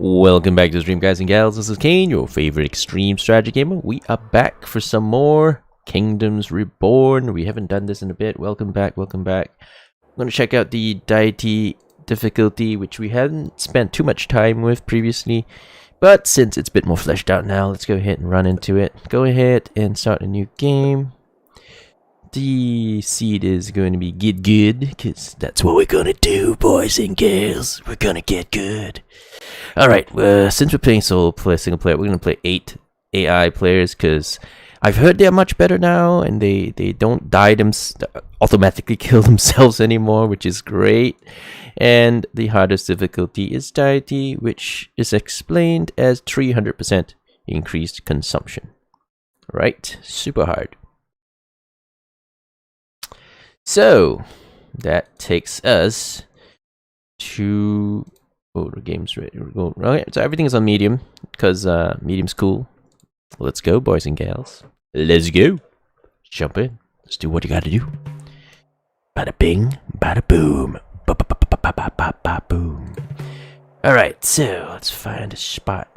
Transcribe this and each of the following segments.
Welcome back to the stream, guys and gals. This is Kaen, your favorite extreme strategy gamer. We are back for some more Kingdoms Reborn. We haven't done this in a bit. Welcome back, welcome back. I'm going to check out the Deity difficulty, which we hadn't spent too much time with previously. But since it's a bit more fleshed out now, let's go ahead and run into it. Go ahead and start a new game. The seed is going to be get good, because that's what we're gonna do, boys and girls. We're gonna get good. Alright, since we're playing single player, we're gonna play 8 AI players, because I've heard they're much better now, and they don't automatically kill themselves anymore, which is great. And the hardest difficulty is Deity, which is explained as 300% increased consumption. Right, super hard. So, that takes us to... Oh, the game's ready. Okay, so everything is on medium, because medium's cool. Let's go, boys and gals. Let's go. Jump in. Let's do what you gotta do. Bada bing, bada boom. Ba-ba-ba-ba-ba-ba-ba-boom. Alright, so let's find a spot.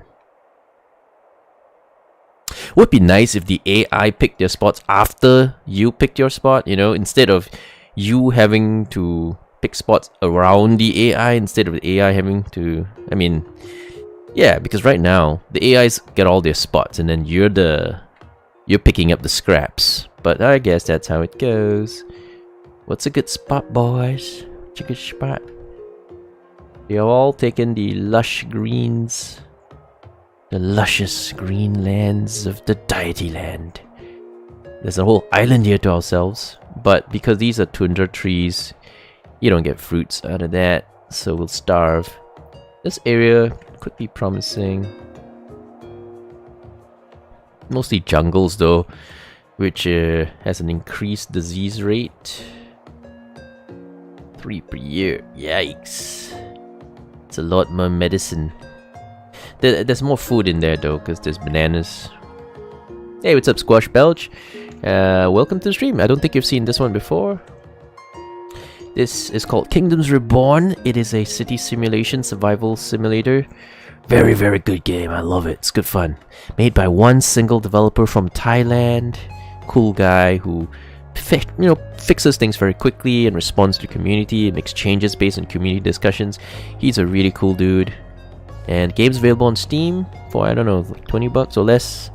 Would be nice if the AI picked their spots after you picked your spot, you know, instead of you having to pick spots around the AI instead of the AI having to, I mean, yeah, because right now the AIs get all their spots and then you're picking up the scraps. But I guess that's how it goes. What's a good spot, boys? What's a good spot? They're all taking the lush greens. The luscious green lands of the Deity land. There's a whole island here to ourselves, but because these are tundra trees, you don't get fruits out of that, so we'll starve. This area could be promising. Mostly jungles though, which has an increased disease rate. 3 per year, yikes. It's a lot more medicine. There's more food in there though, because there's bananas. Hey, what's up, Squash Belch? Welcome to the stream. I don't think you've seen this one before. This is called Kingdoms Reborn. It is a city simulation, survival simulator. Very, very good game. I love it. It's good fun. Made by one single developer from Thailand. Cool guy who fixes things very quickly and responds to the community and makes changes based on community discussions. He's a really cool dude. And game's available on Steam for, I don't know, like 20 bucks or less.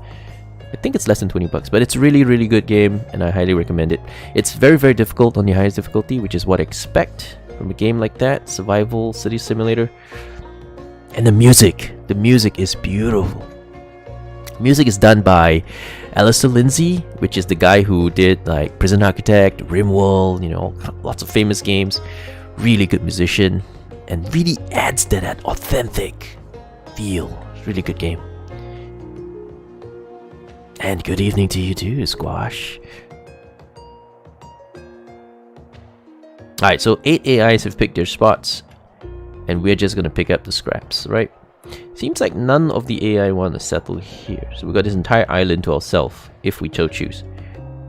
I think it's less than 20 bucks, but it's a really, really good game and I highly recommend it. It's very, very difficult on the highest difficulty, which is what I expect from a game like that. Survival, city simulator. And the music is beautiful. Music is done by Alistair Lindsay, which is the guy who did like Prison Architect, Rimworld, you know, lots of famous games. Really good musician. And really adds to that authentic feel. Really good game. And good evening to you too, Squash. Alright, so 8 AIs have picked their spots. And we're just gonna pick up the scraps, right? Seems like none of the AI want to settle here. So we got this entire island to ourselves, if we so choose.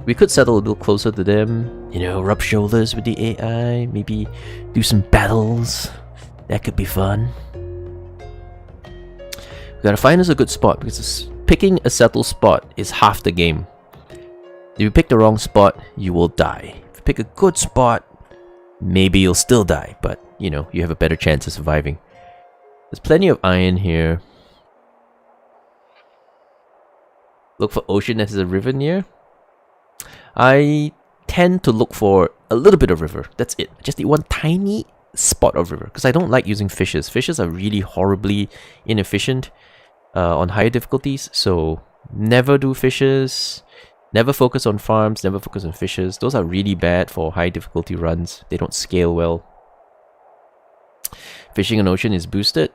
We could settle a little closer to them. You know, rub shoulders with the AI. Maybe do some battles. That could be fun. We gotta find us a good spot, because picking a settled spot is half the game. If you pick the wrong spot, you will die. If you pick a good spot, maybe you'll still die, but you know, you have a better chance of surviving. There's plenty of iron here. Look for ocean that has a river near. I tend to look for a little bit of river. That's it. Just need one tiny spot of river, because I don't like using fishes. Fishes are really horribly inefficient on higher difficulties, so never do fishes. Never focus on farms, never focus on fishes. Those are really bad for high difficulty runs. They don't scale well. Fishing on ocean is boosted.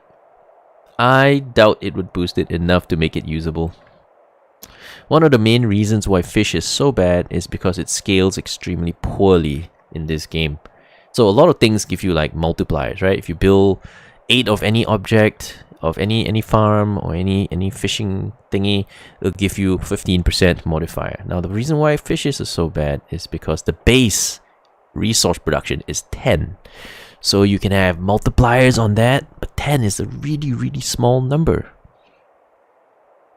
I doubt it would boost it enough to make it usable. One of the main reasons why fish is so bad is because it scales extremely poorly in this game. So a lot of things give you like multipliers, right? If you build 8 of any object, of any farm or any fishing thingy, it'll give you 15% modifier. Now the reason why fishes are so bad is because the base resource production is 10. So you can have multipliers on that, but 10 is a really, really small number.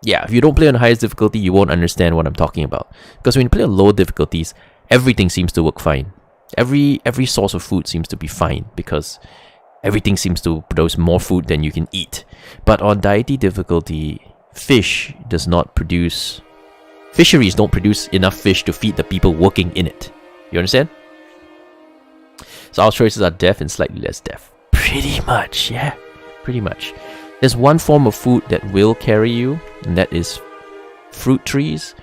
Yeah, if you don't play on the highest difficulty, you won't understand what I'm talking about. Because when you play on low difficulties, everything seems to work fine. Every source of food seems to be fine because everything seems to produce more food than you can eat. But on Deity difficulty, fish does not produce... Fisheries don't produce enough fish to feed the people working in it. You understand? So our choices are death and slightly less death. Pretty much, yeah. Pretty much. There's one form of food that will carry you, and that is fruit trees.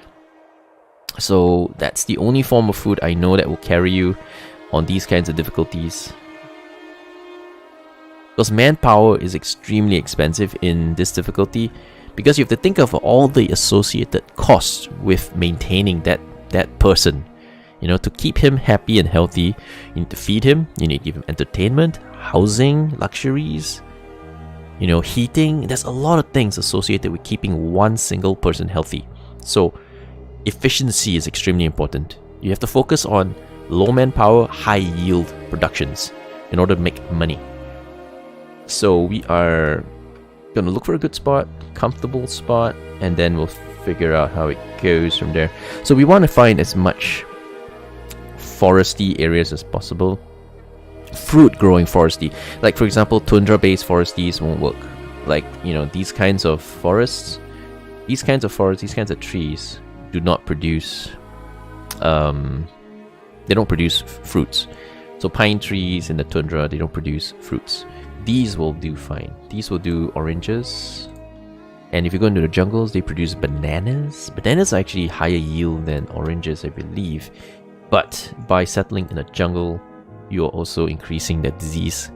So that's the only form of food I know that will carry you on these kinds of difficulties. Because manpower is extremely expensive in this difficulty, because you have to think of all the associated costs with maintaining that person. You know, to keep him happy and healthy, you need to feed him, you need to give him entertainment, housing, luxuries, you know, heating. There's a lot of things associated with keeping one single person healthy. So efficiency is extremely important. You have to focus on low manpower, high yield productions in order to make money. So we are gonna look for a good spot, comfortable spot, and then we'll figure out how it goes from there. So we want to find as much foresty areas as possible. Fruit growing foresty. Like for example, tundra based foresties won't work. Like, you know, these kinds of forests, these kinds of trees do not produce they don't produce fruits. So pine trees in the tundra, they don't produce fruits. These will do fine. These will do oranges. And if you go into the jungles, they produce bananas. Bananas are actually higher yield than oranges, I believe. But by settling in a jungle, you're also increasing the disease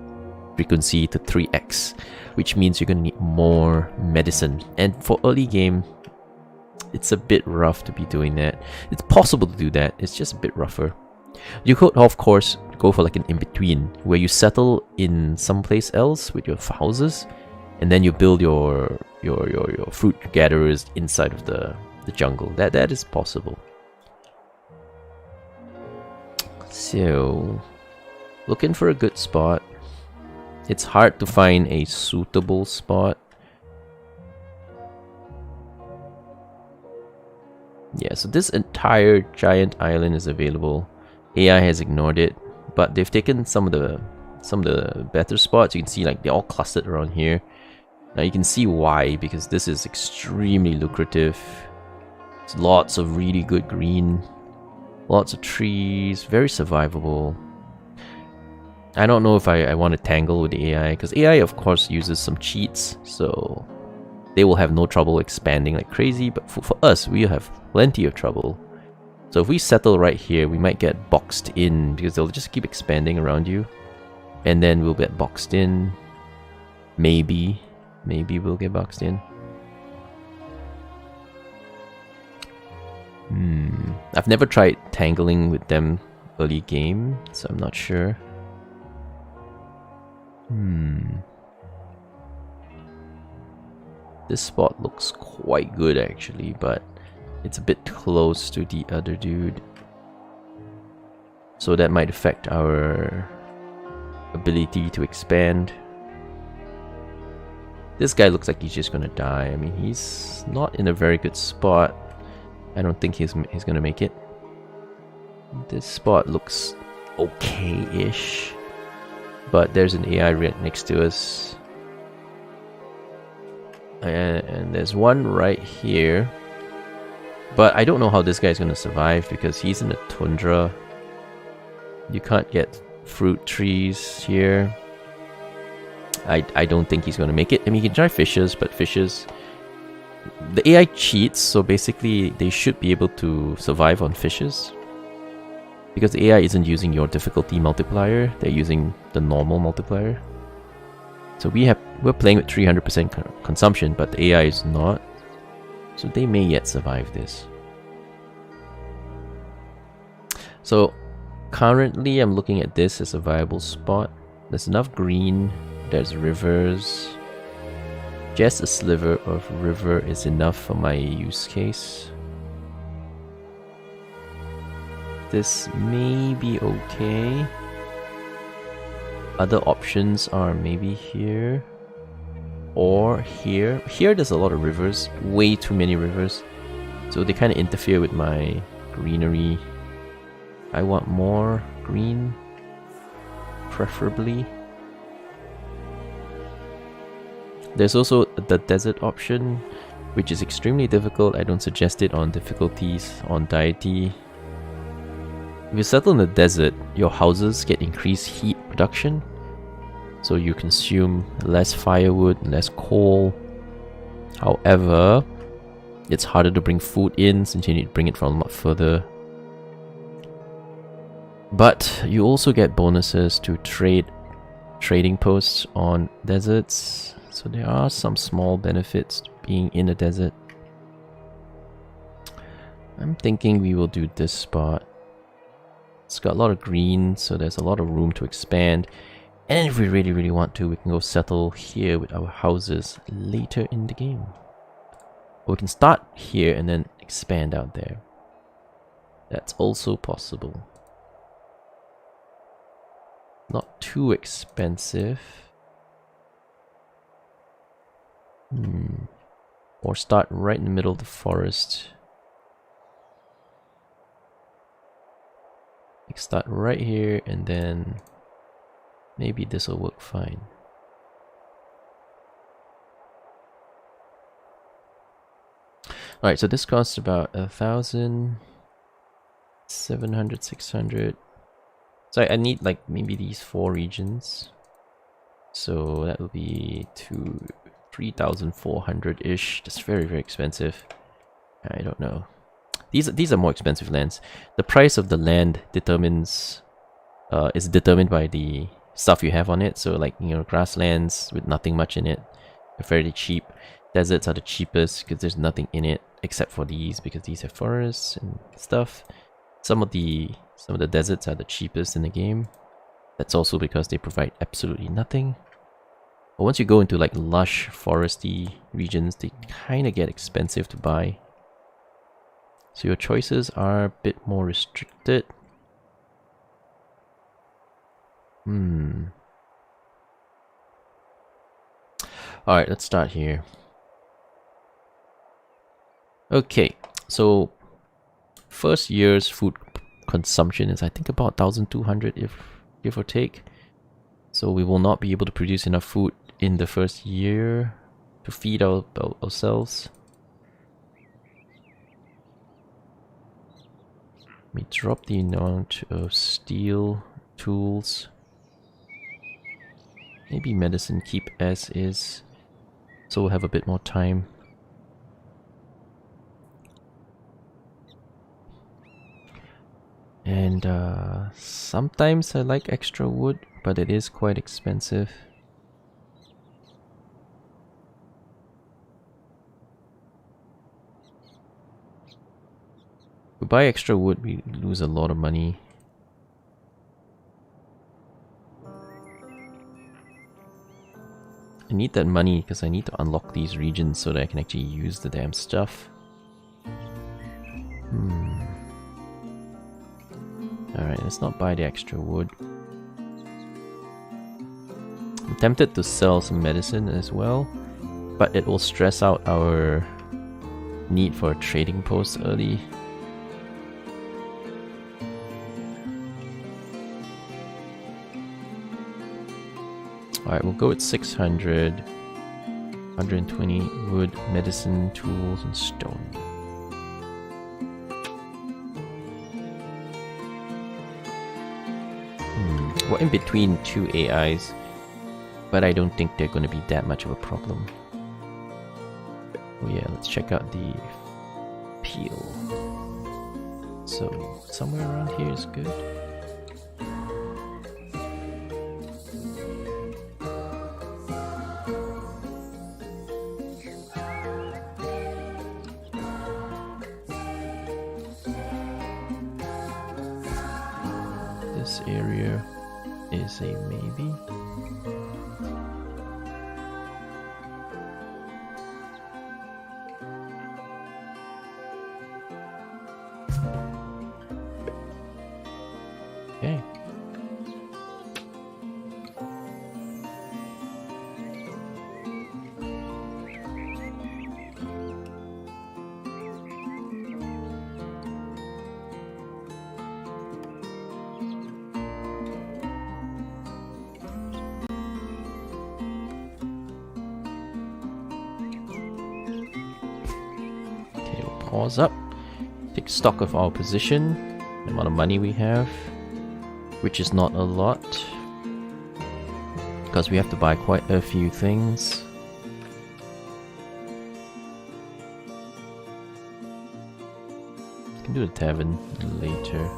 frequency to 3x, which means you're going to need more medicine. And for early game, it's a bit rough to be doing that. It's possible to do that, it's just a bit rougher. You could, of course, go for like an in-between, where you settle in someplace else with your houses, and then you build your fruit gatherers inside of the jungle. That is possible. So, looking for a good spot. It's hard to find a suitable spot. Yeah, so this entire giant island is available. AI has ignored it, but they've taken some of the better spots. You can see like they're all clustered around here. Now you can see why, because this is extremely lucrative. It's lots of really good green, lots of trees, very survivable. I don't know if I want to tangle with the AI, because AI of course uses some cheats, so they will have no trouble expanding like crazy, but for us, we have plenty of trouble. So if we settle right here, we might get boxed in, because they'll just keep expanding around you. And then we'll get boxed in. Maybe we'll get boxed in. I've never tried tangling with them early game, so I'm not sure. This spot looks quite good actually, but it's a bit close to the other dude, so that might affect our ability to expand. This guy looks like he's just gonna die. I mean, he's not in a very good spot. I don't think he's gonna make it. This spot looks okay-ish, but there's an AI right next to us, and there's one right here. But I don't know how this guy's gonna survive, because he's in the tundra. You can't get fruit trees here. I don't think he's gonna make it. I mean, you can try fishes, but fishes... The AI cheats, so basically they should be able to survive on fishes. Because the AI isn't using your difficulty multiplier, they're using the normal multiplier. So we're playing with 300% consumption, but the AI is not. So they may yet survive this. So currently I'm looking at this as a viable spot. There's enough green, there's rivers. Just a sliver of river is enough for my use case. This may be okay. Other options are maybe here or here. Here there's a lot of rivers, way too many rivers. So they kind of interfere with my greenery. I want more green, preferably. There's also the desert option, which is extremely difficult. I don't suggest it on difficulties on Deity. If you settle in the desert, your houses get increased heat production, so you consume less firewood, less coal. However, it's harder to bring food in since you need to bring it from a lot further. But you also get bonuses to trading posts on deserts, so there are some small benefits to being in a desert. I'm thinking we will do this spot. It's got a lot of green, so there's a lot of room to expand. And if we really want to, we can go settle here with our houses later in the game. Or we can start here and then expand out there. That's also possible. Not too expensive. Or start right in the middle of the forest. Like start right here and then maybe this will work fine. Alright, so this costs about 1,000, 700, 600. So I need like maybe these 4 regions. So that will be 3,400-ish. That's very expensive. I don't know. These are more expensive lands. The price of the land determines is determined by the stuff you have on it. So like, you know, grasslands with nothing much in it are fairly cheap. Deserts are the cheapest because there's nothing in it except for these, because these have forests and stuff. Some of the deserts are the cheapest in the game. That's also because they provide absolutely nothing. But once you go into like lush foresty regions, they kind of get expensive to buy. So your choices are a bit more restricted. Alright, let's start here. Okay, so first year's food consumption is I think about 1,200 if give or take. So we will not be able to produce enough food in the first year to feed ourselves. We drop the amount of steel tools. Maybe medicine keep as is, so we'll have a bit more time. And sometimes I like extra wood, but it is quite expensive. If we buy extra wood, we lose a lot of money. I need that money because I need to unlock these regions so that I can actually use the damn stuff. Alright, let's not buy the extra wood. I'm tempted to sell some medicine as well, but it will stress out our need for a trading post early. Alright, we'll go with 600, 120 wood, medicine, tools, and stone. We're in between 2 AIs, but I don't think they're going to be that much of a problem. Oh yeah, let's check out the peel. So, somewhere around here is good. This area is a maybe. Okay. pause up, take stock of our position, the amount of money we have, which is not a lot, because we have to buy quite a few things. Can do the tavern later.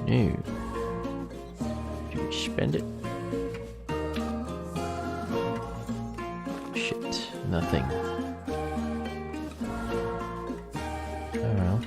No. Do we spend it? Shit, nothing. Oh well.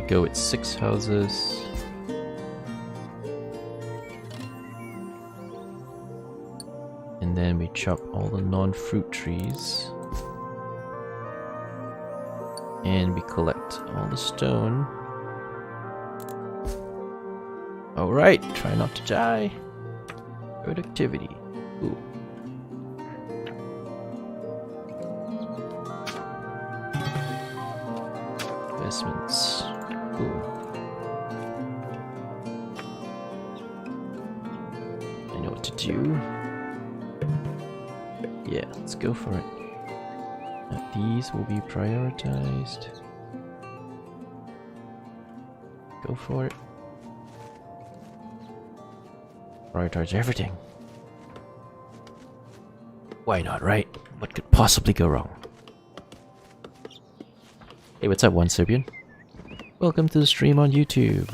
Go with 6 houses. And then we chop all the non-fruit trees. And we collect all the stone. Alright, try not to die. Productivity. Ooh. Investments. Cool. I know what to do. Yeah, let's go for it. Now these will be prioritized. Go for it. Prioritize everything. Why not, right? What could possibly go wrong? Hey, what's up, One Serbian? Welcome to the stream on YouTube.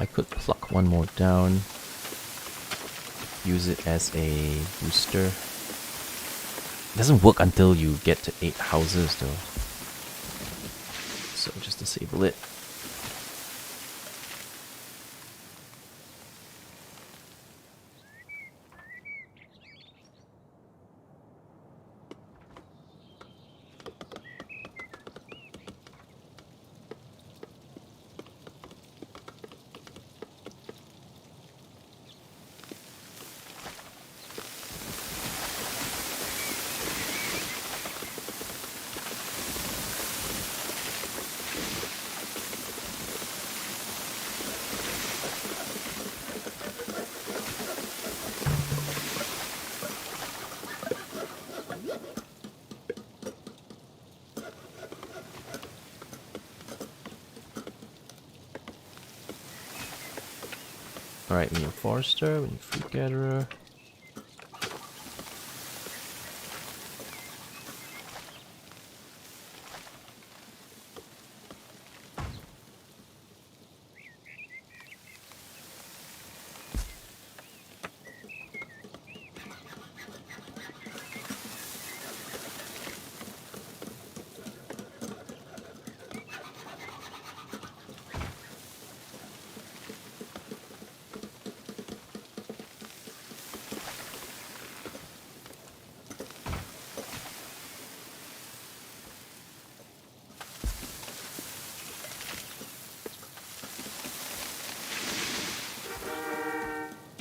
I could pluck one more down. Use it as a booster. It doesn't work until you get to 8 houses though. So just disable it. Alright, we need a forester, we need a fruit gatherer.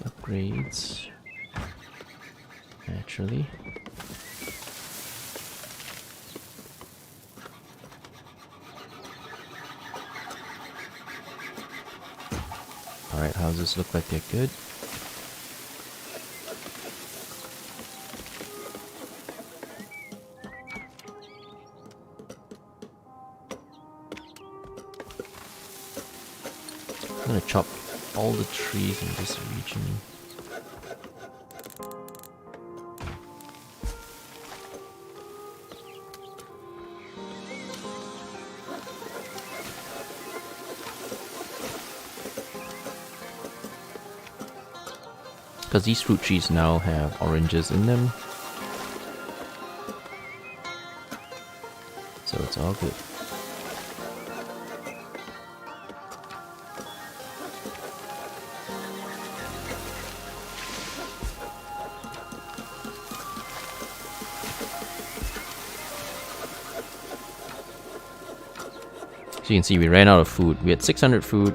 Upgrades. Naturally. Alright, houses look like they're good. I'm gonna chop all the trees in this region. Because these fruit trees now have oranges in them. So it's all good. So you can see we ran out of food. We had 600 food.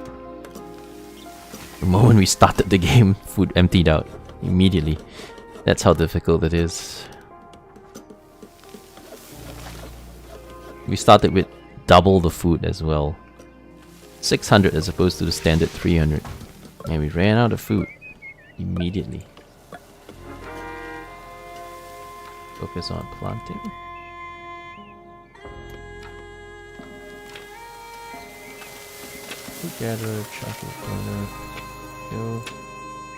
The moment we started the game, food emptied out immediately. That's how difficult it is. We started with double the food as well. 600 as opposed to the standard 300. And we ran out of food immediately. Focus on planting. Gather, chocolate burner. Go.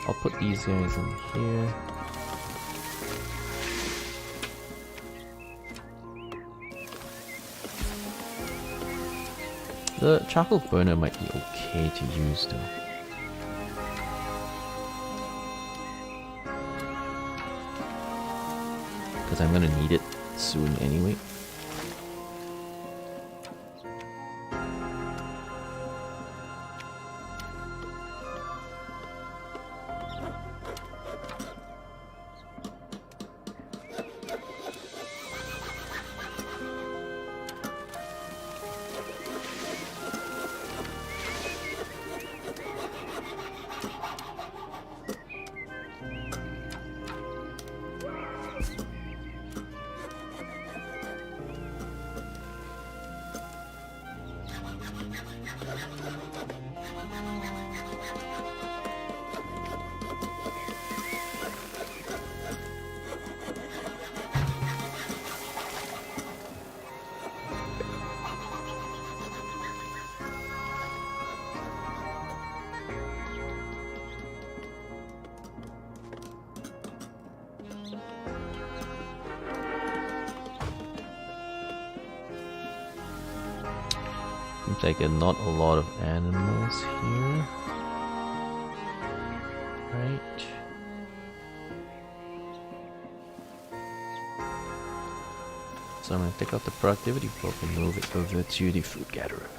I'll put these guys in here. The charcoal burner might be okay to use though. Because I'm gonna need it soon anyway. Seems like not a lot of animals here. Right. So I'm gonna take out the productivity probe and move it over to the food gatherer.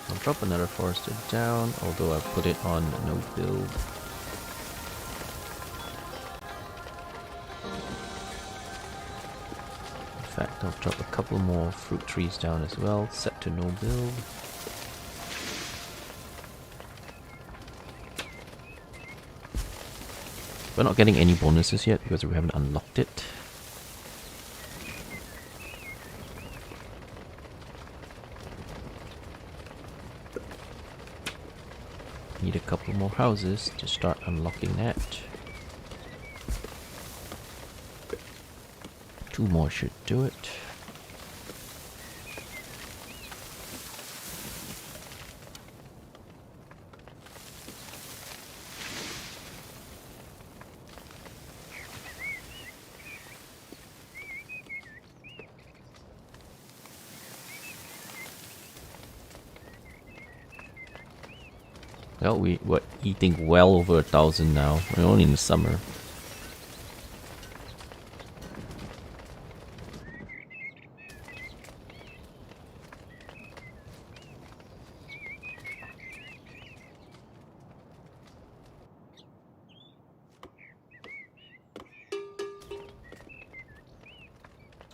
I'll drop another forester down, although I've put it on no build. In fact, I'll drop a couple more fruit trees down as well, set to no build. We're not getting any bonuses yet because we haven't unlocked it. Need a couple more houses to start unlocking that. 2 more should do it. Well, we're eating well over 1,000 now. We're only in the summer.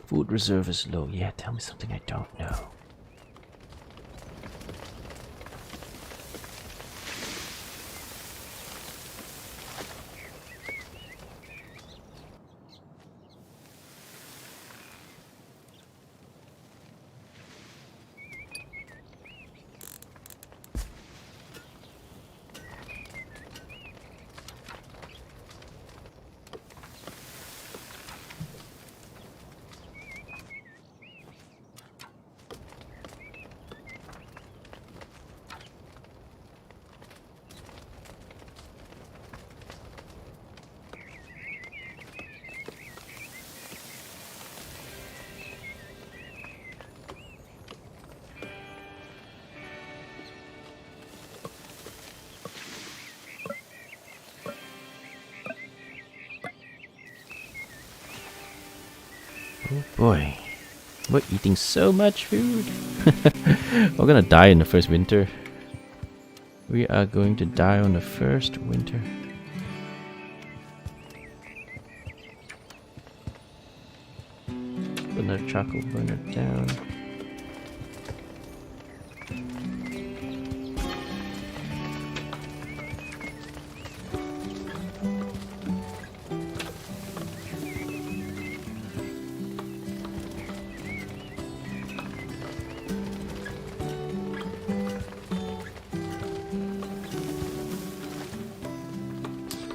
Food reserve is low. Yeah, tell me something I don't know. Oh boy. We're eating so much food. We're gonna die in the first winter. We are going to die on the first winter. Put another charcoal burner down.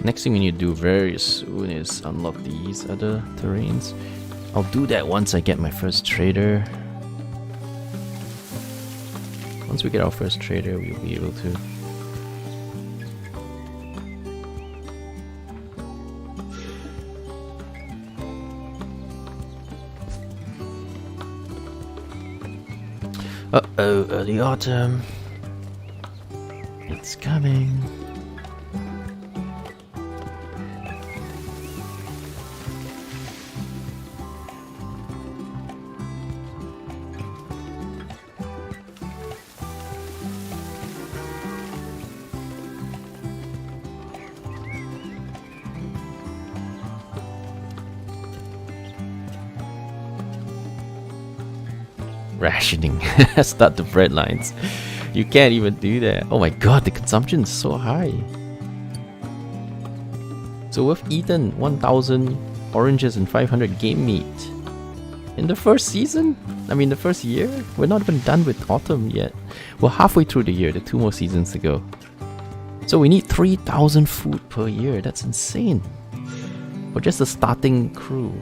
Next thing we need to do very soon is unlock these other terrains. I'll do that once I get my first trader. Once we get our first trader, we'll be able to. Uh-oh, early autumn. It's coming. Rationing. Start the bread lines. You can't even do that. Oh my god, the consumption is so high. So we've eaten 1,000 oranges and 500 game meat. In the first season? I mean the first year? We're not even done with autumn yet. We're halfway through the year, the 2 more seasons to go. So we need 3,000 food per year. That's insane. For just the starting crew.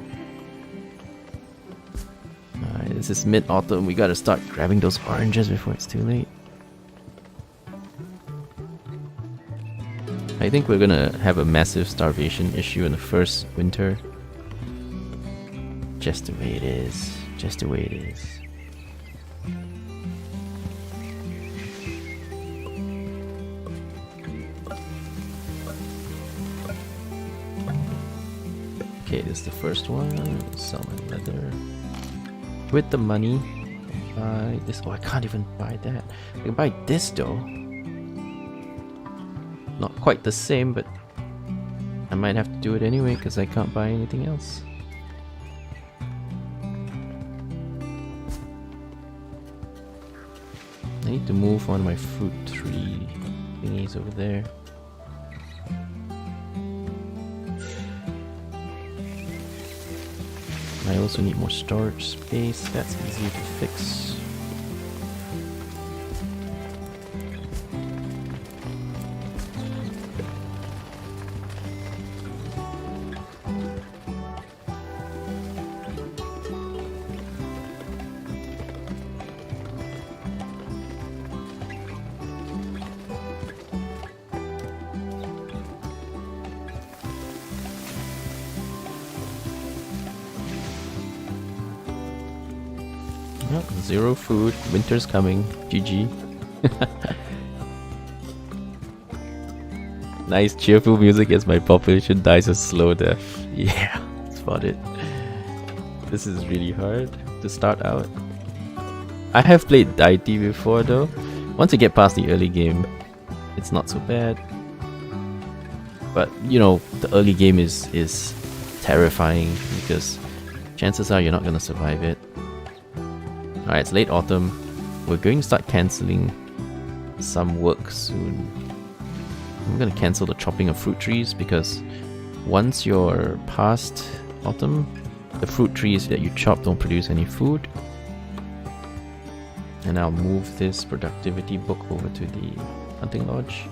Alright, this is mid-autumn. We gotta start grabbing those oranges before it's too late. I think we're gonna have a massive starvation issue in the first winter. Just the way it is. Just the way it is. Okay, this is the first one. Sell my leather. With the money, buy this. Oh, I can't even buy that. I can buy this though. Not quite the same, but I might have to do it anyway because I can't buy anything else. I need to move one of my fruit tree thingies over there. I also need more storage space. That's easy to fix. Yep, 0 food. Winter's coming. GG. Nice cheerful music as my population dies a slow death. Yeah, that's about it. This is really hard to start out. I have played Deity before though. Once you get past the early game, it's not so bad. But you know, the early game is terrifying because chances are you're not gonna survive it. Alright, it's late autumn. We're going to start cancelling some work soon. I'm going to cancel the chopping of fruit trees because once you're past autumn, the fruit trees that you chop don't produce any food. And I'll move this productivity book over to the hunting lodge,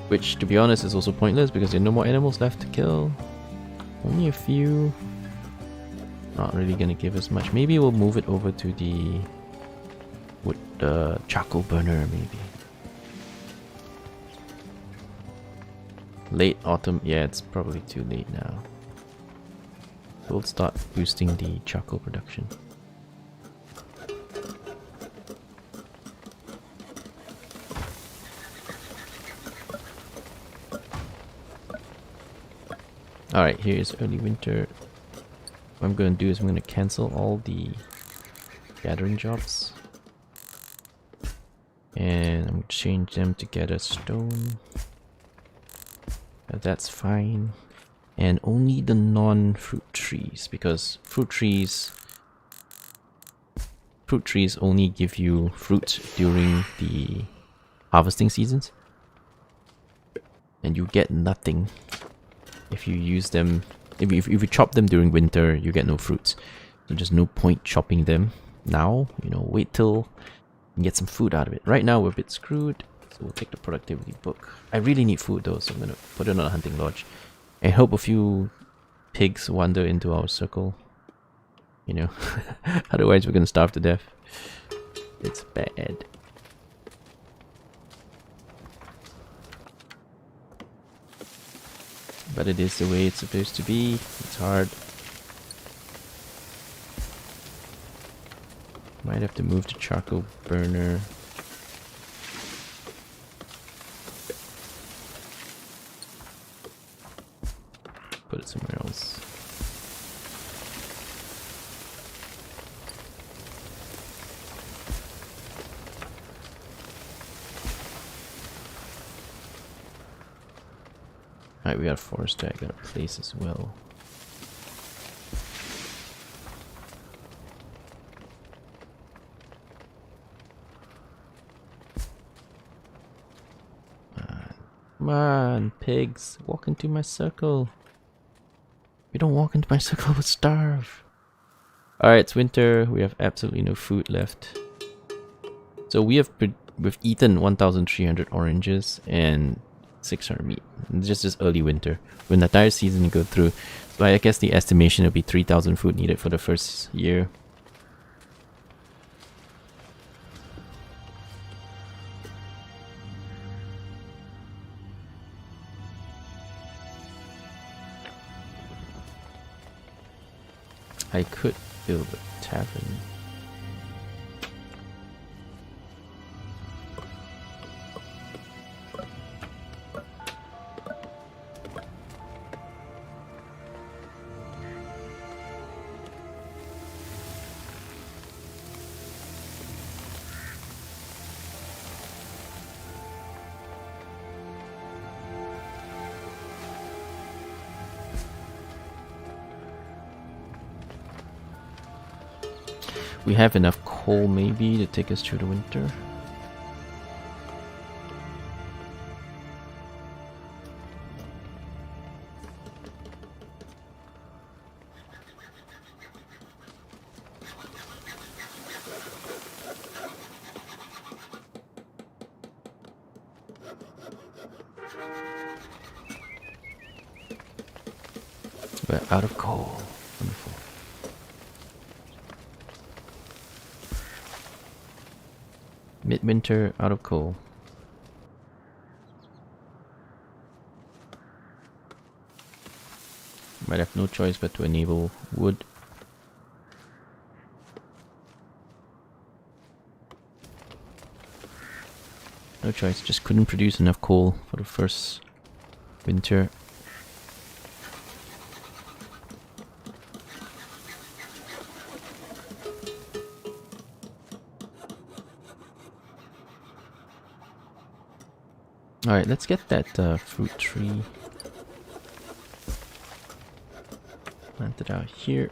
which to be honest is also pointless because there are no more animals left to kill. Only a few. Not really going to give us much. Maybe we'll move it over to the charcoal burner maybe. Late autumn, yeah, it's probably too late now. We'll start boosting the charcoal production. Alright, here is early winter. what I'm gonna do is I'm gonna cancel all the gathering jobs. And I'm gonna change them to gather stone. That's fine. And only the non-fruit trees, because fruit trees only give you fruit during the harvesting seasons. And you get nothing if you use them. If you chop them during winter, you get no fruits. So there's no point chopping them now. You know, wait till you get some food out of it. Right now we're a bit screwed, so we'll take the productivity book. I really need food though, so I'm gonna put it on a hunting lodge. I hope a few pigs wander into our circle. You know, otherwise we're gonna starve to death. It's bad. But it is the way it's supposed to be. It's hard. Might have to move the charcoal burner. Put it somewhere else. Alright, we got a forester, I got a place as well. Come on, pigs, walk into my circle. If you don't walk into my circle, we'll starve. Alright, it's winter, we have absolutely no food left. So we've eaten 1,300 oranges and 600 meat. Just this early winter. When the entire season go through. So I guess the estimation will be 3,000 food needed for the first year. I could build a tavern. We have enough coal maybe to take us through the winter. We're out of coal. Wonderful. Midwinter, out of coal. Might have no choice but to enable wood. No choice, just couldn't produce enough coal for the first winter. Alright, let's get that fruit tree planted out here.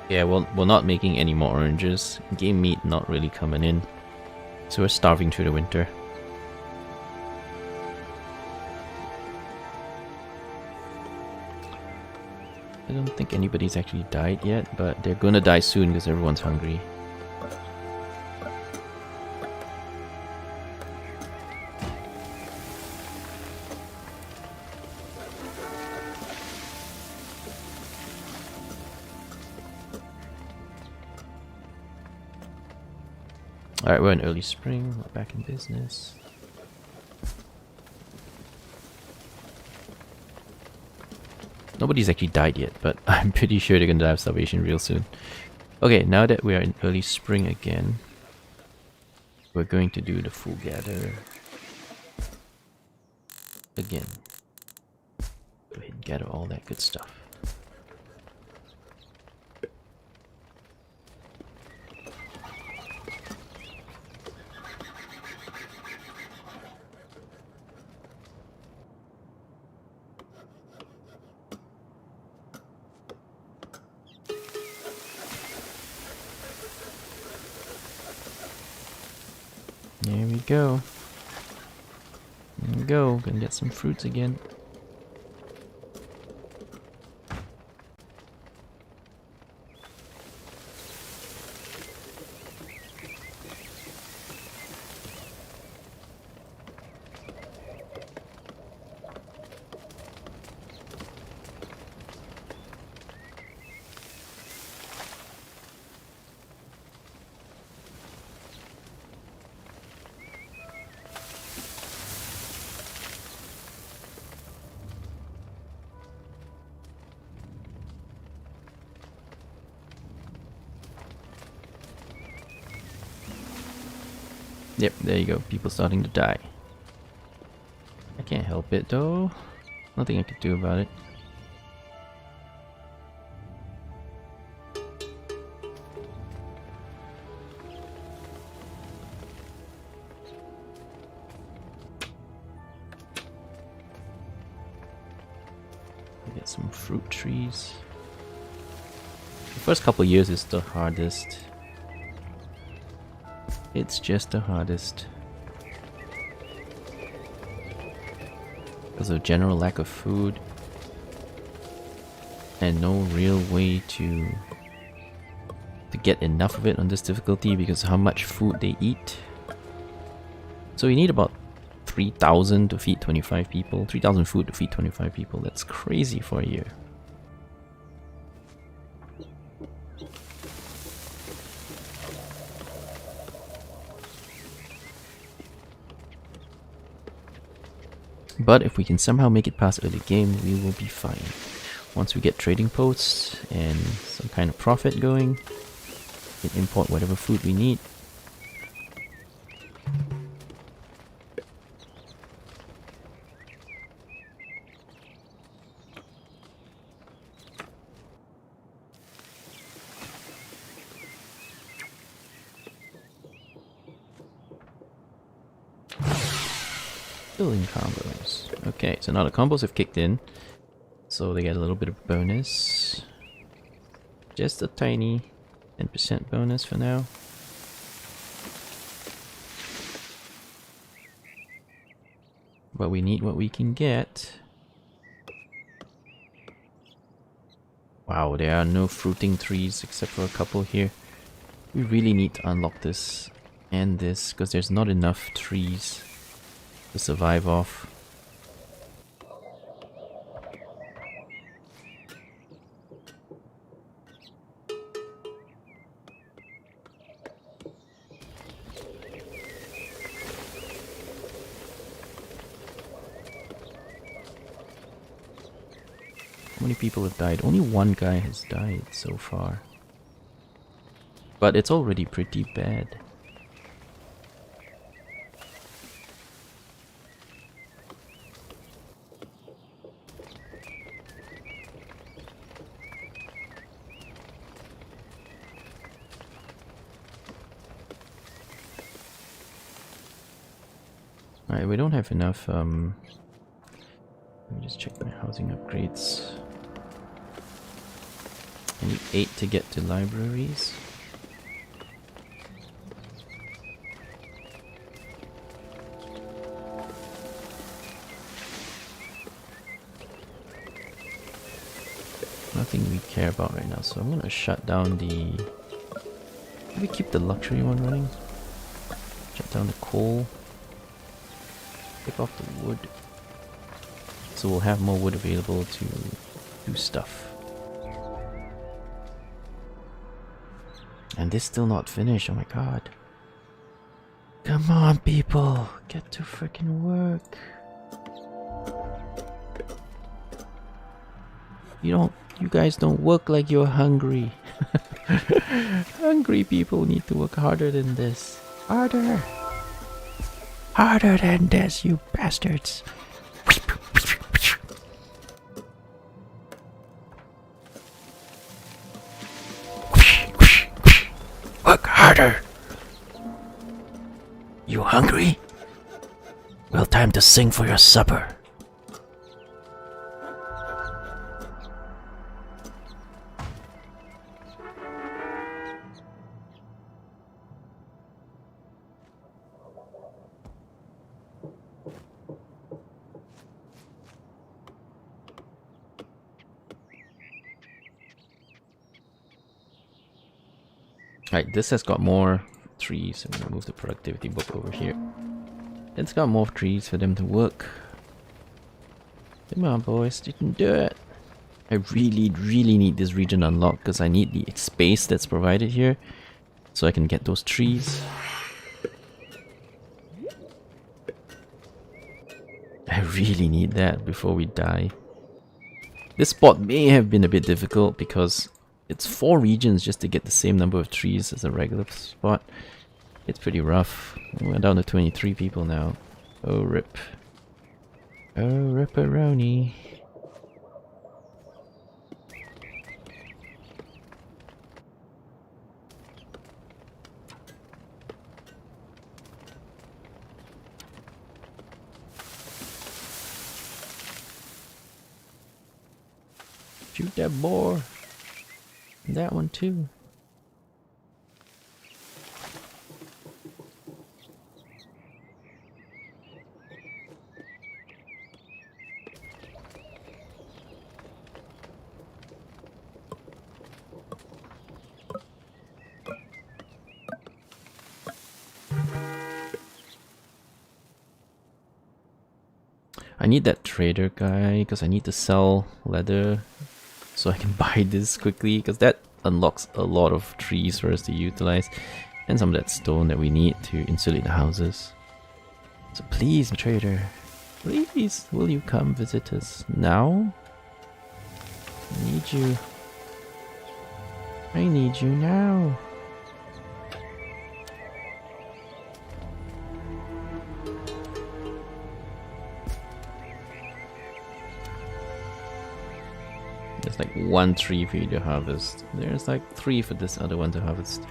Yeah, well, we're not making any more oranges. Game meat not really coming in. So we're starving through the winter. I don't think anybody's actually died yet, but they're gonna die soon because everyone's hungry. Alright, we're in early spring. We're back in business. Nobody's actually died yet, but I'm pretty sure they're gonna die of starvation real soon. Okay, now that we are in early spring again, we're going to do the full gather again. Go ahead and gather all that good stuff. There we go. There we go. Gonna get some fruits again. Yep, there you go. People starting to die. I can't help it though. Nothing I could do about it. Get some fruit trees. The first couple years is the hardest. It's just the hardest. Because of general lack of food. And no real way to get enough of it on this difficulty because of how much food they eat. So you need about 3,000 to feed 25 people. 3,000 food to feed 25 people. That's crazy for a year. But if we can somehow make it past early game, we will be fine. Once we get trading posts and some kind of profit going, we can import whatever food we need. Building combos. Okay, so now the combos have kicked in. So they get a little bit of bonus. Just a tiny 10% bonus for now. But we need what we can get. Wow, there are no fruiting trees except for a couple here. We really need to unlock this and this because there's not enough trees to survive off. How many people have died? Only one guy has died so far. But it's already pretty bad. Alright, we don't have enough, let me just check my housing upgrades. I need 8 to get to libraries. Nothing we care about right now, so I'm gonna shut down the... Maybe keep the luxury one running. Shut down the coal. Take off the wood. So we'll have more wood available to do stuff. And this still not finished, oh my god. Come on, people. Get to freaking work. You guys don't work like you're hungry. Hungry people need to work harder than this. Harder. Harder than this, you bastards. Work harder. You hungry? Well, time to sing for your supper. Right, this has got more trees. I'm gonna move the productivity book over here. It's got more trees for them to work. Come on, boys, you can do it. I really need this region unlocked because I need the space that's provided here so I can get those trees. I really need that before we die. This spot may have been a bit difficult because it's 4 regions just to get the same number of trees as a regular spot. It's pretty rough. We're down to 23 people now. Oh, rip. Oh, ripperoni. Shoot that boar. And that one too. I need that trader guy because I need to sell leather so I can buy this quickly because that unlocks a lot of trees for us to utilize and some of that stone that we need to insulate the houses. So please, trader, please, will you come visit us now? I need you. I need you now. There's like 1 tree for you to harvest. There's like 3 for this other one to harvest.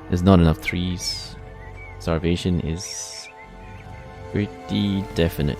There's not enough trees. Starvation is pretty definite.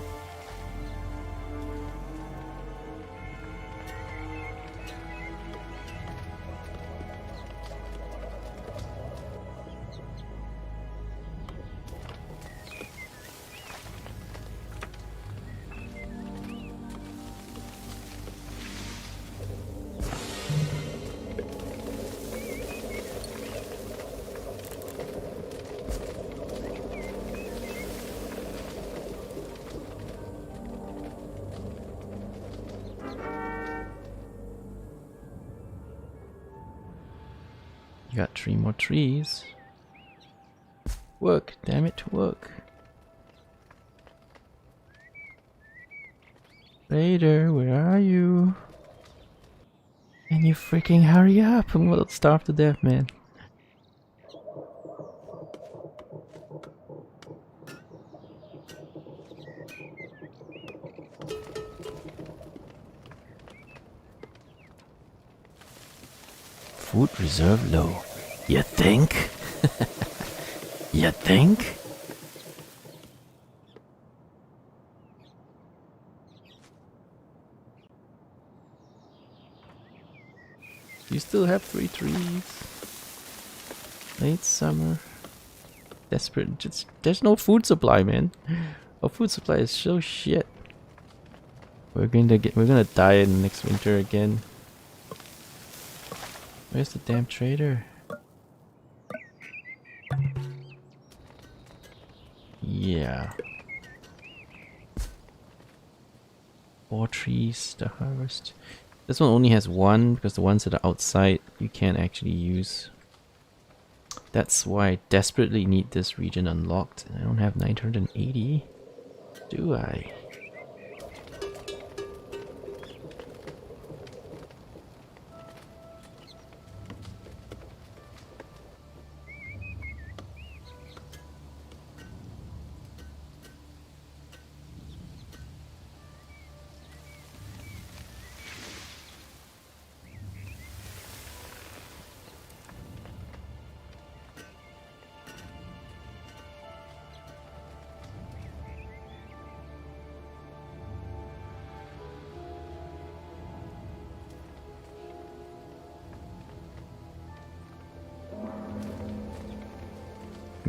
You got 3 more trees. Work, damn it, work. Raider, where are you? Can you freaking hurry up? I'm gonna starve to death, man. Food reserve low. You think? You think? You still have 3 trees. Late summer. Desperate. Just, there's no food supply, man. Our food supply is so shit. We're gonna die in next winter again. Where's the damn trader? Yeah. 4 trees to harvest. This one only has 1 because the ones that are outside you can't actually use. That's why I desperately need this region unlocked. I don't have 980, do I?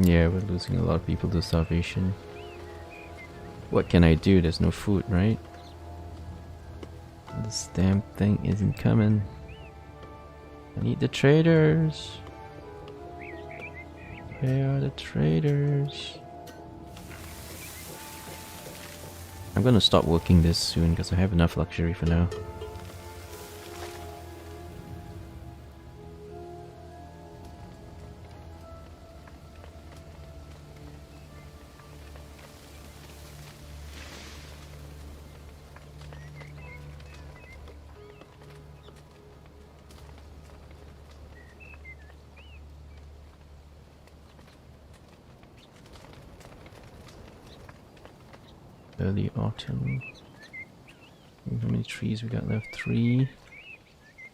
Yeah, we're losing a lot of people to starvation. What can I do? There's no food, right? This damn thing isn't coming. I need the traders. Where are the traders? I'm gonna stop working this soon because I have enough luxury for now. Early autumn. How many trees we got left? 3.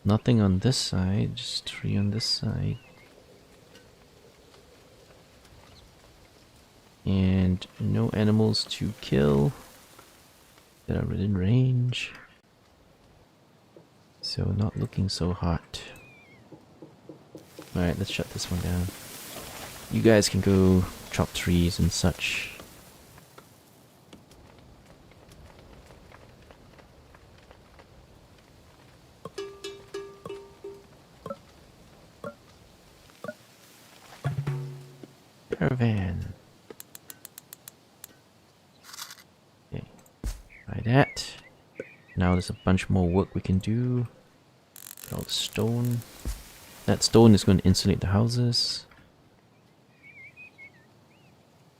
Nothing on this side, just 3 on this side. And no animals to kill that are within range. So not looking so hot. Alright, let's shut this one down. You guys can go chop trees and such. Caravan. Okay, try that. Now there's a bunch more work we can do. All the stone. That stone is going to insulate the houses.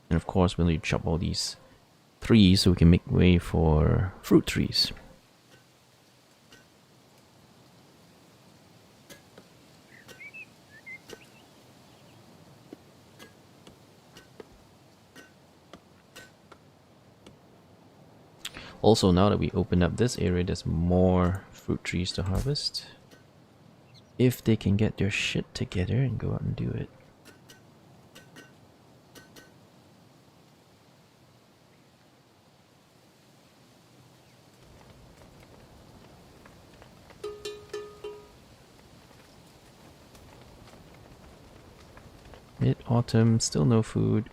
And of course we'll need to chop all these trees so we can make way for fruit trees. Also, now that we open up this area, there's more fruit trees to harvest. If they can get their shit together and go out and do it. Mid-autumn, still no food.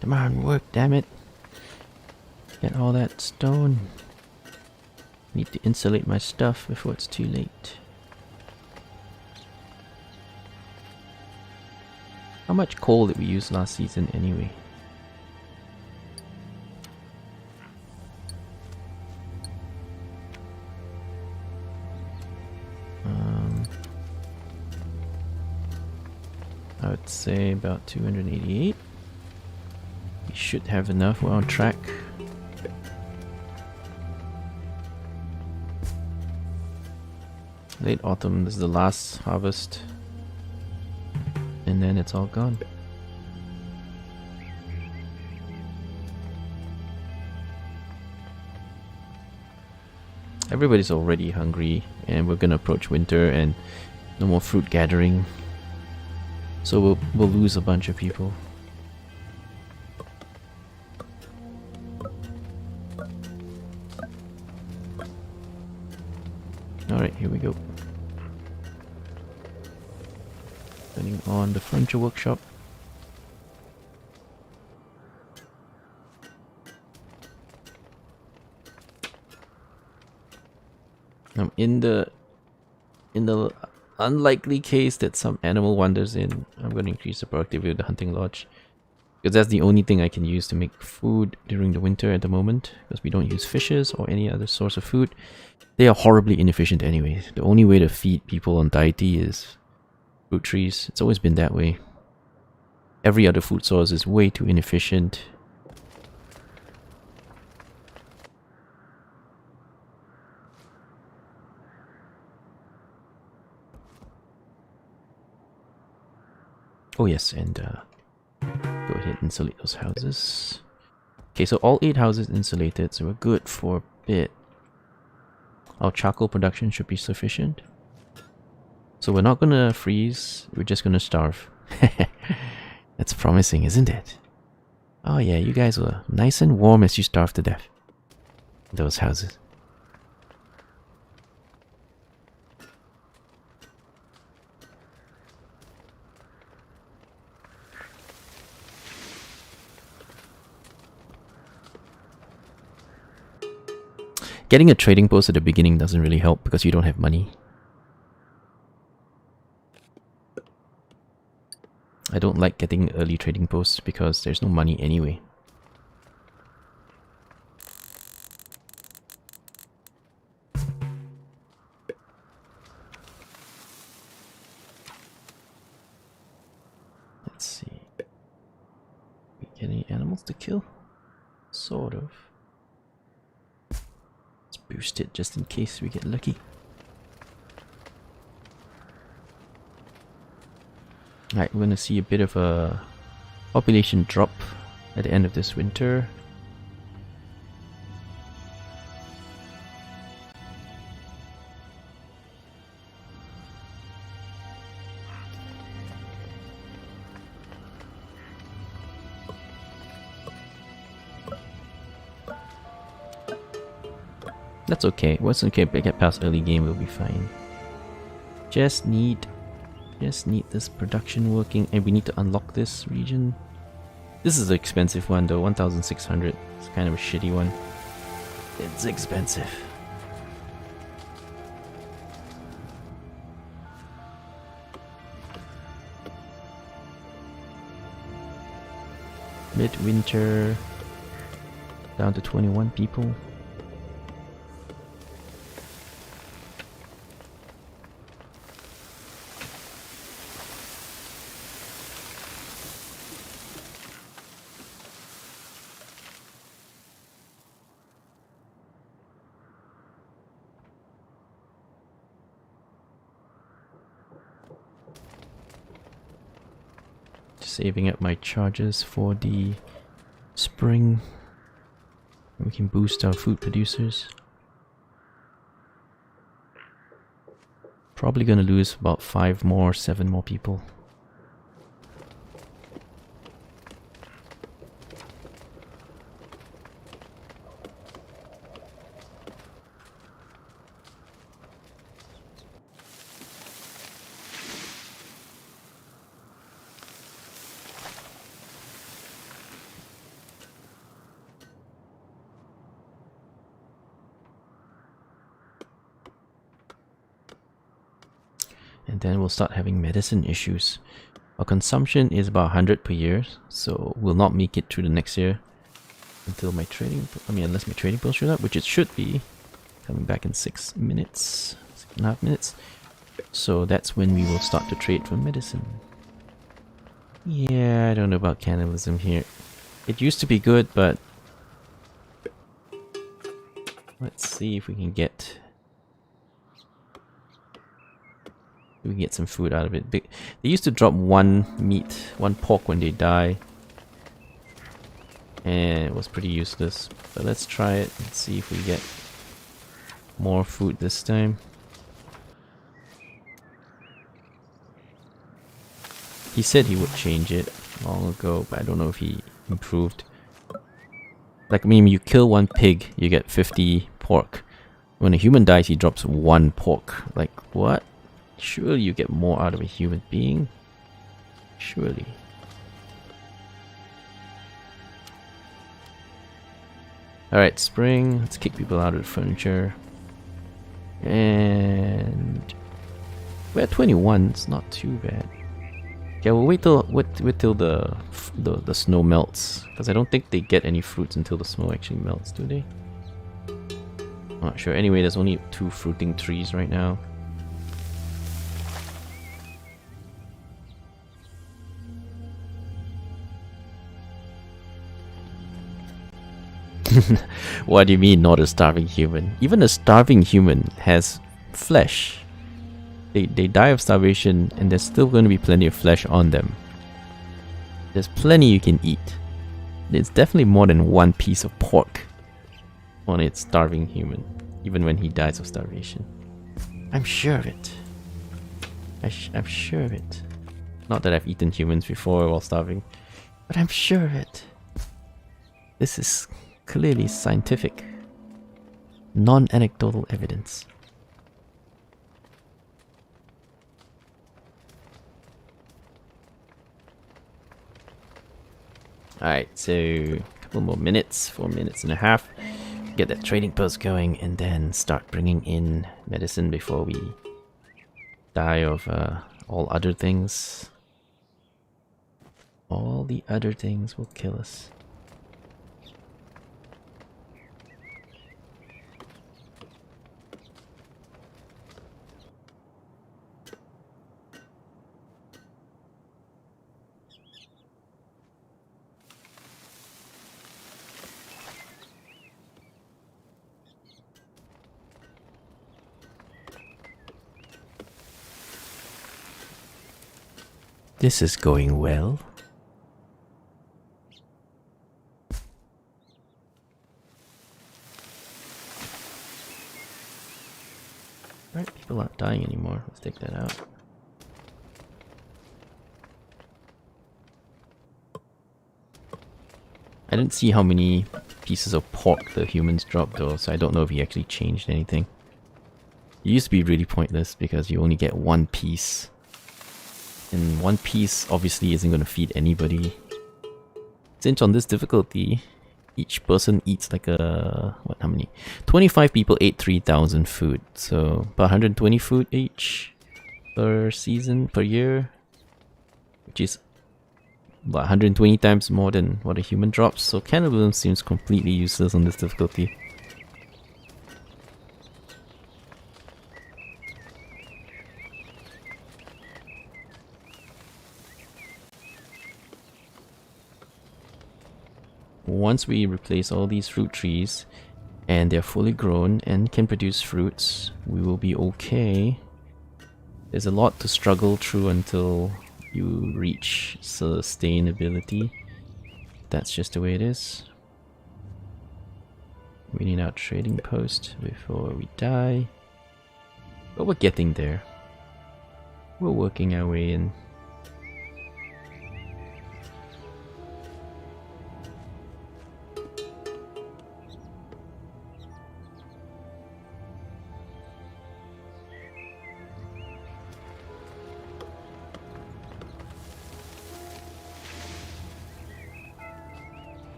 Come on, work, damn it. Get all that stone. Need to insulate my stuff before it's too late. How much coal did we use last season anyway? I would say about 288. We should have enough, we're on track. Late autumn, this is the last harvest. And then it's all gone. Everybody's already hungry and we're gonna approach winter and no more fruit gathering. So we'll lose a bunch of people. Alright, here we go. Turning on the furniture workshop. In the unlikely case that some animal wanders in, I'm going to increase the productivity of the hunting lodge. Because that's the only thing I can use to make food during the winter at the moment. Because we don't use fishes or any other source of food. They are horribly inefficient anyway. The only way to feed people on Deity is fruit trees. It's always been that way. Every other food source is way too inefficient. Oh yes, and go ahead and insulate those houses. Okay, so all 8 houses insulated, so we're good for a bit. Our charcoal production should be sufficient. So we're not gonna freeze, we're just gonna starve. That's promising, isn't it? Oh yeah, you guys were nice and warm as you starved to death. Those houses. Getting a trading post at the beginning doesn't really help because you don't have money. I don't like getting early trading posts because there's no money anyway. Let's see. We get any animals to kill? Sort of. Let's boost it just in case we get lucky. Alright, we're gonna see a bit of a population drop at the end of this winter. That's okay. Once we get past early game, we'll be fine. Just need this production working, and we need to unlock this region. This is an expensive one though, 1,600. It's kind of a shitty one. It's expensive. Midwinter, down to 21 people. Saving up my charges for the spring. We can boost our food producers. Probably gonna lose about 7 more people. And then we'll start having medicine issues. Our consumption is about 100 per year, so we'll not make it through the next year until my trading, unless my trading post shows up, which it should be coming back in 6 minutes, 6.5 minutes. So that's when we will start to trade for medicine. Yeah, I don't know about cannibalism here. It used to be good, but let's see if we can get some food out of it. They used to drop 1 pork when they die, and it was pretty useless. But let's try it and see if we get more food this time. He said he would change it long ago, but I don't know if he improved. Like, you kill 1 pig, you get 50 pork. When a human dies, he drops 1 pork. Like, what? Surely you get more out of a human being. Surely. Alright, spring. Let's kick people out of the furniture. And we're at 21. It's not too bad. Yeah, we'll wait till the snow melts, because I don't think they get any fruits until the snow actually melts, do they? I'm not sure. Anyway, there's only 2 fruiting trees right now. What do you mean, not a starving human? Even a starving human has flesh. They die of starvation, and there's still going to be plenty of flesh on them. There's plenty you can eat. There's definitely more than 1 piece of pork on its starving human, even when he dies of starvation. I'm sure of it. I'm sure of it. Not that I've eaten humans before while starving, but I'm sure of it. This is clearly scientific, non-anecdotal evidence. Alright, so a couple more minutes, 4 minutes and a half. Get that trading post going and then start bringing in medicine before we die of all other things. All the other things will kill us. This is going well. Right, people aren't dying anymore. Let's take that out. I didn't see how many pieces of pork the humans dropped though, so I don't know if he actually changed anything. It used to be really pointless because you only get 1 piece. And 1 piece obviously isn't going to feed anybody. Since on this difficulty, each person eats like a... what, how many? 25 people ate 3,000 food. So, about 120 food each per season, per year. Which is about 120 times more than what a human drops. So cannibalism seems completely useless on this difficulty. Once we replace all these fruit trees and they're fully grown and can produce fruits, we will be okay. There's a lot to struggle through until you reach sustainability. That's just the way it is. We need our trading post before we die. But we're getting there. We're working our way in.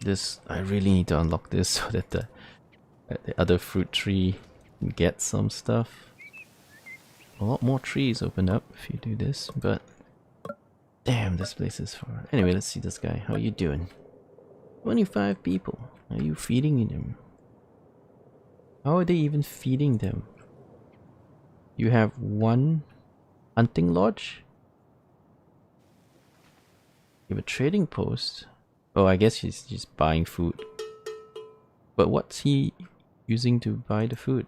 This, I really need to unlock this so that the other fruit tree can get some stuff. A lot more trees open up if you do this, but damn, this place is far. Anyway, let's see this guy. How you doing? 25 people. Are you feeding them? How are they even feeding them? You have 1 hunting lodge? You have a trading post? Oh, I guess he's just buying food. But what's he using to buy the food?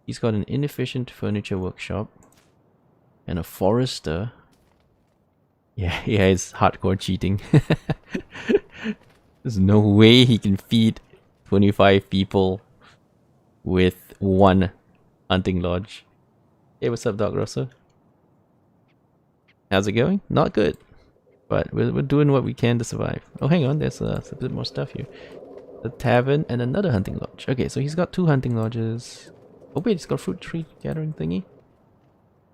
He's got an inefficient furniture workshop and a forester. Yeah, it's hardcore cheating. There's no way he can feed 25 people with one hunting lodge. Hey, what's up, Doc Rosso? How's it going? Not good. But we're doing what we can to survive. Oh, hang on, there's a bit more stuff here. A tavern and another hunting lodge. Okay, so he's got 2 hunting lodges. Oh wait, he's got a fruit tree gathering thingy.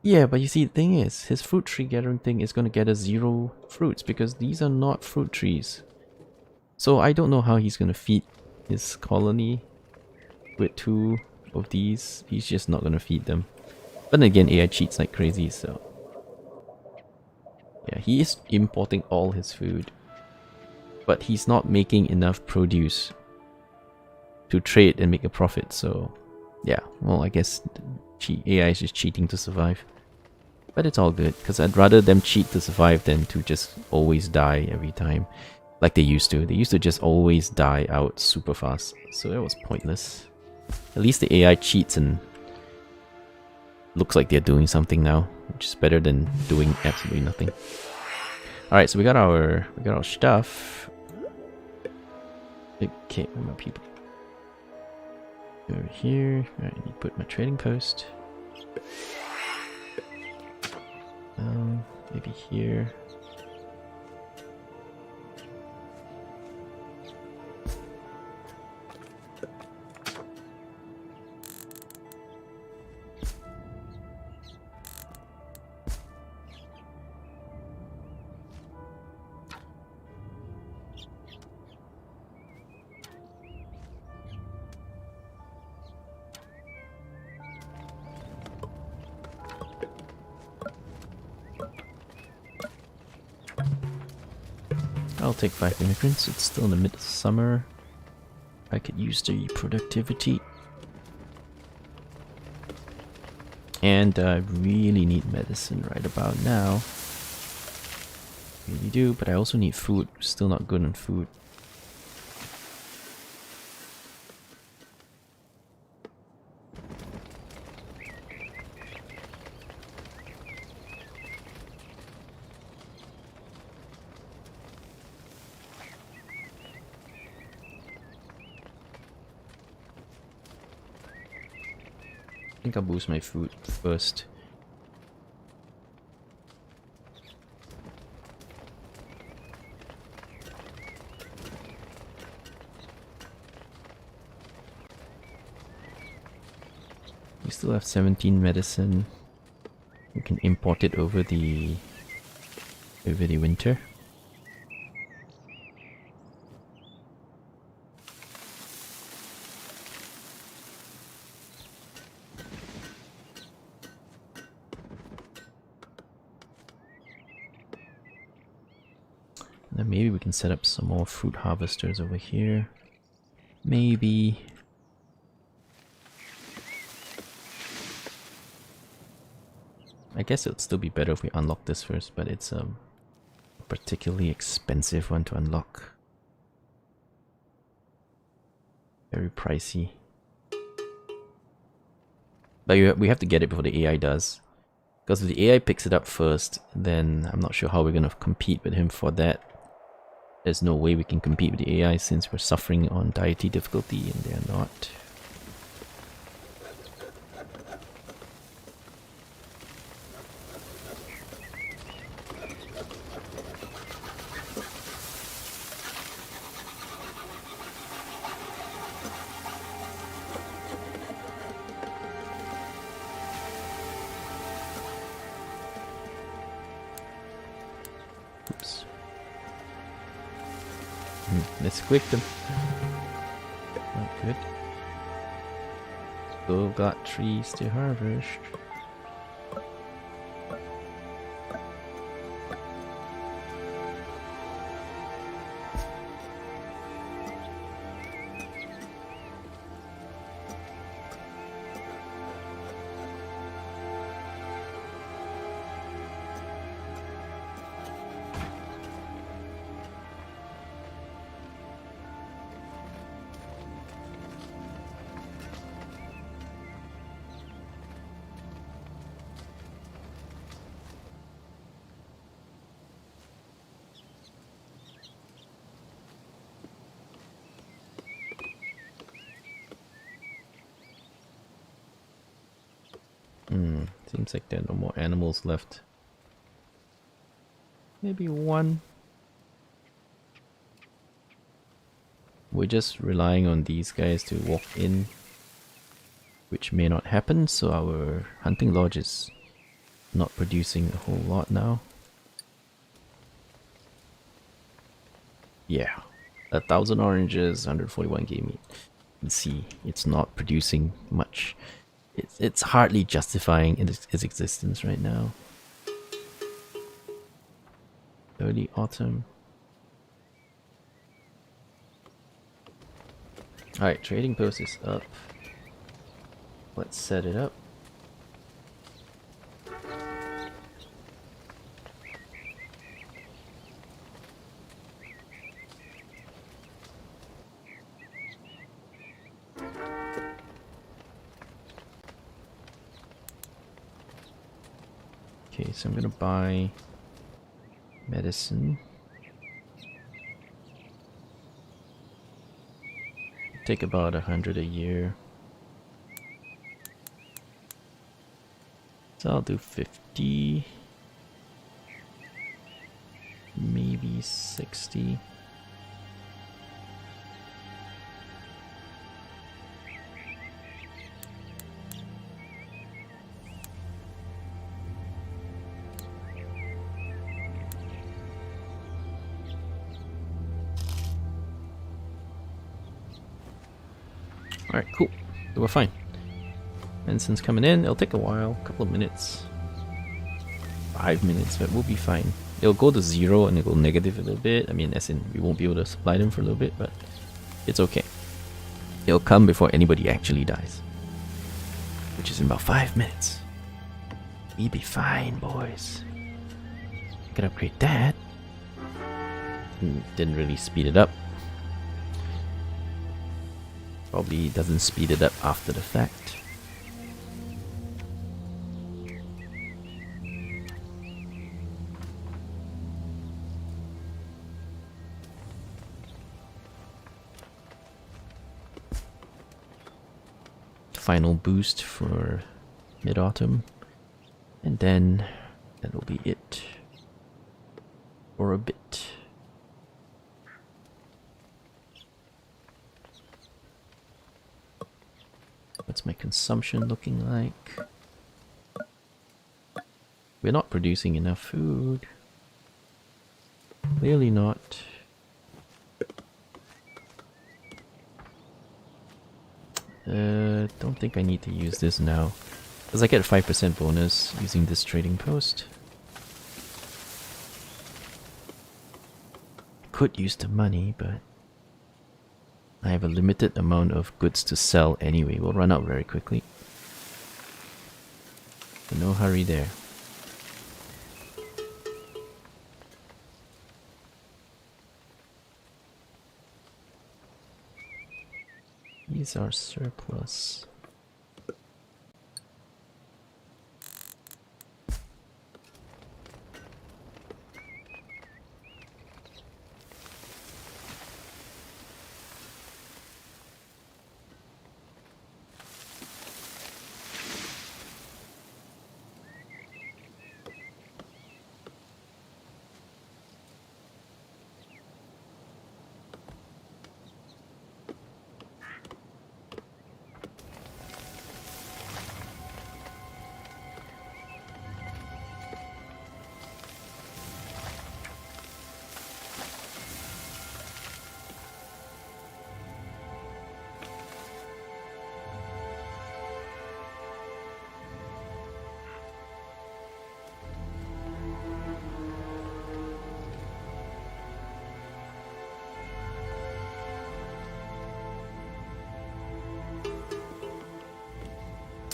Yeah, but you see, the thing is, his fruit tree gathering thing is going to get us 0 fruits because these are not fruit trees. So I don't know how he's going to feed his colony with 2 of these. He's just not going to feed them. But then again, AI cheats like crazy, so... Yeah, he is importing all his food. But he's not making enough produce to trade and make a profit, so... Yeah, well, I guess AI is just cheating to survive. But it's all good, because I'd rather them cheat to survive than to just always die every time. Like they used to. They used to just always die out super fast. So that was pointless. At least the AI cheats and looks like they're doing something now, which is better than doing absolutely nothing. Alright, so we got our stuff. Okay, where are my people? Over here. Alright, I need to put my trading post. Maybe here. I'll take 5 immigrants. It's still in the midsummer. I could use the productivity. And I really need medicine right about now. Really do, but I also need food. Still not good on food. I think I'll boost my food first. We still have 17 medicine. We can import it over the winter. Then maybe we can set up some more fruit harvesters over here. Maybe. I guess it'll still be better if we unlock this first, but it's a particularly expensive one to unlock. Very pricey. But we have to get it before the AI does. Because if the AI picks it up first, then I'm not sure how we're going to compete with him for that. There's no way we can compete with the AI since we're suffering on deity difficulty and they're not. Oops. Let's quick them. Not good. Still got trees to harvest. Seems like there are no more animals left. Maybe one. We're just relying on these guys to walk in, which may not happen, so our hunting lodge is not producing a whole lot now. Yeah, 1,000 oranges, 141 game meat. You can see it's not producing much. It's hardly justifying its existence right now. Early autumn. Alright, trading post is up. Let's set it up. Okay, so I'm gonna buy medicine. Take about 100 a year. So I'll do 50. Maybe 60. Alright, cool. So we're fine. Medicine's coming in. It'll take a while, a couple of minutes. 5 minutes, but we'll be fine. It'll go to 0 and it'll go negative a little bit. I mean, as in, we won't be able to supply them for a little bit, but it's okay. It'll come before anybody actually dies. Which is in about 5 minutes. We'll be fine, boys. Can upgrade that. Didn't really speed it up. Probably doesn't speed it up after the fact. Final boost for mid-autumn, and then that'll be it for a bit. What's my consumption looking like? We're not producing enough food. Clearly not. Don't think I need to use this now, because I get a 5% bonus using this trading post. Could use the money, but I have a limited amount of goods to sell anyway. We'll run out very quickly. So no hurry there. These are surplus.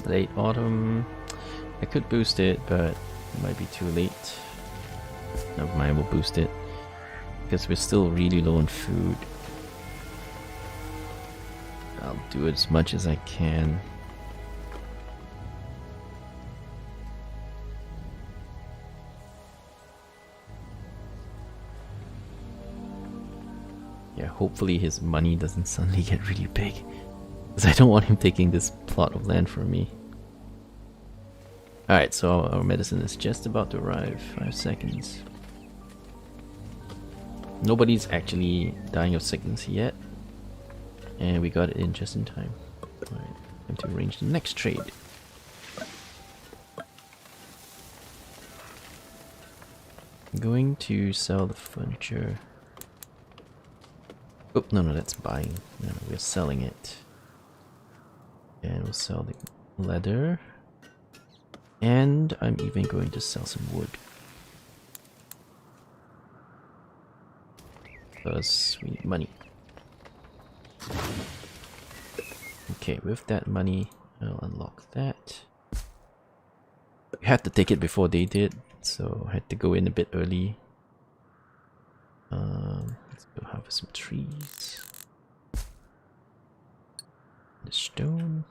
Late autumn. I could boost it, but it might be too late. Never mind, we'll boost it. Because we're still really low on food. I'll do as much as I can. Yeah, hopefully his money doesn't suddenly get really big. Because I don't want him taking this plot of land from me. Alright, so our medicine is just about to arrive. 5 seconds. Nobody's actually dying of sickness yet. And we got it in just in time. Alright, time to arrange the next trade. I'm going to sell the furniture. Oh, no, that's buying. No, we're selling it. And we'll sell the leather. And I'm even going to sell some wood. Because we need money. Okay, with that money, I'll unlock that. We had to take it before they did, so I had to go in a bit early. Let's go harvest some trees. The stone.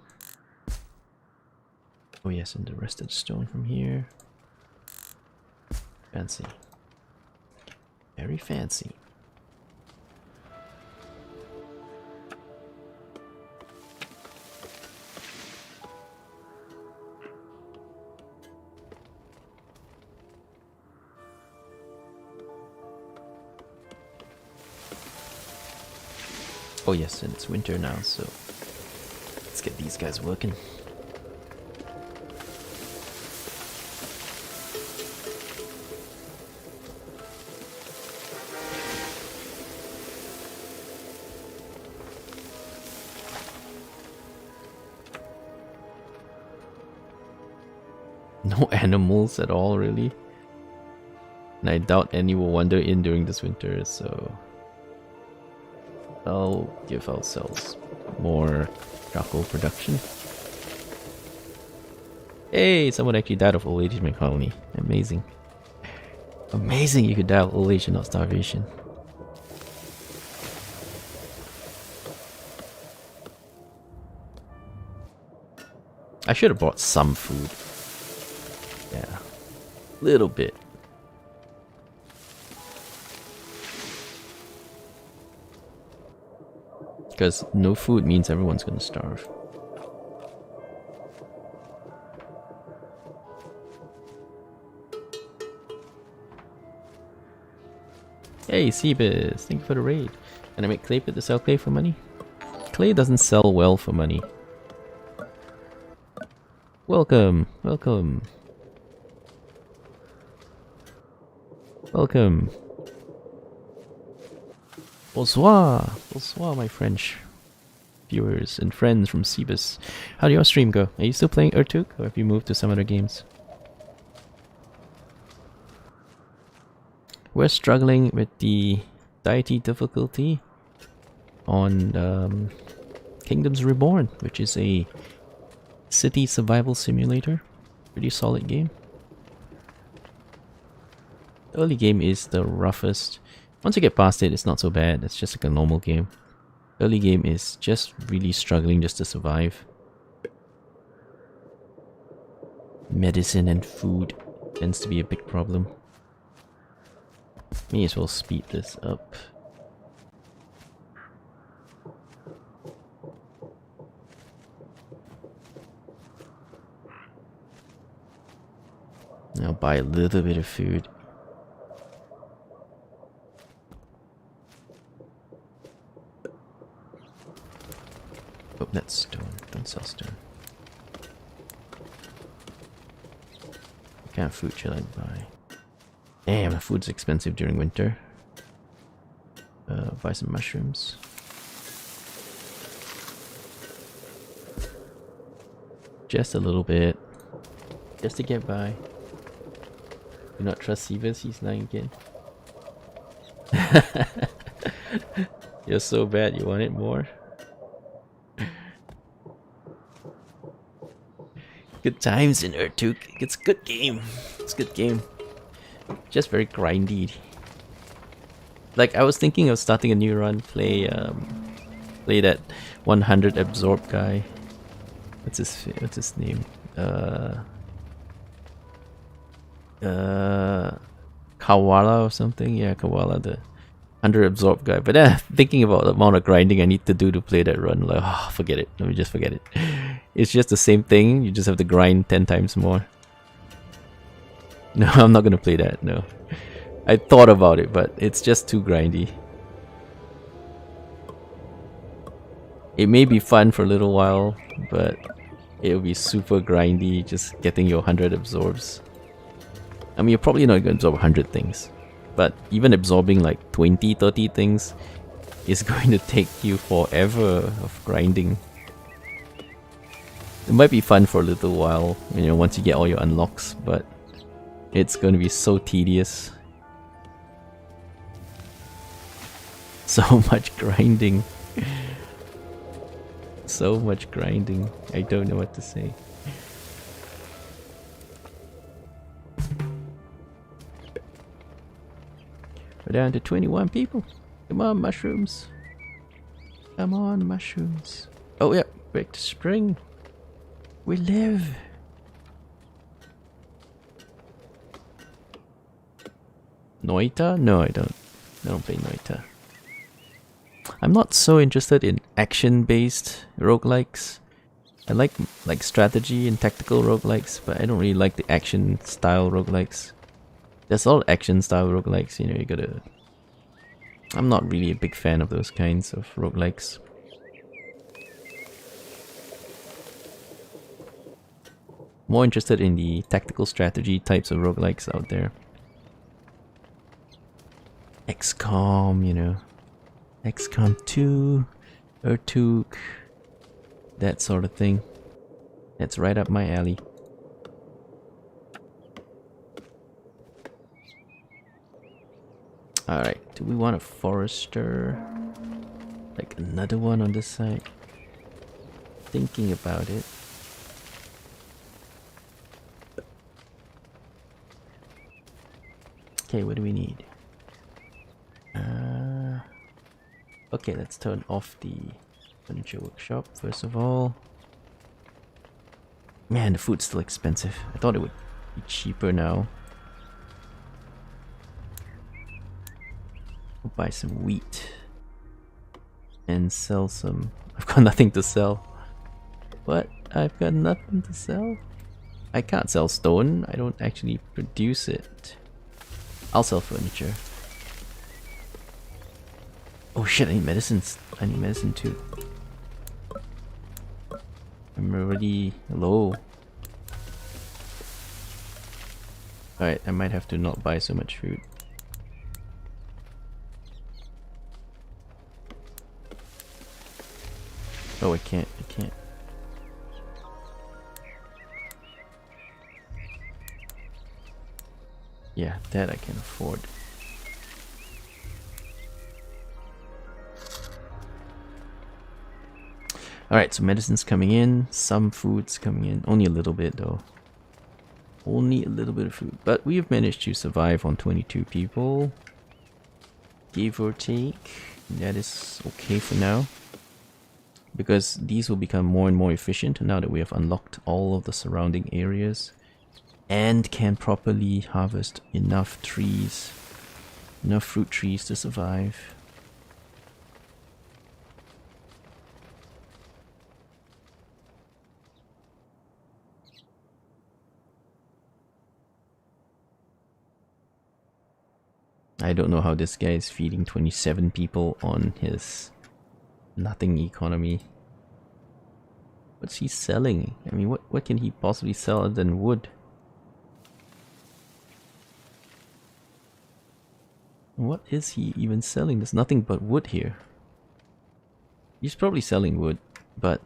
Oh yes, and the rest of the stone from here. Fancy. Very fancy. Oh yes, and it's winter now, so let's get these guys working. No animals at all, really. And I doubt any will wander in during this winter, so I'll give ourselves more charcoal production. Hey, someone actually died of old age in my colony. Amazing. Amazing you could die of old age and not starvation. I should have brought some food. Yeah, little bit. Because no food means everyone's gonna starve. Hey, Seabus, thank you for the raid. Can I make clay pit to sell clay for money? Clay doesn't sell well for money. Welcome, welcome. Welcome. Bonsoir. Bonsoir, my French viewers and friends from Seabus. How did your stream go? Are you still playing Urtuk, or have you moved to some other games? We're struggling with the Deity difficulty on Kingdoms Reborn, which is a city survival simulator. Pretty solid game. The early game is the roughest. Once you get past it, it's not so bad. It's just like a normal game. Early game is just really struggling just to survive. Medicine and food tends to be a big problem. May as well speed this up. I'll buy a little bit of food. Oh, that's stone. Don't sell stone. What kind of food should I buy? Damn, food's expensive during winter. Buy some mushrooms. Just a little bit. Just to get by. Do not trust Seabus, he's lying again. You're so bad, you want it more? Good times in Urtuk. It's a good game. It's a good game. Just very grindy. Like, I was thinking of starting a new run, play that 100 absorb guy. What's his name? Kawala or something? Yeah, Kawala, the 100 absorb guy. But thinking about the amount of grinding I need to do to play that run, like, oh, forget it. Let me just forget it. It's just the same thing, you just have to grind 10 times more. No, I'm not gonna play that, no. I thought about it, but it's just too grindy. It may be fun for a little while, but it'll be super grindy just getting your 100 absorbs. I mean, you're probably not going to absorb 100 things, but even absorbing like 20, 30 things is going to take you forever of grinding. It might be fun for a little while, you know, once you get all your unlocks, but it's going to be so tedious. So much grinding. So much grinding. I don't know what to say. We're down to 21 people. Come on, mushrooms. Come on, mushrooms. Oh yeah, back to spring. We live. Noita? No, I don't. I don't play Noita. I'm not so interested in action-based roguelikes. I like strategy and tactical roguelikes, but I don't really like the action-style roguelikes. There's all action-style roguelikes, you know, you gotta... I'm not really a big fan of those kinds of roguelikes. More interested in the tactical strategy types of roguelikes out there. XCOM, you know. XCOM 2, Urtuk, that sort of thing. That's right up my alley. Alright, do we want a forester? Like another one on this side? Thinking about it. Okay, what do we need? Okay, let's turn off the furniture workshop first of all. Man, the food's still expensive. I thought it would be cheaper now. We'll buy some wheat and sell some. I've got nothing to sell. What? I've got nothing to sell? I can't sell stone. I don't actually produce it. I'll sell furniture. Oh shit, I need medicines. I need medicine too. I'm already low. Alright, I might have to not buy so much food. Oh, I can't. Yeah, that I can afford. Alright, so medicine's coming in, some food's coming in, only a little bit though. Only a little bit of food, but we've managed to survive on 22 people. Give or take, that is okay for now. Because these will become more and more efficient now that we have unlocked all of the surrounding areas. And can properly harvest enough trees, enough fruit trees to survive. I don't know how this guy is feeding 27 people on his nothing economy. What's he selling? I mean, what can he possibly sell other than wood? What is he even selling? There's nothing but wood here. He's probably selling wood, but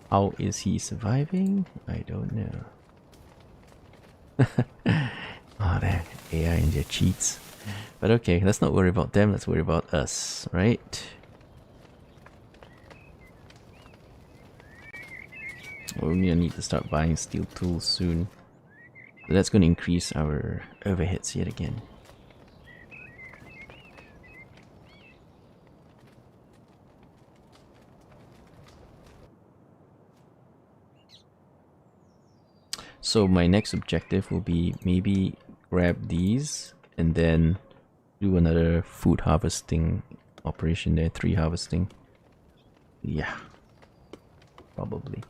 how is he surviving? I don't know. Oh, that AI and their cheats. But okay, let's not worry about them, let's worry about us, right? We're gonna need to start buying steel tools soon. So that's gonna increase our overheads yet again. So my next objective will be maybe grab these and then do another food harvesting operation there, 3 harvesting. Yeah, probably.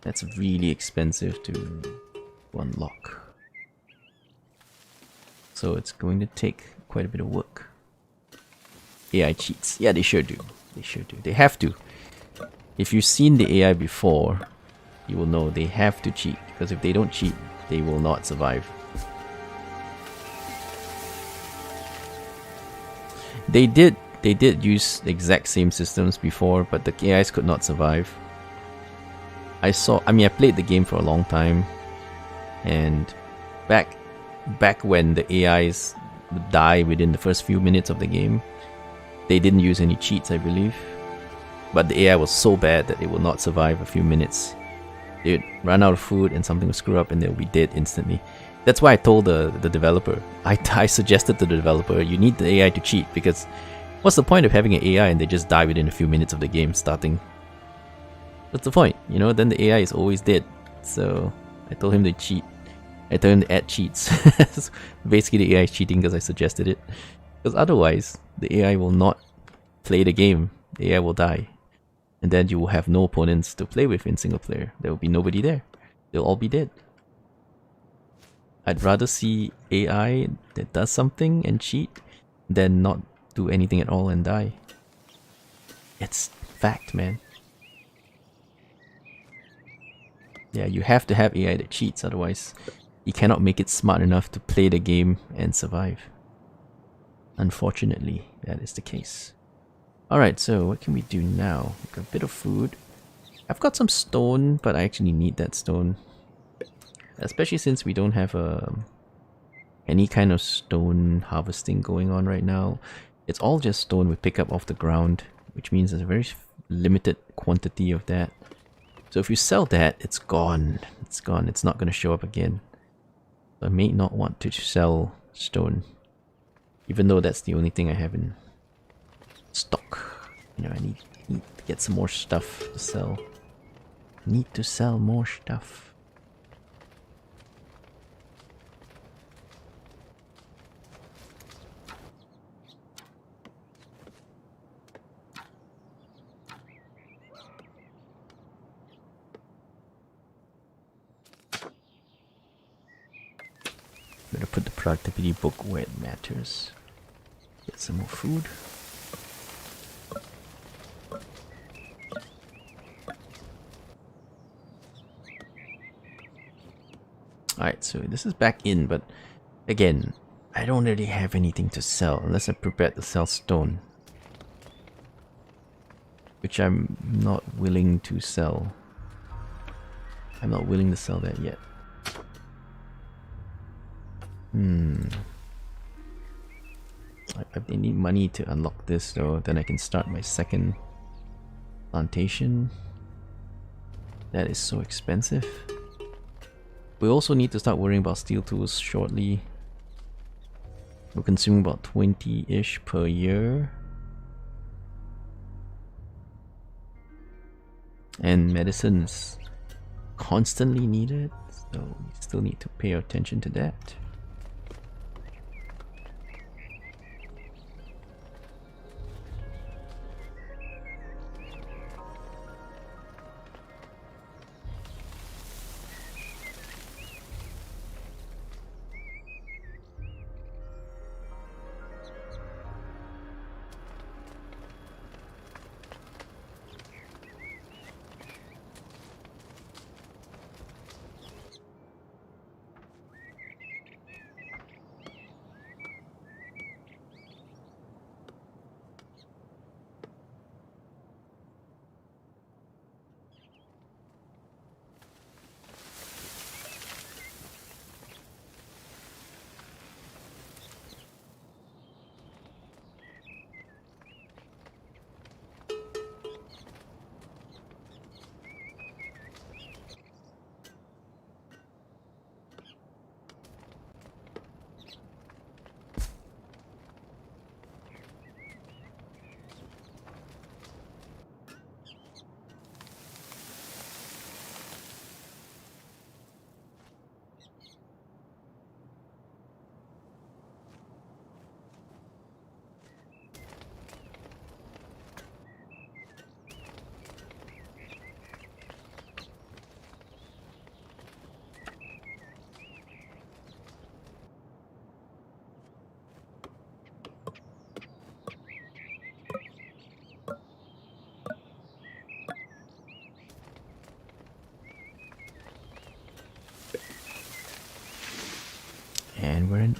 That's really expensive to unlock. so it's going to take quite a bit of work. AI cheats. Yeah, they sure do. They sure do. They have to. If you've seen the AI before, you will know they have to cheat, because if they don't cheat, they will not survive. They did use the exact same systems before, but the AIs could not survive. I played the game for a long time, and back when the AIs would die within the first few minutes of the game, they didn't use any cheats, I believe. But the AI was so bad that it will not survive a few minutes. They'd run out of food and something would screw up and they'll be dead instantly. That's why I told the developer. I suggested to the developer, you need the AI to cheat, because what's the point of having an AI and they just die within a few minutes of the game starting? What's the point? You know, then the AI is always dead. So I told him to cheat. I told him to add cheats. Basically the AI is cheating because I suggested it. Because otherwise, the AI will not play the game. The AI will die. And then you will have no opponents to play with in single player. There will be nobody there. They'll all be dead. I'd rather see AI that does something and cheat than not do anything at all and die. It's fact, man. Yeah, you have to have AI that cheats, otherwise you cannot make it smart enough to play the game and survive. Unfortunately, that is the case. Alright, so what can we do now? We've got a bit of food. I've got some stone, but I actually need that stone. Especially since we don't have any kind of stone harvesting going on right now. It's all just stone we pick up off the ground, which means there's a very limited quantity of that. So if you sell that, it's gone. It's gone. It's not going to show up again. So I may not want to sell stone, even though that's the only thing I have in stock. You know, I need to get some more stuff to sell. I need to sell more stuff. Better put the productivity book where it matters. Get some more food. Alright, so this is back in, but again, I don't really have anything to sell unless I prepare to sell stone, which I'm not willing to sell. I'm not willing to sell that yet. I need money to unlock this though, then I can start my second plantation. That is so expensive. We also need to start worrying about steel tools shortly. We're consuming about 20-ish per year. And medicines constantly needed, so we still need to pay attention to that.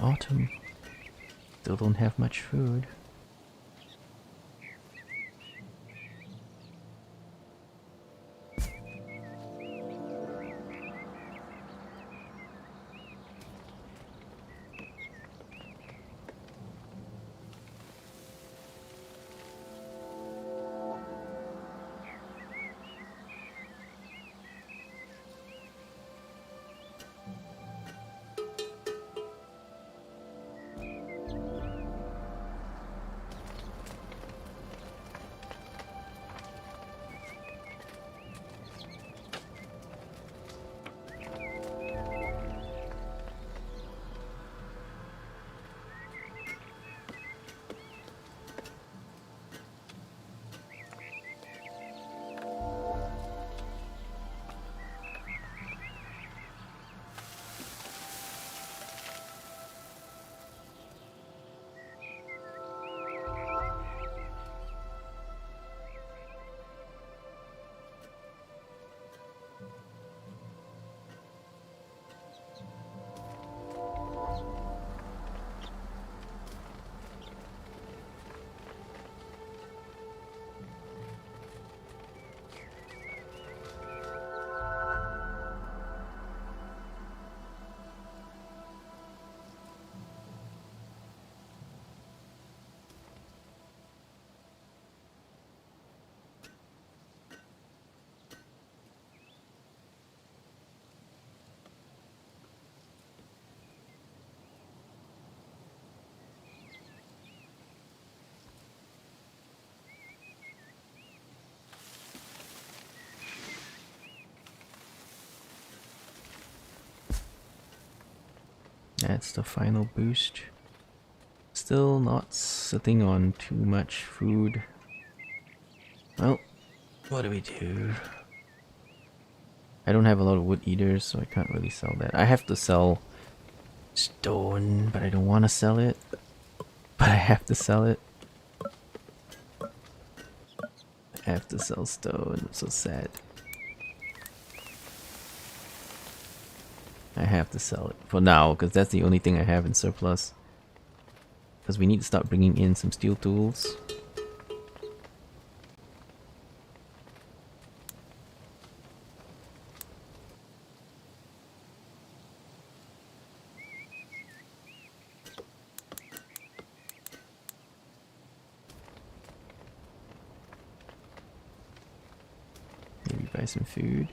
autumn. Still don't have much food. That's the final boost. Still not sitting on too much food. Well, what do we do? I don't have a lot of wood eaters, so I can't really sell that. I have to sell stone, but I don't want to sell it. But I have to sell it. I have to sell stone. I'm so sad. I have to sell it for now, because that's the only thing I have in surplus. Because we need to start bringing in some steel tools. Maybe buy some food.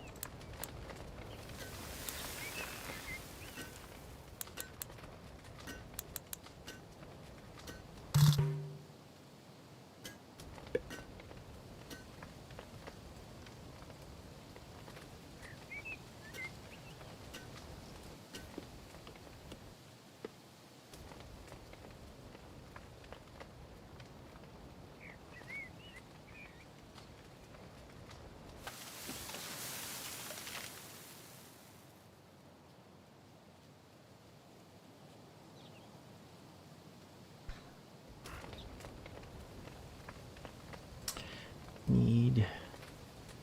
Need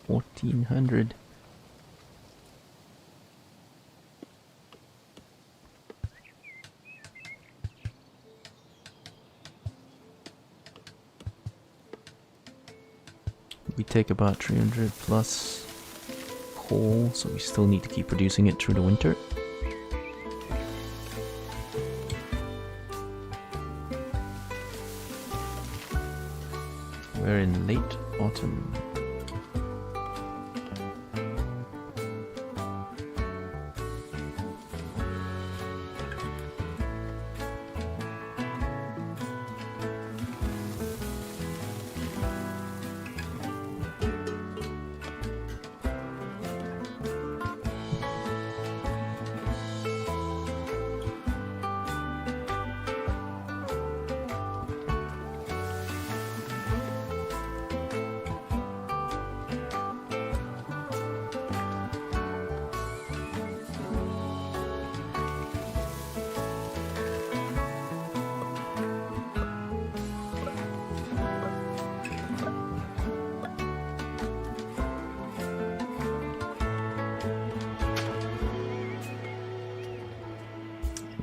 1400. We take about 300 plus coal, so we still need to keep producing it through the winter. We're in late autumn.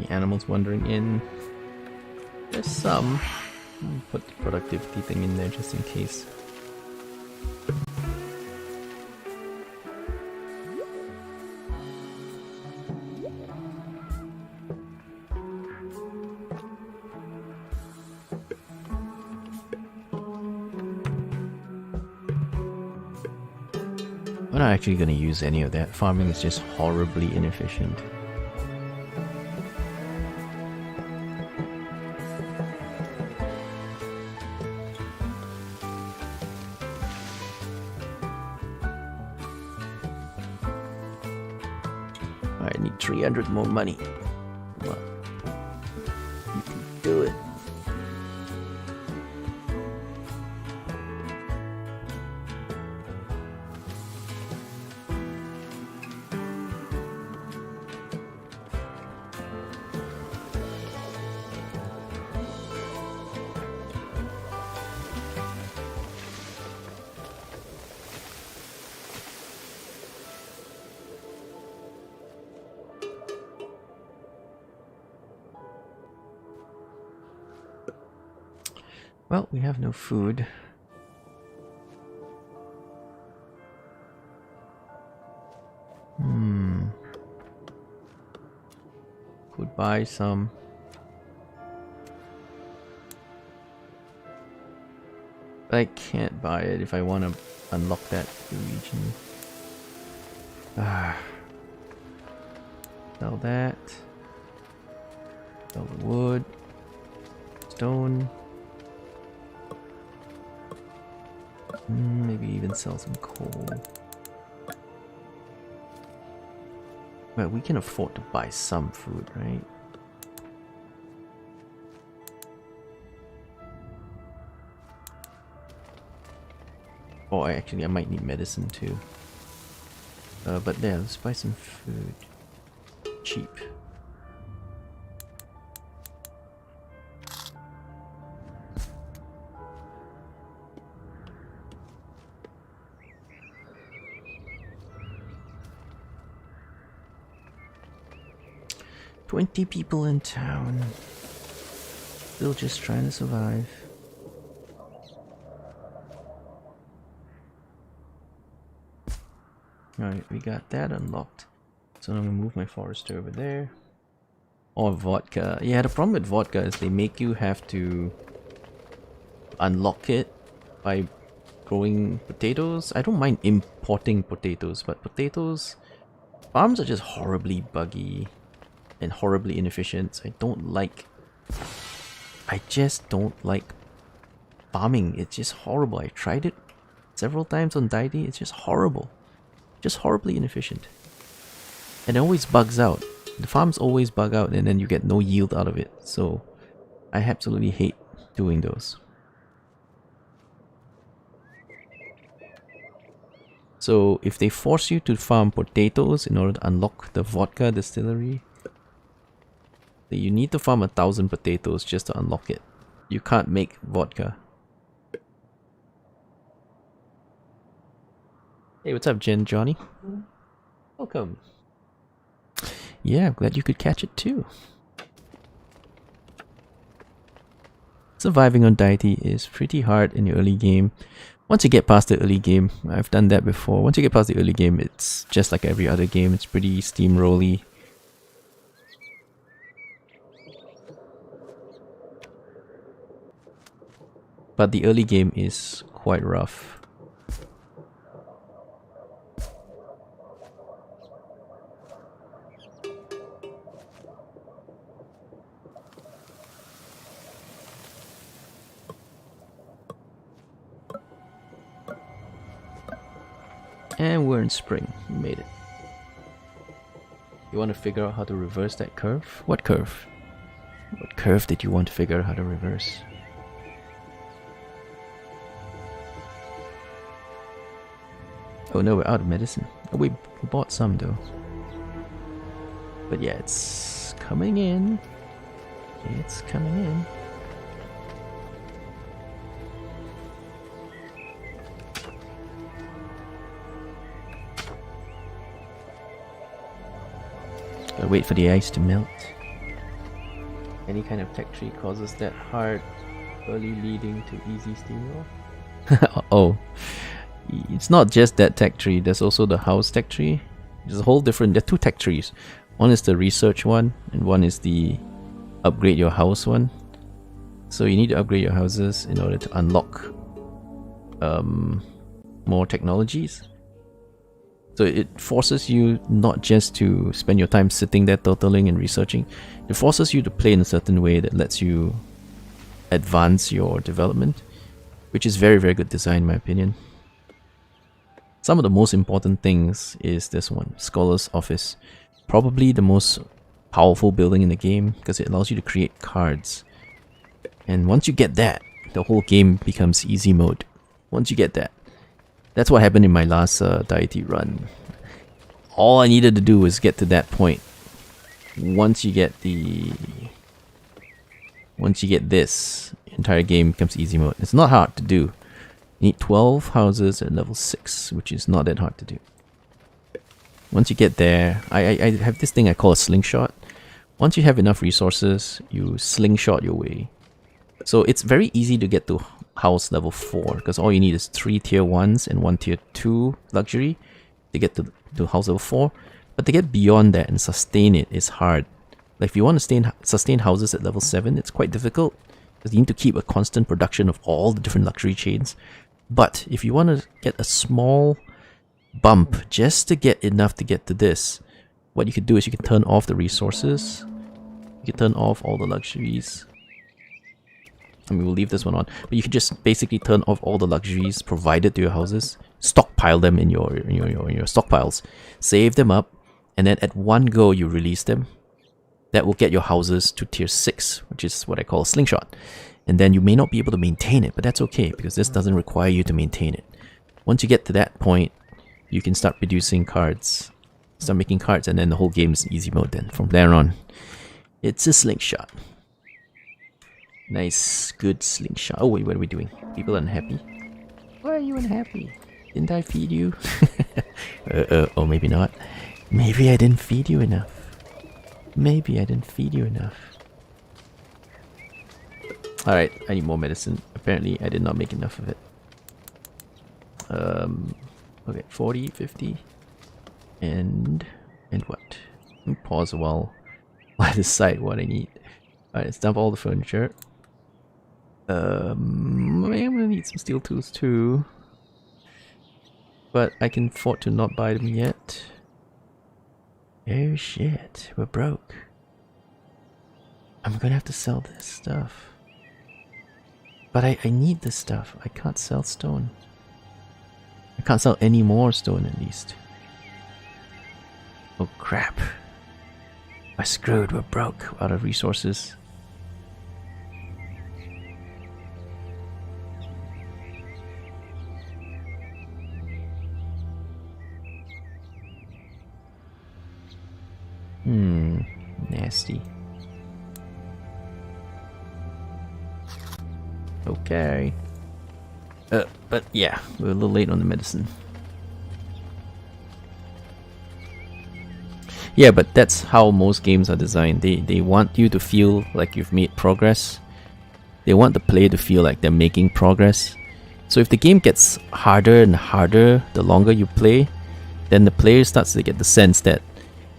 Any animals wandering in? There's some. Put the productivity thing in there just in case. We're not actually going to use any of that. Farming is just horribly inefficient. I need 300 more money. Come on. You can do it. Well, we have no food. Could buy some. But I can't buy it if I want to unlock that region. Sell that. Sell the wood. Stone. Maybe even sell some coal. Well, we can afford to buy some food, right? Oh, I might need medicine too. But yeah, let's buy some food. Cheap. $20 people in town. Still just trying to survive. Alright, we got that unlocked. So I'm gonna move my forester over there. Or vodka. Yeah, the problem with vodka is they make you have to unlock it by growing potatoes. I don't mind importing potatoes, but potatoes... farms are just horribly buggy and horribly inefficient. I don't like... I just don't like farming. It's just horrible. I tried it several times on Deity. It's just horrible. Just horribly inefficient. And it always bugs out. The farms always bug out and then you get no yield out of it. So I absolutely hate doing those. So if they force you to farm potatoes in order to unlock the vodka distillery, then you need to farm 1,000 potatoes just to unlock it. You can't make vodka. Hey, what's up, Jen Johnny? Welcome. Yeah, I'm glad you could catch it too. Surviving on Deity is pretty hard in the early game. Once you get past the early game, I've done that before. Once you get past the early game, it's just like every other game. It's pretty steamrolly. But the early game is quite rough. And we're in spring. We made it. You want to figure out how to reverse that curve? What curve? What curve did you want to figure out how to reverse? Oh no, we're out of medicine. Oh, we bought some though. But yeah, it's coming in. It's coming in. Gotta wait for the ice to melt. any kind of tech tree causes that hard early leading to easy steamroll. Oh, it's not just that tech tree. There's also the house tech tree. There's a whole different. There are two tech trees. One is the research one, and one is the upgrade your house one. So you need to upgrade your houses in order to unlock more technologies. So it forces you not just to spend your time sitting there turtling and researching. It forces you to play in a certain way that lets you advance your development, which is very, very good design in my opinion. Some of the most important things is this one, Scholar's Office. Probably the most powerful building in the game because it allows you to create cards. And once you get that, the whole game becomes easy mode. Once you get that. That's what happened in my last Deity run. All I needed to do was get to that point. Once you get this, entire game becomes easy mode. It's not hard to do. You need 12 houses at level 6, which is not that hard to do. Once you get there, I have this thing I call a slingshot. Once you have enough resources, you slingshot your way. So it's very easy to get to house level 4 because all you need is 3 tier 1s and 1 tier 2 luxury to get to house level 4. But to get beyond that and sustain it is hard. Like if you want to sustain houses at level 7, it's quite difficult because you need to keep a constant production of all the different luxury chains. But if you want to get a small bump just to get enough to get to this, what you could do is you can turn off the resources. You can turn off all the luxuries. I mean, we'll leave this one on, but you can just basically turn off all the luxuries provided to your houses, stockpile them in your stockpiles, save them up, and then at one go you release them. That will get your houses to tier 6, which is what I call a slingshot. And then you may not be able to maintain it, but that's okay because this doesn't require you to maintain it. Once you get to that point, you can start producing cards, start making cards, and then the whole game is easy mode then. From there on, it's a slingshot. Nice, good slingshot. Oh wait, what are we doing? People are unhappy. Why are you unhappy? Didn't I feed you? Or maybe not. Maybe I didn't feed you enough. Maybe I didn't feed you enough. Alright, I need more medicine. Apparently I did not make enough of it. Okay, 40, 50. And what? Let me pause a while I decide what I need. Alright, let's dump all the furniture. I'm gonna need some steel tools too. But I can afford to not buy them yet. Oh shit, we're broke. I'm gonna have to sell this stuff. But I need this stuff. I can't sell stone. I can't sell any more stone at least. Oh crap. We're screwed, we're broke, out of resources. Nasty. Okay. But yeah, we're a little late on the medicine. Yeah, but that's how most games are designed. They want you to feel like you've made progress. They want the player to feel like they're making progress. So if the game gets harder and harder the longer you play, then the player starts to get the sense that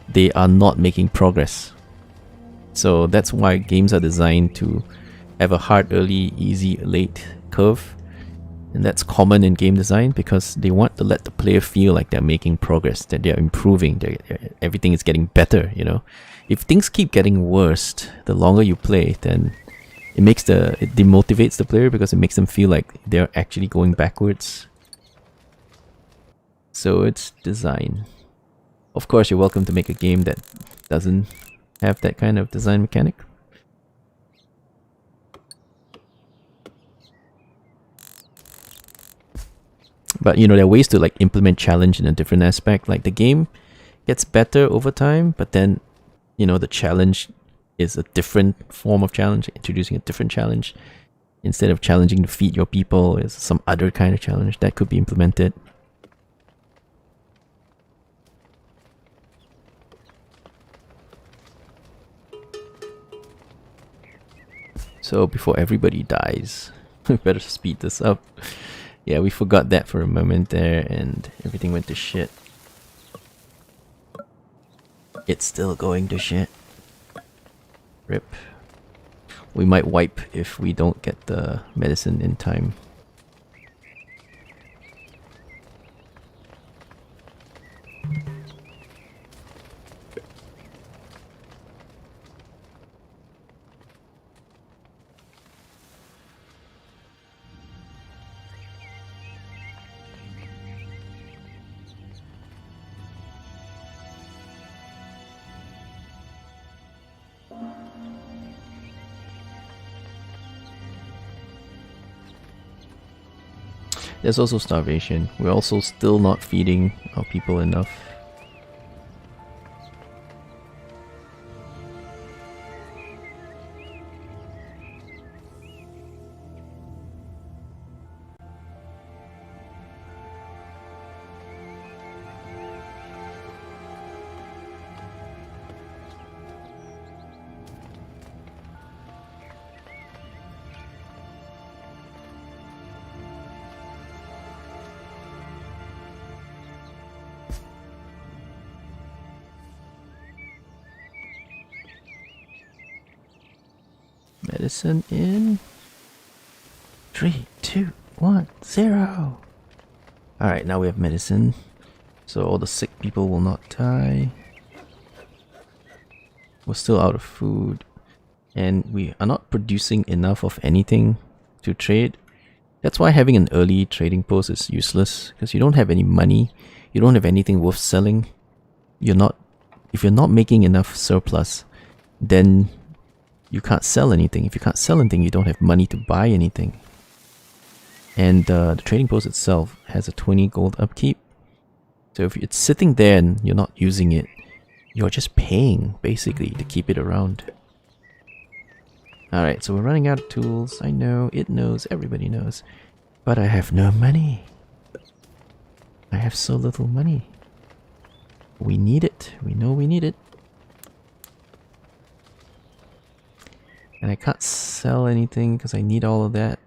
they are not making progress. So that's why games are designed to have a hard early, easy late curve. And that's common in game design because they want to let the player feel like they're making progress, that they're improving, everything is getting better, you know. If things keep getting worse the longer you play, then it demotivates the player because it makes them feel like they're actually going backwards. So it's design. Of course, you're welcome to make a game that doesn't have that kind of design mechanic. But you know, there are ways to like implement challenge in a different aspect. Like the game gets better over time, but then, you know, the challenge is a different form of challenge, introducing a different challenge. Instead of challenging to feed your people, is some other kind of challenge that could be implemented. So before everybody dies, we better speed this up. Yeah, we forgot that for a moment there and everything went to shit. It's still going to shit. Rip. We might wipe if we don't get the medicine in time. There's also starvation. We're also still not feeding our people enough. Medicine in 3, 2, 1, 0. Alright, now we have medicine. So all the sick people will not die. We're still out of food. And we are not producing enough of anything to trade. That's why having an early trading post is useless. Because you don't have any money. You don't have anything worth selling. If you're not making enough surplus, then you can't sell anything. If you can't sell anything, you don't have money to buy anything. And the trading post itself has a 20 gold upkeep. So if it's sitting there and you're not using it, you're just paying, basically, to keep it around. Alright, so we're running out of tools. I know, it knows, everybody knows. But I have no money. I have so little money. We need it. We know we need it. And I can't sell anything because I need all of that.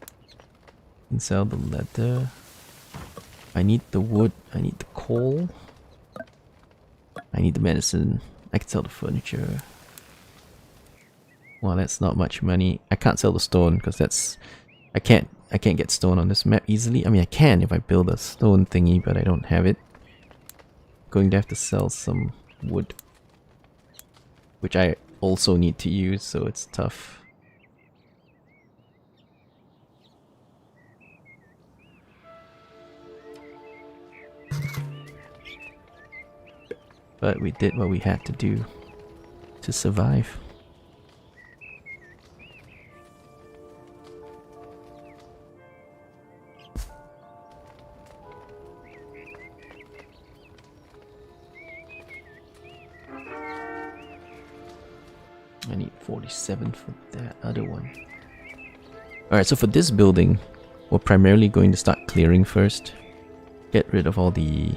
I can sell the leather. I need the wood. I need the coal. I need the medicine. I can sell the furniture. Well, that's not much money. I can't sell the stone because that's... I can't get stone on this map easily. I mean, I can if I build a stone thingy, but I don't have it. Going to have to sell some wood, which I also need to use, so it's tough. But we did what we had to do to survive. I need 47 for that other one. Alright, so for this building, we're primarily going to start clearing first. Get rid of all the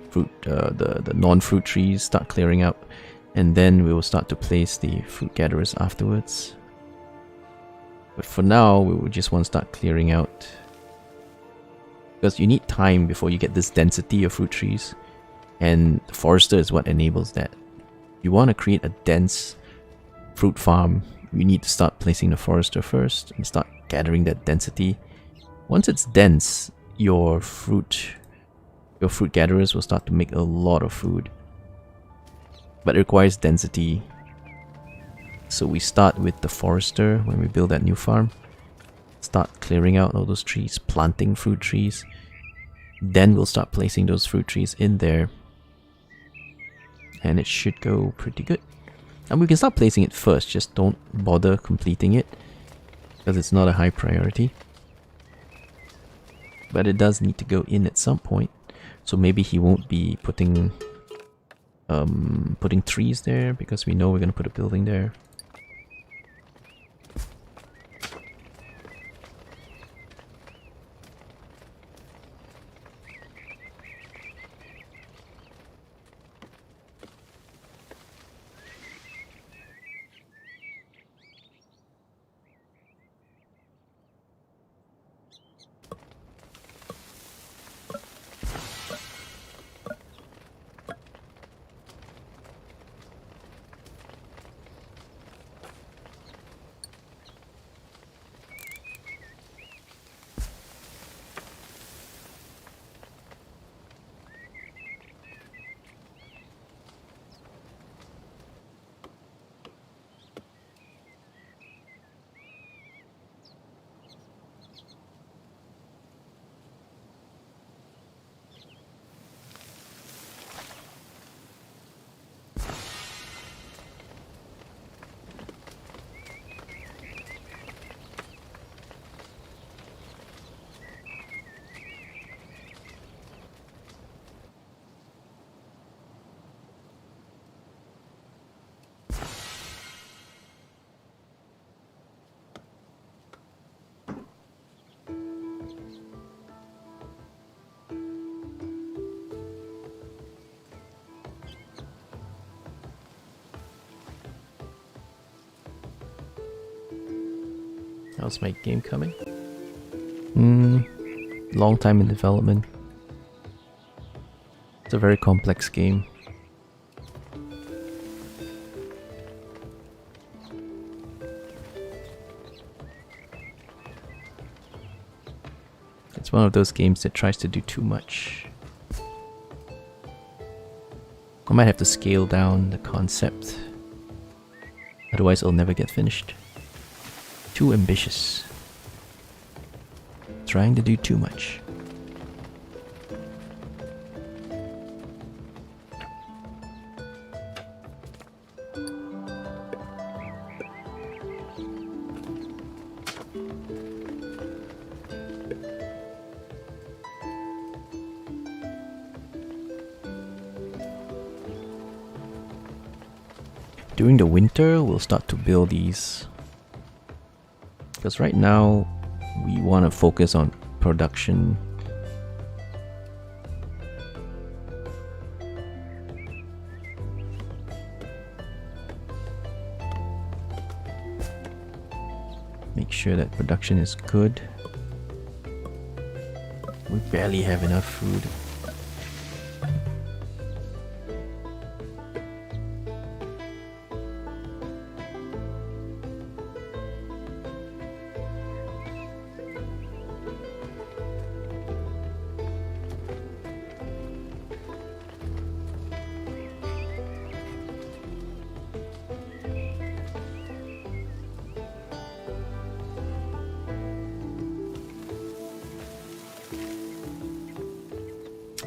fruit, the non-fruit trees, start clearing up. And then we will start to place the fruit gatherers afterwards. But for now, we will just want to start clearing out. Because you need time before you get this density of fruit trees. And the forester is what enables that. You want to create a dense fruit farm, you need to start placing the forester first and start gathering that density. Once it's dense, your fruit gatherers will start to make a lot of food. But it requires density. So we start with the forester when we build that new farm. Start clearing out all those trees, planting fruit trees. Then we'll start placing those fruit trees in there. And it should go pretty good. And we can start placing it first, just don't bother completing it, because it's not a high priority. But it does need to go in at some point, so maybe he won't be putting trees there, because we know we're going to put a building there. How's my game coming? Long time in development. It's a very complex game. It's one of those games that tries to do too much. I might have to scale down the concept. Otherwise it'll never get finished. Too ambitious. Trying to do too much. During the winter, we'll start to build these. Because right now, we want to focus on production. Make sure that production is good. We barely have enough food.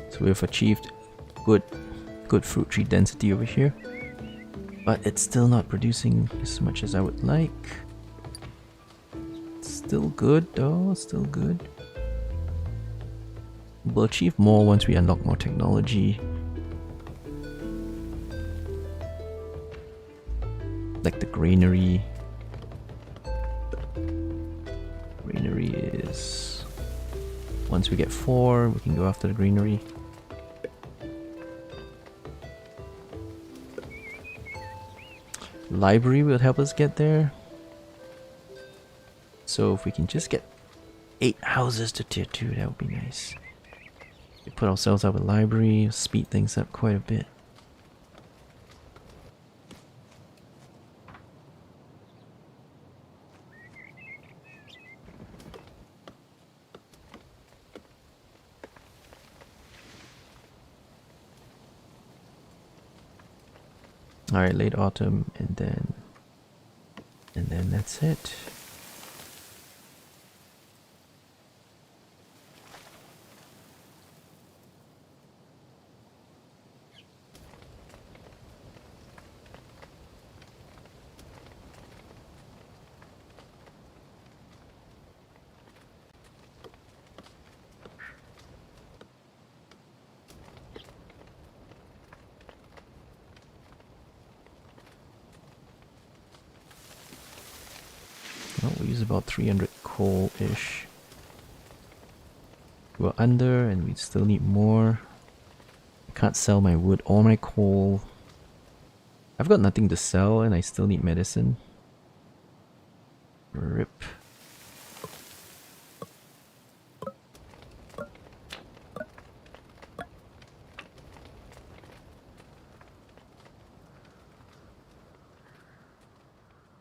So we've achieved good fruit tree density over here, but it's still not producing as much as I would like. It's still good though, still good. We'll achieve more once we unlock more technology. Like the granary. Granary is... once we get 4, we can go after the granary. Library will help us get there. So if we can just get 8 houses to tier 2, that would be nice. We put ourselves up a library, speed things up quite a bit. Alright, late autumn, and then that's it. Well, we use about 300 coal-ish. We're under and we still need more. I can't sell my wood or my coal. I've got nothing to sell and I still need medicine. RIP.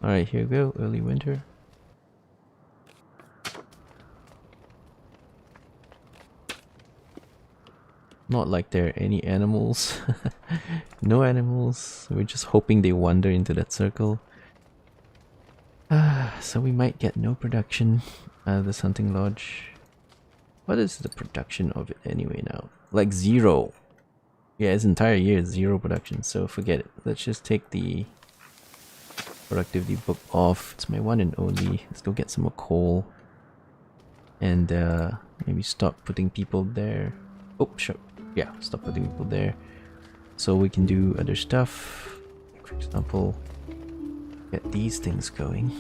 Alright, here we go, early winter. Not like there are any animals. No animals. We're just hoping they wander into that circle. So we might get no production out of this hunting lodge. What is the production of it anyway now? Like 0. Yeah, its entire year is 0 production, so forget it. Let's just take the productivity book off. It's my one and only. Let's go get some more coal. And maybe stop putting people there. Oh, sure. Yeah, stop putting people there. So we can do other stuff. For example, get these things going.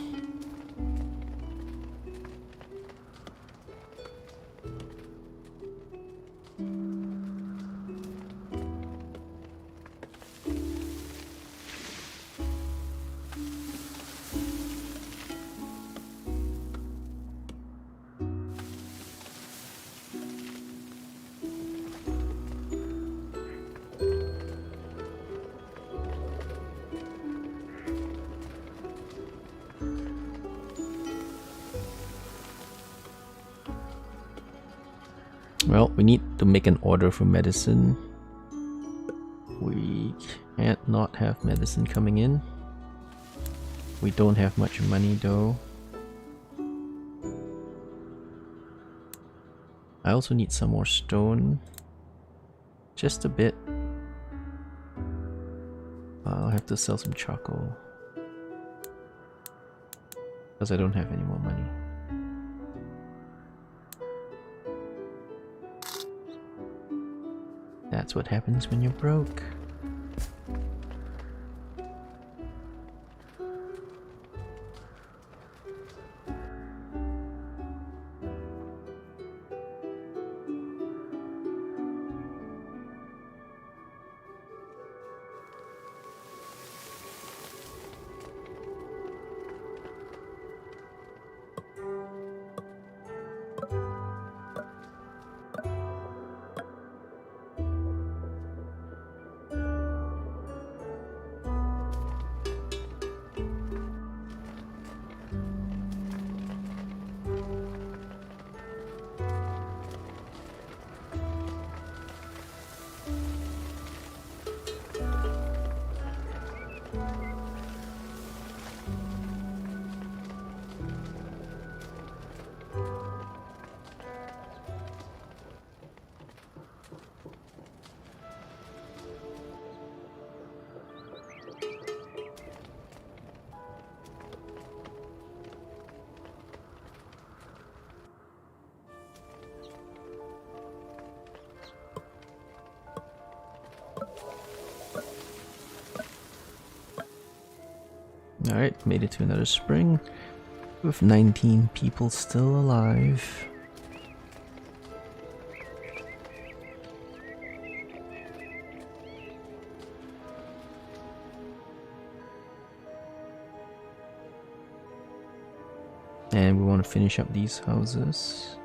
Well, we need to make an order for medicine. We can't not have medicine coming in. We don't have much money though. I also need some more stone. Just a bit. I'll have to sell some charcoal. Because I don't have any more money. That's what happens when you're broke. Alright, made it to another spring with 19 people still alive. And we want to finish up these houses.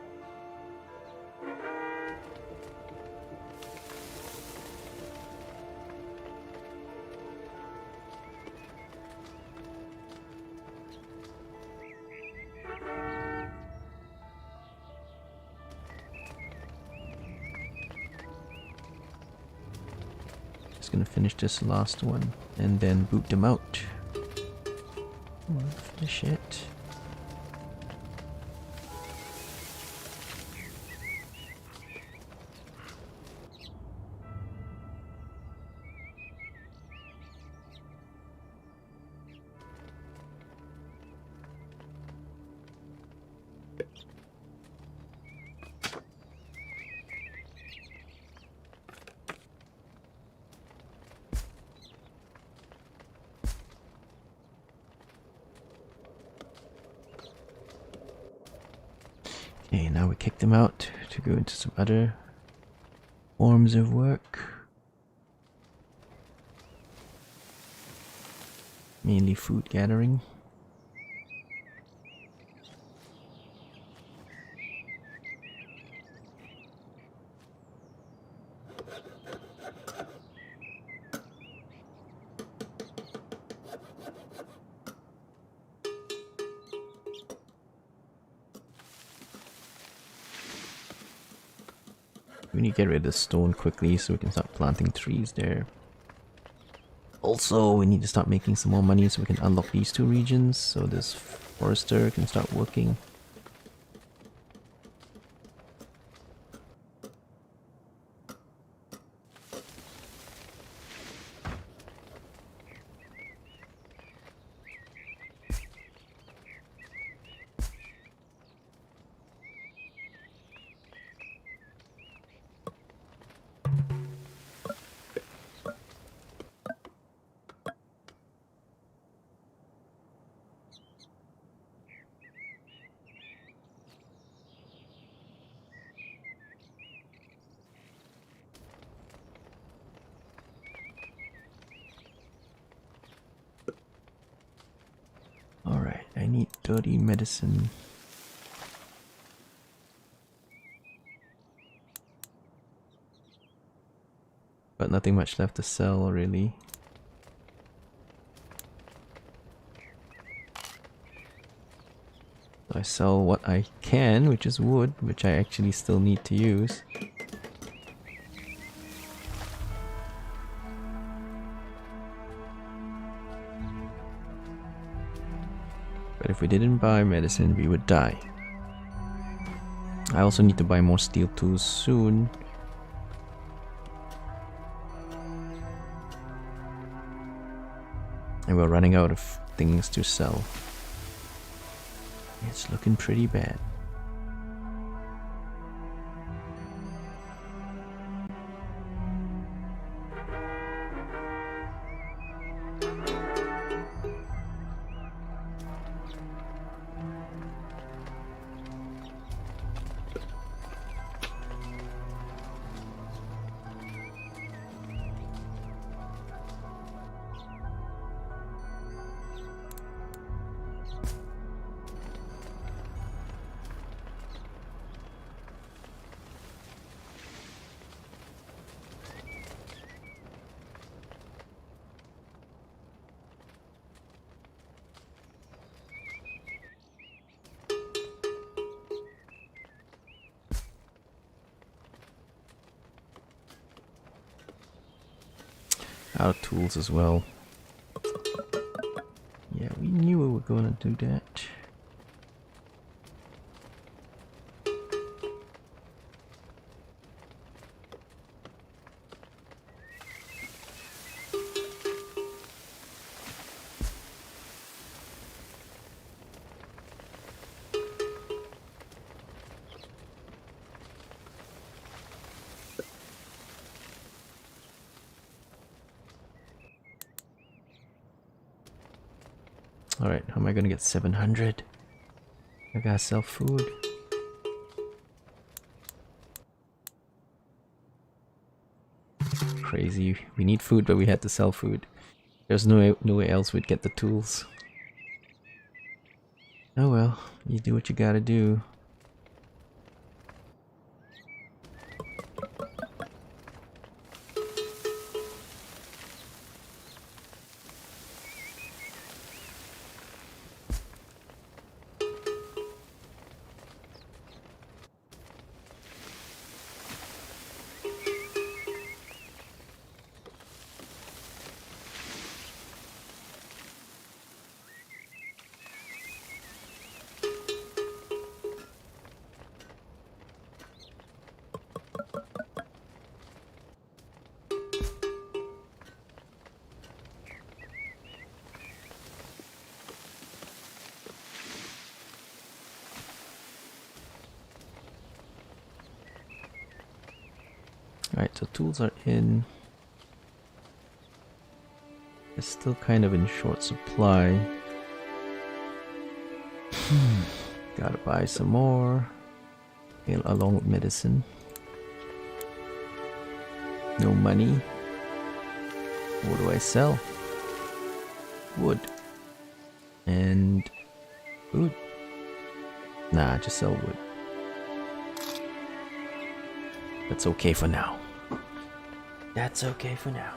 Just gonna finish this last one and then boot them out. Finish it. Okay, now we kick them out to go into some other forms of work. Mainly food gathering. We need to get rid of the stone quickly so we can start planting trees there. Also, we need to start making some more money so we can unlock these two regions so this forester can start working. Alright, I need 30 medicine. But nothing much left to sell, really. I sell what I can, which is wood, which I actually still need to use. But if we didn't buy medicine, we would die. I also need to buy more steel tools soon. And we're running out of things to sell. It's looking pretty bad. Out of tools as well. Yeah, we knew we were gonna do that. Alright, how am I gonna get 700? I gotta sell food. Crazy. We need food, but we had to sell food. There's no way else we'd get the tools. Oh well, you do what you gotta do. Alright, so tools are in. It's still kind of in short supply. Gotta buy some more. Along with medicine. No money. What do I sell? Wood. And food. Nah, just sell wood. That's okay for now. That's okay for now.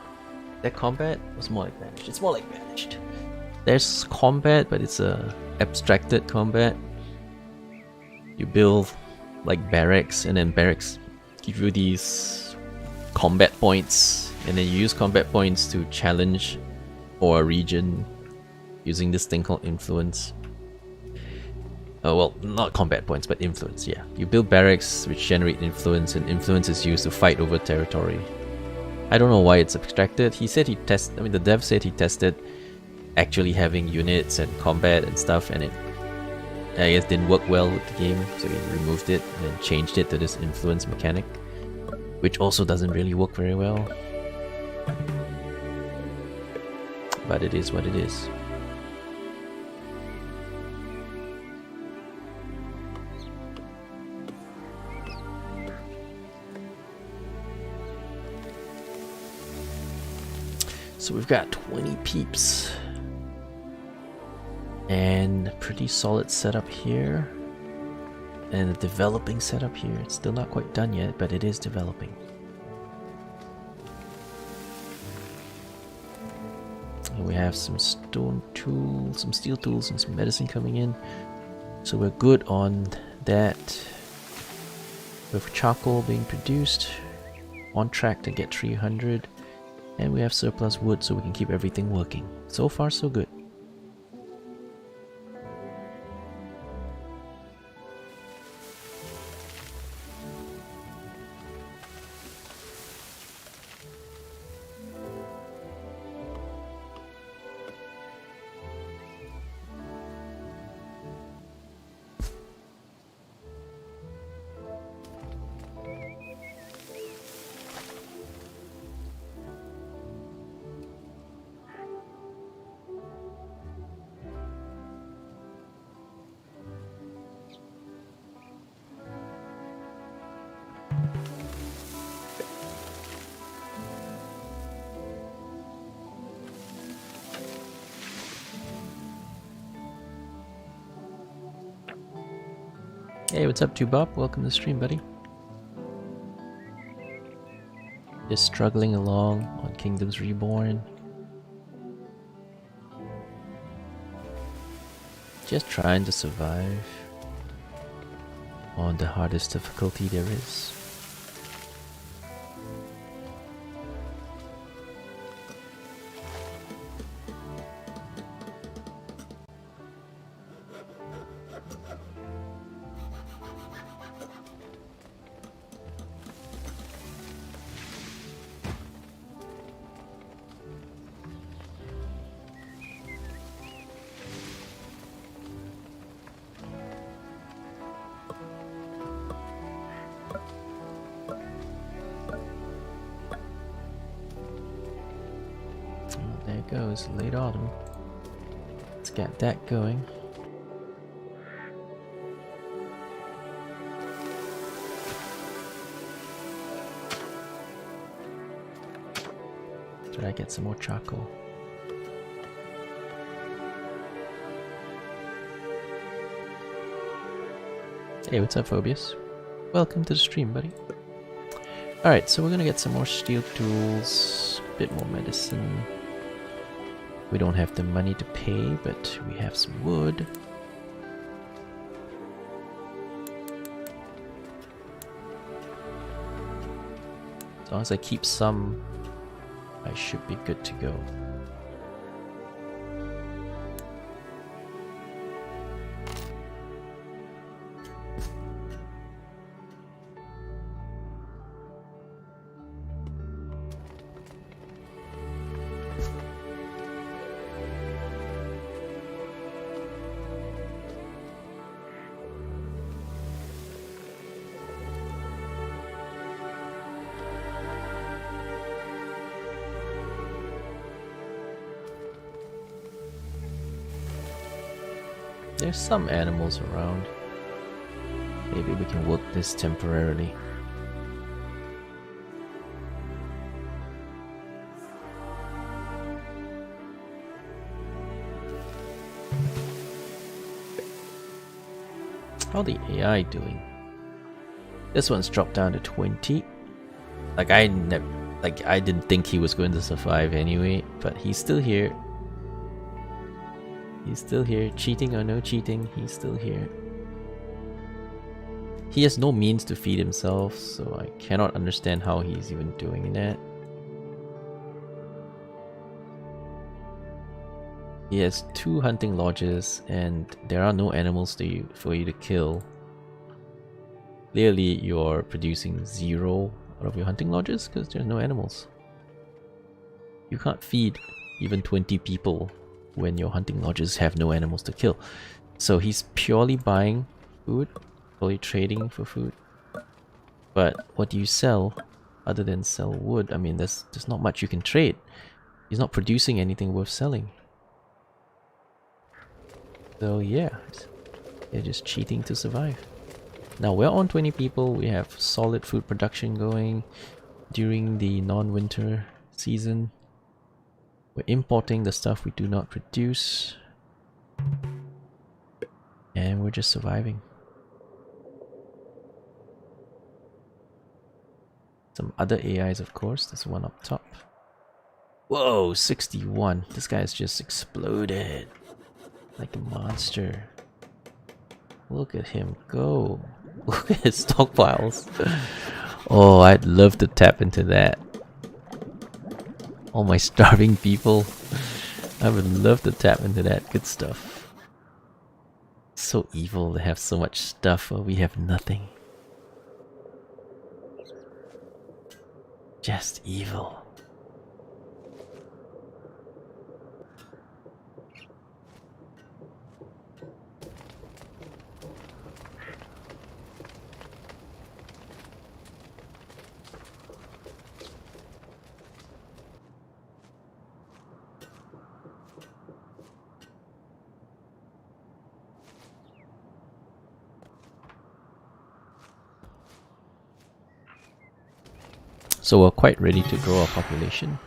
That combat was more like banished. It's more like banished. There's combat, but it's a abstracted combat. You build like barracks, and then barracks give you these combat points, and then you use combat points to challenge or a region using this thing called influence. Well, not combat points, but influence, yeah. You build barracks which generate influence, and influence is used to fight over territory. I don't know why it's abstracted. He said he tested, the dev said he tested actually having units and combat and stuff, and it, I guess, didn't work well with the game, so he removed it and then changed it to this influence mechanic, which also doesn't really work very well. But it is what it is. So we've got 20 peeps and a pretty solid setup here, and a developing setup here. It's still not quite done yet, but it is developing. And we have some stone tools, some steel tools, and some medicine coming in. So we're good on that. With charcoal being produced, on track to get 300, and we have surplus wood so we can keep everything working. So far so good. Hey, what's up, Bob? Welcome to the stream, buddy. Just struggling along on Kingdoms Reborn. Just trying to survive on the hardest difficulty there is. Goes late autumn. Let's get that going. Try to get some more charcoal. Hey, what's up, Phobius? Welcome to the stream, buddy. Alright, so we're gonna get some more steel tools, a bit more medicine. We don't have the money to pay, but we have some wood. As long as I keep some, I should be good to go. There's some animals around. Maybe we can work this temporarily. How the AI doing? This one's dropped down to 20. Like I didn't think he was going to survive anyway, but he's still here. He's still here. Cheating or no cheating, he's still here. He has no means to feed himself, so I cannot understand how he's even doing that. He has 2 hunting lodges and there are no animals for you to kill. Clearly you're producing 0 out of your hunting lodges because there's no animals. You can't feed even 20 people when your hunting lodges have no animals to kill. So he's purely buying food, purely trading for food. But what do you sell other than sell wood? I mean, there's not much you can trade. He's not producing anything worth selling. So yeah, they're just cheating to survive. Now we're on 20 people. We have solid food production going during the non-winter season. We're importing the stuff we do not produce. And we're just surviving. Some other AIs, of course. There's one up top. Whoa, 61. This guy's just exploded. Like a monster. Look at him go. Look at his stockpiles. Oh, I'd love to tap into that. All my starving people. I would love to tap into that good stuff. So evil to have so much stuff while we have nothing. Just evil. So we're quite ready to grow our population.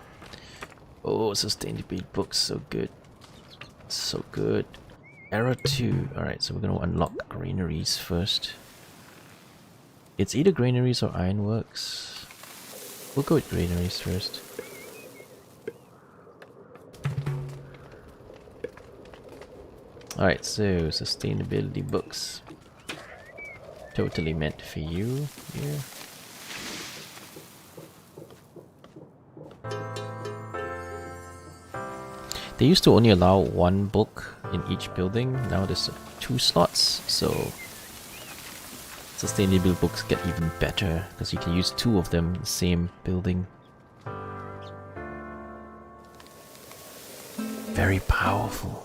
Oh, sustainability books, so good. So good. Era 2. Alright, so we're gonna unlock granaries first. It's either granaries or ironworks. We'll go with granaries first. Alright, so sustainability books. Totally meant for you here. They used to only allow one book in each building. Now there's 2 slots, so sustainable books get even better because you can use 2 of them in the same building. Very powerful.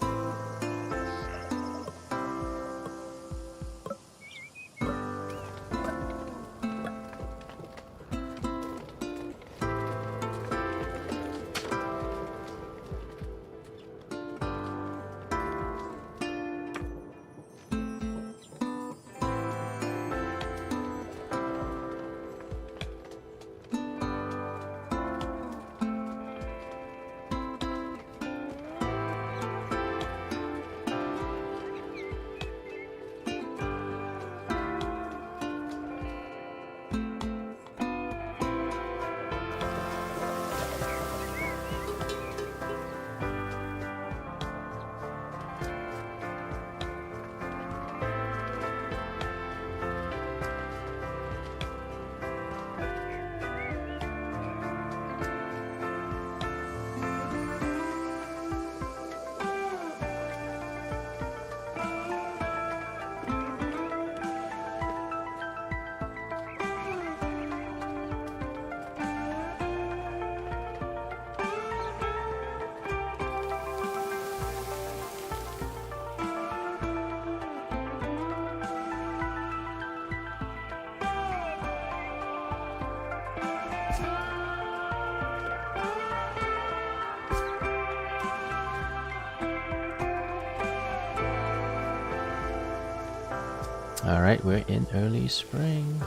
Alright, we're in early spring.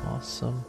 Awesome.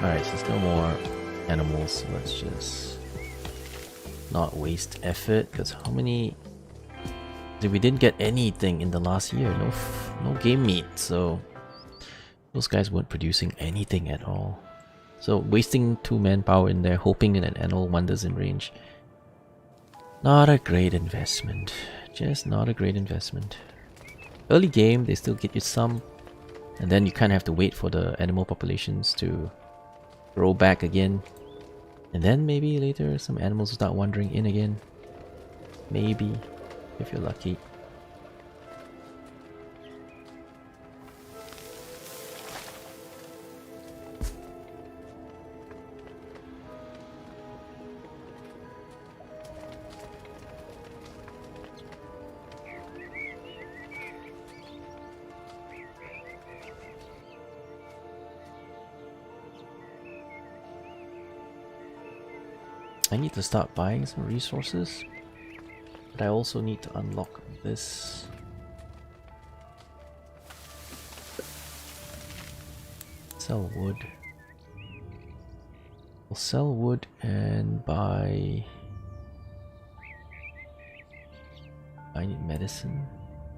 Alright, so there's no more animals, so let's just not waste effort, because how many... We didn't get anything in the last year, no game meat, so those guys weren't producing anything at all. So wasting 2 manpower in there, hoping that an animal wanders in range. Not a great investment, just not a great investment. Early game, they still get you some, and then you kind of have to wait for the animal populations to grow back again, and then maybe later some animals will start wandering in again. Maybe, if you're lucky. I need to start buying some resources, but I also need to unlock this. Sell wood. We'll sell wood and buy... I need medicine.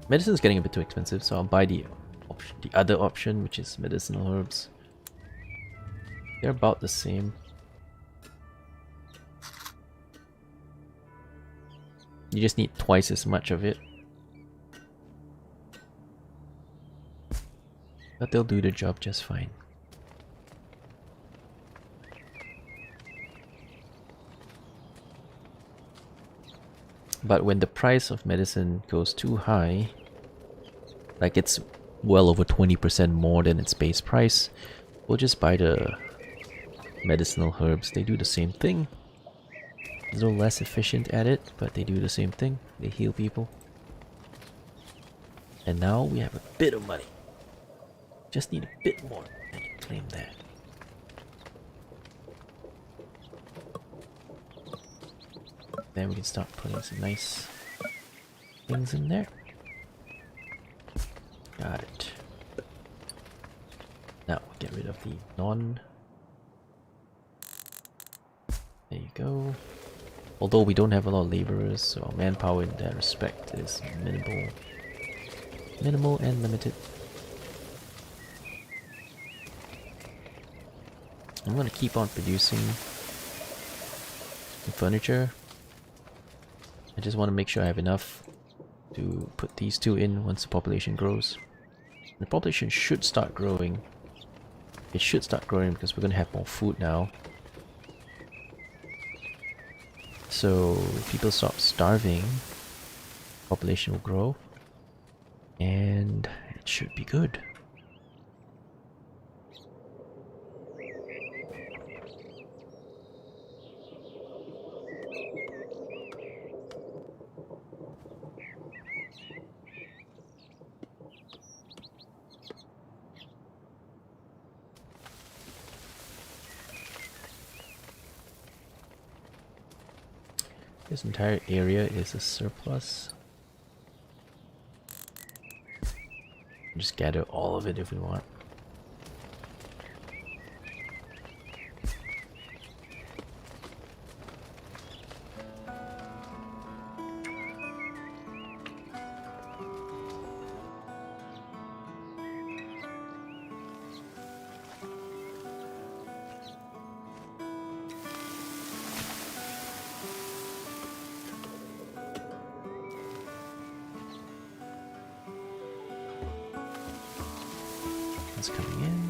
Medicine is getting a bit too expensive, so I'll buy the other option, which is medicinal herbs. They're about the same. You just need twice as much of it. But they'll do the job just fine. But when the price of medicine goes too high, like it's well over 20% more than its base price, we'll just buy the medicinal herbs. They do the same thing. A little less efficient at it, but they do the same thing. They heal people. And now we have a bit of money. Just need a bit more. I can claim that. Then we can start putting some nice things in there. Got it. Now get rid of the non. There you go. Although we don't have a lot of laborers, so our manpower in that respect is minimal and limited. I'm gonna keep on producing furniture. I just want to make sure I have enough to put these two in once the population grows. The population should start growing. It should start growing because we're gonna have more food now. So if people stop starving, population will grow, and it should be good. This entire area is a surplus. Just gather all of it if we want. It's coming in.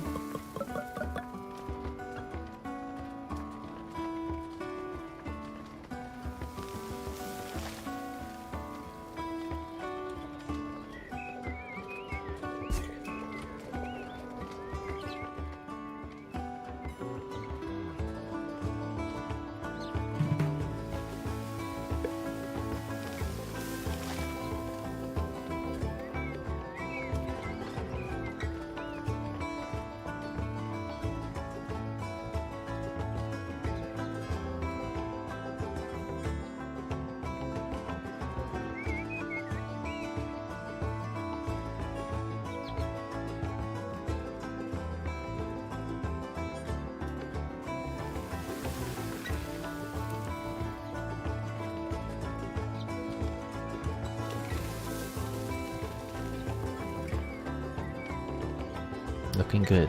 Looking good.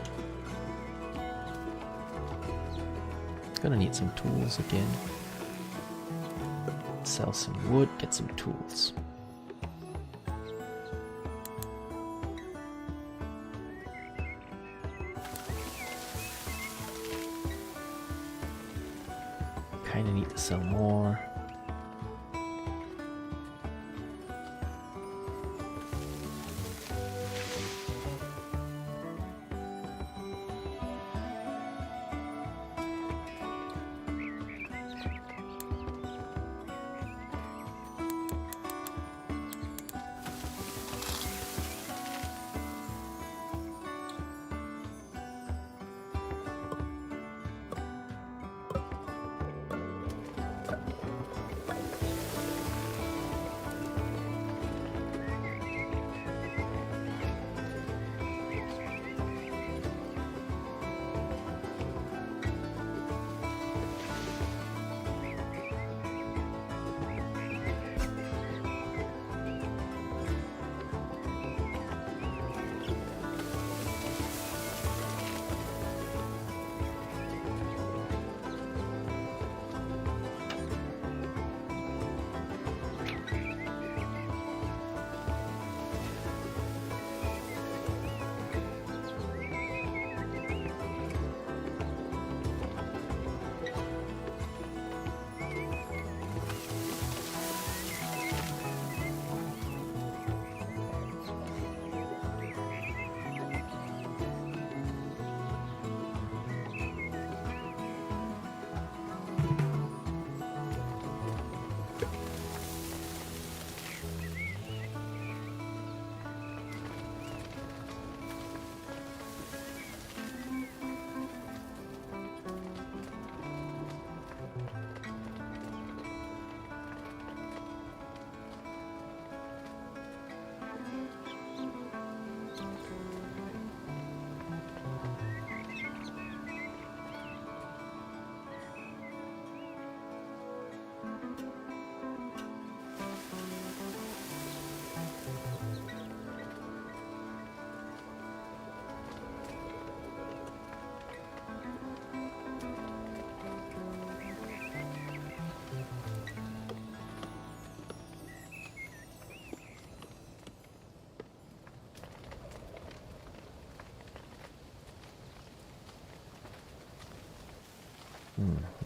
Gonna need some tools again. Sell some wood, get some tools. Kinda need to sell more.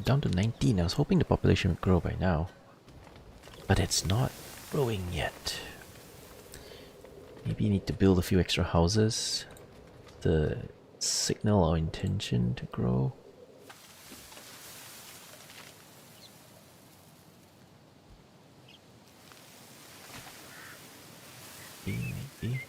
Down to 19. I was hoping the population would grow by now. But it's not growing yet. Maybe you need to build a few extra houses to signal our intention to grow. Maybe.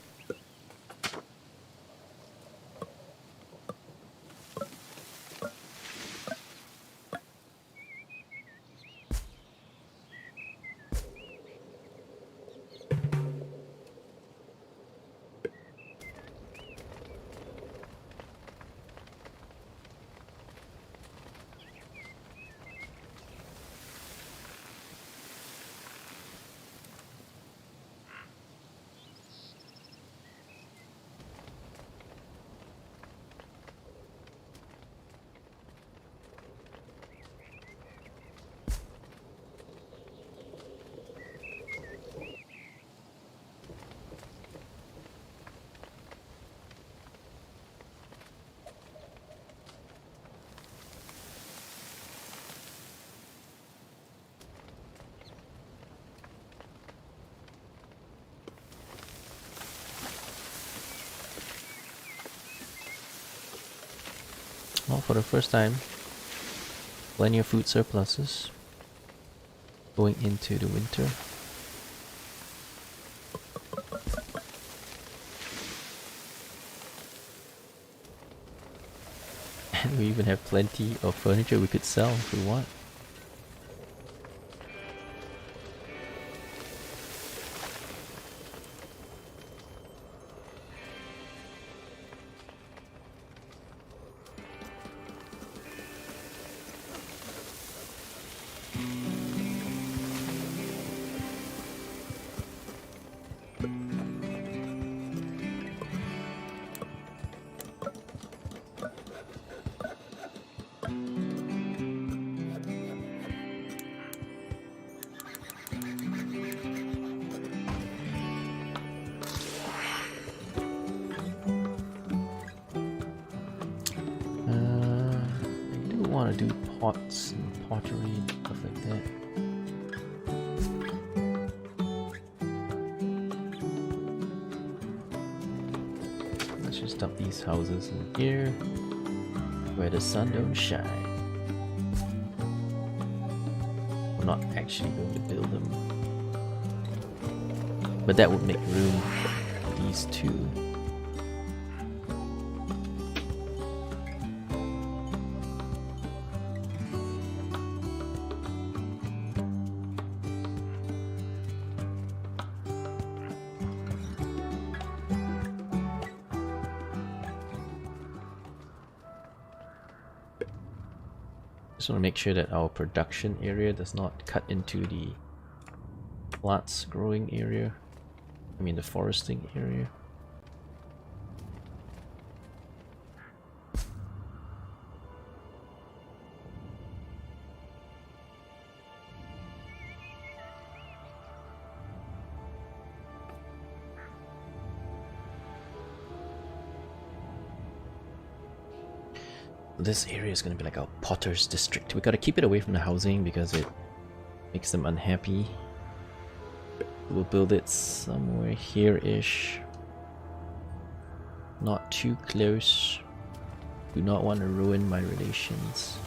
Well, for the first time, plenty of food surpluses going into the winter. And we even have plenty of furniture we could sell if we want. I want to do pots and pottery and stuff like that. Let's just dump these houses in here where the sun don't shine. We're not actually going to build them, but that would make room for these two. Just want to make sure that our production area does not cut into the plants growing area. I mean the foresting area. This area is going to be like our potter's district. We got to keep it away from the housing because it makes them unhappy. We'll build it somewhere here-ish. Not too close. Do not want to ruin my relations.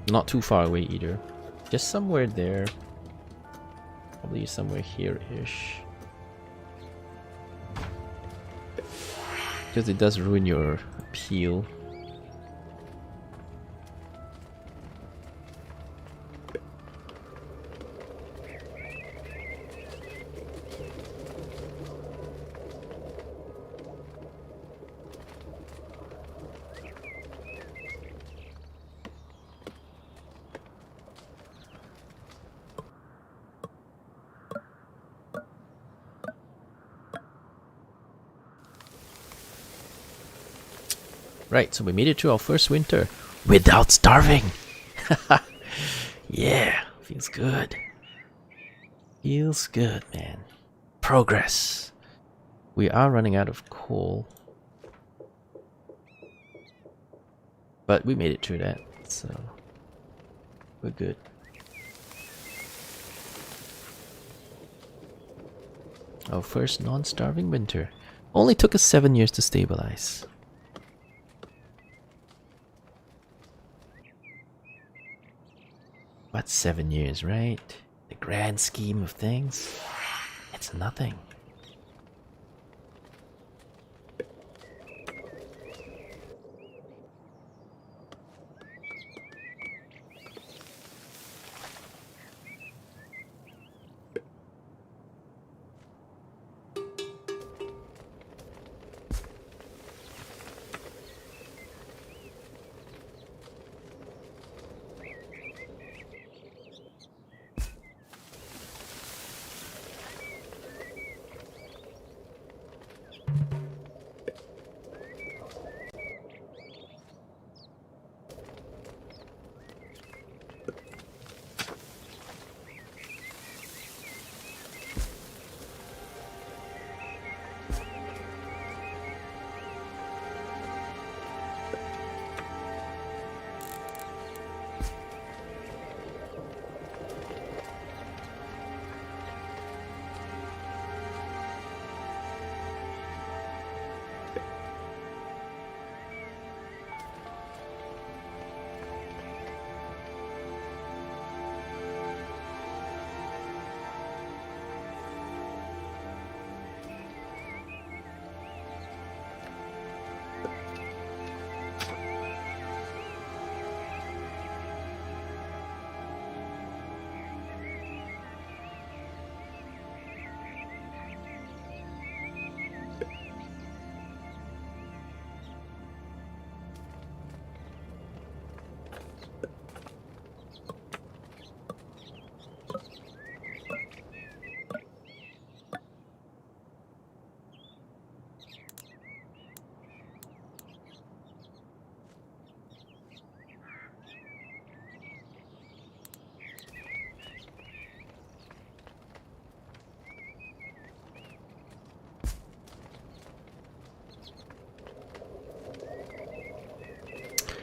Not too far away either. Just somewhere there. Probably somewhere here-ish. Because it does ruin your appeal. Right, so we made it to our first winter without starving. Yeah, feels good. Feels good, man. Progress. We are running out of coal. But we made it through that, so we're good. Our first non-starving winter. Only took us 7 years to stabilize. But 7 years, right? The grand scheme of things, it's nothing.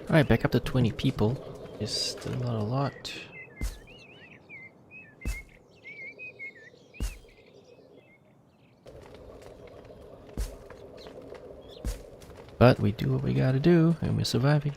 Alright, back up to 20 people. Is still not a lot. But we do what we gotta do, and we're surviving.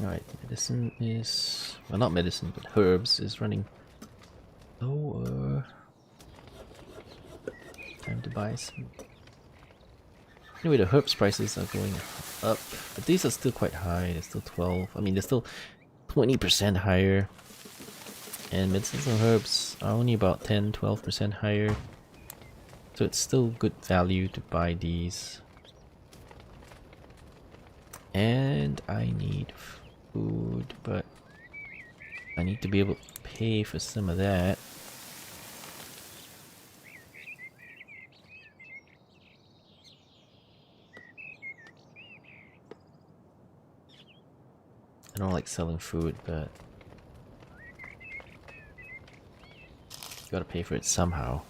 Alright, medicine is... well, not medicine, but herbs is running lower. Time to buy some. Anyway, the herbs prices are going up, but these are still quite high. They're still 12. I mean, they're still 20% higher. And medicines and herbs are only about 10-12% higher. So it's still good value to buy these. And I need food, but I need to be able to pay for some of that. I don't like selling food, but you gotta pay for it somehow.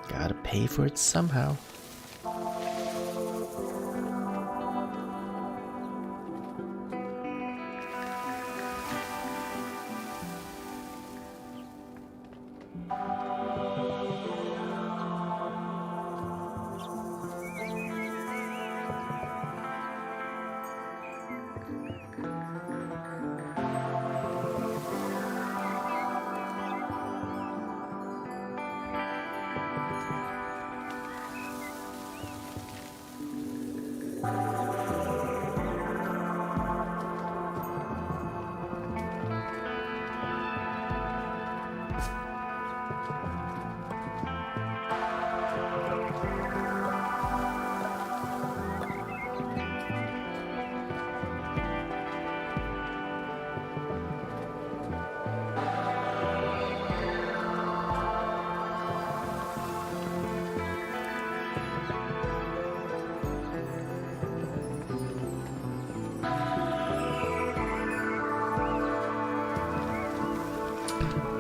Gotta pay for it somehow.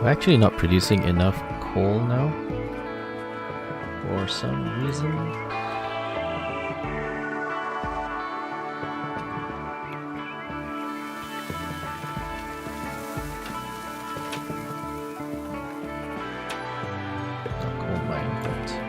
We're actually not producing enough coal now for some reason. Not coal mine, but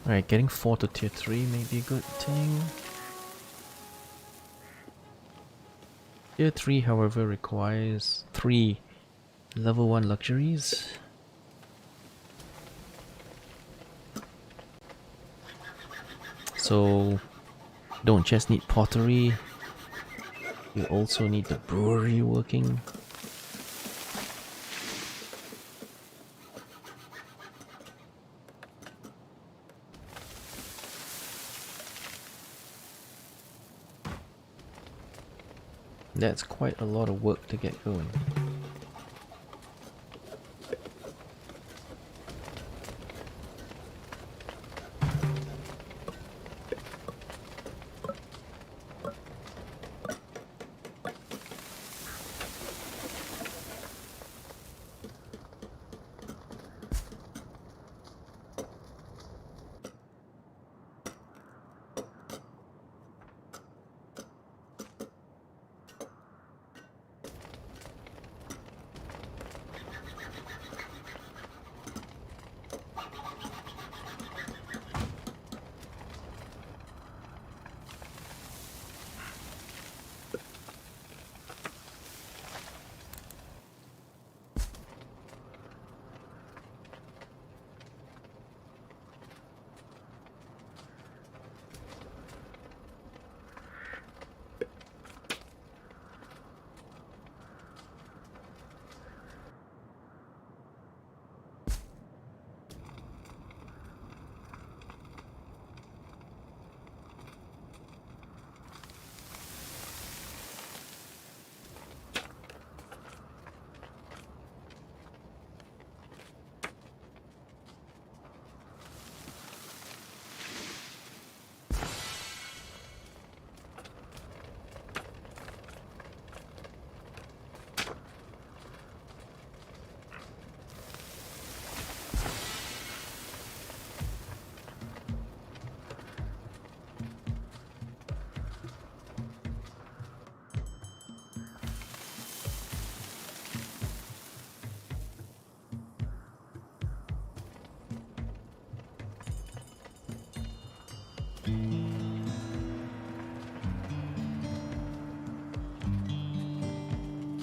Alright, getting 4 to tier 3 may be a good thing. Tier 3, however, requires 3 level 1 luxuries. So, don't just need pottery, you also need the brewery working. That's quite a lot of work to get going.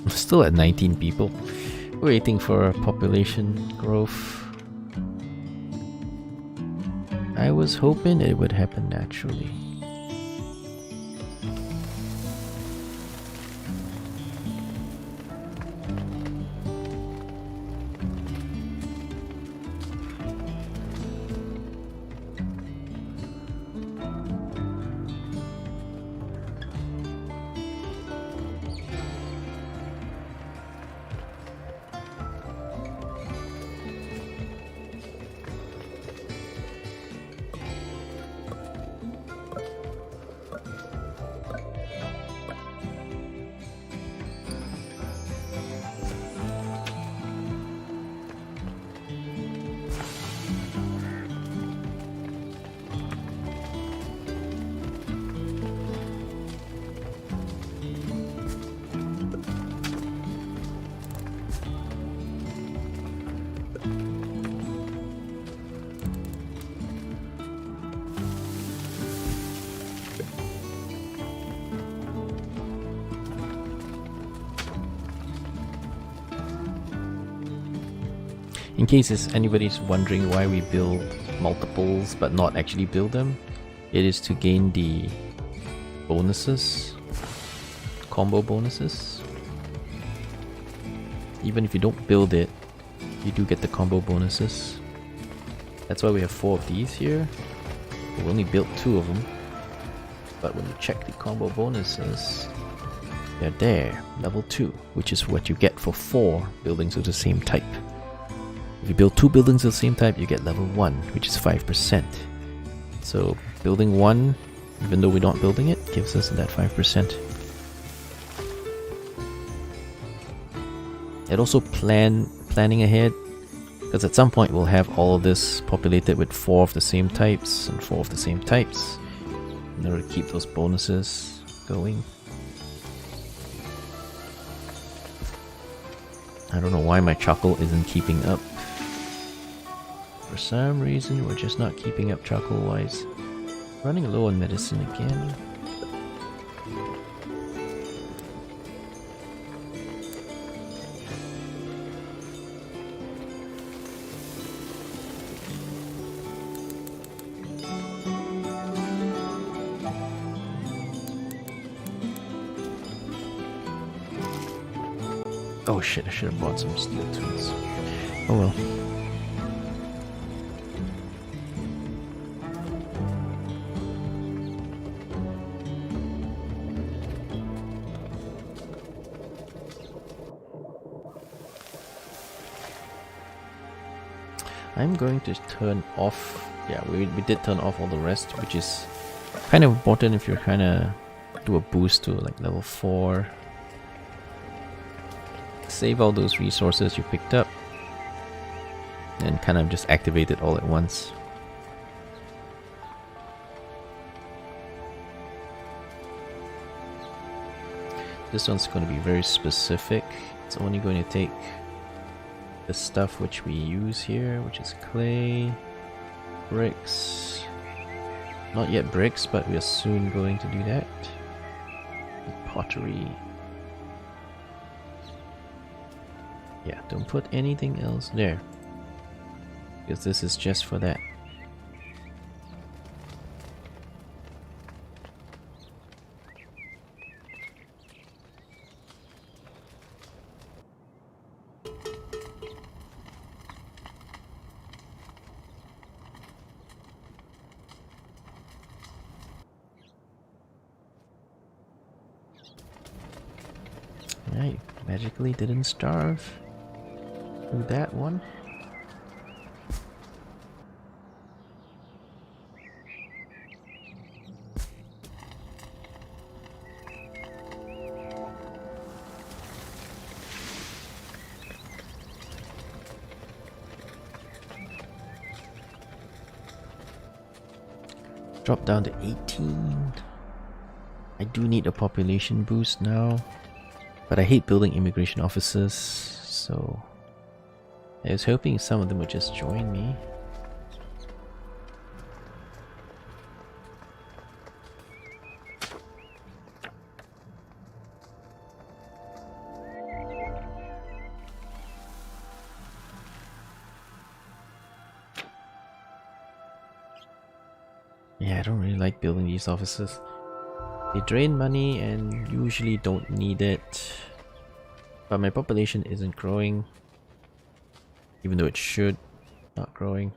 Still at 19 people, waiting for population growth. I was hoping it would happen naturally. In case anybody's wondering why we build multiples but not actually build them, it is to gain the bonuses, combo bonuses. Even if you don't build it, you do get the combo bonuses. That's why we have 4 of these here. We only built 2 of them, but when you check the combo bonuses, they're there, level 2, which is what you get for 4 buildings of the same type. If you build 2 buildings of the same type, you get level 1, which is 5%. So building 1, even though we're not building it, gives us that 5%. It also planning ahead, because at some point we'll have all of this populated with 4 of the same types and 4 of the same types in order to keep those bonuses going. I don't know why my chuckle isn't keeping up. For some reason, we're just not keeping up charcoal-wise. Running low on medicine again. Oh shit, I should have bought some steel tools. Oh well. I'm going to turn off, yeah, we did turn off all the rest, which is kind of important if you're trying to do a boost to like level 4. Save all those resources you picked up and kind of just activate it all at once. This one's going to be very specific. It's only going to take the stuff which we use here, which is clay, bricks, not yet bricks, but we are soon going to do that. Pottery. Yeah, don't put anything else there, because this is just for that. Yeah, you magically didn't starve through that one. Drop down to 18. I do need a population boost now, but I hate building immigration offices, so I was hoping some of them would just join me. Yeah, I don't really like building these offices. They drain money and usually don't need it. But my population isn't growing, even though it should. Not growing.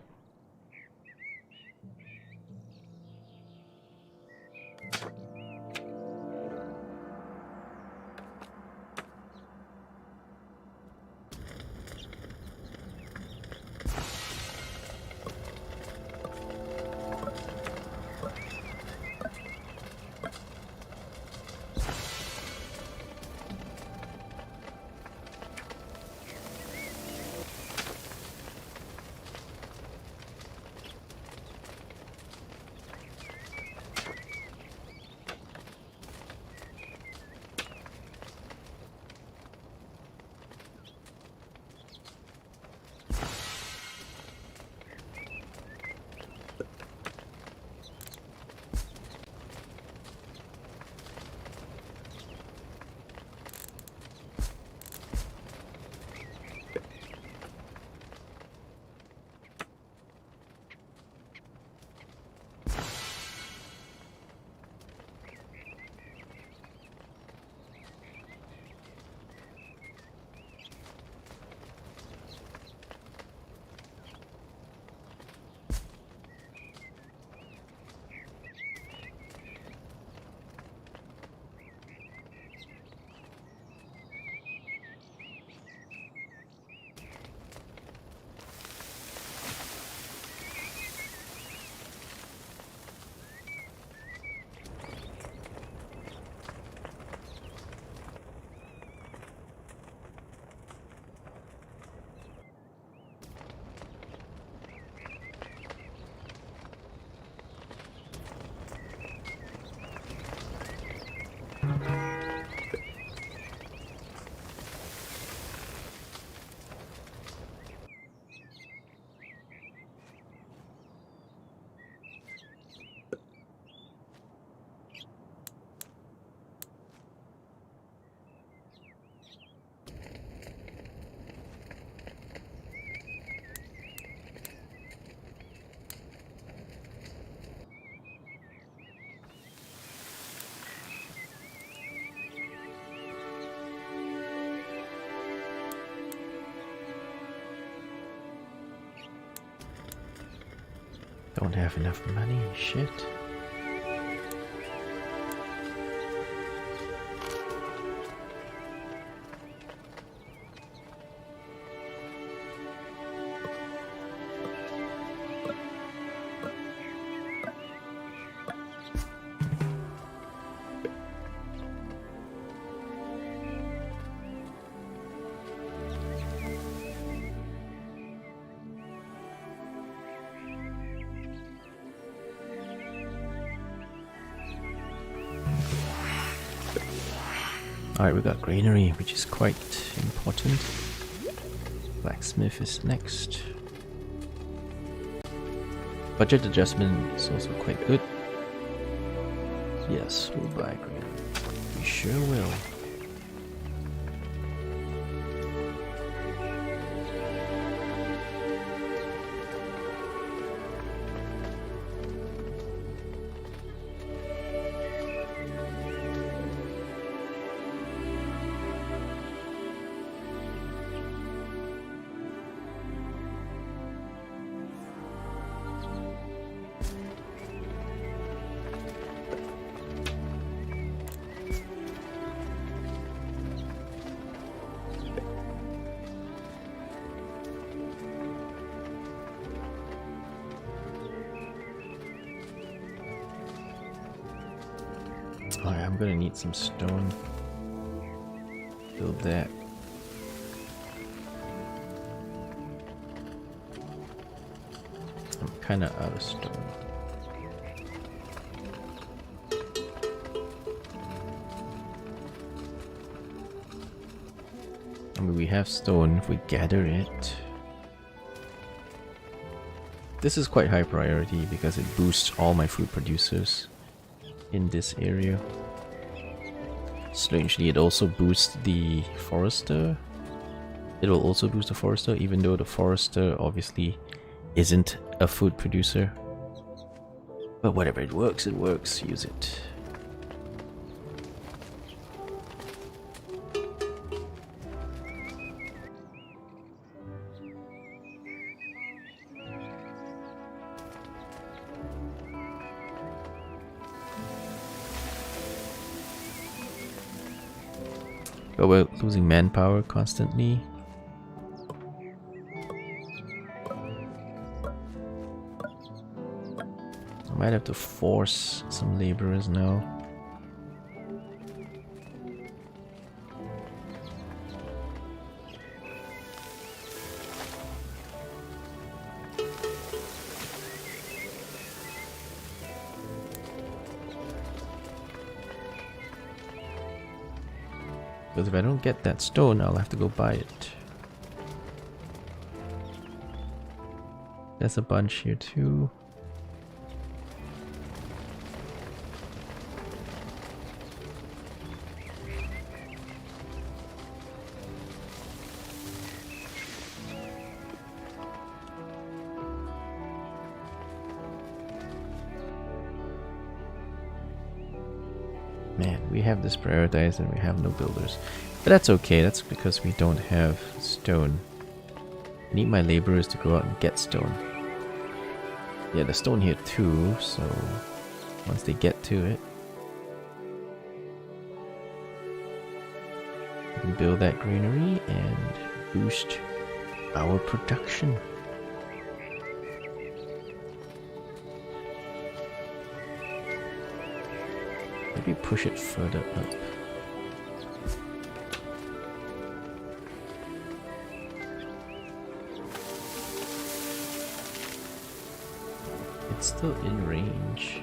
Don't have enough money, shit. Alright, we got granary, which is quite important. Blacksmith is next. Budget adjustment is also quite good. Yes, we'll buy granary. We sure will. Alright, I'm gonna need some stone. Build that. I'm kinda out of stone. I mean, we have stone if we gather it. This is quite high priority because it boosts all my food producers in this area. Strangely, it also boosts the forester. It will also boost the forester, even though the forester obviously isn't a food producer. But whatever, it works, use it. But we're losing manpower constantly. I might have to force some laborers now. Because if I don't get that stone, I'll have to go buy it. There's a bunch here too. Man, we have this prioritized and we have no builders. But that's okay, that's because we don't have stone. I need my laborers to go out and get stone. Yeah, there's stone here too, so once they get to it, we can build that granary and boost our production. Maybe push it further up. It's still in range.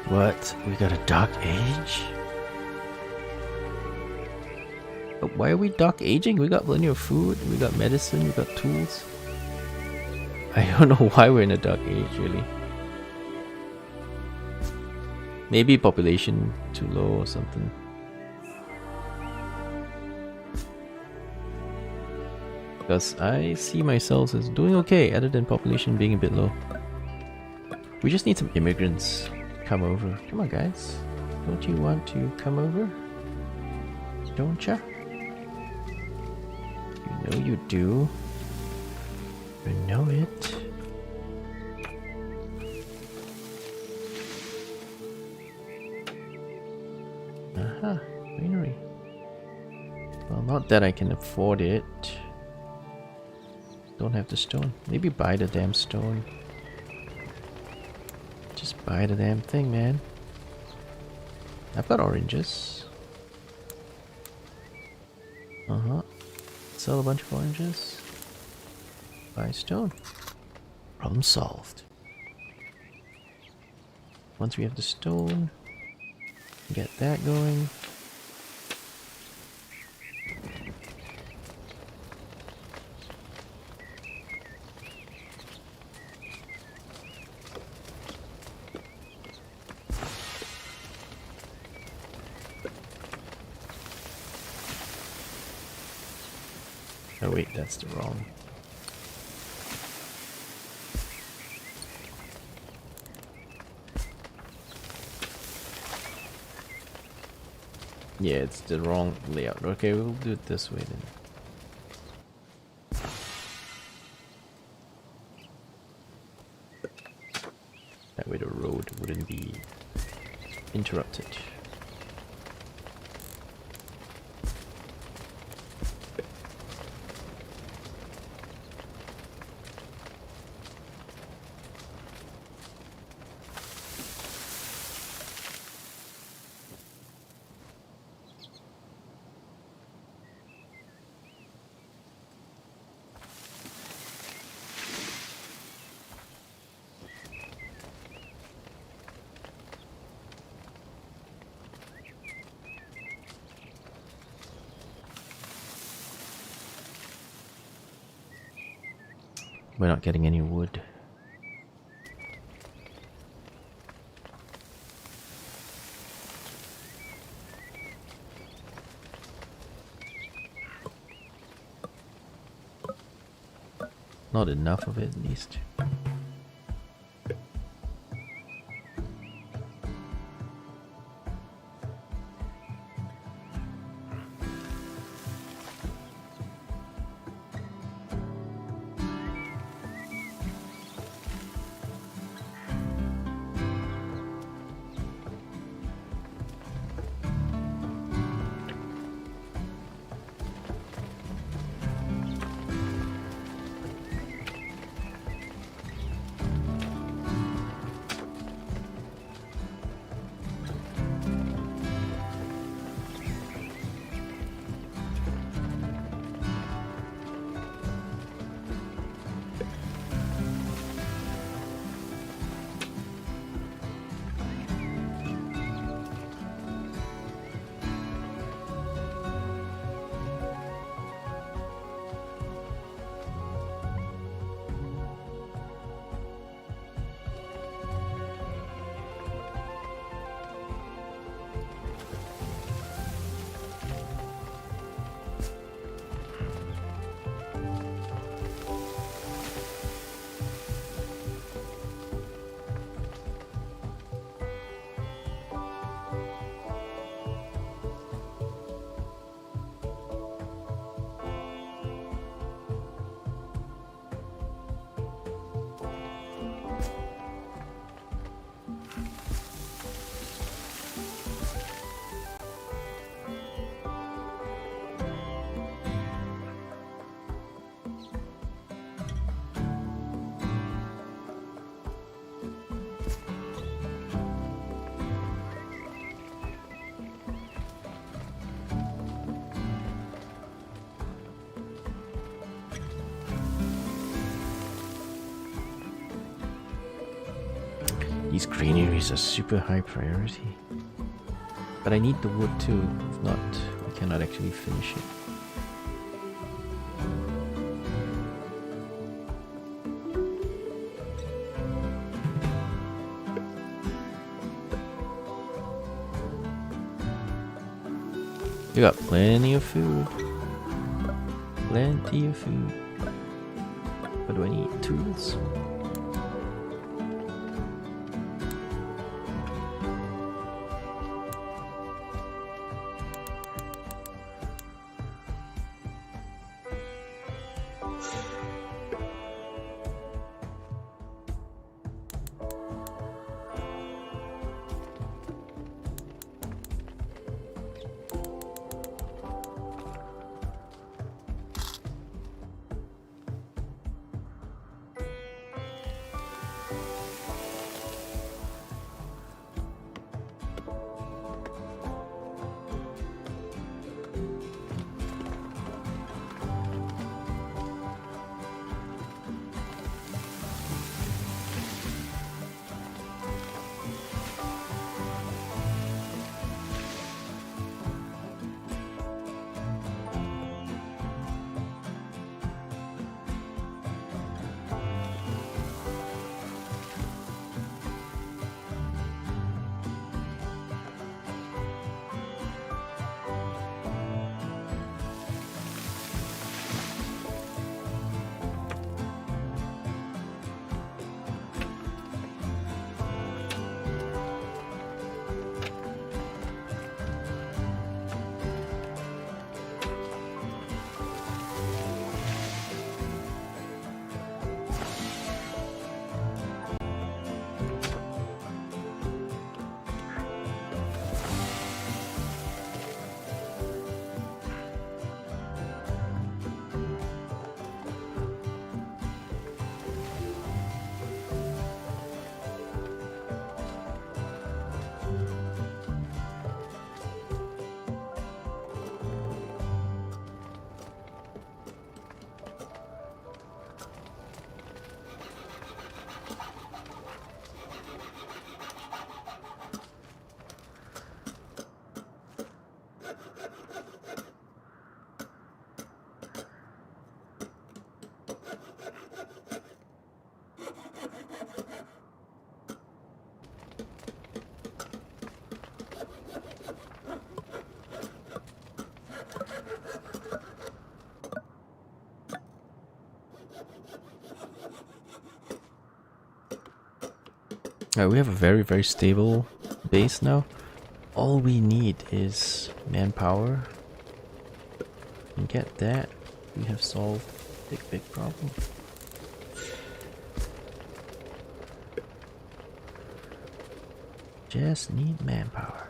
What? We got a dark age? But why are we dark aging? We got plenty of food, we got medicine, we got tools. I don't know why we're in a dark age, really. Maybe population too low or something. Because I see myself as doing okay, other than population being a bit low. We just need some immigrants to come over. Come on, guys. Don't you want to come over? Don't ya? You know you do. You know it. Aha, greenery. Well, not that I can afford it. Don't have the stone. Maybe buy the damn stone. Just buy the damn thing, man. I've got oranges. Sell a bunch of oranges. Buy stone. Problem solved. Once we have the stone, get that going. Oh wait, that's the wrong. Yeah, it's the wrong layout. Okay, we'll do it this way then. That way the road wouldn't be interrupted. We're not getting any wood. Not enough of it, at least. These greeneries are super high priority. But I need the wood too, if not, we cannot actually finish it. You got plenty of food. Plenty of food. What do I need? Tools? Alright, we have a very, very stable base now. All we need is manpower. And get that, we have solved a big, big problem. Just need manpower.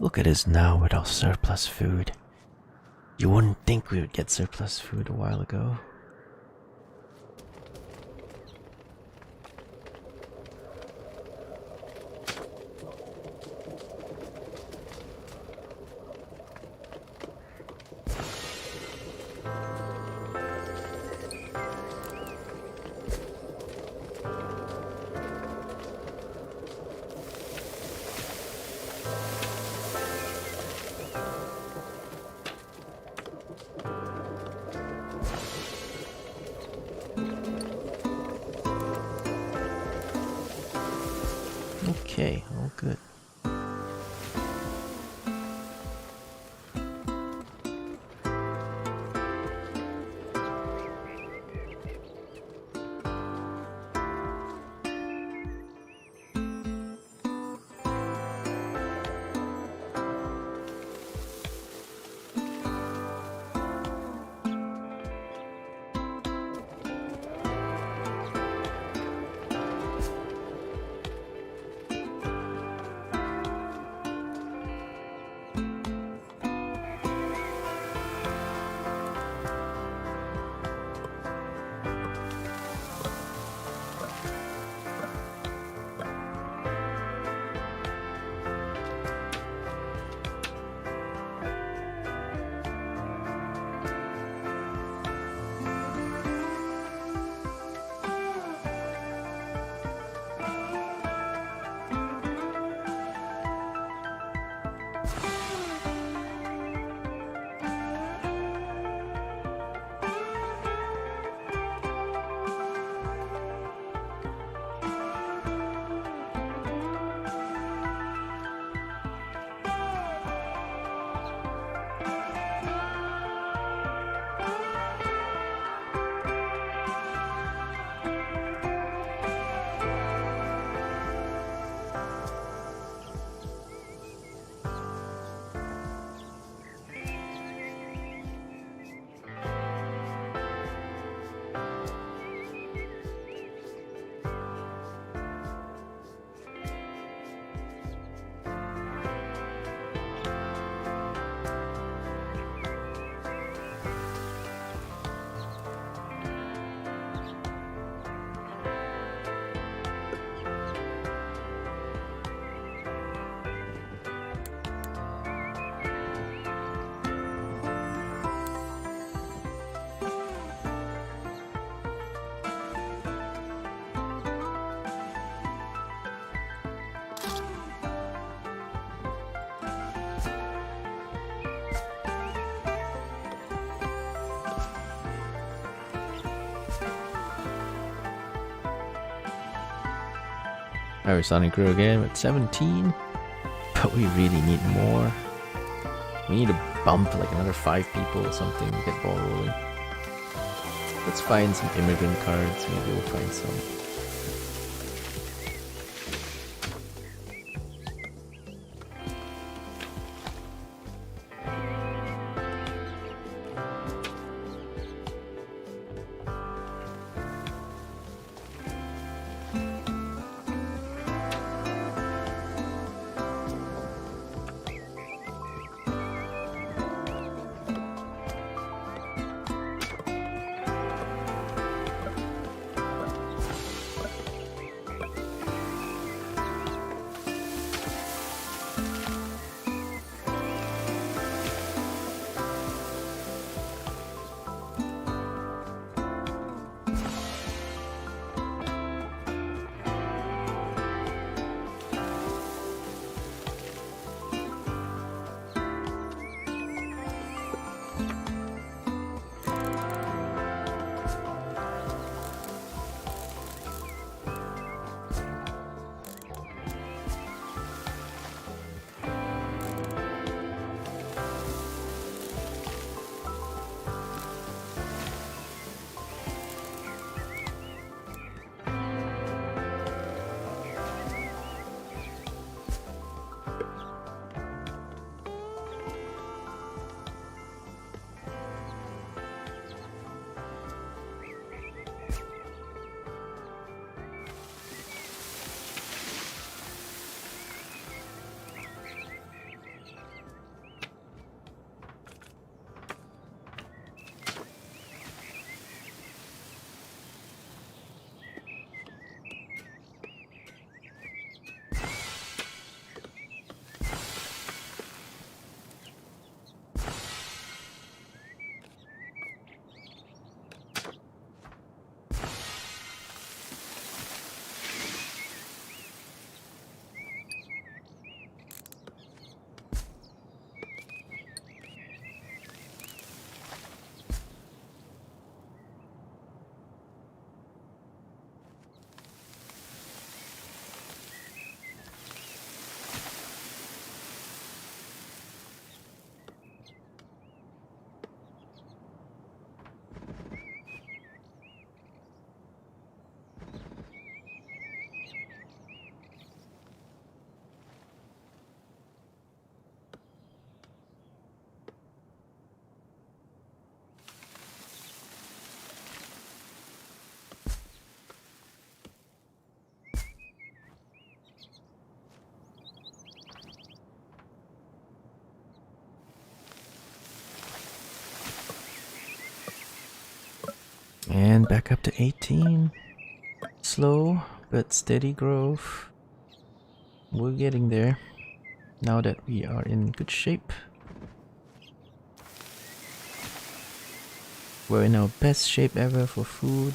Look at us now with our surplus food. You wouldn't think we would get surplus food a while ago. Okay, all good. Our Sonic Crew again with 17. But we really need more. We need to bump like another 5 people or something to get ball rolling. Let's find some immigrant cards. Maybe we'll find some. And back up to 18. Slow but steady growth. We're getting there. Now that we are in good shape. We're in our best shape ever for food.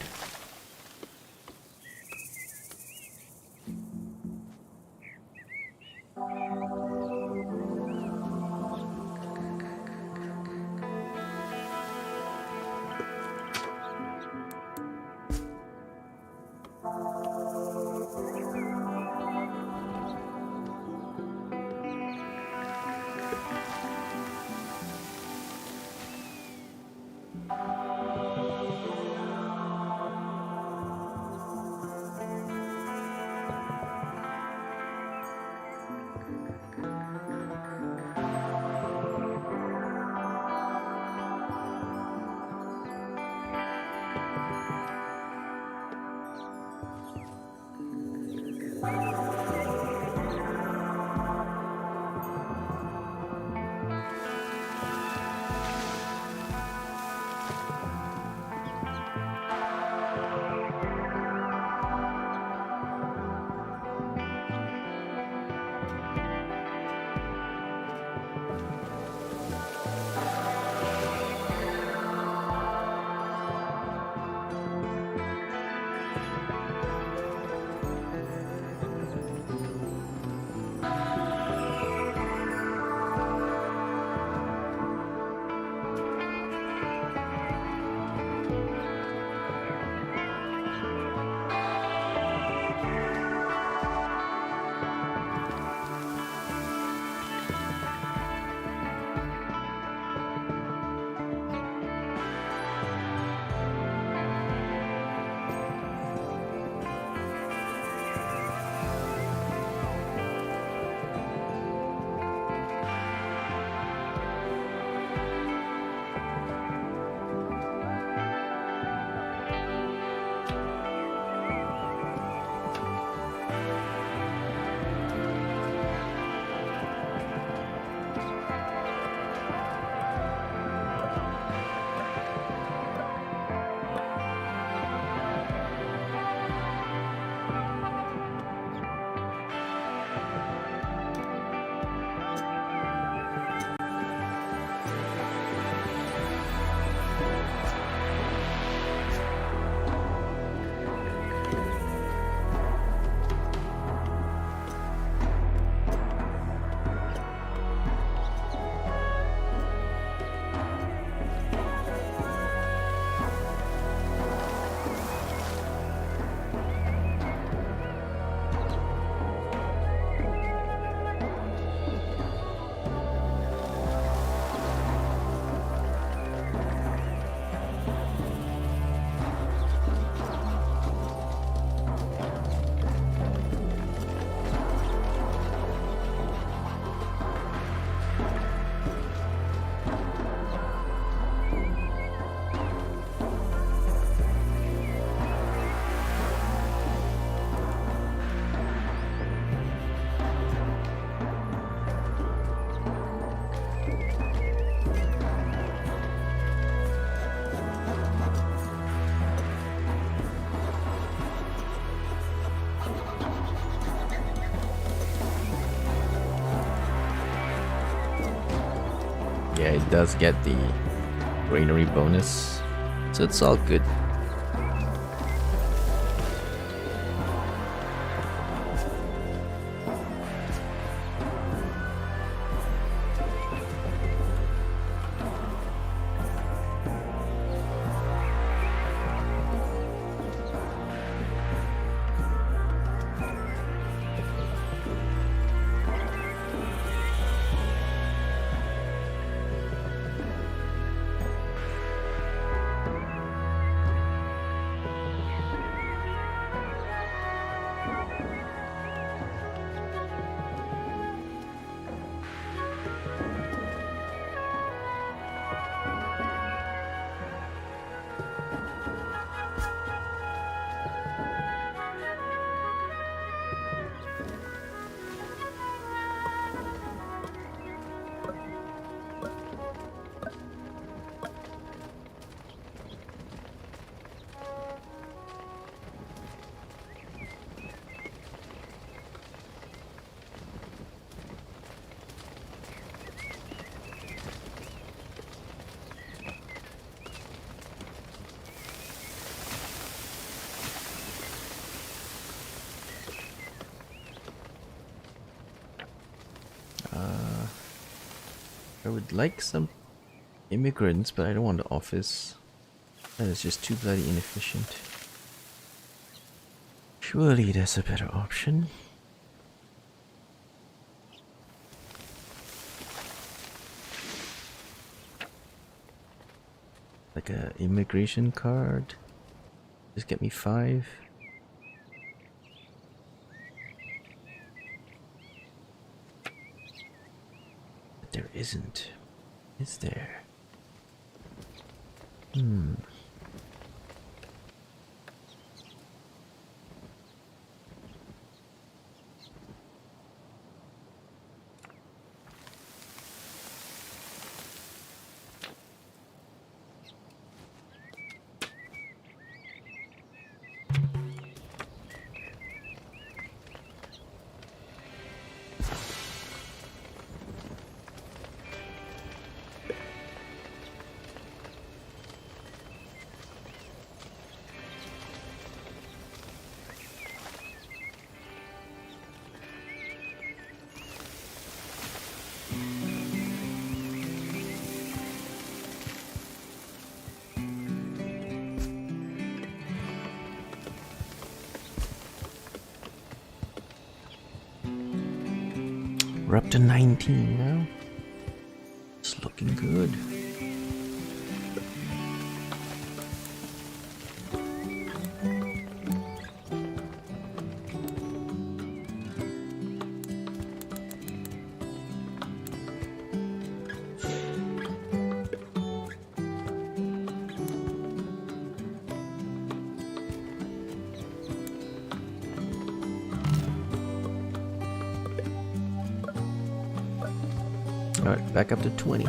Yeah, it does get the granary bonus, so it's all good. I would like some immigrants, but I don't want the office. That is just too bloody inefficient. Surely there's a better option. Like a immigration card. Just get me 5. But there isn't. Is there? We're up to 19 now. It's looking good. Alright, back up to 20.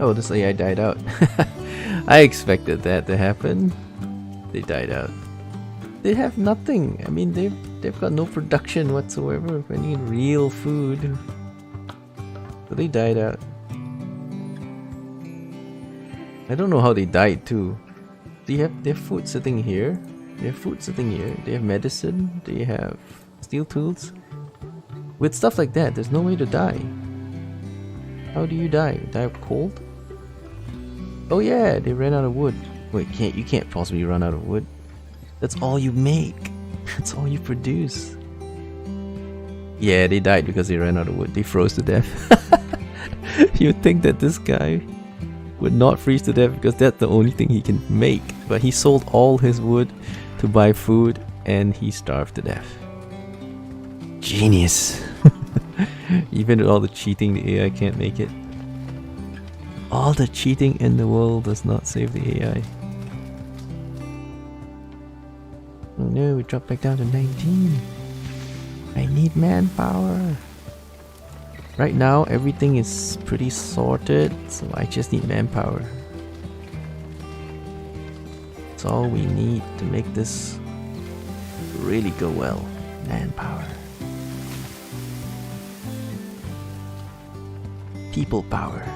Oh, this AI died out. I expected that to happen. They died out. They have nothing. I mean, they've got no production whatsoever. I need real food. So they died out. I don't know how they died too. They have food sitting here. They have food sitting here. They have medicine. They have steel tools. With stuff like that, there's no way to die. How do you die? Die of cold? Oh yeah, they ran out of wood. Wait, you can't possibly run out of wood. That's all you make. That's all you produce. Yeah, they died because they ran out of wood. They froze to death. You'd think that this guy would not freeze to death because that's the only thing he can make. But he sold all his wood to buy food and he starved to death. Genius. Even with all the cheating, the AI can't make it. All the cheating in the world does not save the AI. Oh no, we dropped back down to 19. I need manpower. Right now, everything is pretty sorted, so I just need manpower. That's all we need to make this really go well. Manpower. People power.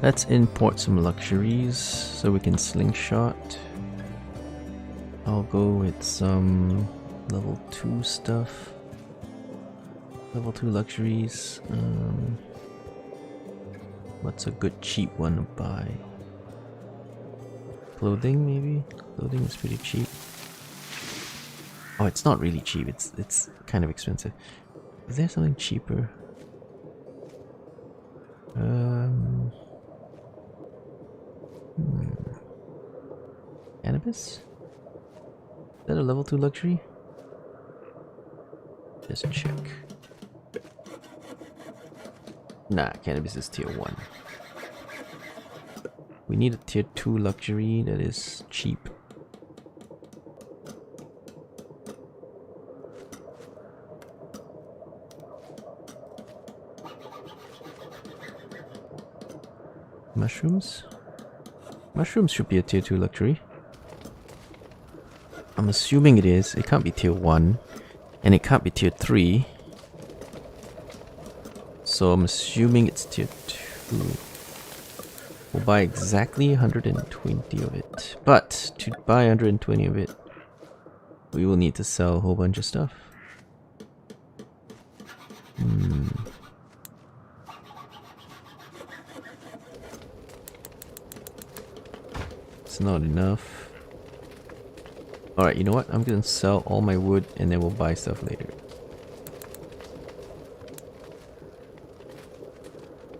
Let's import some luxuries so we can slingshot. I'll go with some level 2 stuff. Level 2 luxuries. What's a good cheap one to buy? Clothing maybe? Clothing is pretty cheap. Oh, it's not really cheap, it's kind of expensive. Is there something cheaper? Cannabis? Is that a level 2 luxury? Just check. Nah, cannabis is tier 1. We need a tier 2 luxury that is cheap. Mushrooms? Mushrooms should be a tier 2 luxury. I'm assuming it is. It can't be tier 1. And it can't be tier 3. So I'm assuming it's tier 2. We'll buy exactly 120 of it. But to buy 120 of it, we will need to sell a whole bunch of stuff. It's not enough. Alright, you know what? I'm gonna sell all my wood and then we'll buy stuff later.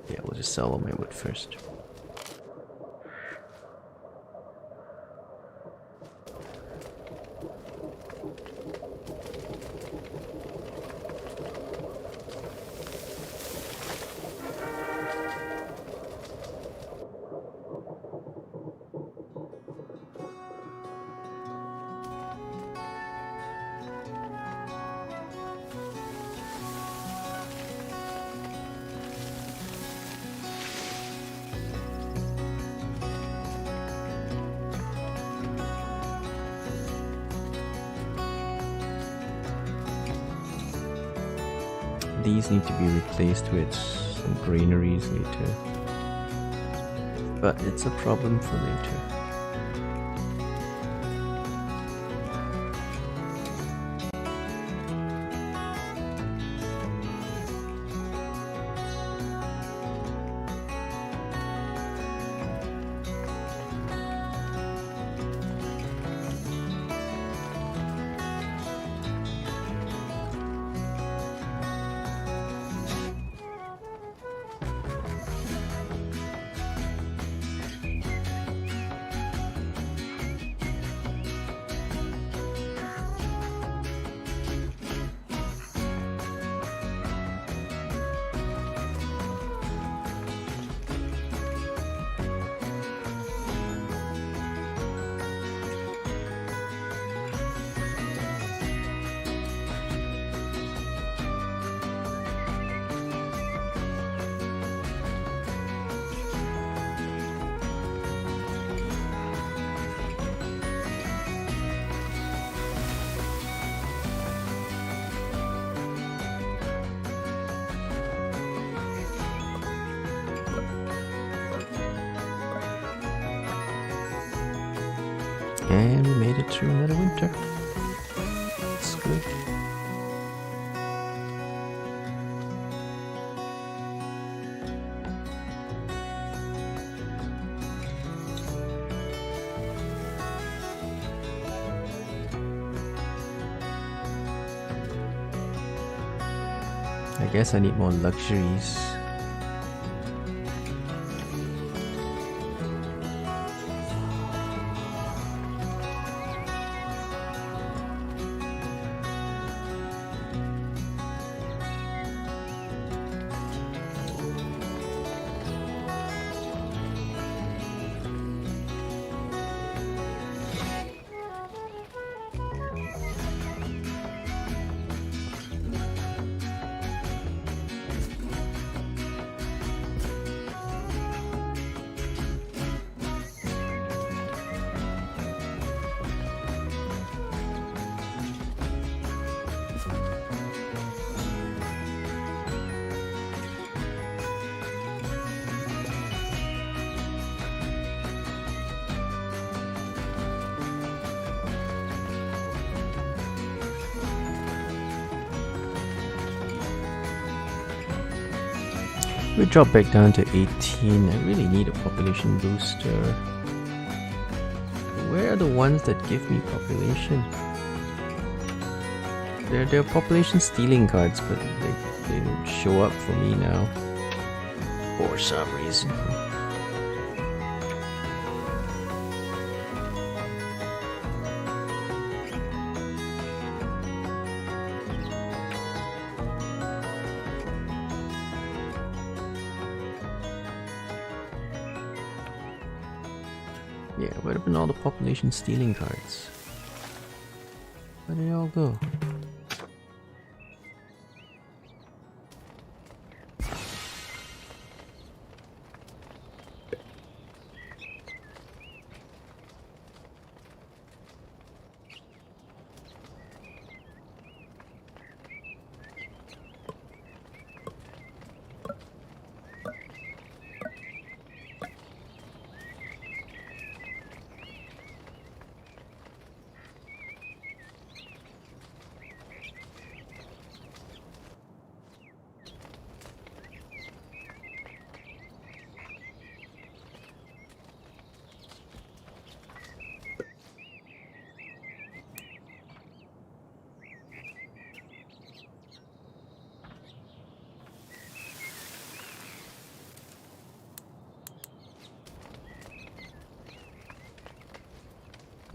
Yeah, we'll just sell all my wood first. These need to be replaced with some granaries later. But it's a problem for later. And we made it through another winter. It's good. I guess I need more luxuries. We drop back down to 18. I really need a population booster. Where are the ones that give me population? They're population stealing cards, but they don't show up for me now. For some reason. Yeah, where have been all the population stealing cards? Where did they all go?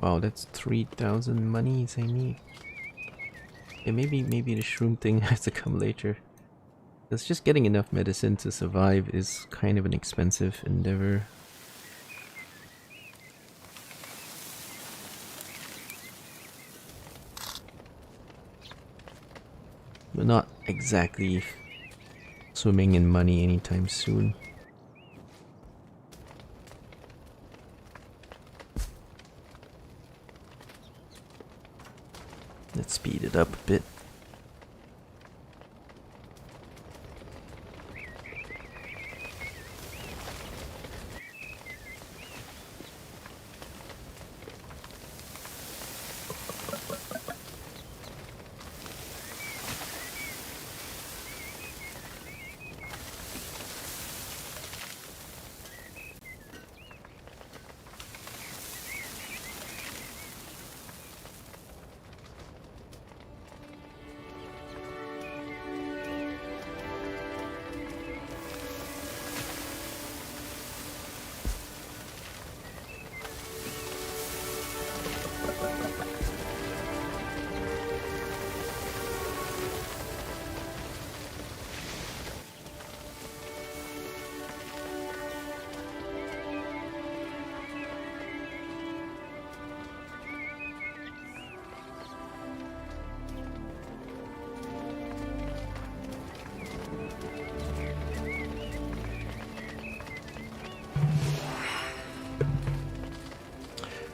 Wow, that's 3,000 monies I need. Yeah, maybe the shroom thing has to come later. Because just getting enough medicine to survive is kind of an expensive endeavor. We're not exactly swimming in money anytime soon. Let's speed it up a bit.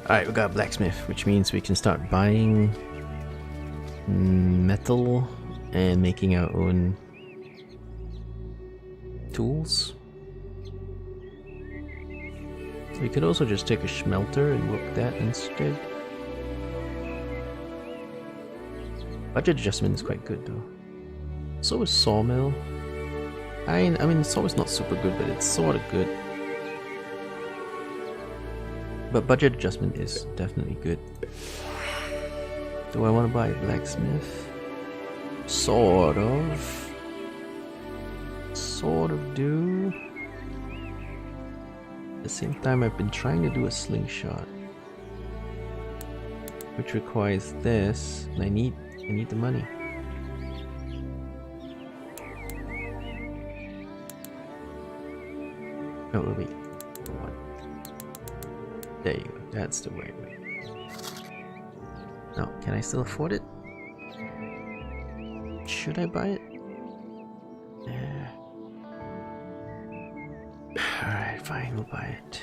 Alright, we got a blacksmith, which means we can start buying metal and making our own tools. We could also just take a smelter and work that instead. Budget adjustment is quite good though. So is Sawmill. I mean, Sawmill's not super good, but it's sort of good. But budget adjustment is definitely good. Do I want to buy a blacksmith? Sort of. Sort of do. At the same time, I've been trying to do a slingshot, which requires this, and I need the money. Oh wait, what? There you go. That's the right way. Now, can I still afford it? Should I buy it? Yeah. Alright, fine, we'll buy it.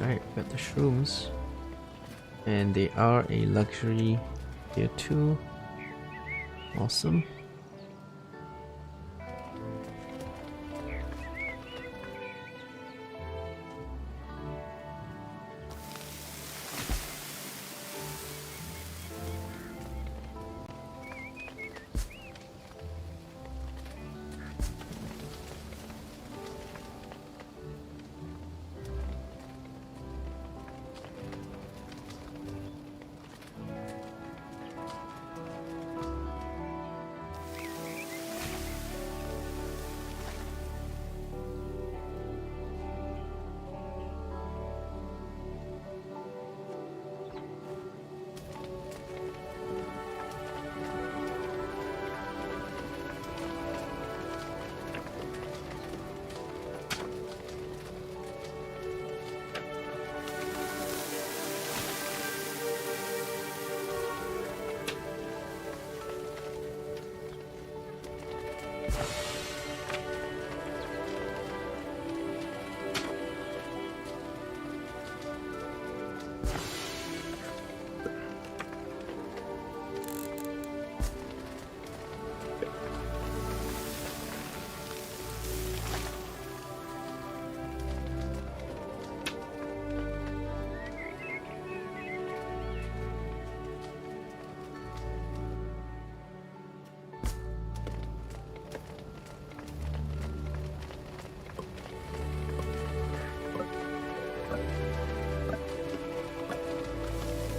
Alright, got the shrooms. And they are a luxury tier 2. Awesome.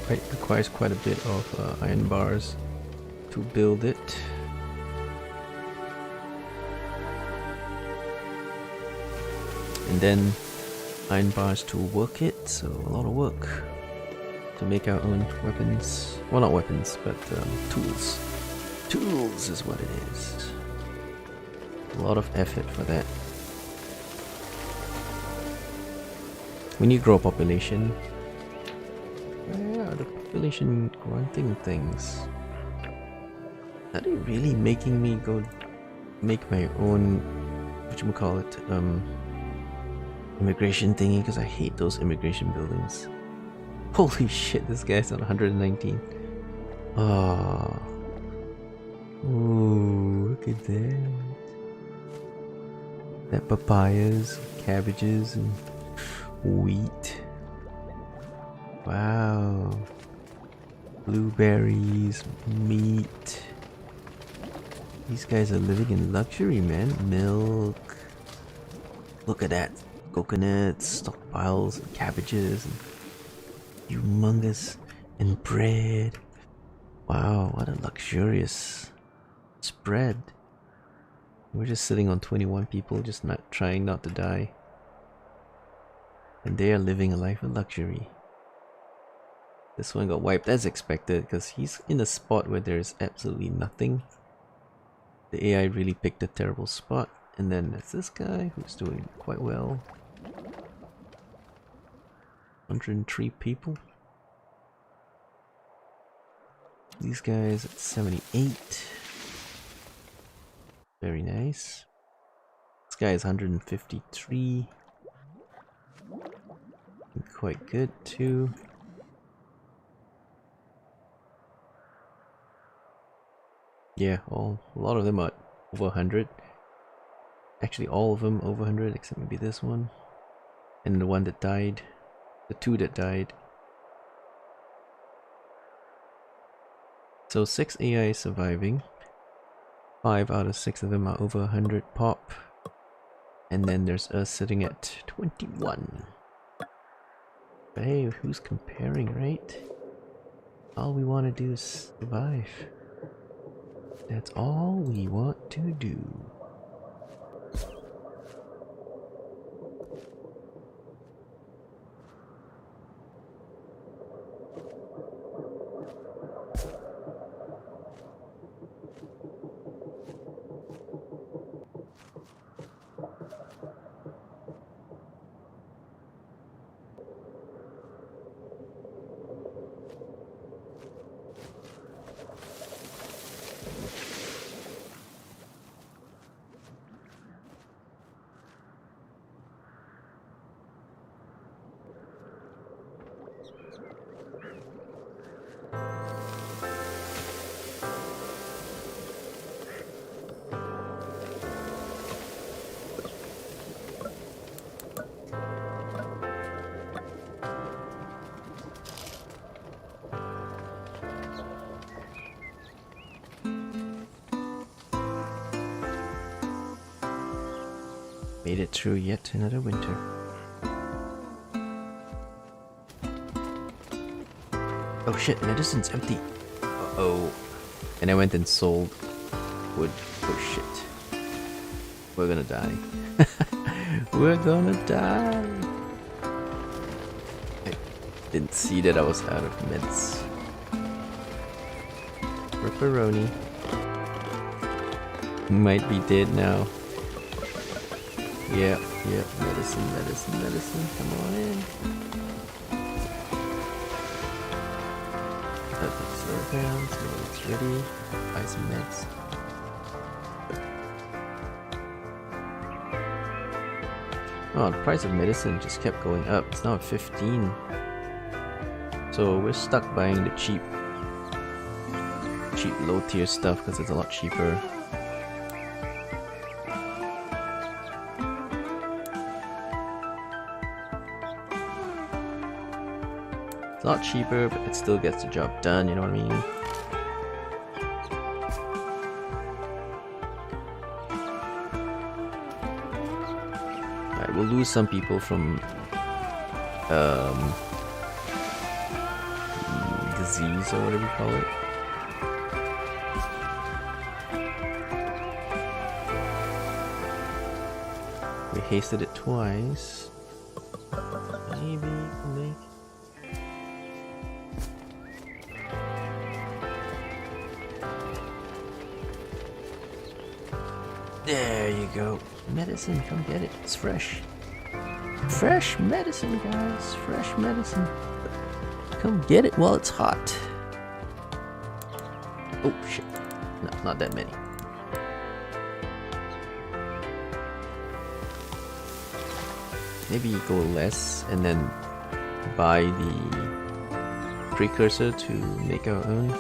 Right, requires quite a bit of iron bars to build it. And then iron bars to work it, so a lot of work to make our own weapons. Well, not weapons, but tools. Tools is what it is. A lot of effort for that. We need to grow a population. Yeah, the population grunting things. Are they really making me go make my own, whatchamacallit, immigration thingy? Because I hate those immigration buildings. Holy shit, this guy's on 119. Ah. Ooh, look at that. That papayas, cabbages, and wheat. Wow. Blueberries, meat. These guys are living in luxury, man. Milk. Look at that. coconuts, stockpiles, and cabbages, and humongous, and bread. Wow, what a luxurious spread. We're just sitting on 21 people, just not trying not to die. And they are living a life of luxury. This one got wiped as expected because he's in a spot where there's absolutely nothing. The AI really picked a terrible spot. And then there's this guy who's doing quite well. 103 people. These guys at 78. Very nice. This guy is 153. Quite good too. Yeah, a lot of them are over 100. Actually, all of them over 100, except maybe this one. And the one that died. The two that died. So 6 AI surviving. 5 out of 6 of them are over 100 pop. And then there's us sitting at 21. But hey, who's comparing, right? All we want to do is survive. That's all we want to do. Made it through yet another winter. Oh shit, medicine's empty. Uh-oh. And I went and sold wood. Oh shit. We're gonna die. We're gonna die. I didn't see that I was out of meds. Ripperoni. Might be dead now. Yep, medicine, come on in. Perfect, slow down, so it's ready. Buy some meds. Oh, the price of medicine just kept going up. It's now at 15. So we're stuck buying the cheap low tier stuff because it's a lot cheaper. A lot cheaper, but it still gets the job done, you know what I mean? Alright, we'll lose some people from disease or whatever you call it. We hasted it twice. Maybe make. There you go. Medicine, come get it. It's fresh. Fresh medicine, guys. Fresh medicine. Come get it while it's hot. Oh, shit. No, not that many. Maybe go less and then buy the precursor to make our own.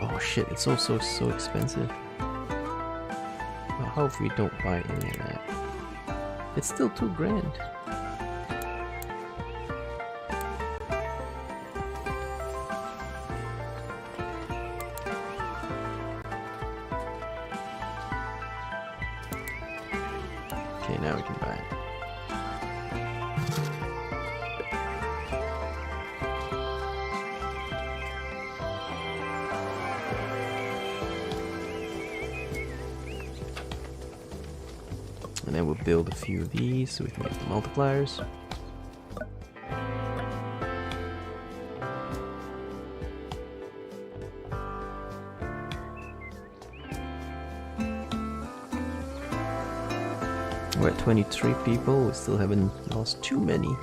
Oh, shit. It's also so expensive. How if we don't buy any of that? It's still $2 grand. Okay, now we can buy it. And then we'll build a few of these so we can get the multipliers. We're at 23 people, we still haven't lost too many.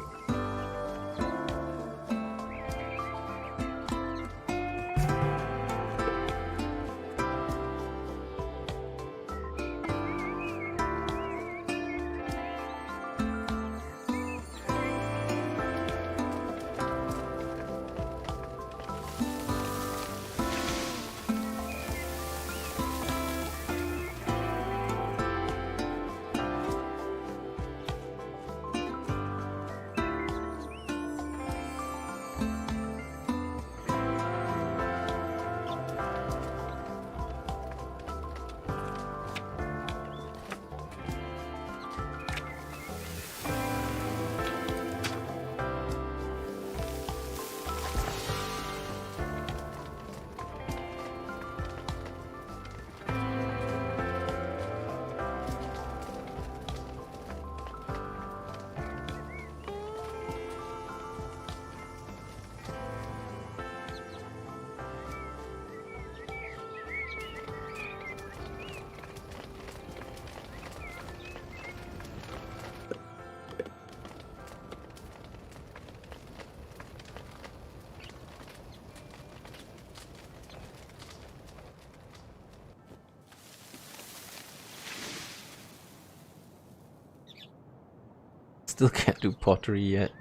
Still can't do pottery yet.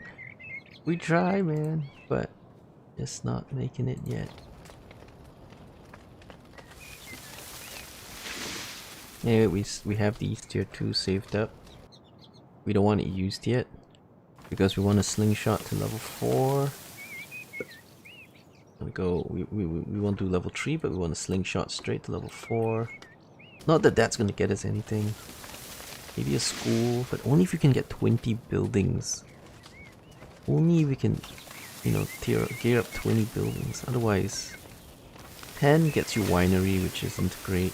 We try, man, but just not making it yet. Anyway, we have these tier 2 saved up. We don't want it used yet because we want a slingshot to level 4. We won't do level 3, but we want a slingshot straight to level 4. Not that that's gonna get us anything. Maybe a school, but only if you can get 20 buildings. Only if we can, you know, gear up 20 buildings. Otherwise, 10 gets you winery, which isn't great.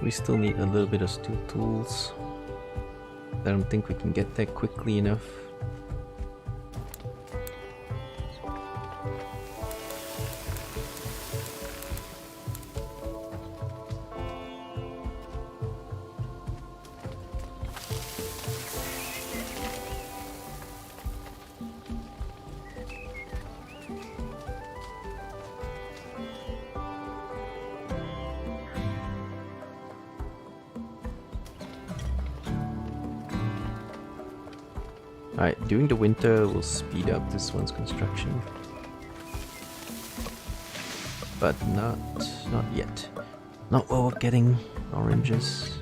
We still need a little bit of steel tools. I don't think we can get that quickly enough. Alright, during the winter we'll speed up this one's construction. But not yet. Not while we're getting oranges.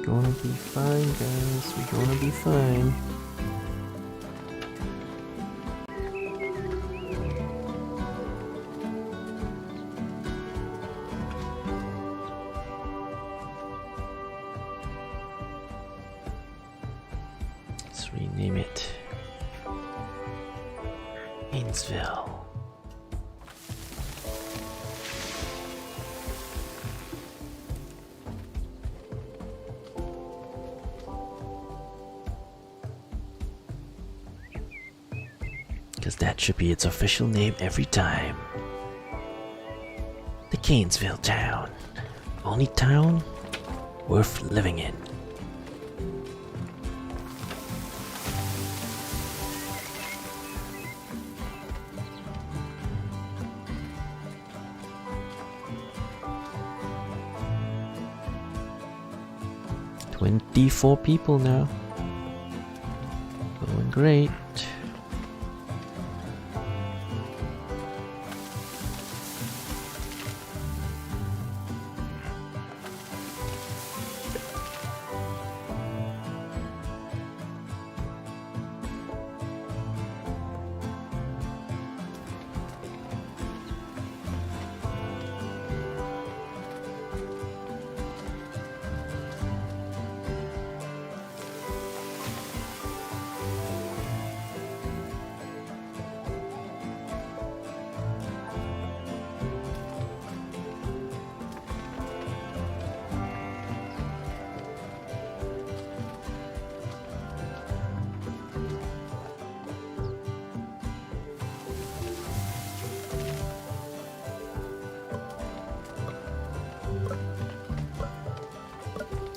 gonna be fine, guys. We're gonna be fine. Let's rename it Gainesville. Because that should be its official name every time. The Gainesville town. Only town worth living in. "24 people now. Going great."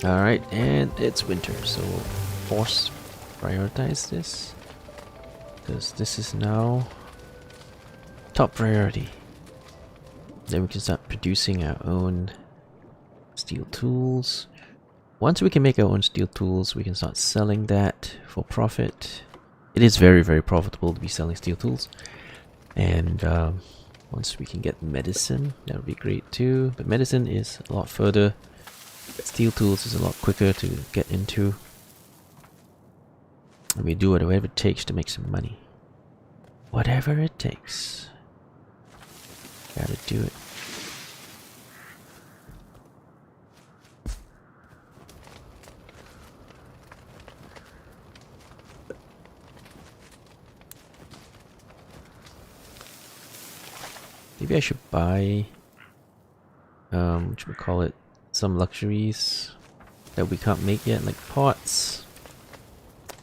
Alright, and it's winter, so we'll force prioritize this. Because this is now top priority. Then we can start producing our own steel tools. Once we can make our own steel tools, we can start selling that for profit. It is very, very profitable to be selling steel tools. And once we can get medicine, that would be great too. But medicine is a lot further. Steel tools is a lot quicker to get into. And we do whatever it takes to make some money. Whatever it takes. Gotta do it. Maybe I should buy whatchamacallit, some luxuries that we can't make yet, like pots.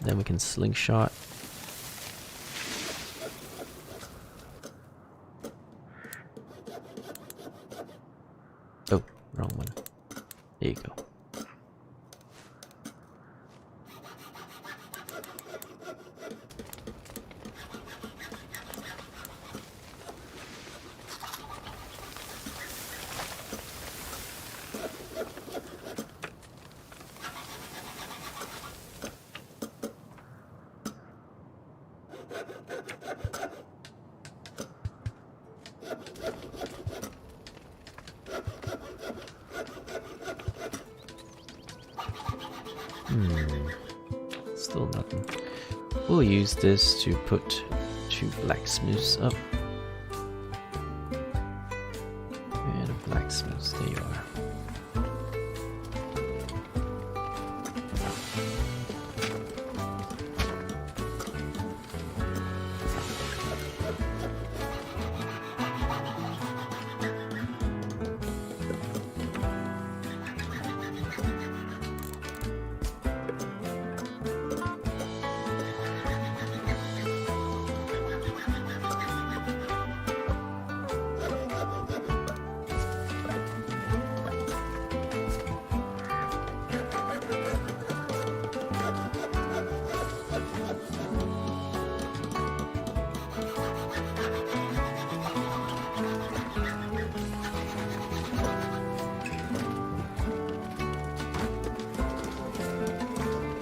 Then we can slingshot. Oh, wrong one. There you go. Still nothing. We'll use this to put 2 blacksmiths up. And a blacksmiths, there you are.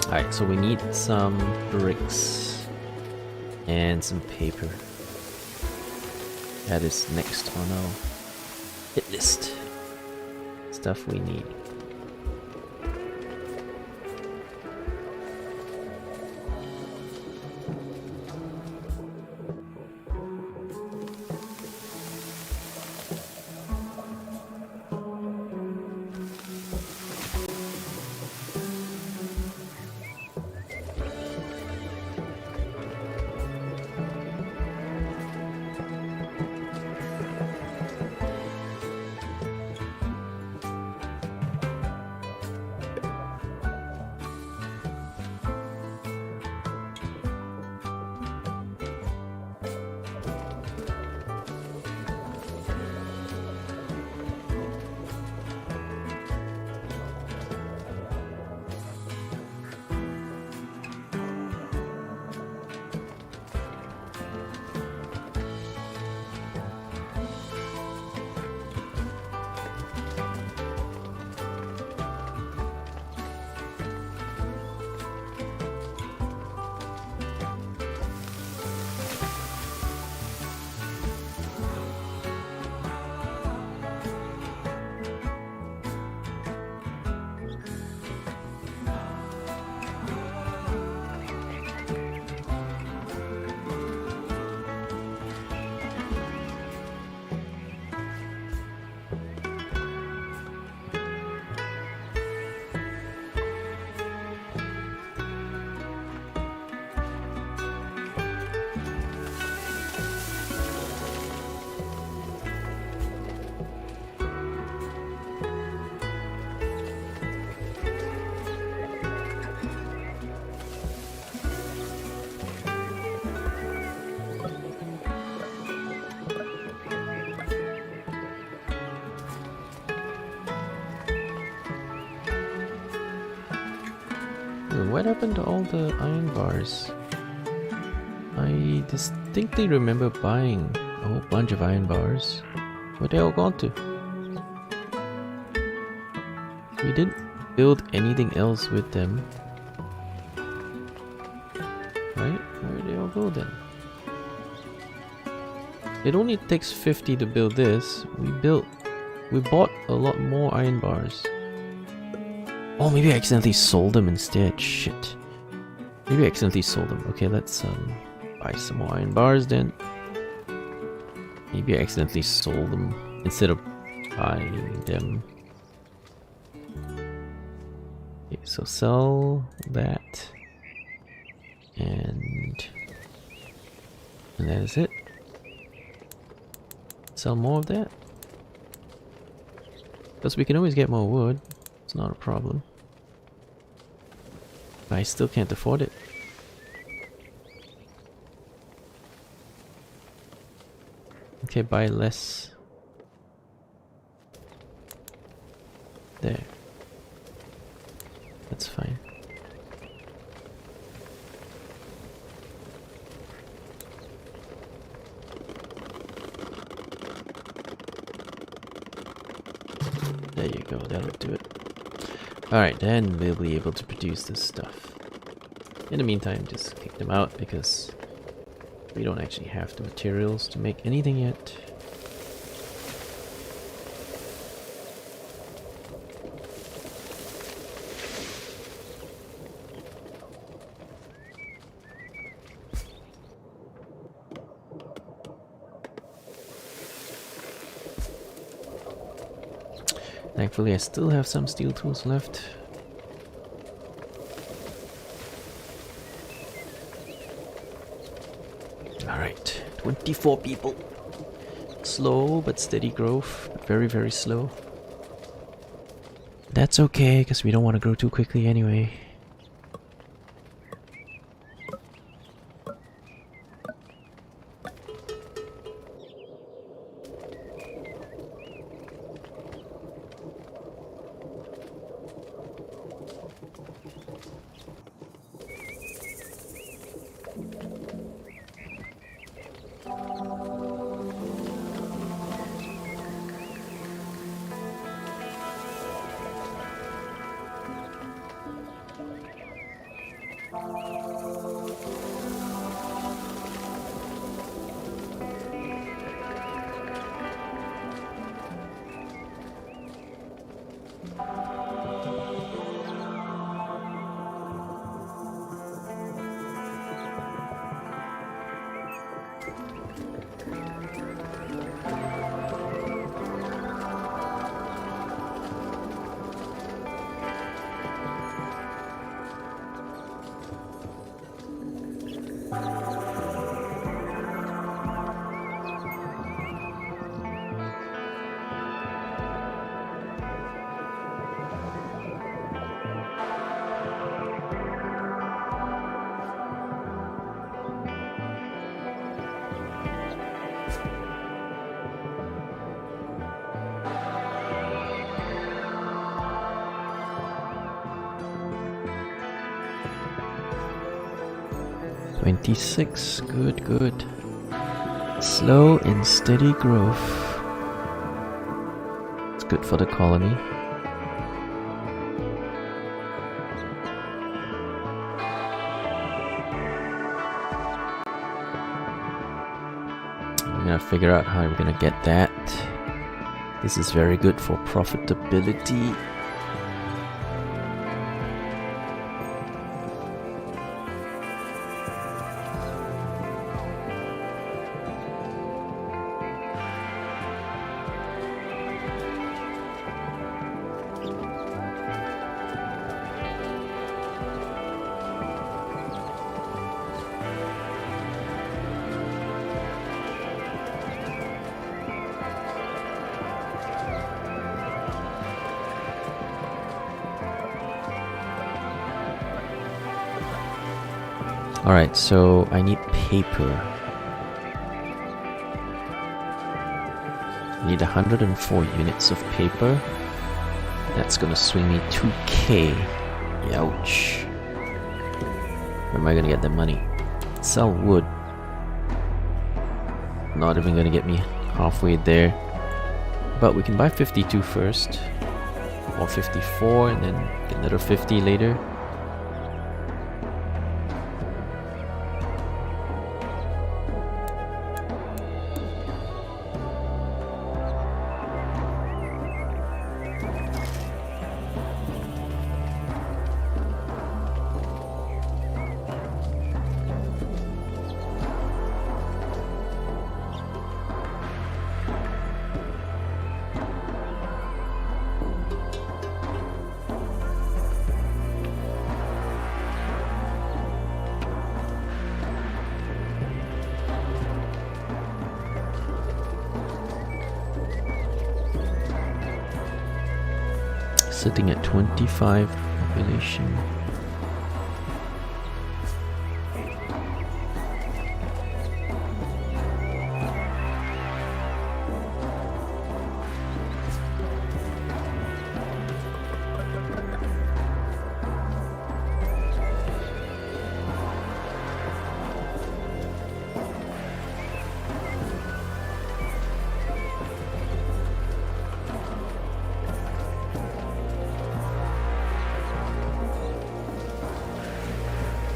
Alright, so we need some bricks and some paper. That is next on our hit list. Stuff we need. What happened to all the iron bars? I distinctly remember buying a whole bunch of iron bars. Where they all gone to? We didn't build anything else with them. Right? Where did they all go then? It only takes 50 to build this. We bought a lot more iron bars. Oh, maybe I accidentally sold them instead. Shit. Maybe I accidentally sold them. Okay, let's buy some more iron bars then. Maybe I accidentally sold them instead of buying them. Okay, so sell that. And that is it. Sell more of that. Because we can always get more wood. It's not a problem. But I still can't afford it. Okay, buy less. There. That's fine. There you go, that'll do it. Alright, then we'll be able to produce this stuff. In the meantime, just kick them out because we don't actually have the materials to make anything yet. Thankfully, I still have some steel tools left. Alright, 24 people. Slow but steady growth. Very, very slow. That's okay, because we don't want to grow too quickly anyway. $26, good, good. Slow and steady growth. It's good for the colony. I'm gonna figure out how I'm gonna get that. This is very good for profitability. Alright, so I need paper. I need 104 units of paper. That's gonna swing me 2k. Ouch. Where am I gonna get that money? Sell wood. Not even gonna get me halfway there. But we can buy 52 first. Or 54 and then get another 50 later. Sitting at 25 population.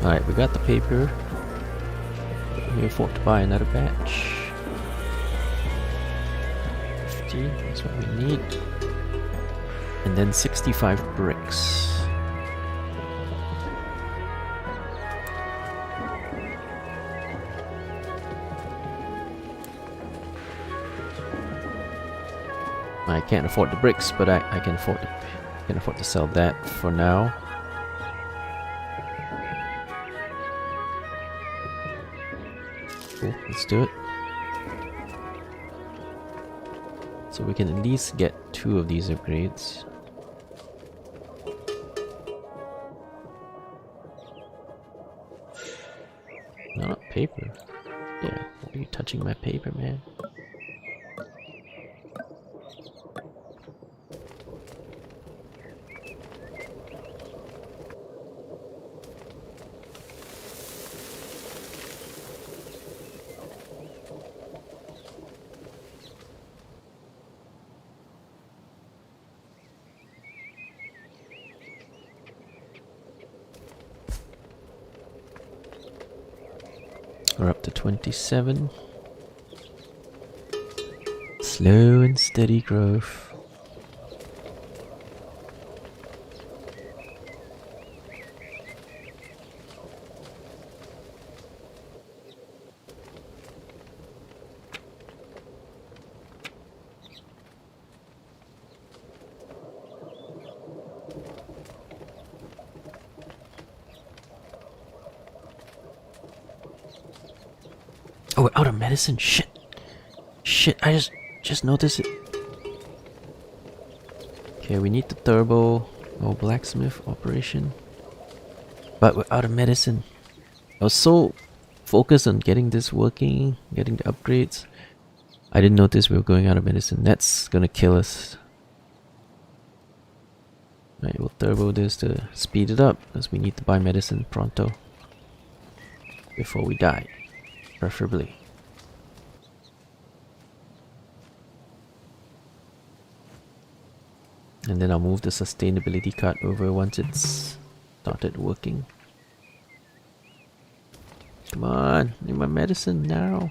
Alright, we got the paper. We afford to buy another batch. 50, that's what we need. And then 65 bricks. I can't afford the bricks, but I can afford to sell that for now. Cool, let's do it. So we can at least get 2 of these upgrades. No, not paper. Yeah, why are you touching my paper, man? We're up to 27. Slow and steady growth. Oh, we're out of medicine. Shit. Shit, I just noticed it. Okay, we need the turbo or blacksmith operation. But we're out of medicine. I was so focused on getting this working, getting the upgrades. I didn't notice we were going out of medicine. That's gonna kill us. Right, we'll turbo this to speed it up because we need to buy medicine pronto. Before we die. Preferably. And then I'll move the sustainability card over once it's started working. Come on, need my medicine now.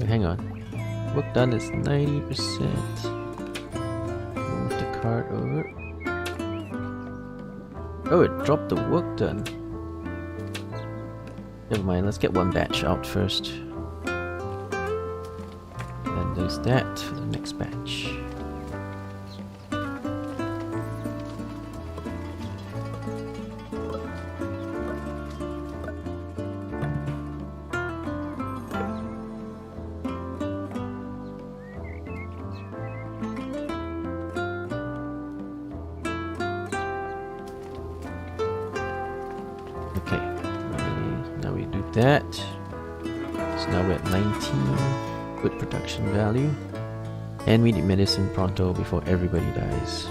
Hang on. Work done is 90%. Move the card over. Oh, it dropped the work done. Never mind, let's get one batch out first. Then there's that for the next batch. Okay, now we do that. So now we're at 19. Good production value. And we need medicine pronto before everybody dies.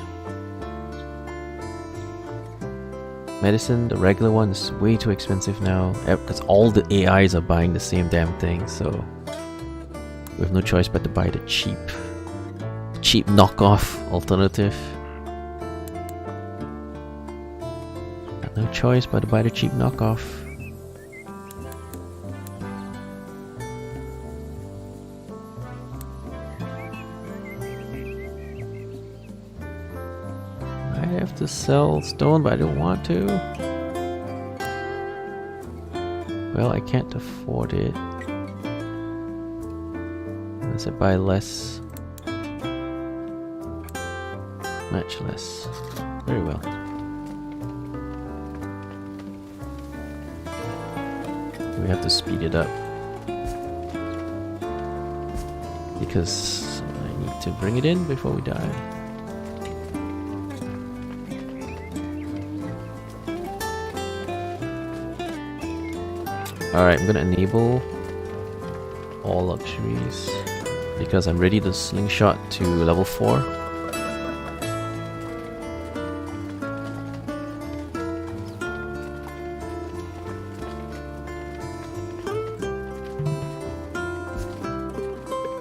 Medicine, the regular one, is way too expensive now because all the AIs are buying the same damn thing, so we have no choice but to buy the cheap knockoff alternative. Got no choice but to buy the cheap knockoff. I have to sell stone, but I don't want to. Well, I can't afford it. Unless I buy less. Much less. Very well. We have to speed it up. Because I need to bring it in before we die. Alright, I'm gonna enable all luxuries because I'm ready to slingshot to level 4.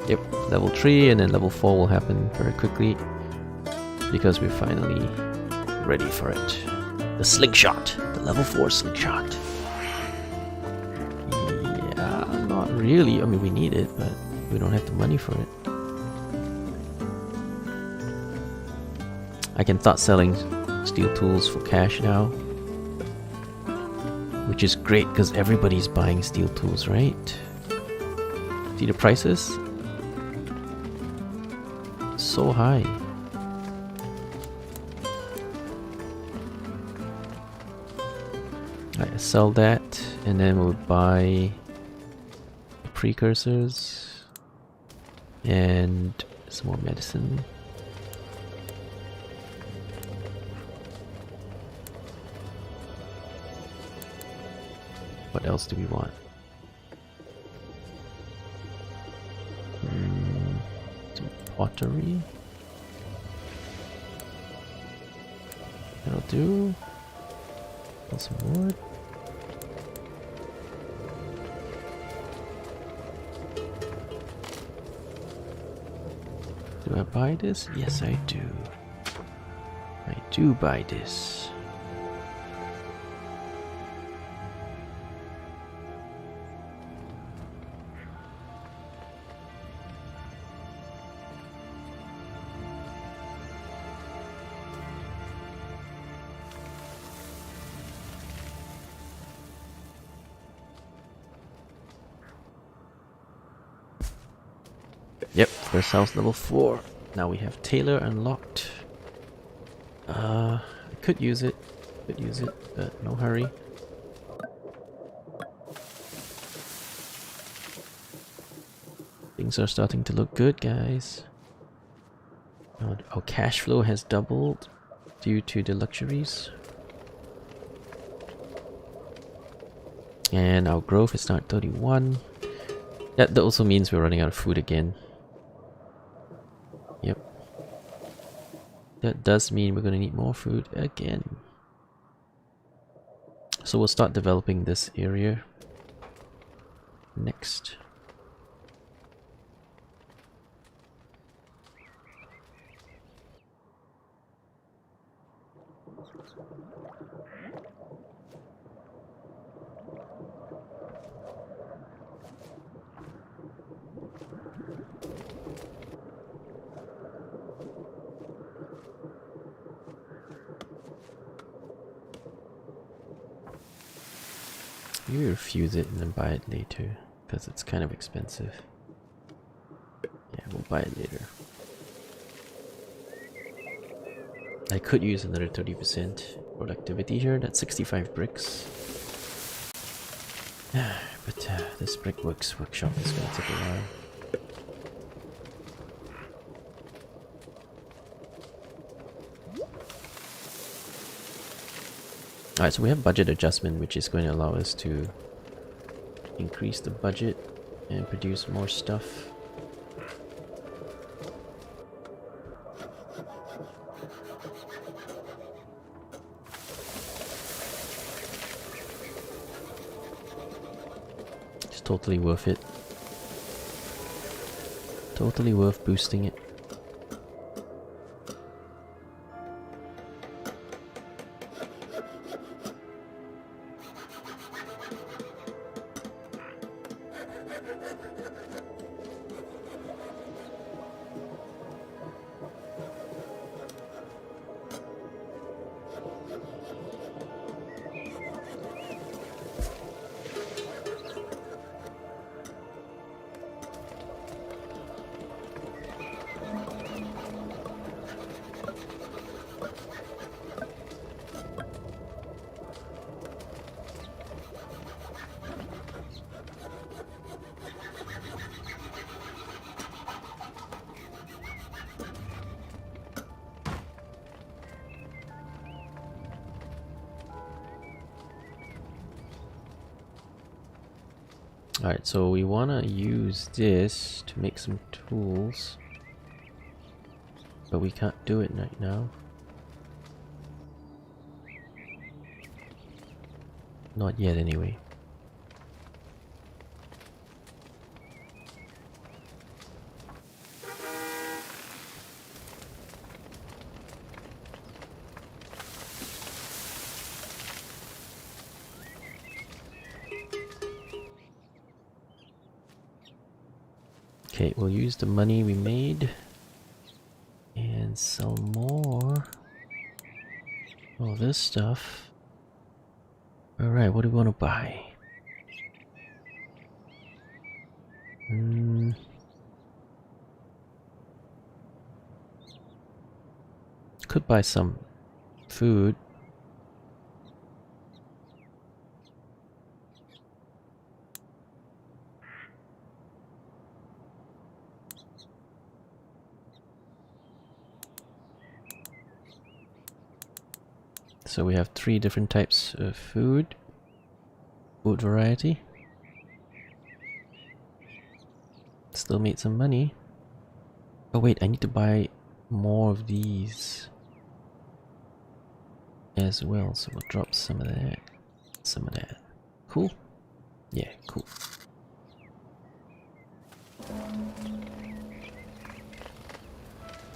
Yep, level 3 and then level 4 will happen very quickly because we're finally ready for it. The slingshot, the level 4 slingshot. Really, I mean, we need it, but we don't have the money for it. I can start selling steel tools for cash now, which is great because everybody's buying steel tools, right? See the prices? So high. I sell that, and then we'll buy precursors and some more medicine. What else do we want? Some pottery. That'll do. And some wood. Do I buy this? Yes, I do. I do buy this. Yep, first house level 4. Now we have Tailor unlocked. I could use it, but no hurry. Things are starting to look good, guys. Our cash flow has doubled due to the luxuries. And our growth is now at 31. That also means we're running out of food again. Yep. That does mean we're going to need more food again. So we'll start developing this area next. Maybe refuse it and then buy it later, because it's kind of expensive. Yeah, we'll buy it later. I could use another 30% productivity here. That's 65 bricks. But this brickworks workshop is going to take a while. Alright, so we have budget adjustment, which is going to allow us to increase the budget and produce more stuff. It's totally worth it. Totally worth boosting it. Alright, so we want to use this to make some tools, but we can't do it right now. Not yet, anyway. Okay, we'll use the money we made and sell more. All this stuff. Alright, what do we want to buy? Could buy some food. So we have 3 different types of food variety. Still made some money. Oh wait, I need to buy more of these as well, so we'll drop some of that, some of that. Cool? Yeah, cool.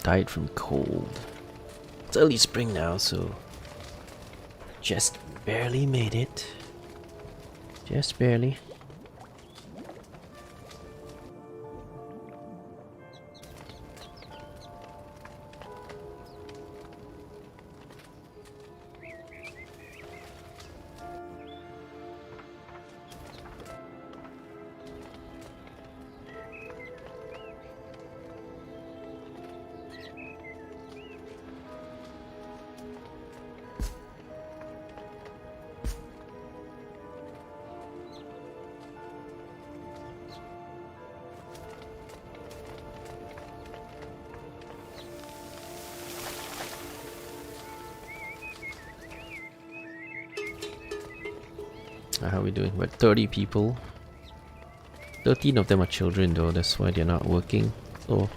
Died from cold. It's early spring now, so just barely made it. Just barely. How are we doing? We're 30 people. 13 of them are children though, that's why they're not working. So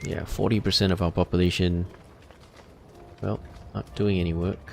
yeah, 40% of our population, well, not doing any work.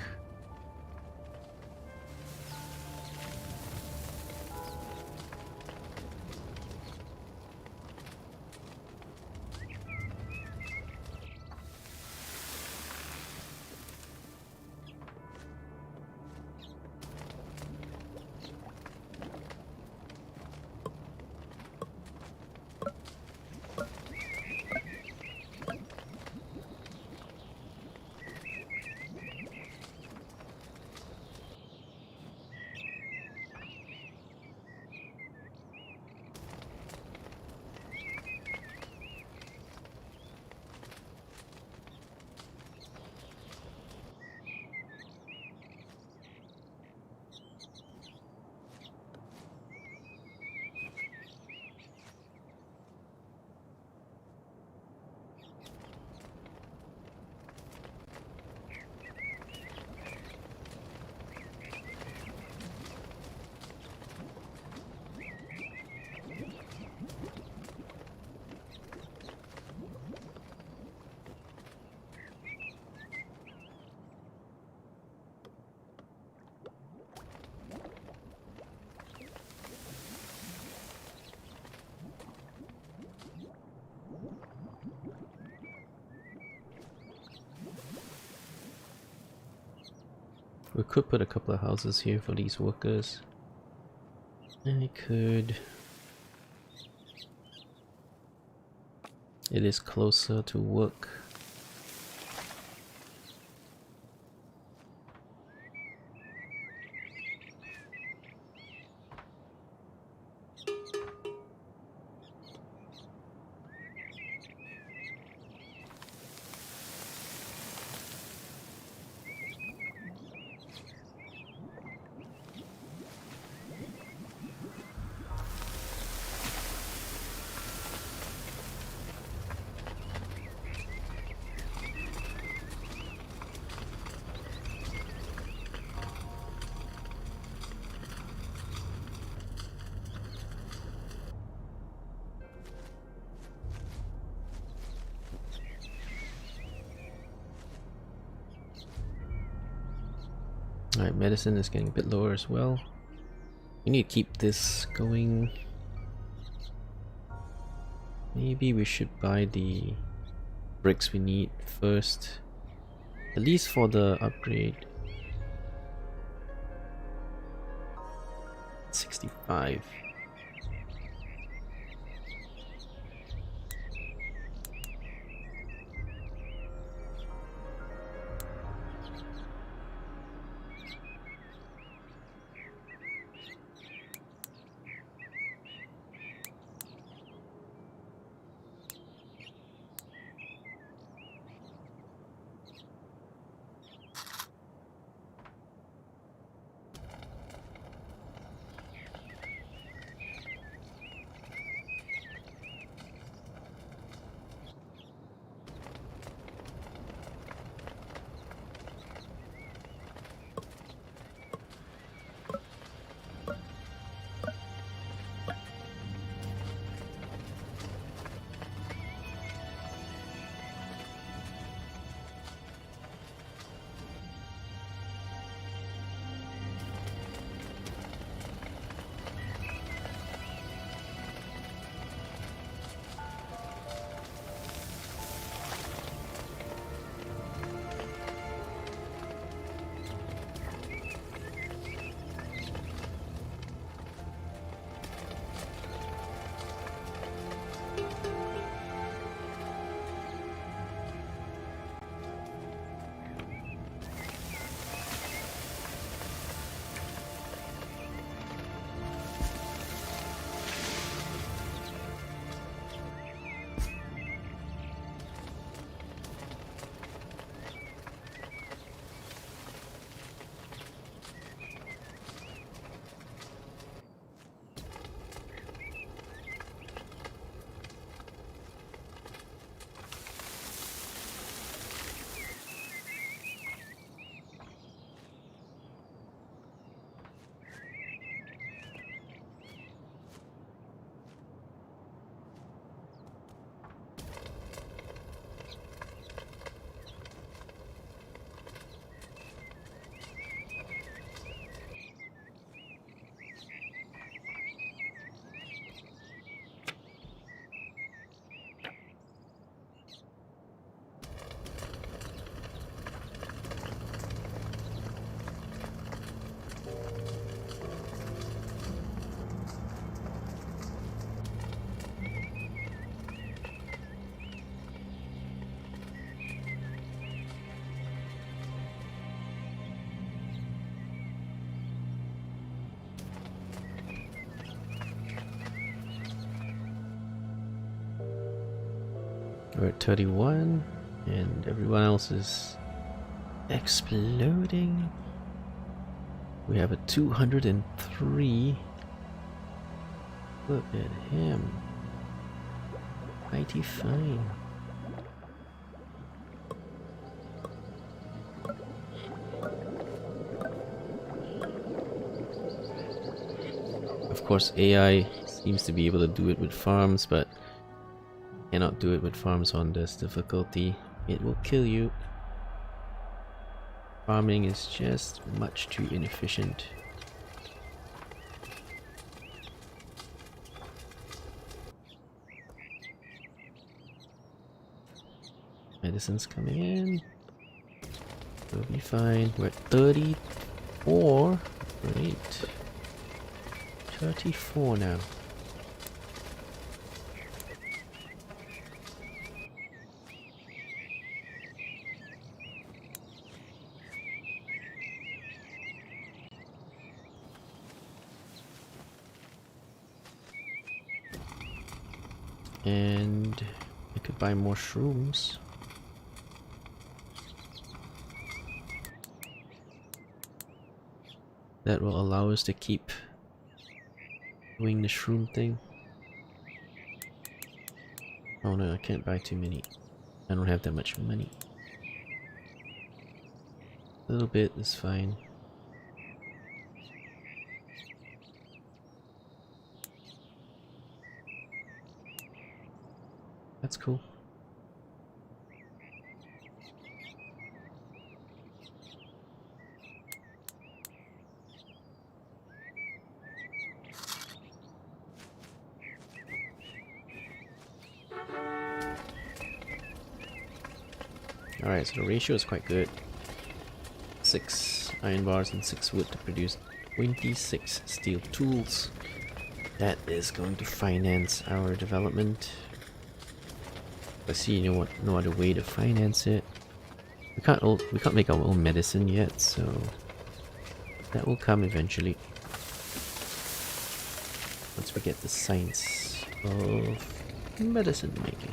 We could put a couple of houses here for these workers. I could... It is closer to work. Alright, medicine is getting a bit lower as well. We need to keep this going. Maybe we should buy the bricks we need first. At least for the upgrade. 65. We're at 31, and everyone else is exploding. We have a 203. Look at him. Mighty fine. Of course, AI seems to be able to do it with farms, but cannot do it with farms on this difficulty. It will kill you. Farming is just much too inefficient. Medicine's coming in. We'll be fine. We're at 34. Great. 34 now. And I could buy more shrooms. That will allow us to keep doing the shroom thing. Oh no, I can't buy too many. I don't have that much money. A little bit is fine. That's cool. Alright, so the ratio is quite good. 6 iron bars and 6 wood to produce 26 steel tools. That is going to finance our development. I see no other way to finance it. We can't make our own medicine yet, so that will come eventually. Once we get the science of medicine making.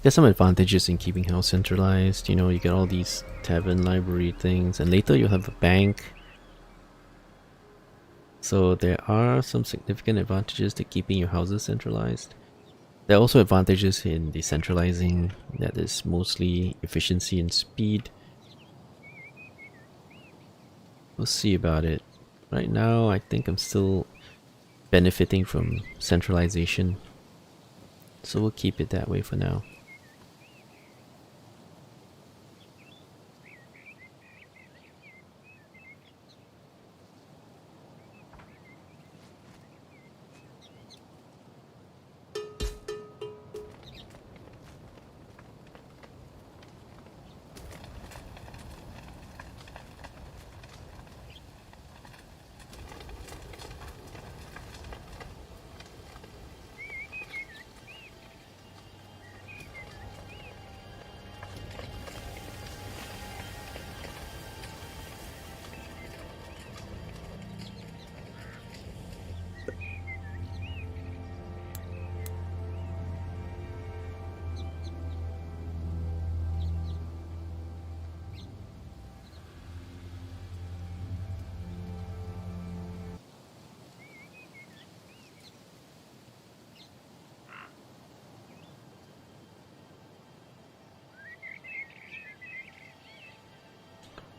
There's some advantages in keeping house centralized. You know, you get all these tavern library things, and later you'll have a bank. So there are some significant advantages to keeping your houses centralized. There are also advantages in decentralizing, that is mostly efficiency and speed. We'll see about it. Right now, I think I'm still benefiting from centralization. So we'll keep it that way for now.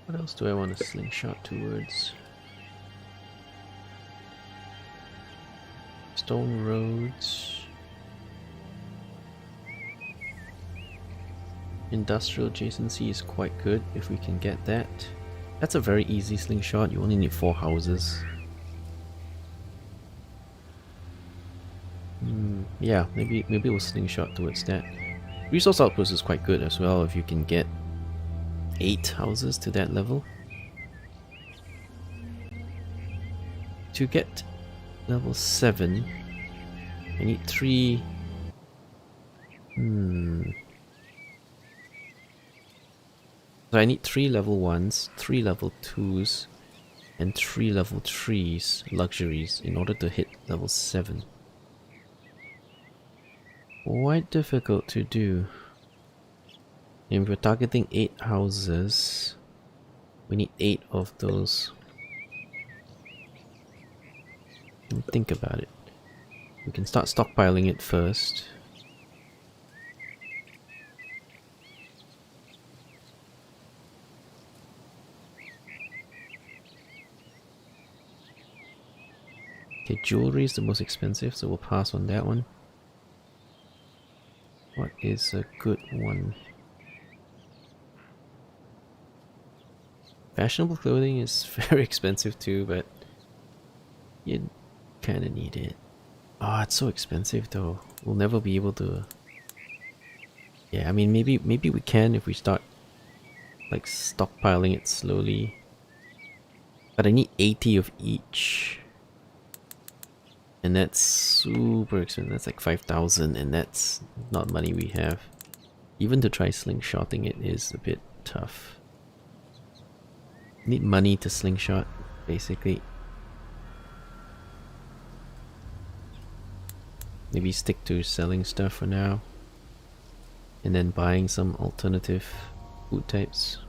What else do I want to slingshot towards? Stone roads. Industrial adjacency is quite good if we can get that. That's a very easy slingshot. You only need 4 houses. Yeah, maybe we'll slingshot towards that. Resource outpost is quite good as well if you can get 8 houses to that level. To get level 7, I need 3... So I need 3 level 1s, 3 level 2s, and 3 level 3s luxuries in order to hit level 7. Quite difficult to do. And if we're targeting 8 houses, we need 8 of those. Think about it. We can start stockpiling it first. Okay, jewelry is the most expensive, so we'll pass on that one. What is a good one? Fashionable clothing is very expensive too, but you kinda need it. Oh, it's so expensive though. We'll never be able to... Yeah, I mean maybe we can if we start like stockpiling it slowly. But I need 80 of each. And that's super expensive. That's like 5,000 and that's not money we have. Even to try slingshotting it is a bit tough. Need money to slingshot, basically. Maybe stick to selling stuff for now. And then buying some alternative food types.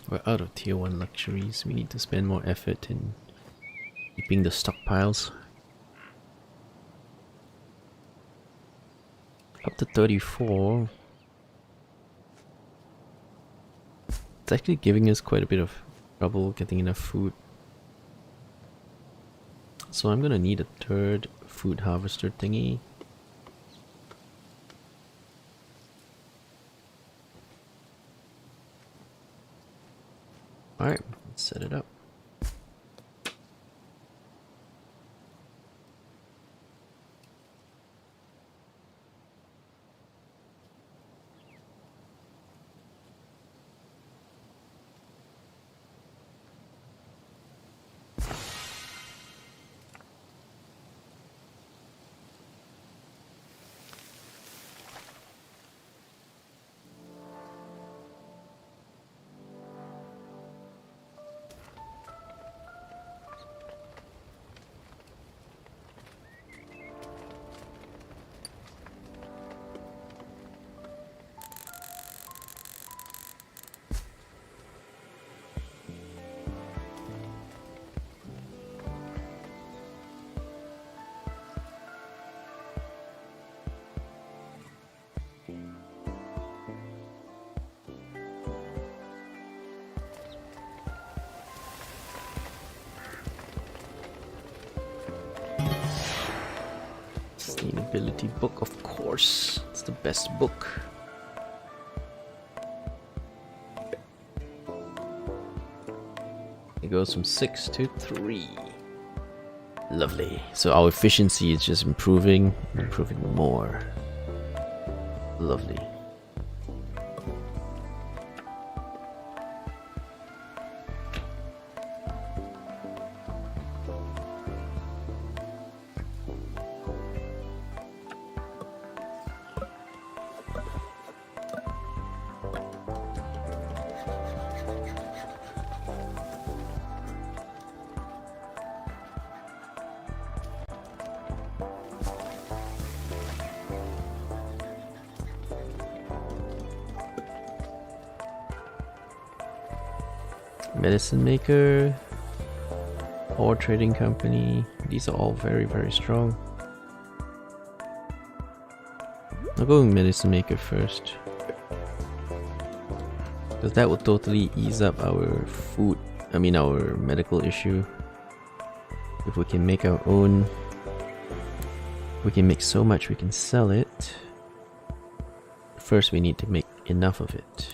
We're out of tier 1 luxuries. We need to spend more effort in keeping the stockpiles. Up to 34. It's actually giving us quite a bit of trouble getting enough food. So I'm gonna need a 3rd food harvester thingy. Alright, let's set it up. ability book, of course. It's the best book. It goes from 6 to 3. Lovely. So our efficiency is just improving more. Lovely. Medicine maker or trading company. These are all very, very strong. I'll go with medicine maker first, because that will totally ease up our food, our medical issue. If we can make our own, we can make so much we can sell it. First we need to make enough of it.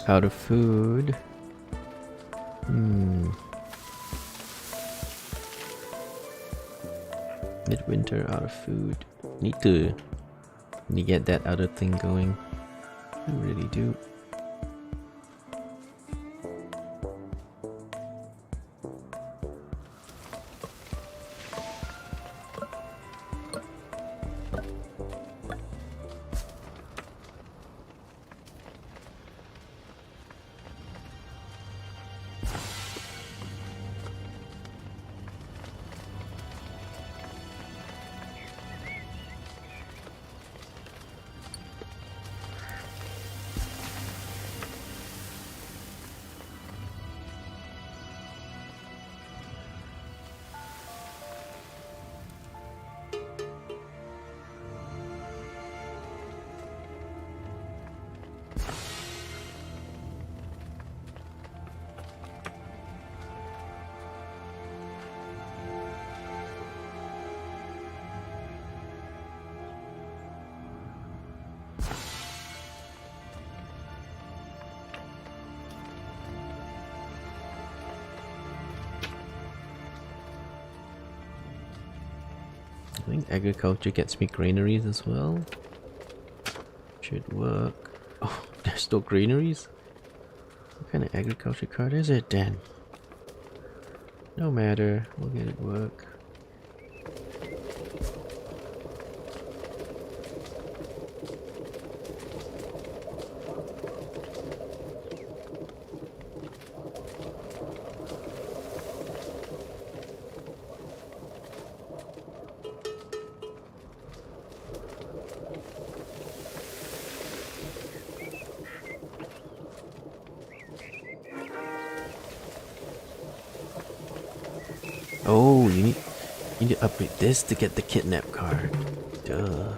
Out of food. Midwinter out of food. Need to get that other thing going. I really do. I think agriculture gets me granaries as well. Should work. Oh, Store greeneries? What kind of agriculture card is it then? No matter, we'll get it work. Oh, you need to upgrade this to get the kidnap card. Duh.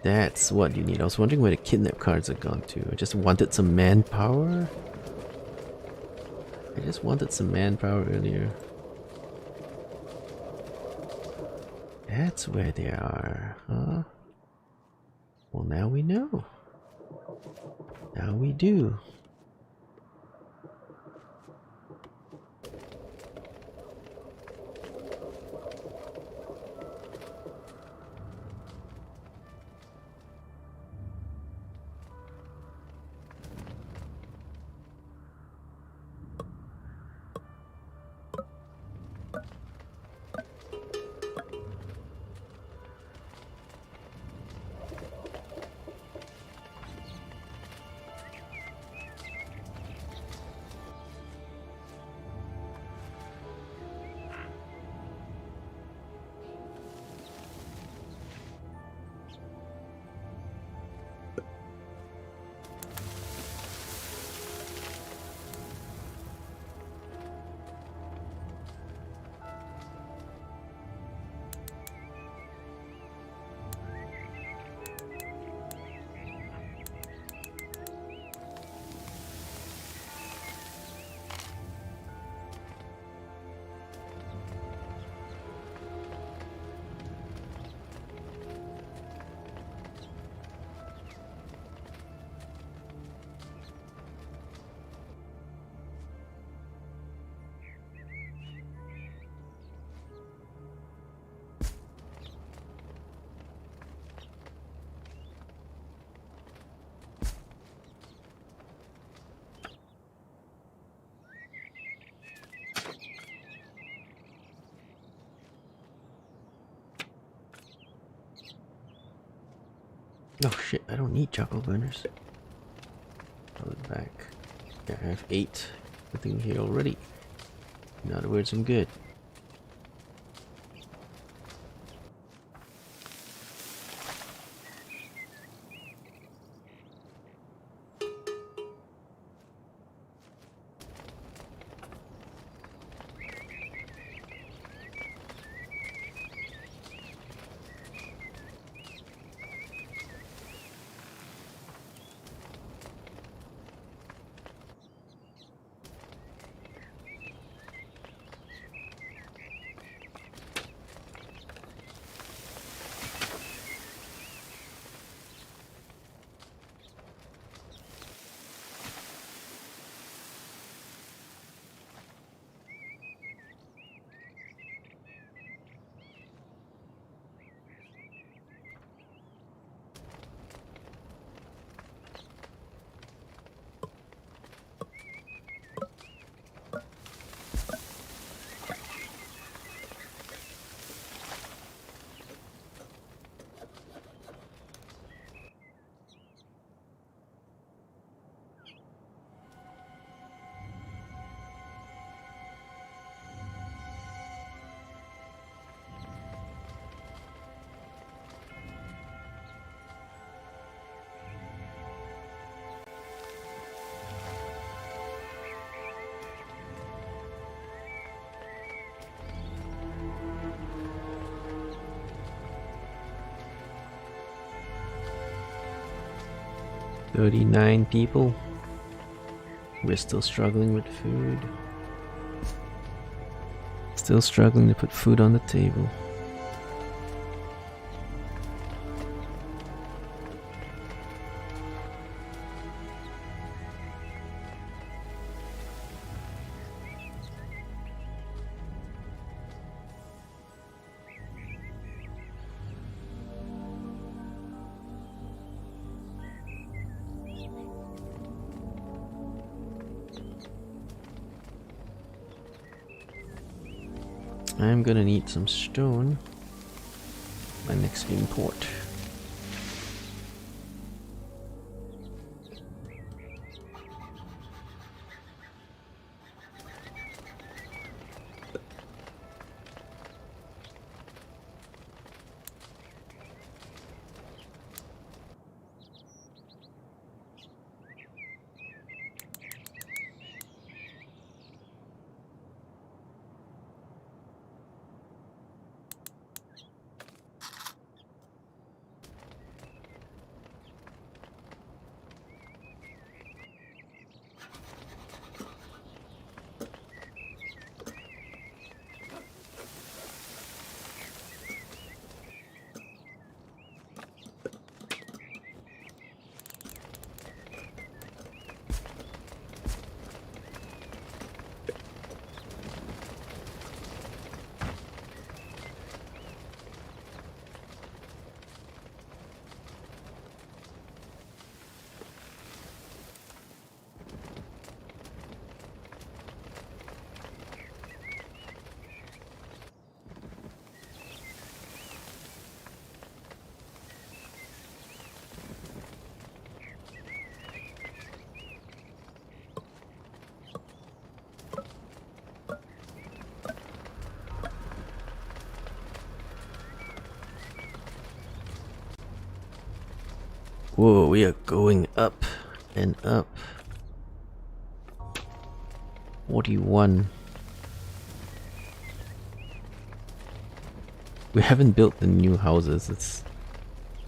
That's what you need. I was wondering where the kidnap cards had gone to. I just wanted some manpower. I just wanted some manpower earlier. That's where they are, huh? Well, now we know. Now we do. Oh shit, I don't need charcoal burners. I'll look back. Yeah, I have 8. Nothing here already. In other words, I'm good. "39 people. We're still struggling with food. Still struggling to put food on the table." I'm gonna need some stone. My next import. Whoa, we are going up and up. 41. We haven't built the new houses. It's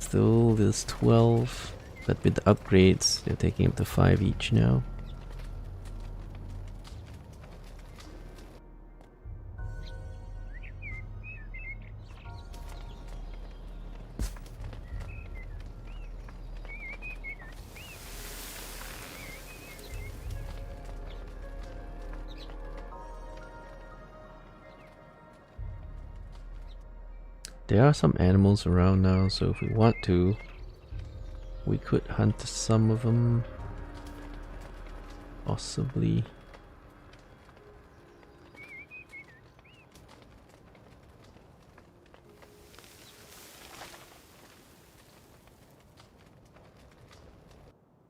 still this 12, but with the upgrades, they're taking up to 5 each now. There are some animals around now, so if we want to, we could hunt some of them. Possibly.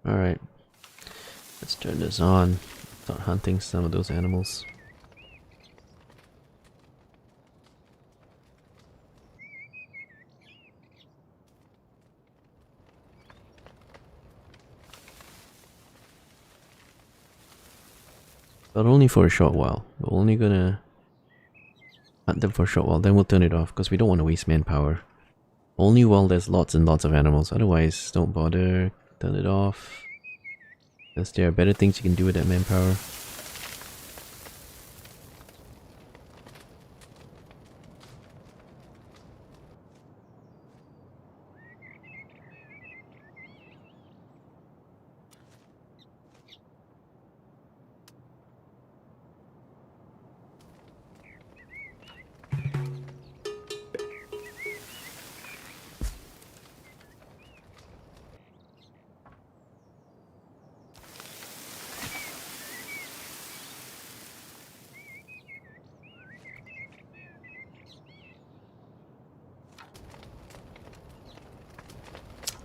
Alright. Let's turn this on. Start hunting some of those animals. But only for a short while. We're only gonna hunt them for a short while, then we'll turn it off because we don't want to waste manpower. Only while there's lots and lots of animals, otherwise don't bother, turn it off. Because there are better things you can do with that manpower.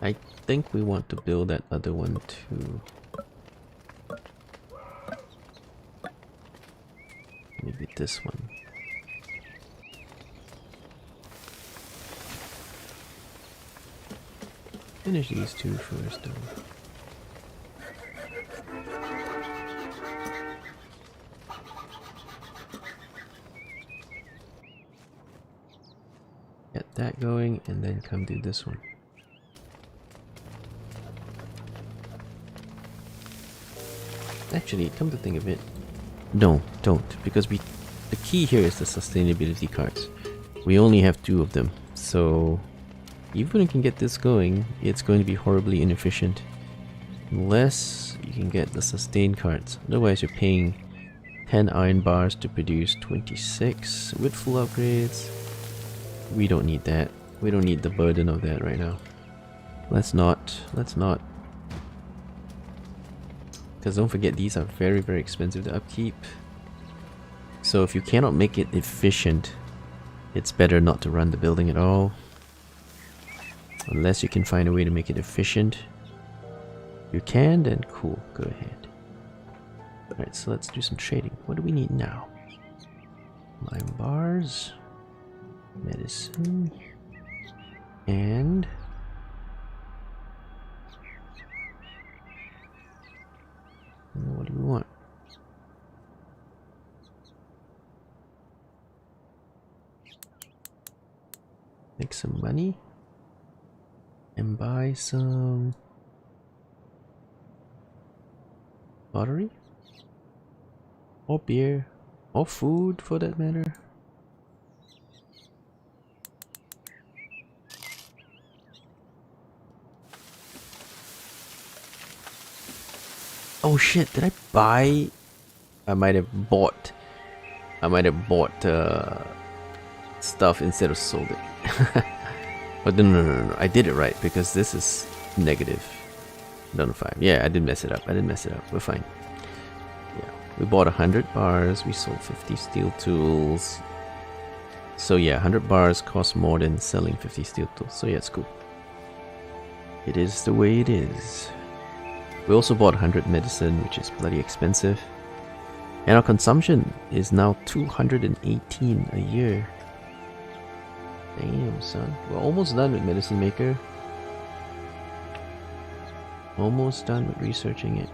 I think we want to build that other one too. Maybe this one. Finish these two first though. Get that going and then come do this one. Actually, come to think of it, no, don't, because the key here is the sustainability cards. We only have 2 of them, so even when you can get this going, it's going to be horribly inefficient unless you can get the sustain cards. Otherwise, you're paying 10 iron bars to produce 26 with full upgrades. We don't need that. We don't need the burden of that right now. Let's not. Because don't forget, these are very, very expensive to upkeep. So if you cannot make it efficient it's better not to run the building at all. Unless you can find a way to make it efficient. If you can, then cool, go ahead. Alright, so let's do some trading. What do we need now? Lime bars, medicine, and what do we want? Make some money and buy some pottery or beer or food for that matter. Oh shit, did I buy? I might have bought stuff instead of sold it. But no, I did it right because this is negative. Down 5. Yeah, I didn't mess it up. We're fine. Yeah, we bought 100 bars. We sold 50 steel tools. So yeah, 100 bars cost more than selling 50 steel tools. So yeah, it's cool. It is the way it is. We also bought 100 medicine, which is bloody expensive. And our consumption is now 218 a year. Damn, son. We're almost done with Medicine Maker. Almost done with researching it.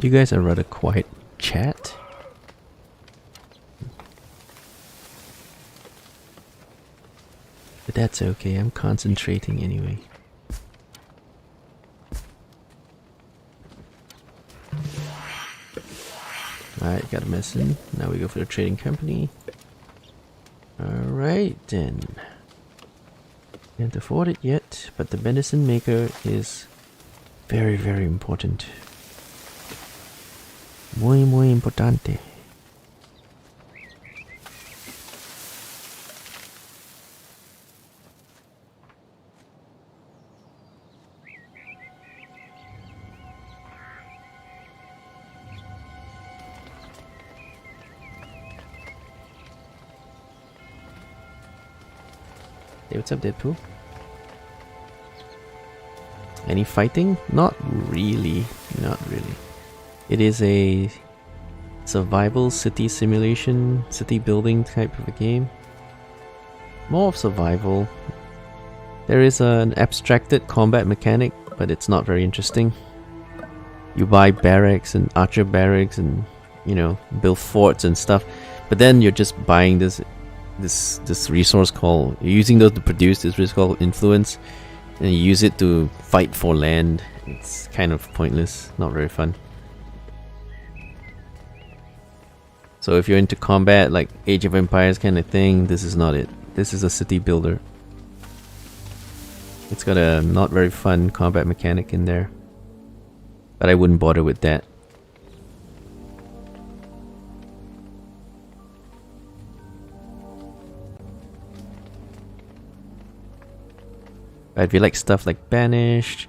You guys are rather quiet chat. But that's okay, I'm concentrating anyway. Alright, got a medicine. Now we go for the trading company. Alright then. Can't afford it yet, but the medicine maker is very, very important. Muy importante. Hey, what's up, Deadpool? Any fighting? Not really. Not really. It is a survival city simulation, city building type of a game. More of survival. There is an abstracted combat mechanic, but it's not very interesting. You buy barracks and archer barracks and, you know, build forts and stuff. But then you're just buying this resource called, you're using those to produce this resource called influence, and you use it to fight for land. It's kind of pointless, not very fun. So if you're into combat, like Age of Empires kind of thing, this is not it. This is a city builder. It's got a not very fun combat mechanic in there, but I wouldn't bother with that. If you like stuff like Banished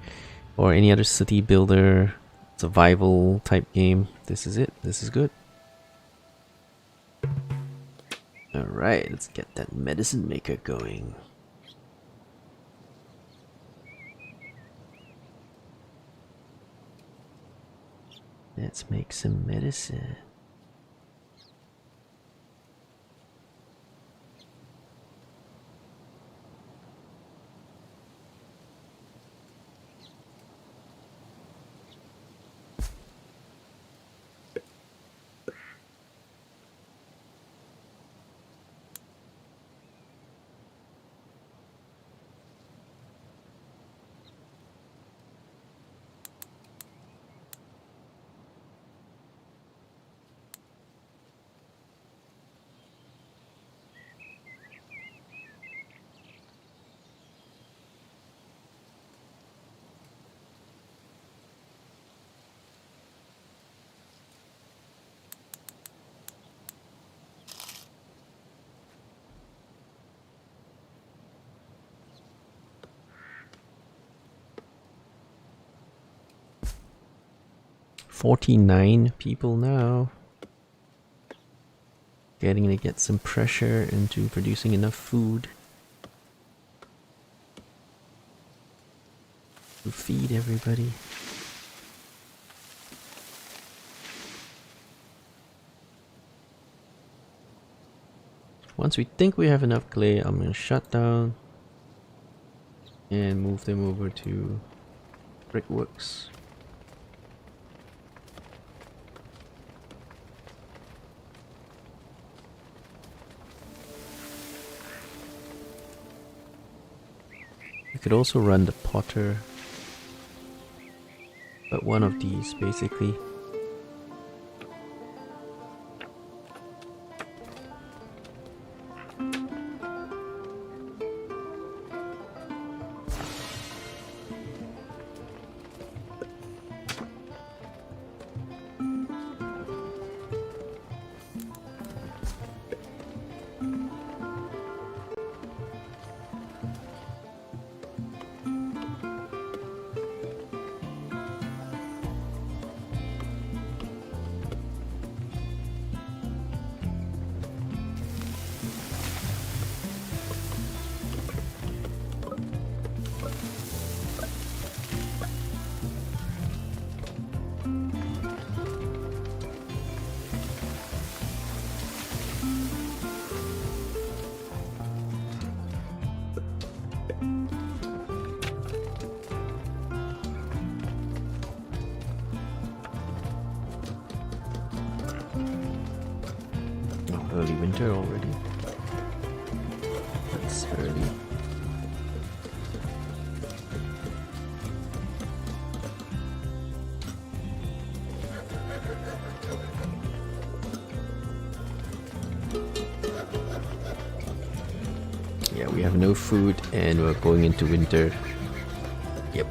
or any other city builder, survival type game, this is it. This is good. Alright, let's get that medicine maker going. Let's make some medicine. $49 people now. Getting to get some pressure into producing enough food to feed everybody. Once we think we have enough clay, I'm going to shut down and move them over to brickworks. We could also run the potter, but one of these basically. Early winter already. That's early. Yeah, we have no food and we're going into winter. Yep.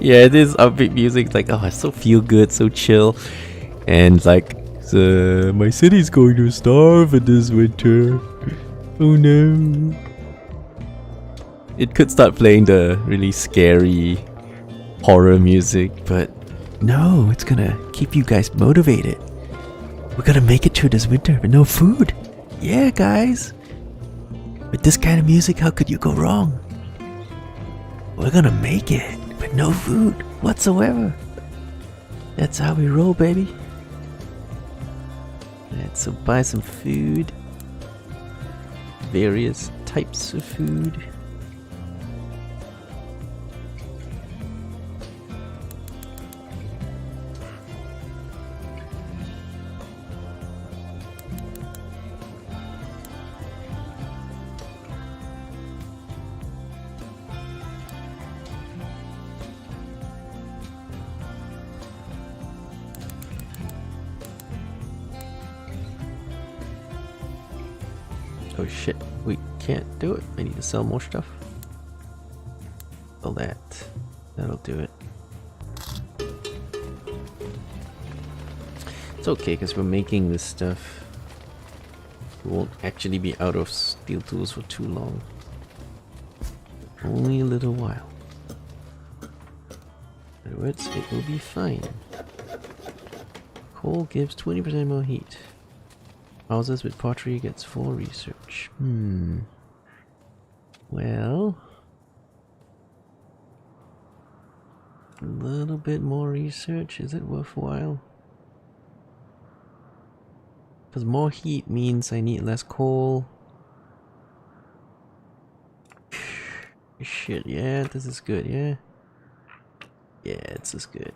Yeah, this upbeat music, like, oh, it's so feel good, so chill, and like, my city's going to starve in this winter. Oh no! It could start playing the really scary horror music, but no, it's gonna keep you guys motivated. We're gonna make it through this winter with no food. Yeah, guys. With this kind of music, how could you go wrong? We're gonna make it with no food whatsoever. That's how we roll, baby. Let's buy some food. Various types of food. Oh shit, we can't do it. I need to sell more stuff. Sell that. That'll do it. It's okay because we're making this stuff. We won't actually be out of steel tools for too long. Only a little while. In other words, it will be fine. Coal gives 20% more heat. Houses with pottery gets 4 research. Well, a little bit more research, is it worthwhile? Because more heat means I need less coal. Shit, yeah, this is good, yeah? Yeah, this is good.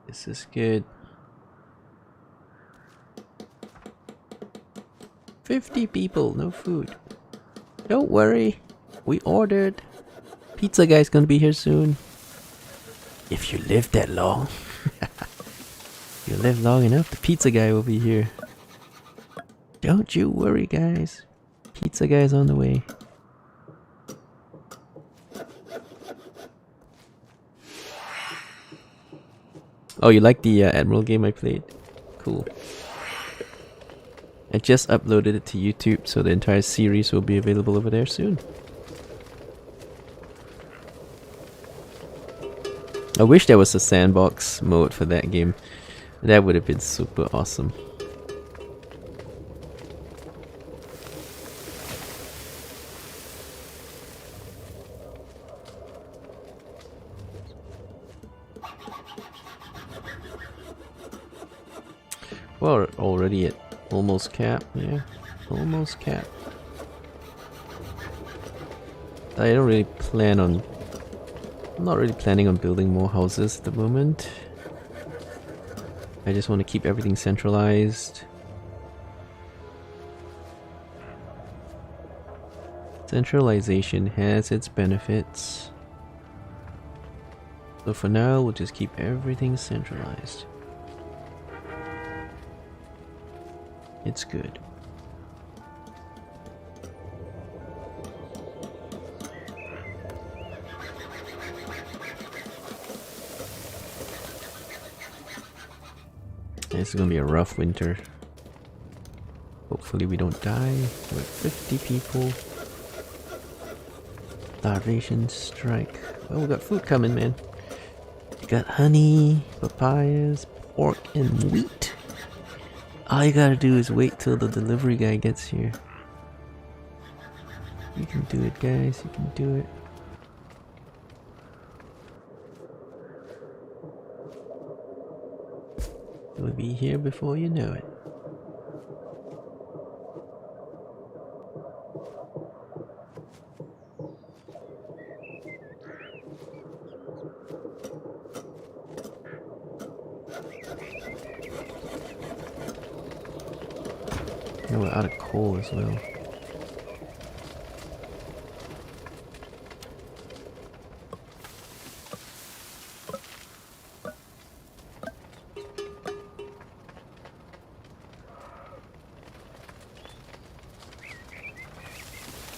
This is good. 50 people, no food. Don't worry, we ordered. Pizza guy's gonna be here soon. If you live that long. If you live long enough, the pizza guy will be here. Don't you worry, guys. Pizza guy's on the way. Oh, you like the Admiral game I played? Cool. I just uploaded it to YouTube, so the entire series will be available over there soon. I wish there was a sandbox mode for that game. That would have been super awesome. Well, already at almost cap, yeah, almost cap. I don't really plan on... I'm not really planning on building more houses at the moment. I just want to keep everything centralized. Centralization has its benefits. So for now, we'll just keep everything centralized. It's good. This is gonna be a rough winter. Hopefully we don't die. We're at 50 people. Starvation strike. Oh, we got food coming, man. We got honey, papayas, pork, and wheat. All you gotta do is wait till the delivery guy gets here. You can do it, guys. You can do it. We'll be here before you know it. Oh, we're out of coal as well.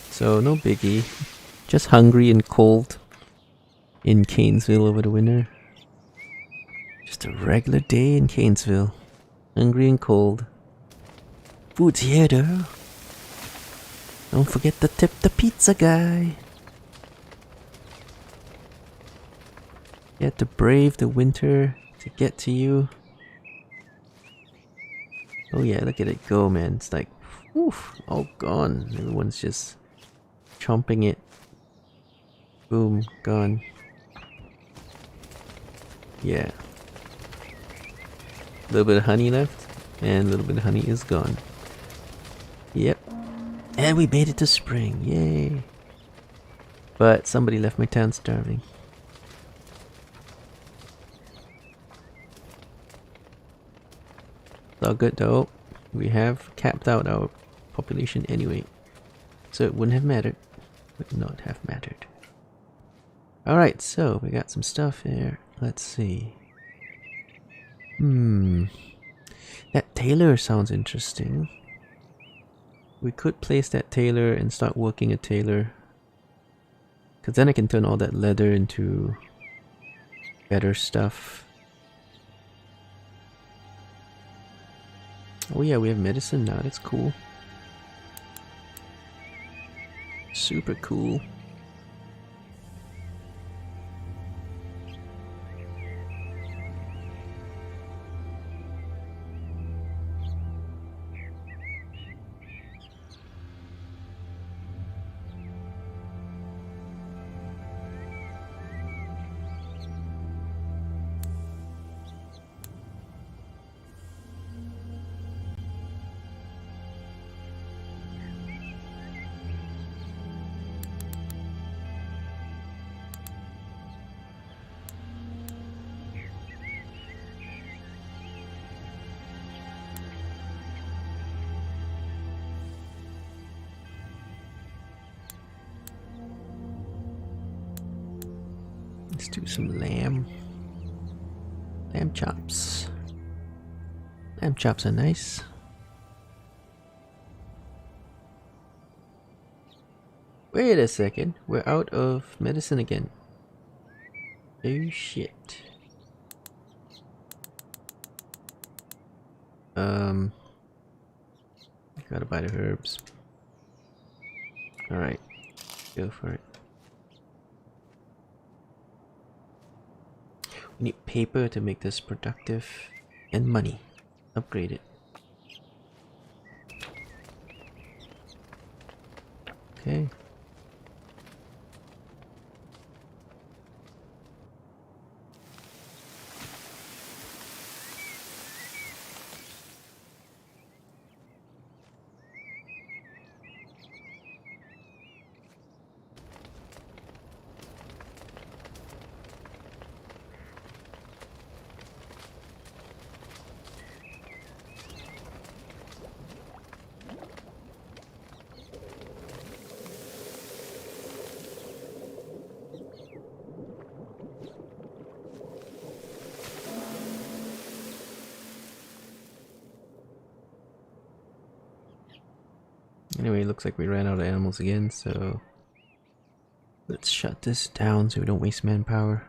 So, no biggie. Just hungry and cold in Kanesville over the winter. Just a regular day in Kanesville. Hungry and cold. Food's here though. Don't forget to tip the pizza guy. You had to brave the winter to get to you. Oh yeah, look at it go, man. It's like, woof, all gone. Everyone's just chomping it. Boom, gone. Yeah. A little bit of honey left, and a little bit of honey is gone. Yep. And we made it to spring, yay. But somebody left my town starving. It's all good though. We have capped out our population anyway. So it wouldn't have mattered. Would not have mattered. Alright, so we got some stuff here. Let's see. That tailor sounds interesting. We could place that tailor and start working a tailor. Because then I can turn all that leather into better stuff. Oh yeah, we have medicine now. That's cool. Super cool. Let's do some lamb. Lamb chops. Lamb chops are nice. Wait a second. We're out of medicine again. Oh shit. Gotta buy the herbs. Alright. Go for it. We need paper to make this productive. And money. Upgrade it. Okay. Anyway, looks like we ran out of animals again, so let's shut this down so we don't waste manpower.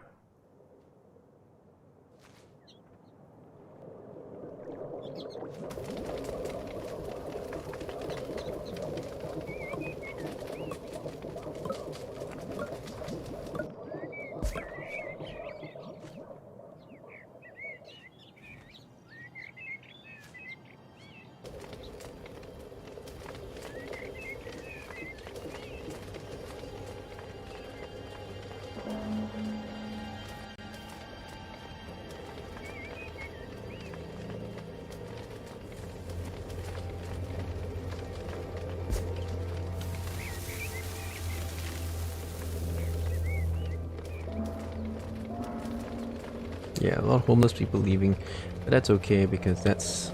Yeah, a lot of homeless people leaving, but that's okay because that's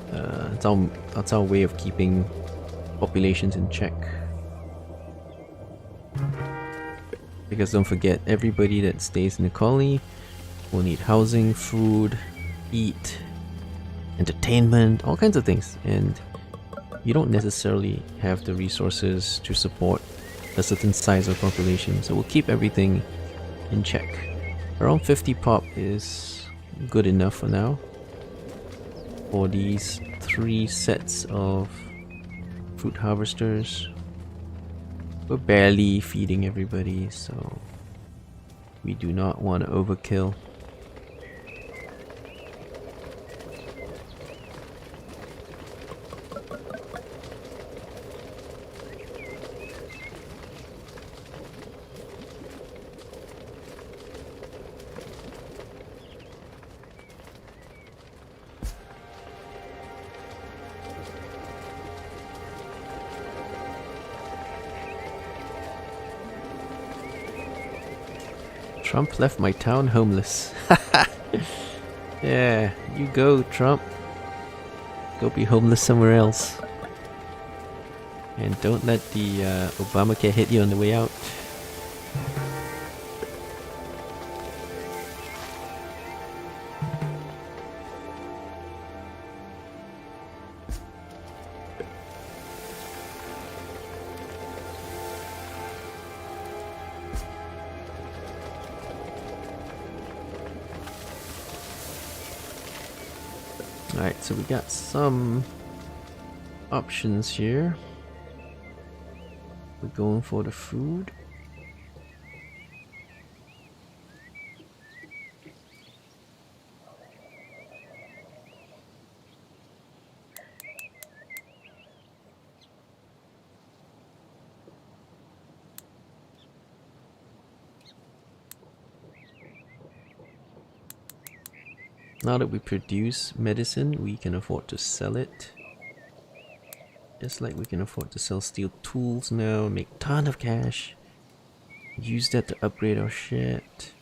our way of keeping populations in check. Because don't forget, everybody that stays in the colony will need housing, food, eat, entertainment, all kinds of things, and you don't necessarily have the resources to support a certain size of population, so we'll keep everything in check. Around 50 pop is good enough for now for these 3 sets of fruit harvesters. We're barely feeding everybody, so we do not want to overkill. Trump left my town homeless. Yeah, you go, Trump. Go be homeless somewhere else. And don't let the Obamacare hit you on the way out. Alright, so we got some options here. We're going for the food. Now that we produce medicine, we can afford to sell it. Just like we can afford to sell steel tools now, make a ton of cash. Use that to upgrade our shit.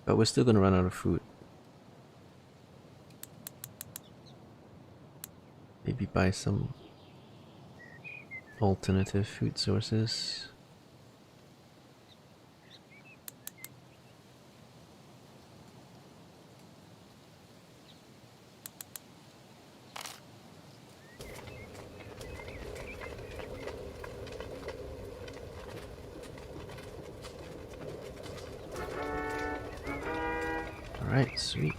But we're still gonna run out of food. Maybe buy some alternative food sources. Alright, sweet.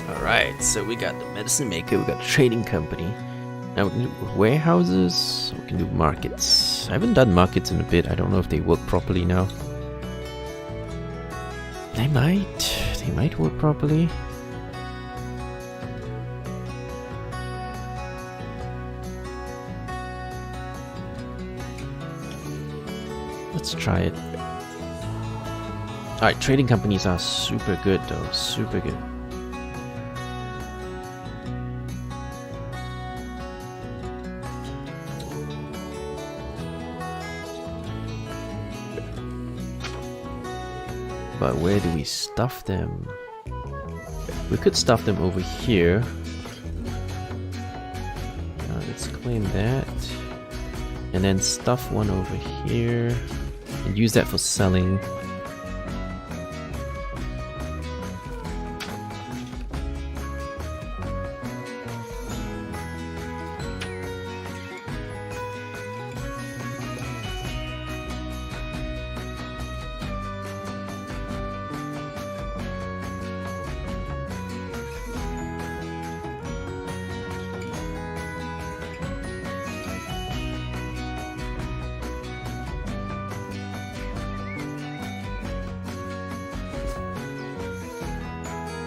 Alright, so we got the medicine maker, we got the trading company. Now we can do warehouses, we can do markets. I haven't done markets in a bit, I don't know if they work properly now. They might work properly. Let's try it. Alright, trading companies are super good though, super good. But where do we stuff them? We could stuff them over here. Let's claim that. And then stuff one over here. And use that for selling.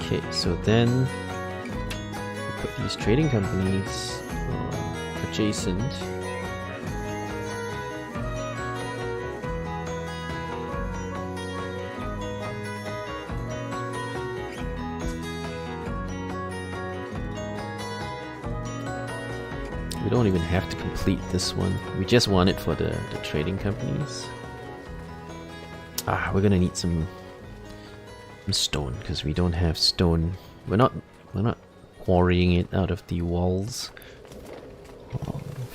Okay, so then we put these trading companies adjacent. We don't even have to complete this one. We just want it for the trading companies. We're gonna need some stone because we don't have stone. We're not quarrying it out of the walls.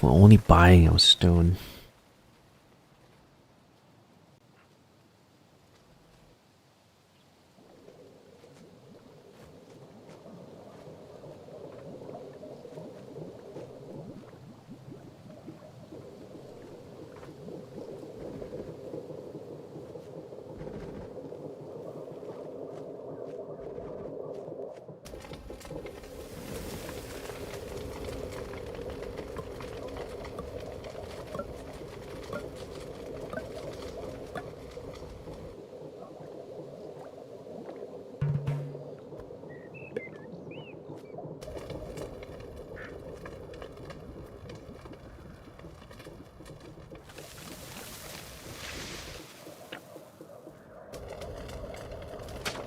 We're only buying our stone.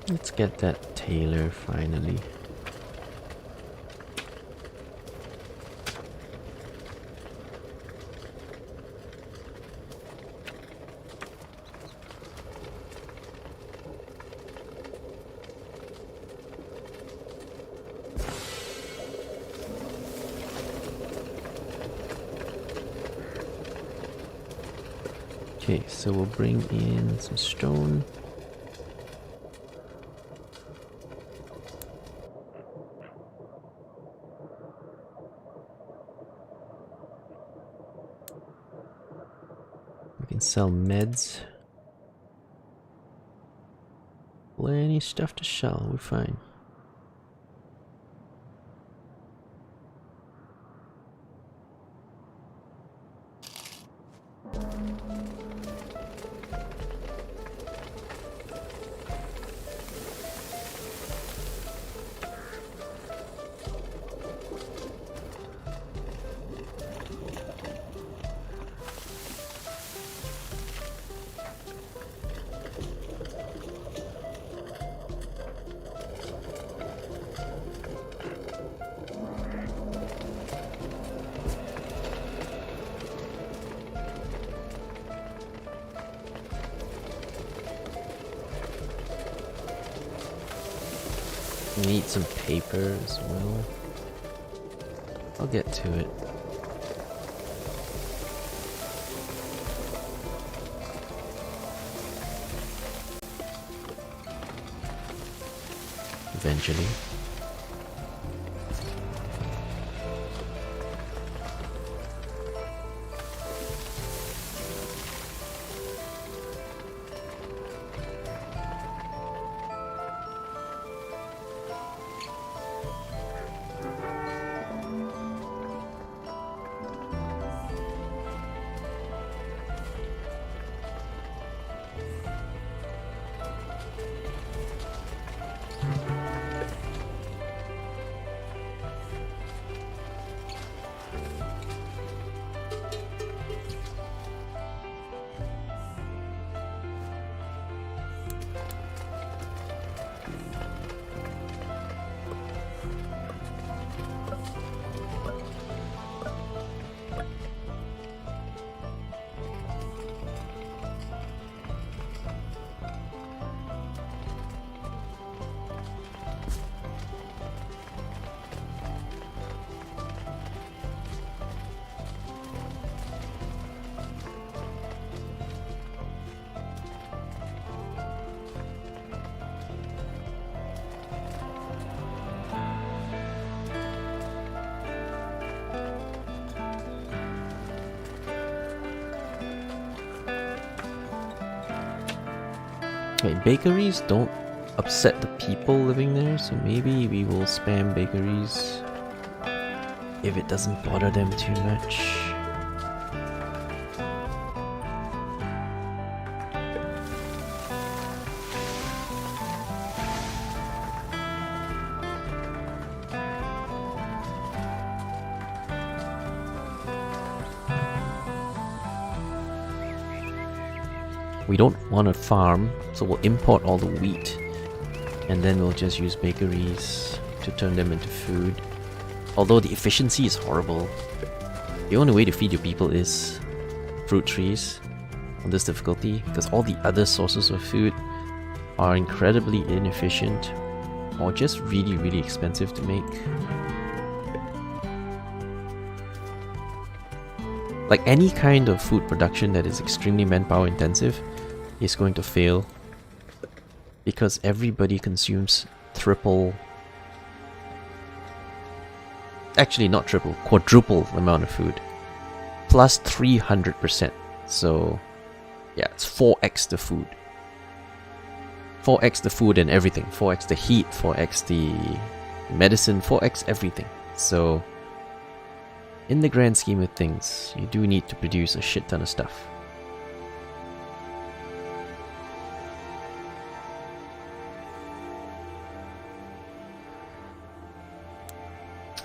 Let's get that tailor finally. Okay, so we'll bring in some stone. We can sell meds. Plenty stuff to sell, we're fine. We need some paper as well. I'll get to it. Eventually. Wait, bakeries don't upset the people living there, so maybe we will spam bakeries if it doesn't bother them too much. We don't want to farm, so we'll import all the wheat. And then we'll just use bakeries to turn them into food. Although the efficiency is horrible. The only way to feed your people is fruit trees on this difficulty, because all the other sources of food are incredibly inefficient or just really, really expensive to make. Like any kind of food production that is extremely manpower intensive is going to fail because everybody consumes triple, actually not triple, quadruple the amount of food, plus 300%. So yeah, it's 4x the food. 4x the food and everything. 4x the heat, 4x the medicine, 4x everything. So in the grand scheme of things, you do need to produce a shit ton of stuff.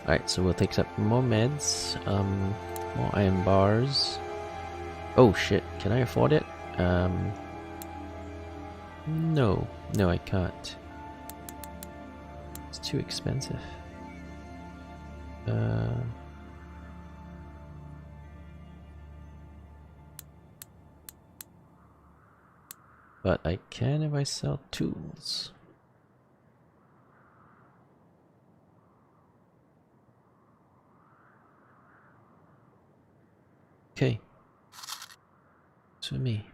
Alright, so we'll take some more meds, more iron bars. Oh shit, can I afford it? No, I can't. It's too expensive. But I can if I sell tools. Okay. To me.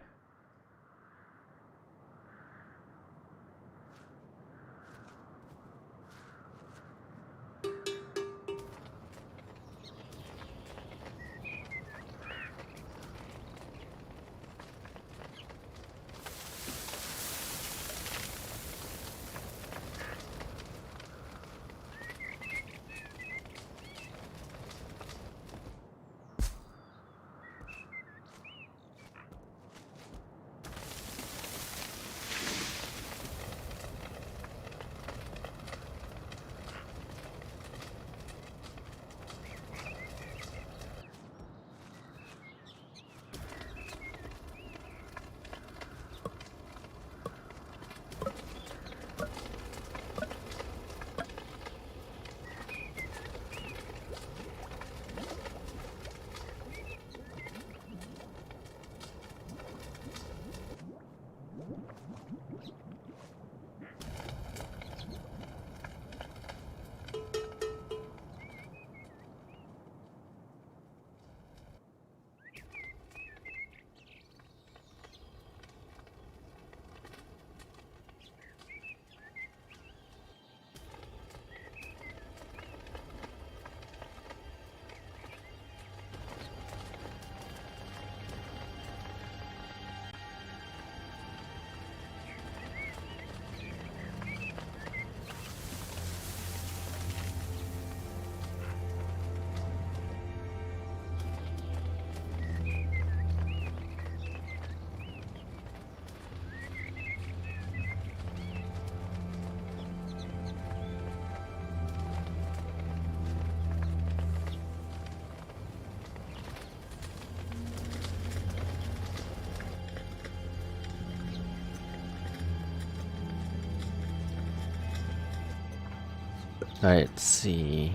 Alright, let's see.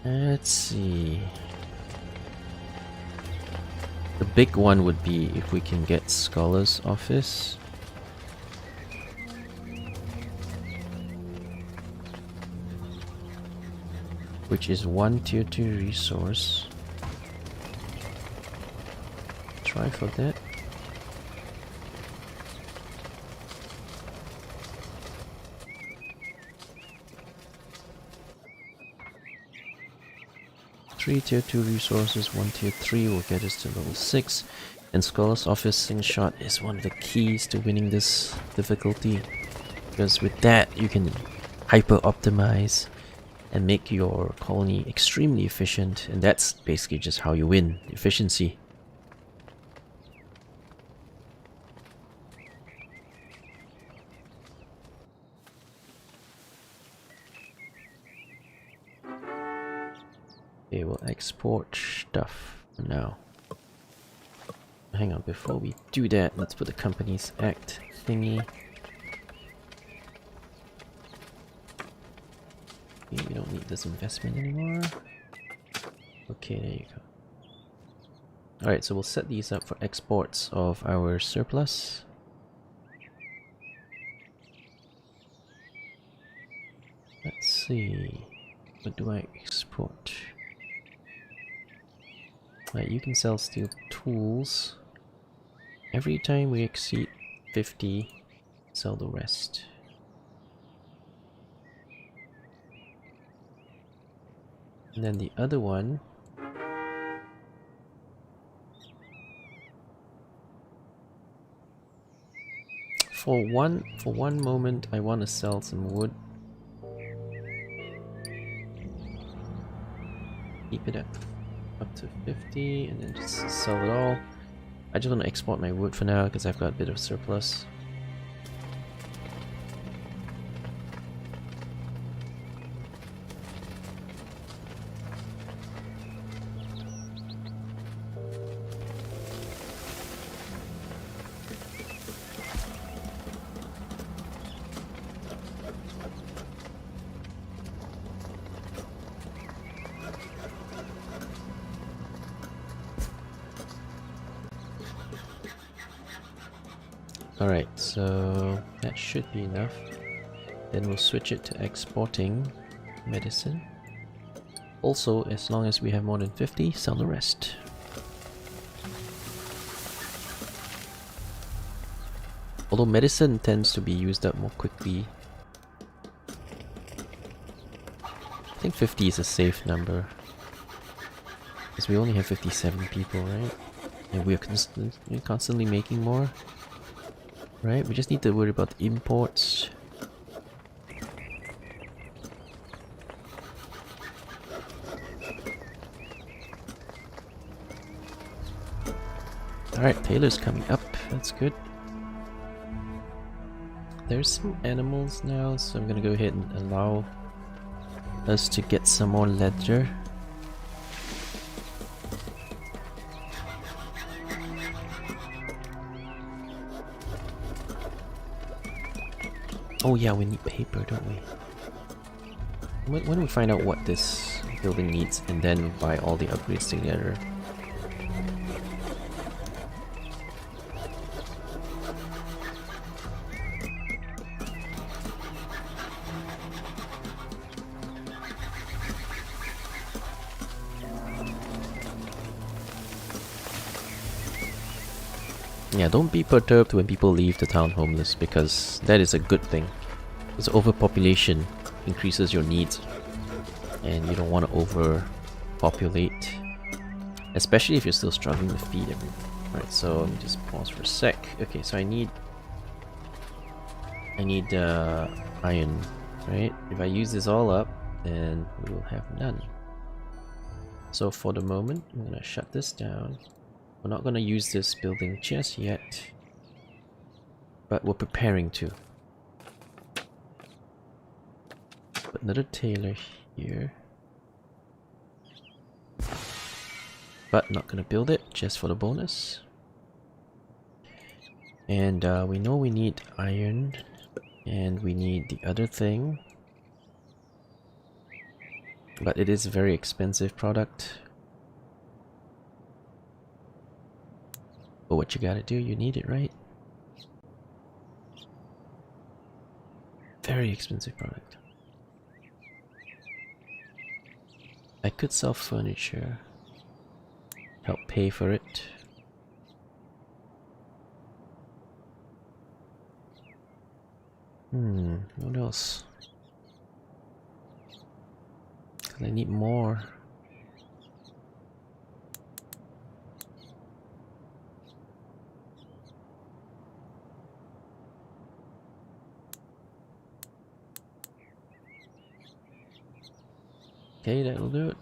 Let's see. The big one would be if we can get Scholar's Office. Which is one tier 2 resource. Try for that. Three tier 2 resources, one tier 3 will get us to level 6. And Scholar's Office Slingshot is one of the keys to winning this difficulty, because with that you can hyper-optimize and make your colony extremely efficient, and that's basically just how you win efficiency. Okay, we'll export stuff for now. Hang on, before we do that, let's put the Companies Act thingy. Okay, we don't need this investment anymore. Okay, there you go. Alright, so we'll set these up for exports of our surplus. Let's see. What do I export? Right, you can sell steel tools. Every time we exceed 50, sell the rest. And then the other one, for one moment I want to sell some wood. Keep it up to 50 and then just sell it all. I just want to export my wood for now because I've got a bit of surplus. Alright, so that should be enough. Then we'll switch it to exporting medicine. Also, as long as we have more than 50, sell the rest. Although medicine tends to be used up more quickly. I think 50 is a safe number. Because we only have 57 people, right? And we're constantly making more. Right, we just need to worry about the imports. Alright, Taylor's coming up, that's good. There's some animals now, so I'm gonna go ahead and allow us to get some more leather. Oh yeah, we need paper, don't we? When do we find out what this building needs and then buy all the upgrades together? Yeah, don't be perturbed when people leave the town homeless, because that is a good thing. Because overpopulation increases your needs, and you don't want to overpopulate, especially if you're still struggling to feed everyone. Right, so let me just pause for a sec. Okay, so I need iron, right? If I use this all up, then we will have none. So for the moment, I'm gonna shut this down. We're not gonna use this building just yet, but we're preparing to. Put another tailor here. But not gonna build it, just for the bonus. And we know we need iron, and we need the other thing. But it is a very expensive product. But what you gotta do, you need it, right? Very expensive product. I could sell furniture, help pay for it. What else? 'Cause I need more. Okay, that'll do it.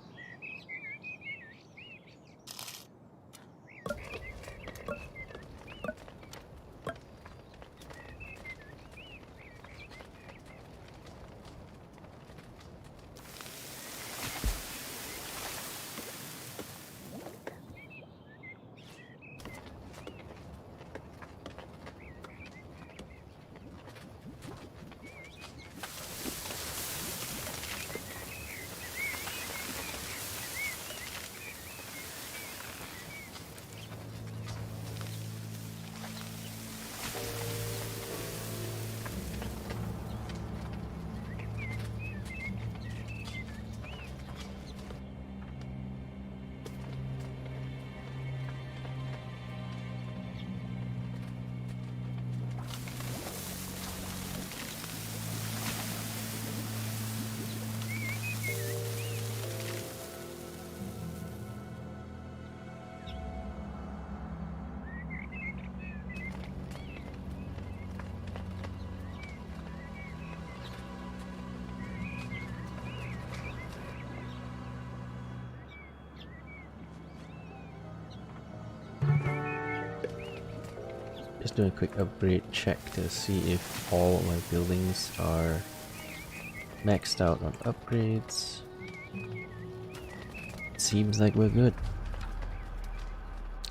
Just doing a quick upgrade check to see if all my buildings are maxed out on upgrades. Seems like we're good.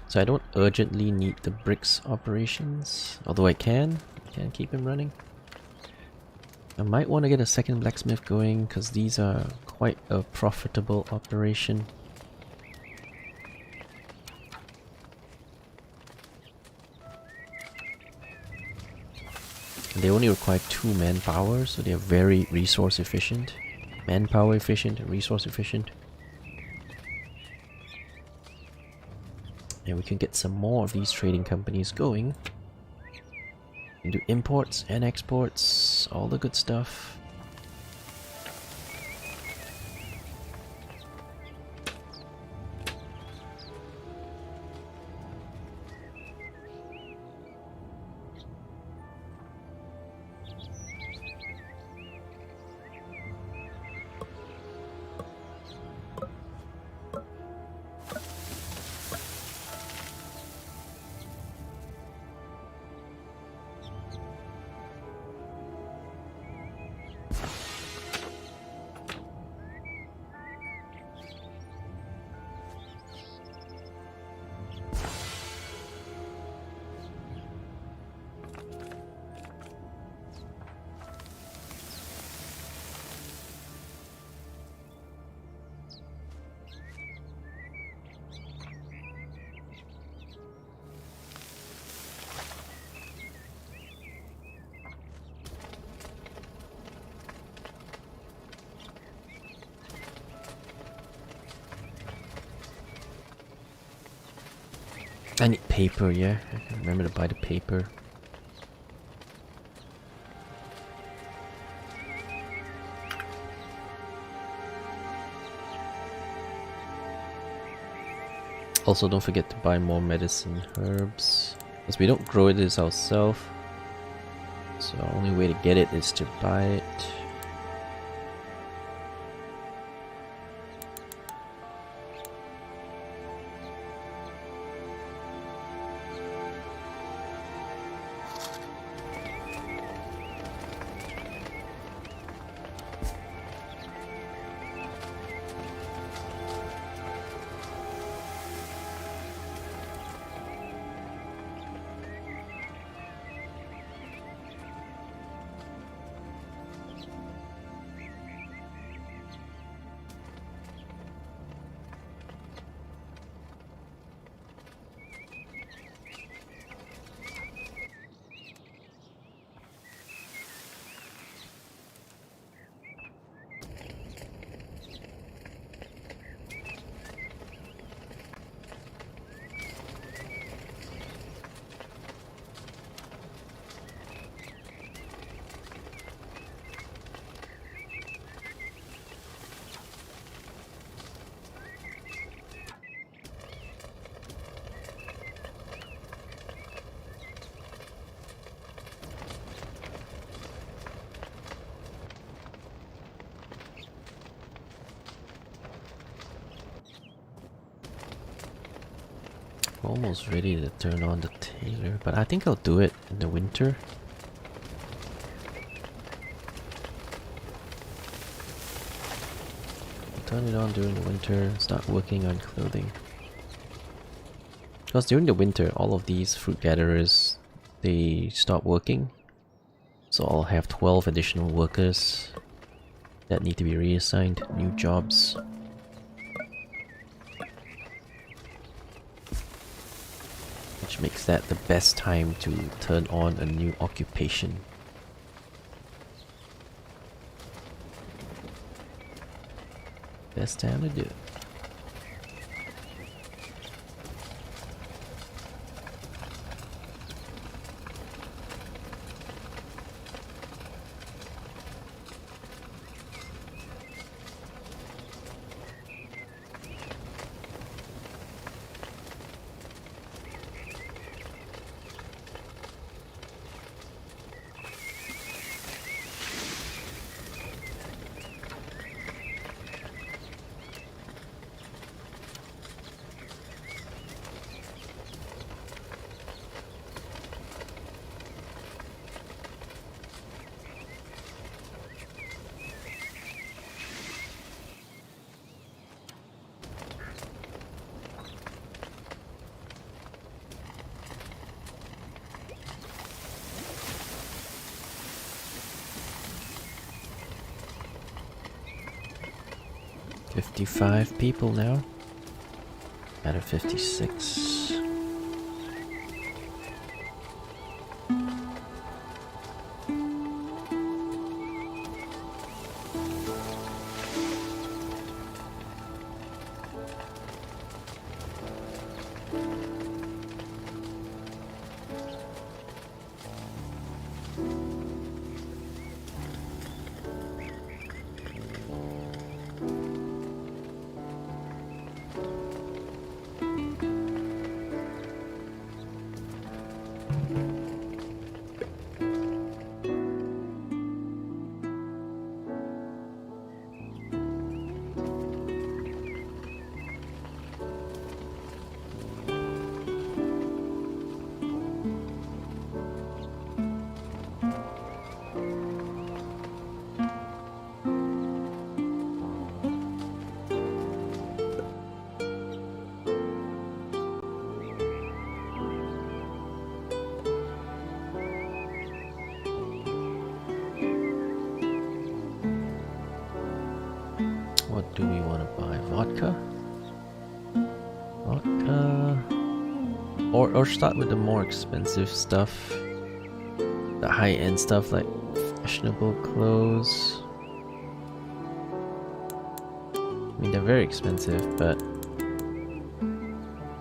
So I don't urgently need the bricks operations, although I can keep him running. I might want to get a second blacksmith going because these are quite a profitable operation. They only require 2 manpower, so they are very resource efficient. Manpower efficient and resource efficient. And we can get some more of these trading companies going. And do imports and exports, all the good stuff. I need paper, yeah. I can remember to buy the paper. Also, don't forget to buy more medicine herbs, because we don't grow this ourselves. So the only way to get it is to buy it. We're almost ready to turn on the tailor, but I think I'll do it in the winter. Turn it on during the winter, start working on clothing. Because during the winter, all of these fruit gatherers, they stop working. So I'll have 12 additional workers that need to be reassigned new jobs. Which makes that the best time to turn on a new occupation. Best time to do it. $55 people now out of 56. What do we want to buy? Vodka? Vodka. Or start with the more expensive stuff. The high-end stuff like fashionable clothes. I mean, they're very expensive, but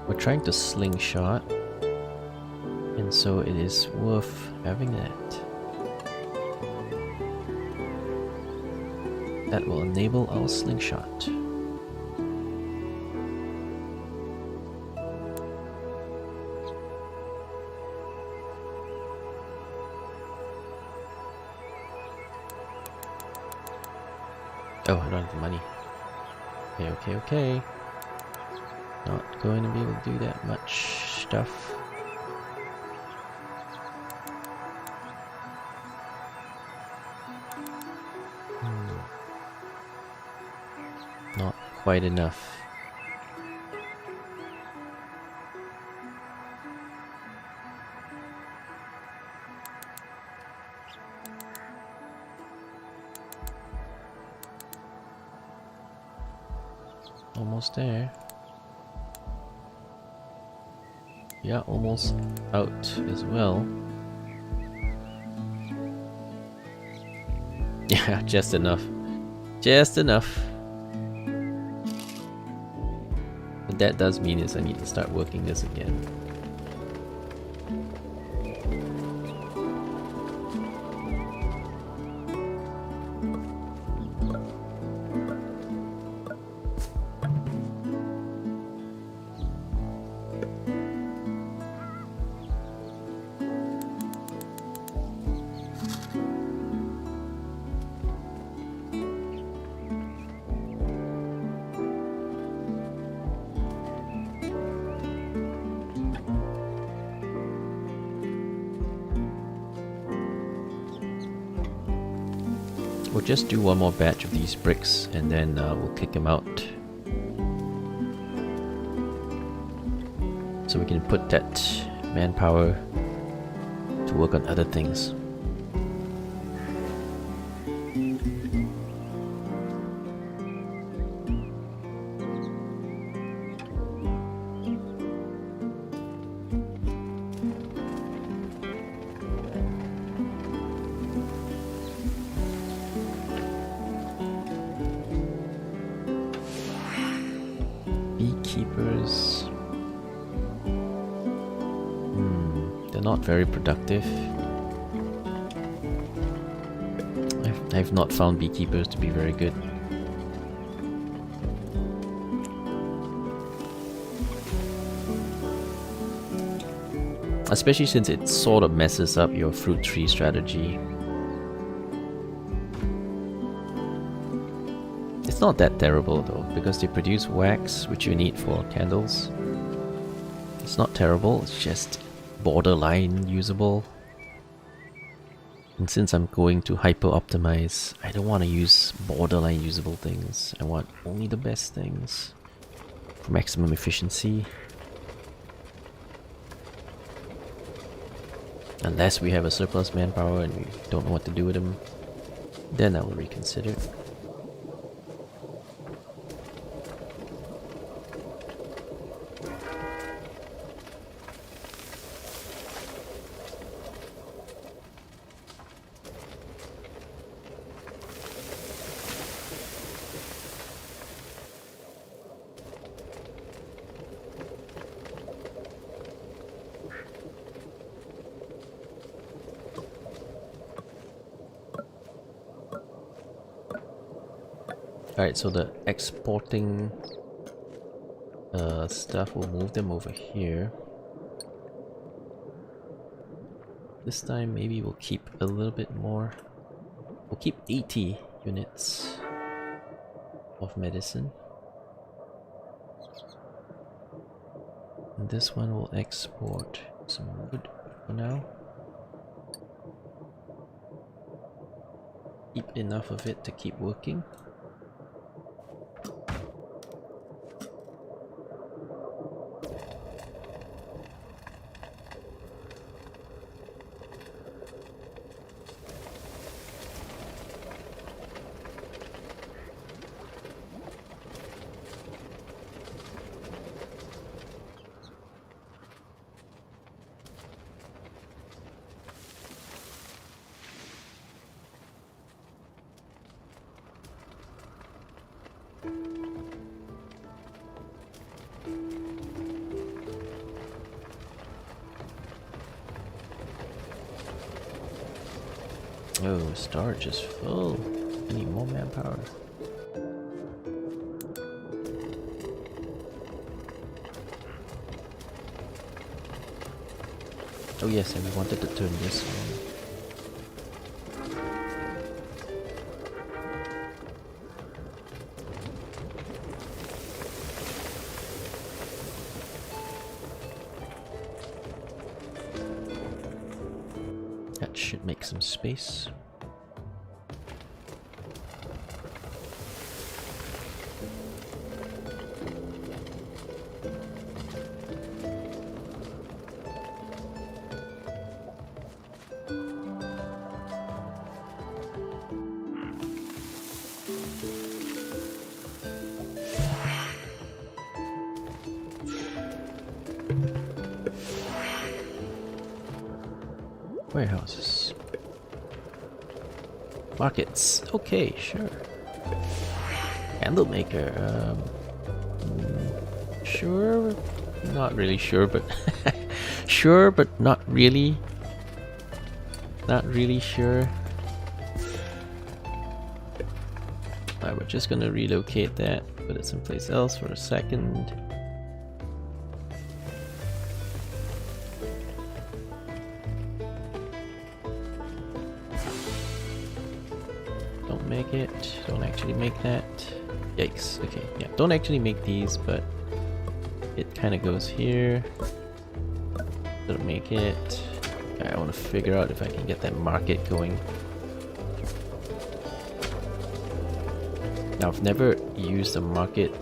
we're trying to slingshot, and so it is worth having that. That will enable our slingshot. Oh, I don't have the money. Okay. Not going to be able to do that much stuff. Not quite enough. Almost there. Yeah, almost out as well. Yeah, just enough. Just enough. What that does mean is I need to start working this again. We'll just do one more batch of these bricks and then we'll kick them out. So we can put that manpower to work on other things. Beekeepers. They're not very productive. I've not found beekeepers to be very good. Especially since it sort of messes up your fruit tree strategy. It's not that terrible though, because they produce wax, which you need for candles. It's not terrible, it's just borderline usable. And since I'm going to hyper-optimize, I don't want to use borderline usable things. I want only the best things for maximum efficiency. Unless we have a surplus manpower and we don't know what to do with them, then I will reconsider. Alright, so the exporting stuff, we'll move them over here. This time maybe we'll keep a little bit more. We'll keep 80 units of medicine. And this one will export some wood for now. Keep enough of it to keep working. Oh, storage is full. I need more manpower. Oh yes, and we wanted to turn this on. That should make some space. Warehouses. Markets. Okay, sure. Candle maker. Sure. Not really sure, but sure, but not really. Not really sure. Alright, we're just gonna relocate that, put it someplace else for a second. Don't make it. Don't actually make that. Yikes. Okay, yeah. Don't actually make these, but it kind of goes here. Don't make it. Okay, I want to figure out if I can get that market going. Now, I've never used a market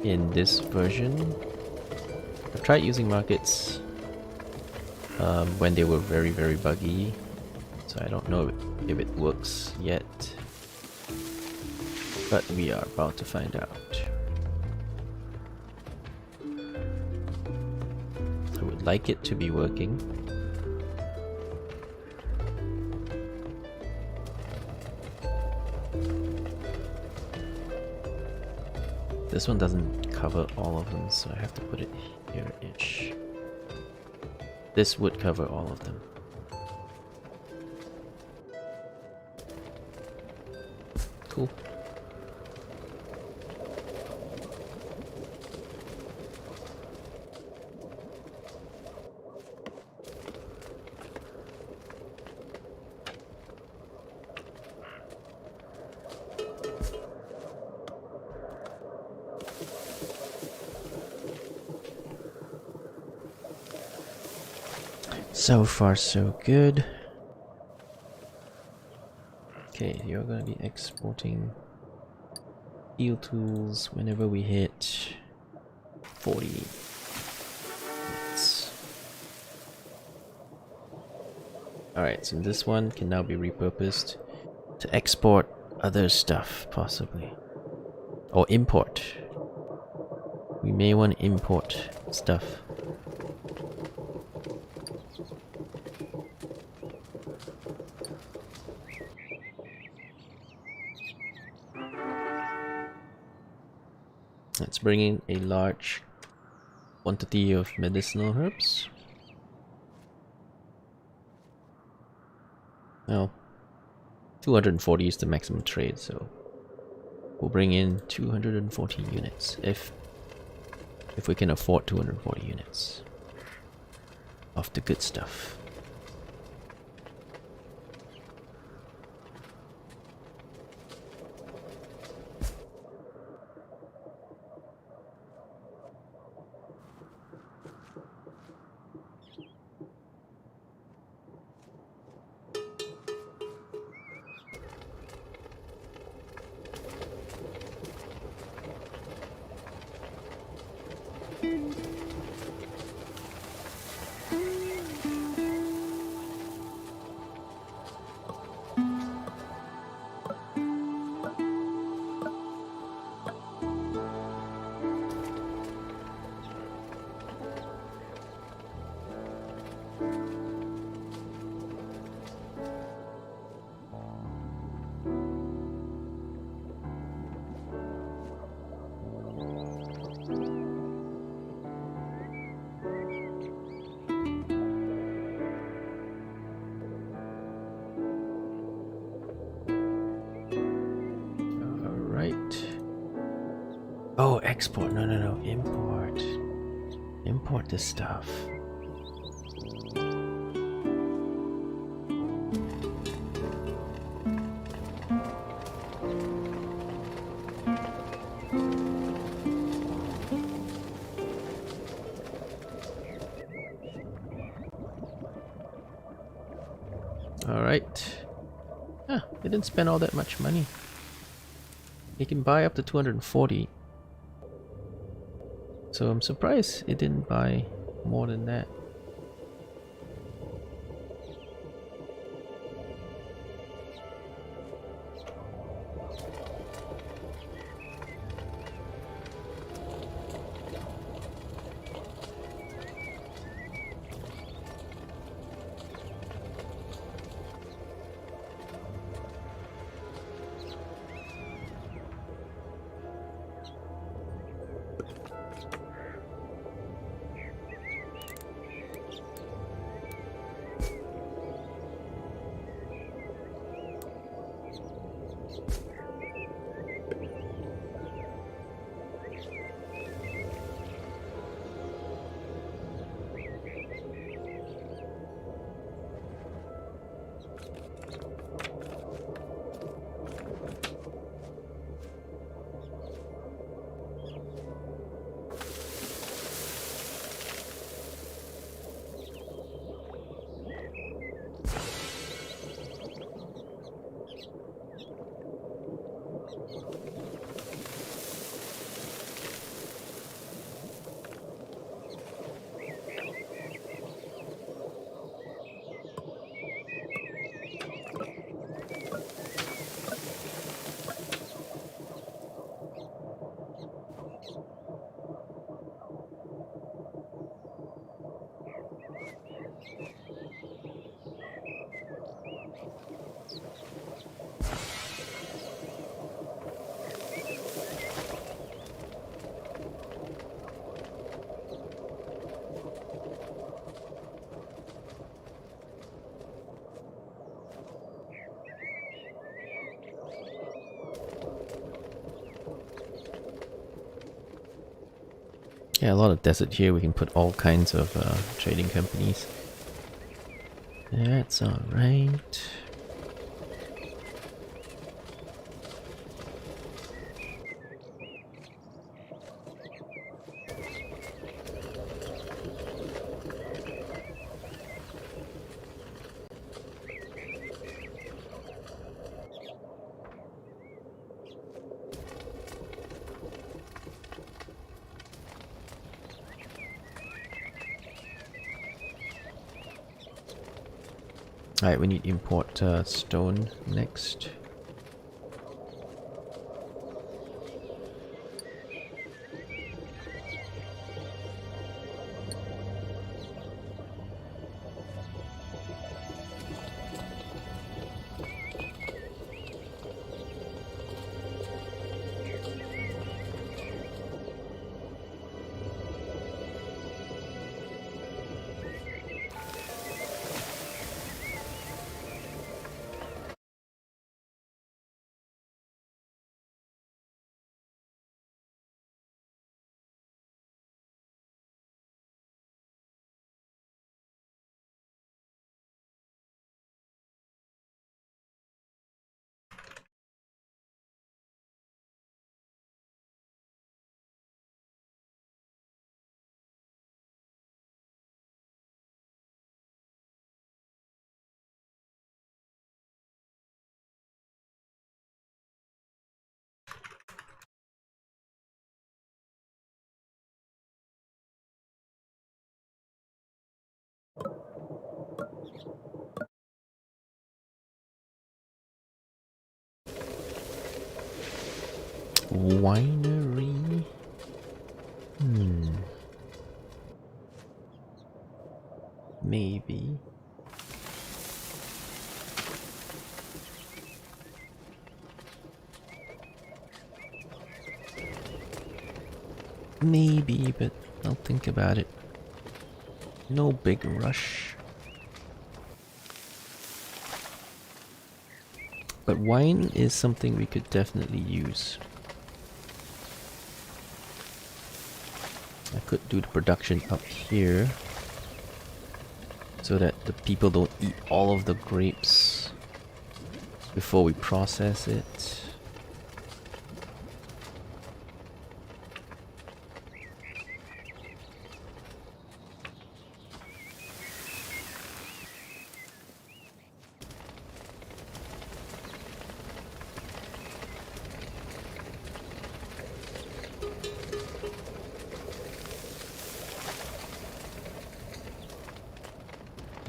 in this version. I've tried using markets when they were very, very buggy, so I don't know if it works yet. But we are about to find out. I would like it to be working. This one doesn't cover all of them, so I have to put it here-ish. This would cover all of them. Cool. So far, so good. Okay, you're gonna be exporting steel tools whenever we hit 40 minutes. Alright, so this one can now be repurposed to export other stuff, possibly. Or import. We may want to import stuff. Let's bring in a large quantity of medicinal herbs. Well, 240 is the maximum trade, so we'll bring in 240 units if we can afford 240 units of the good stuff. Oh, export. No, import. Import this stuff. Alright. Ah, they didn't spend all that much money. They can buy up to 240. So I'm surprised it didn't buy more than that. Yeah, a lot of desert here. We can put all kinds of trading companies. That's alright. Alright, we need to import stone next. Winery? Maybe. Maybe, but I'll think about it. No big rush. But wine is something we could definitely use. I could do the production up here so that the people don't eat all of the grapes before we process it.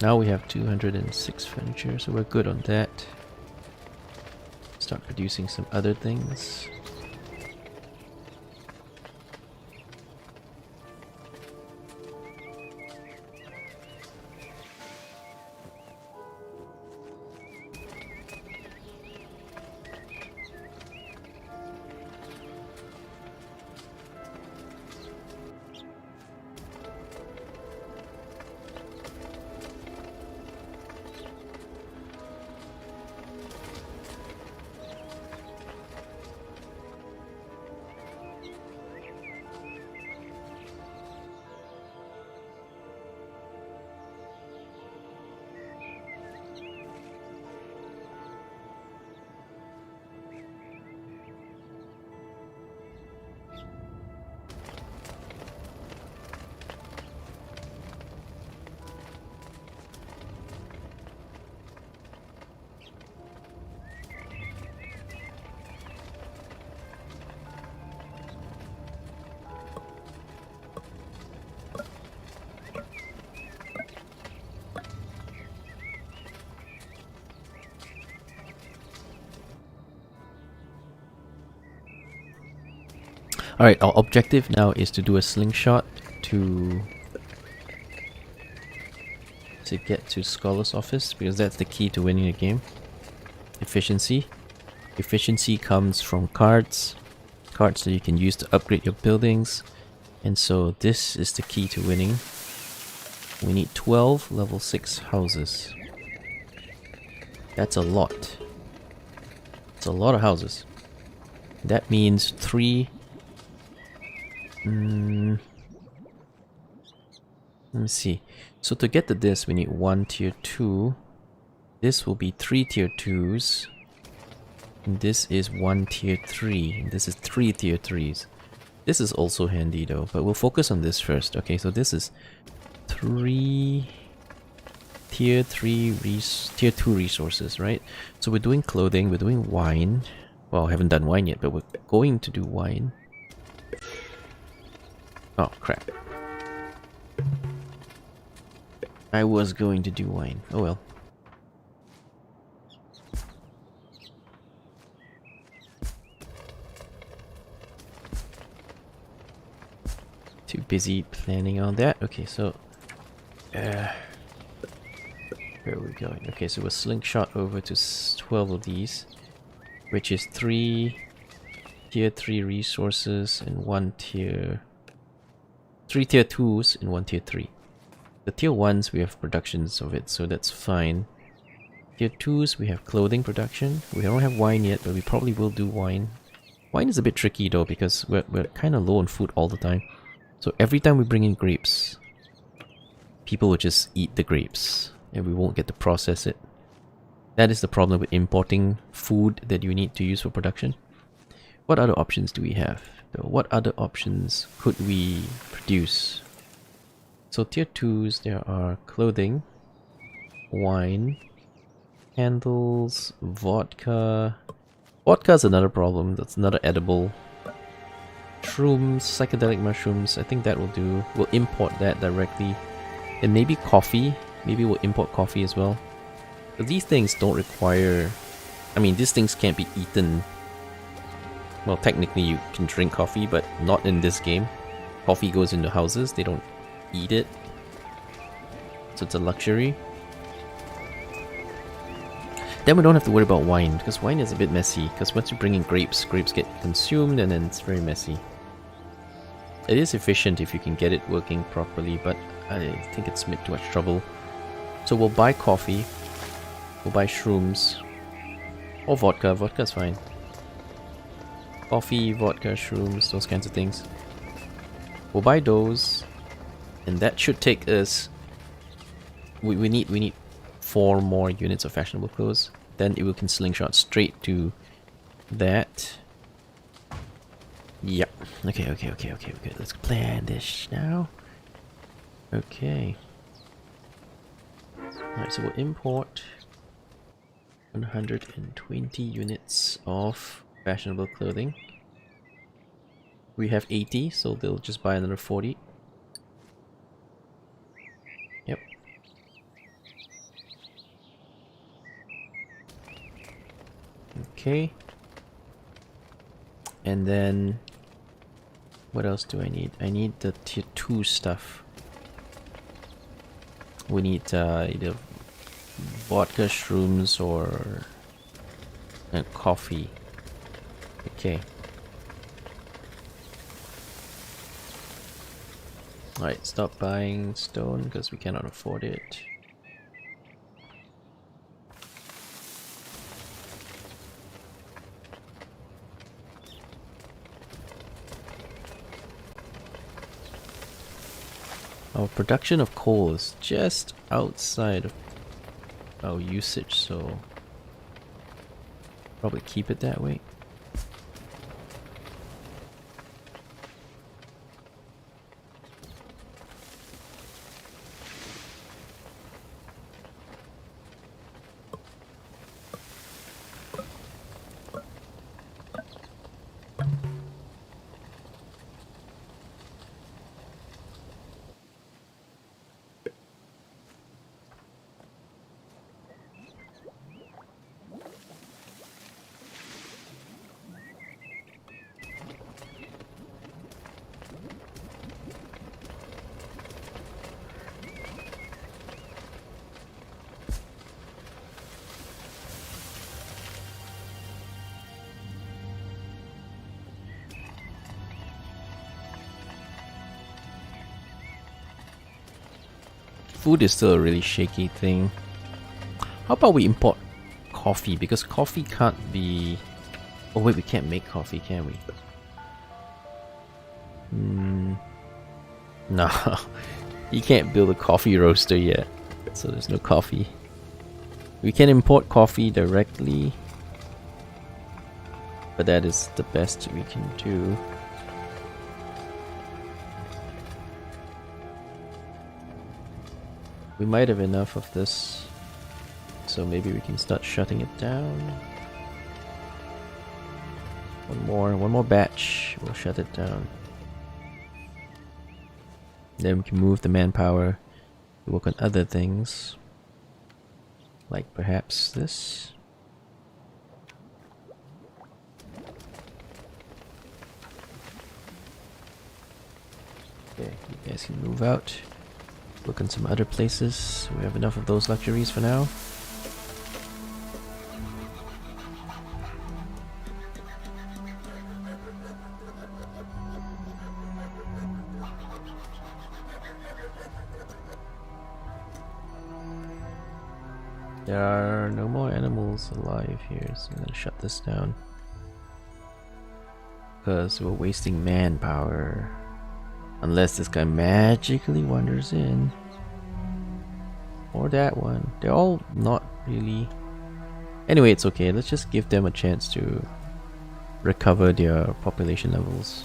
Now we have 206 furniture, so we're good on that. Start producing some other things. Alright, our objective now is to do a slingshot to get to Scholar's office, because that's the key to winning a game. Efficiency. Efficiency comes from cards. Cards that you can use to upgrade your buildings. And so this is the key to winning. We need 12 level 6 houses. That's a lot. It's a lot of houses. That means 3... Let me see. So to get to this, we need 1 tier 2. This will be 3 tier 2s. And this is 1 tier 3. And this is 3 tier 3s. This is also handy though, but we'll focus on this first. Okay, so this is 3 tier 2 resources, right? So we're doing clothing, we're doing wine. Well, I haven't done wine yet, but we're going to do wine. Oh, crap. I was going to do wine. Oh well. Too busy planning on that. Okay, so... where are we going? Okay, so we'll slingshot over to 12 of these. Which is 3 tier 3 resources and 1 tier... 3 tier 2s and 1 tier 3. The tier 1s we have productions of it, so that's fine. Tier 2s we have clothing production. We don't have wine yet, but we probably will do wine. Wine is a bit tricky though, because we're kind of low on food all the time. So every time we bring in grapes, people will just eat the grapes, and we won't get to process it. That is the problem with importing food that you need to use for production. What other options do we have? So what other options could we produce? So tier 2s, there are clothing, wine, candles, vodka. Vodka is another problem, that's another edible. Shrooms, psychedelic mushrooms, I think that will do. We'll import that directly. And maybe coffee, maybe we'll import coffee as well. But these things don't require... I mean, these things can't be eaten. Well, technically you can drink coffee, but not in this game. Coffee goes into houses, they don't eat it. So it's a luxury. Then we don't have to worry about wine, because wine is a bit messy. Because once you bring in grapes, grapes get consumed and then it's very messy. It is efficient if you can get it working properly, but I think it's too much trouble. So we'll buy coffee. We'll buy shrooms. Or vodka. Vodka's fine. Coffee, vodka, shrooms, those kinds of things. We'll buy those. And that should take us... We need 4 more units of fashionable clothes. Then we can slingshot straight to that. Yep. Okay. Let's plan this now. Okay. Alright, so we'll import 120 units of fashionable clothing. We have 80, so they'll just buy another 40. Yep. Okay. And then... what else do I need? I need the tier 2 stuff. We need either vodka, shrooms, or coffee. Okay. Alright, stop buying stone because we cannot afford it. Our production of coal is just outside of our usage, so probably keep it that way. Food is still a really shaky thing. How about we import coffee? Because coffee can't be... oh wait, we can't make coffee, can we? No. You can't build a coffee roaster yet, so there's no coffee. We can import coffee directly, but that is the best we can do. We might have enough of this, so maybe we can start shutting it down. One more batch, we'll shut it down. Then we can move the manpower to work on other things, like perhaps this. Okay, you guys can move out. Look in some other places. We have enough of those luxuries for now. There are no more animals alive here, so I'm gonna shut this down. Because we're wasting manpower. Unless this guy magically wanders in. Or that one. They're all not really... Anyway, it's okay. Let's just give them a chance to recover their population levels.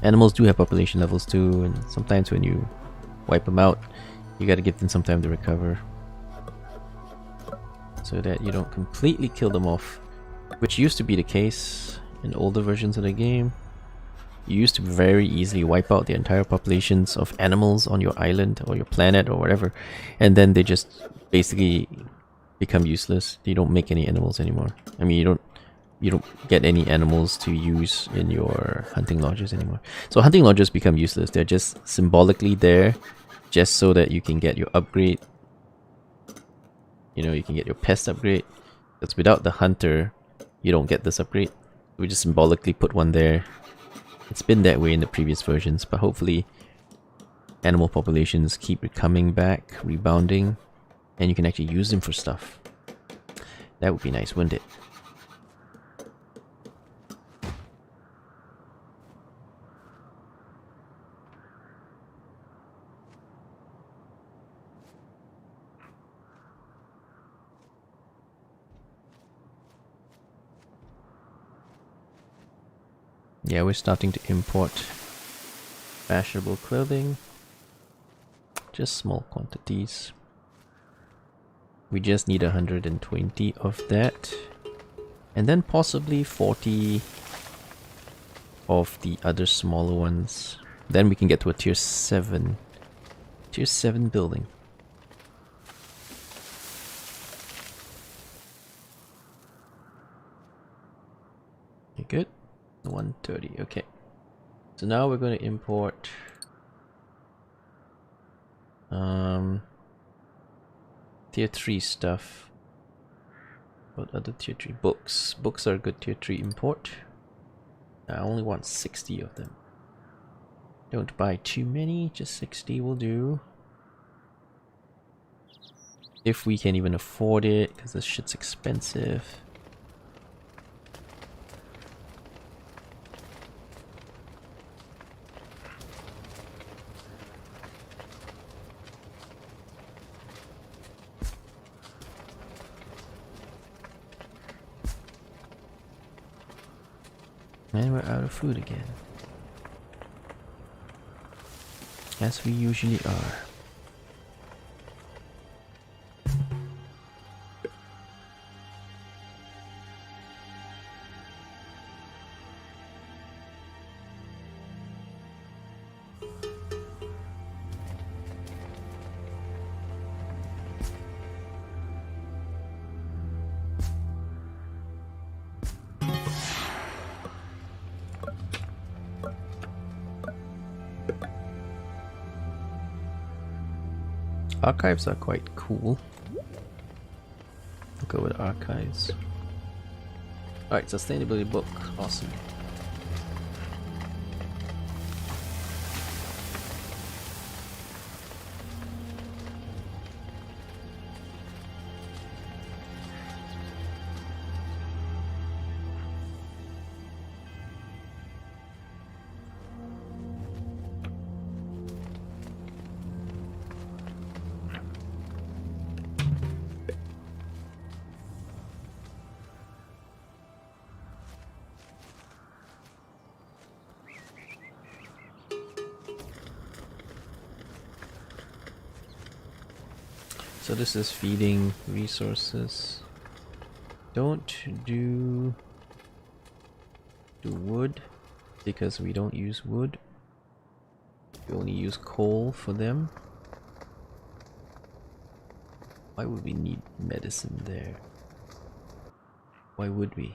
Animals do have population levels too, and sometimes when you wipe them out, you gotta give them some time to recover. So that you don't completely kill them off. Which used to be the case in older versions of the game. You used to very easily wipe out the entire populations of animals on your island or your planet or whatever, and then they just basically become useless. You don't make any animals anymore. I mean, you don't get any animals to use in your hunting lodges anymore. So hunting lodges become useless. They're just symbolically there, just so that you can get your upgrade. You know, you can get your pest upgrade. Because without the hunter, you don't get this upgrade. We just symbolically put one there. It's been that way in the previous versions, but hopefully animal populations keep coming back, rebounding, and you can actually use them for stuff. That would be nice, wouldn't it? Yeah, we're starting to import fashionable clothing. Just small quantities. We just need 120 of that. And then possibly 40 of the other smaller ones. Then we can get to a tier 7. Tier 7 building. You good? 130, okay. So now we're going to import tier 3 stuff. What other tier 3? Books. Books are a good tier 3 import. I only want 60 of them. Don't buy too many, just 60 will do. If we can even afford it, because this shit's expensive. And we're out of food again. As we usually are. Archives are quite cool. We'll go with archives. Alright, sustainability book. Awesome. So this is feeding resources. Don't do wood because we don't use wood. We only use coal for them. Why would we need medicine there? Why would we?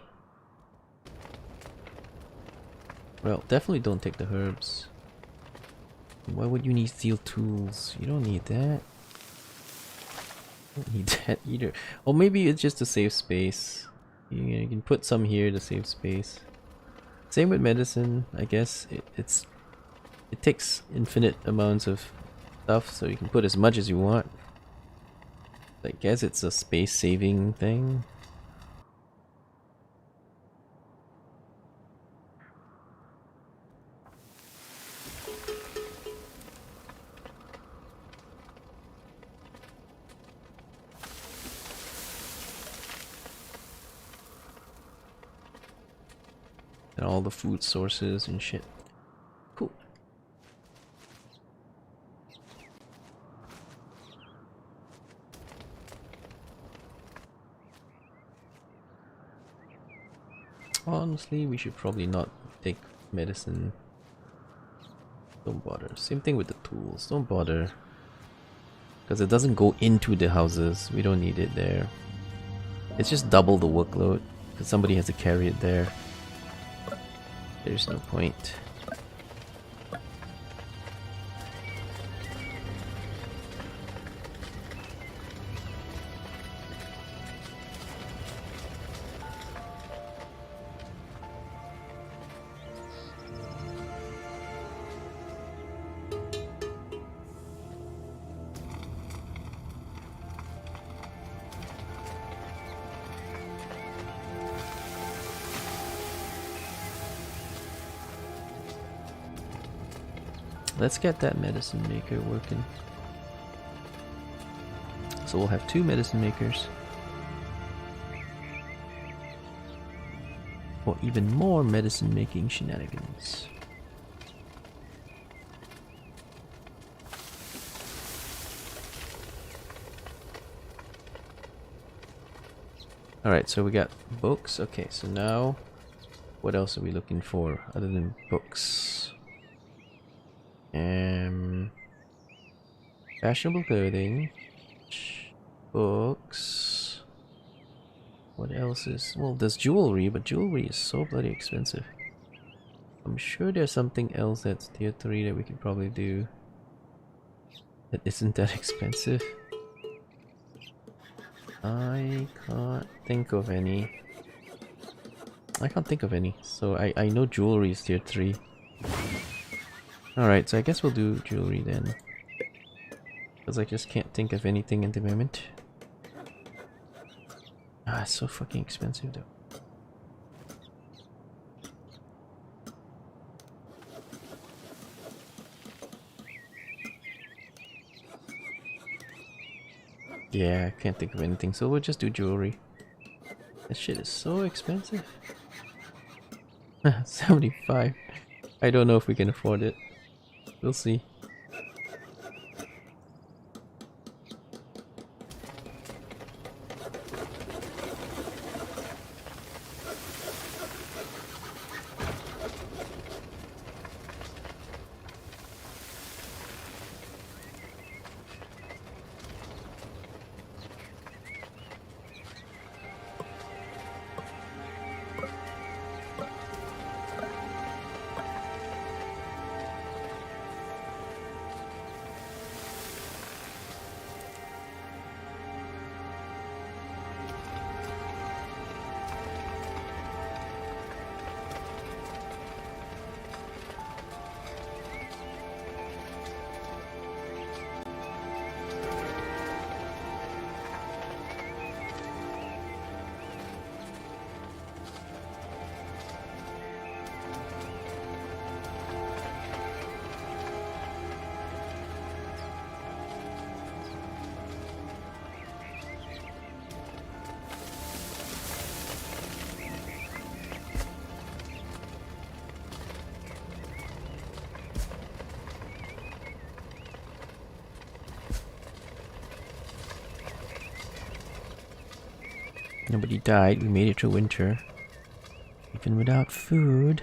Well, definitely don't take the herbs. Why would you need steel tools? You don't need that. You don't need that either. Or maybe it's just to save space. You can put some here to save space. Same with medicine, I guess. It takes infinite amounts of stuff, so you can put as much as you want. I guess it's a space saving thing. And all the food sources and shit. Cool. Honestly, we should probably not take medicine. Don't bother. Same thing with the tools. Don't bother. Because it doesn't go into the houses. We don't need it there. It's just double the workload. Because somebody has to carry it there. There's no point. Let's get that medicine maker working. So we'll have 2 medicine makers. For even more medicine making shenanigans. Alright, so we got books. Okay, so now what else are we looking for other than books? Fashionable clothing, books. What else is? Well, there's jewelry, but jewelry is so bloody expensive. I'm sure there's something else that's tier 3 that we could probably do that isn't that expensive. I can't think of any. So I know jewelry is tier 3. Alright, so I guess we'll do jewelry then. Because I just can't think of anything at the moment. Ah, it's so fucking expensive though. Yeah, I can't think of anything, so we'll just do jewelry. That shit is so expensive. 75. I don't know if we can afford it. We'll see. Nobody died. We made it through winter. Even without food.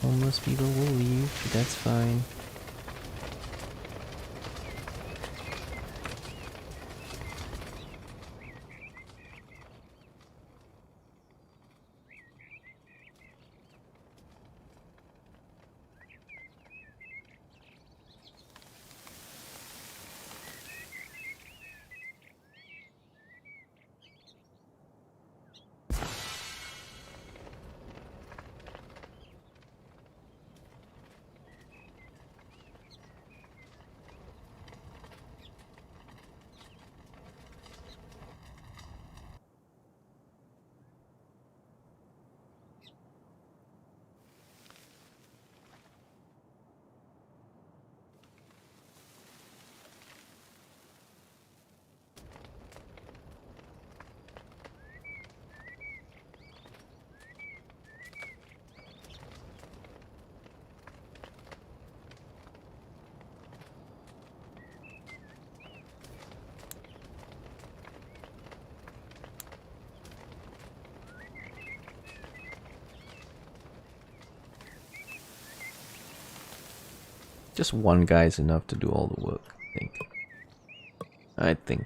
Homeless people will leave, but that's fine. Just one guy is enough to do all the work, I think. I think.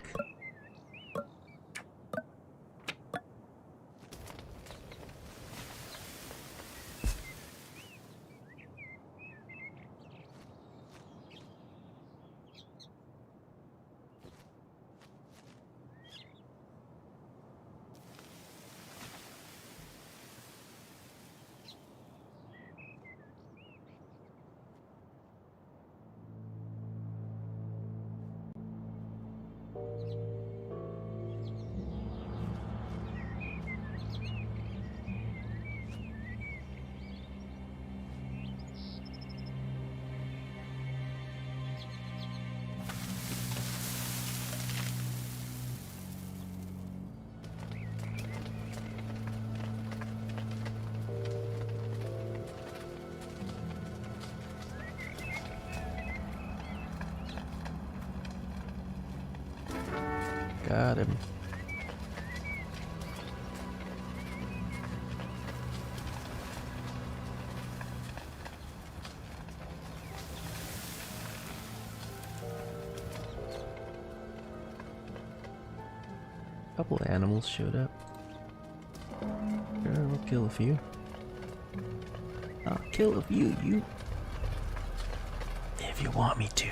Got him. A couple of animals showed up. Sure, we'll kill a few. I'll kill a few, you. If you want me to.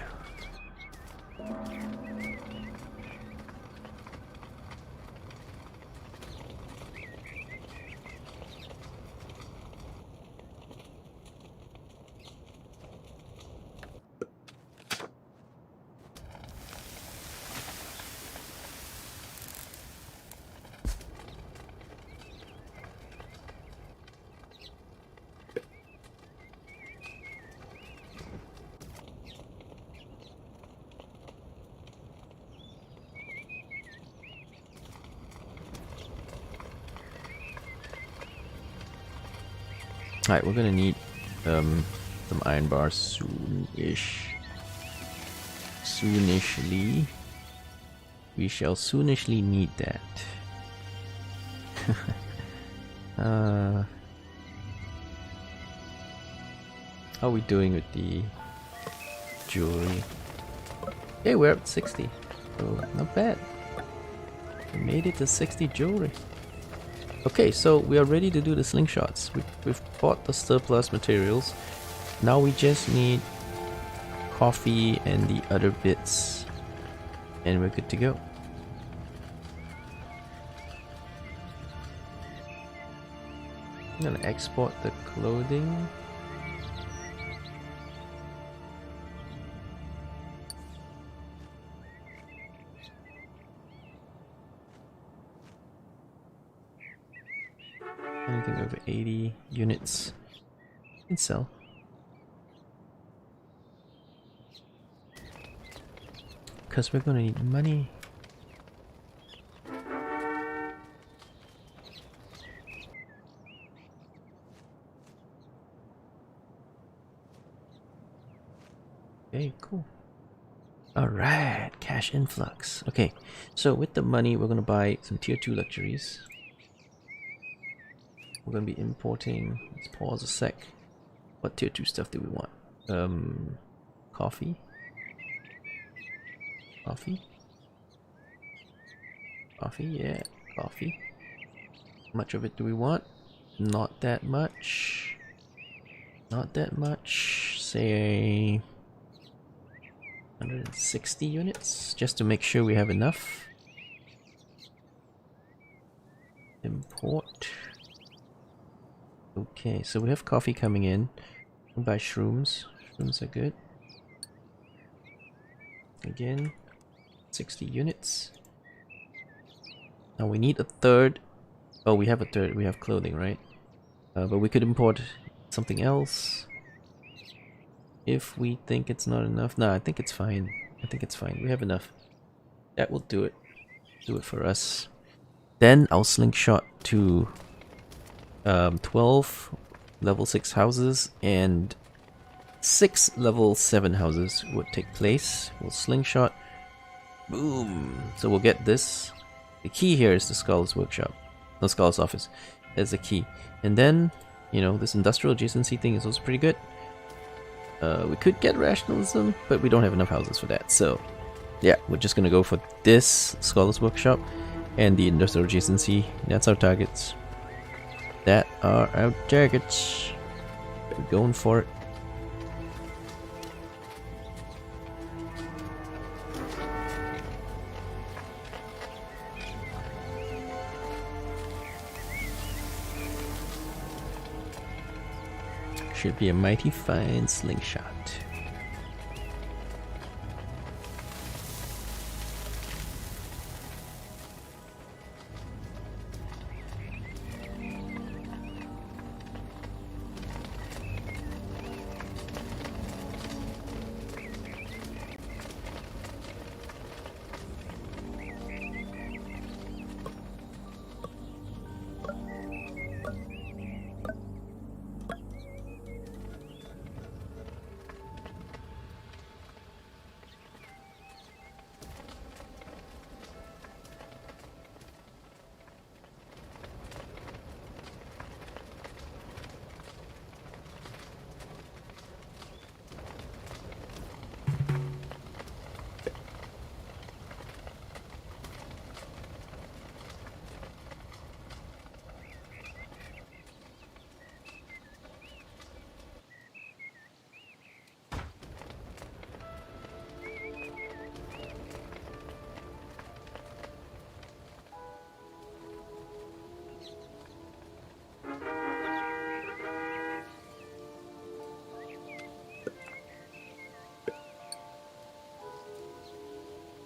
Alright, we're gonna need some iron bars soonish. Soonishly. We shall soonishly need that. How are we doing with the jewelry? Hey, we're up 60. So, not bad. We made it to 60 jewelry. Okay, so we are ready to do the slingshots. We've bought the surplus materials. Now we just need coffee and the other bits. And we're good to go. I'm gonna export the clothing. Anything over 80 units can sell. Because we're gonna need money. Okay, cool. Alright, cash influx. Okay, so with the money, we're gonna buy some tier 2 luxuries. We're gonna be importing. Let's pause a sec. What tier 2 stuff do we want? Coffee. Coffee? Coffee, yeah, coffee. How much of it do we want? Not that much. Not that much. Say 160 units, just to make sure we have enough. Import. Okay, so we have coffee coming in. We'll buy shrooms. Shrooms are good. Again, 60 units. Now we need a third. Oh, we have a third. We have clothing, right? But we could import something else if we think it's not enough. No, I think it's fine. I think it's fine. We have enough. That will do it. Do it for us. Then I'll slingshot to 12 level 6 houses and 6 level 7 houses would take place. We'll slingshot. Boom. So we'll get this. The key here is the Scholar's Workshop. No, Scholar's Office. That's the key. And then, you know, this industrial adjacency thing is also pretty good. We could get rationalism, but we don't have enough houses for that. So, yeah, we're just gonna go for this Scholar's Workshop and the industrial adjacency. That's our targets. That are our targets. We're going for it. Should be a mighty fine slingshot.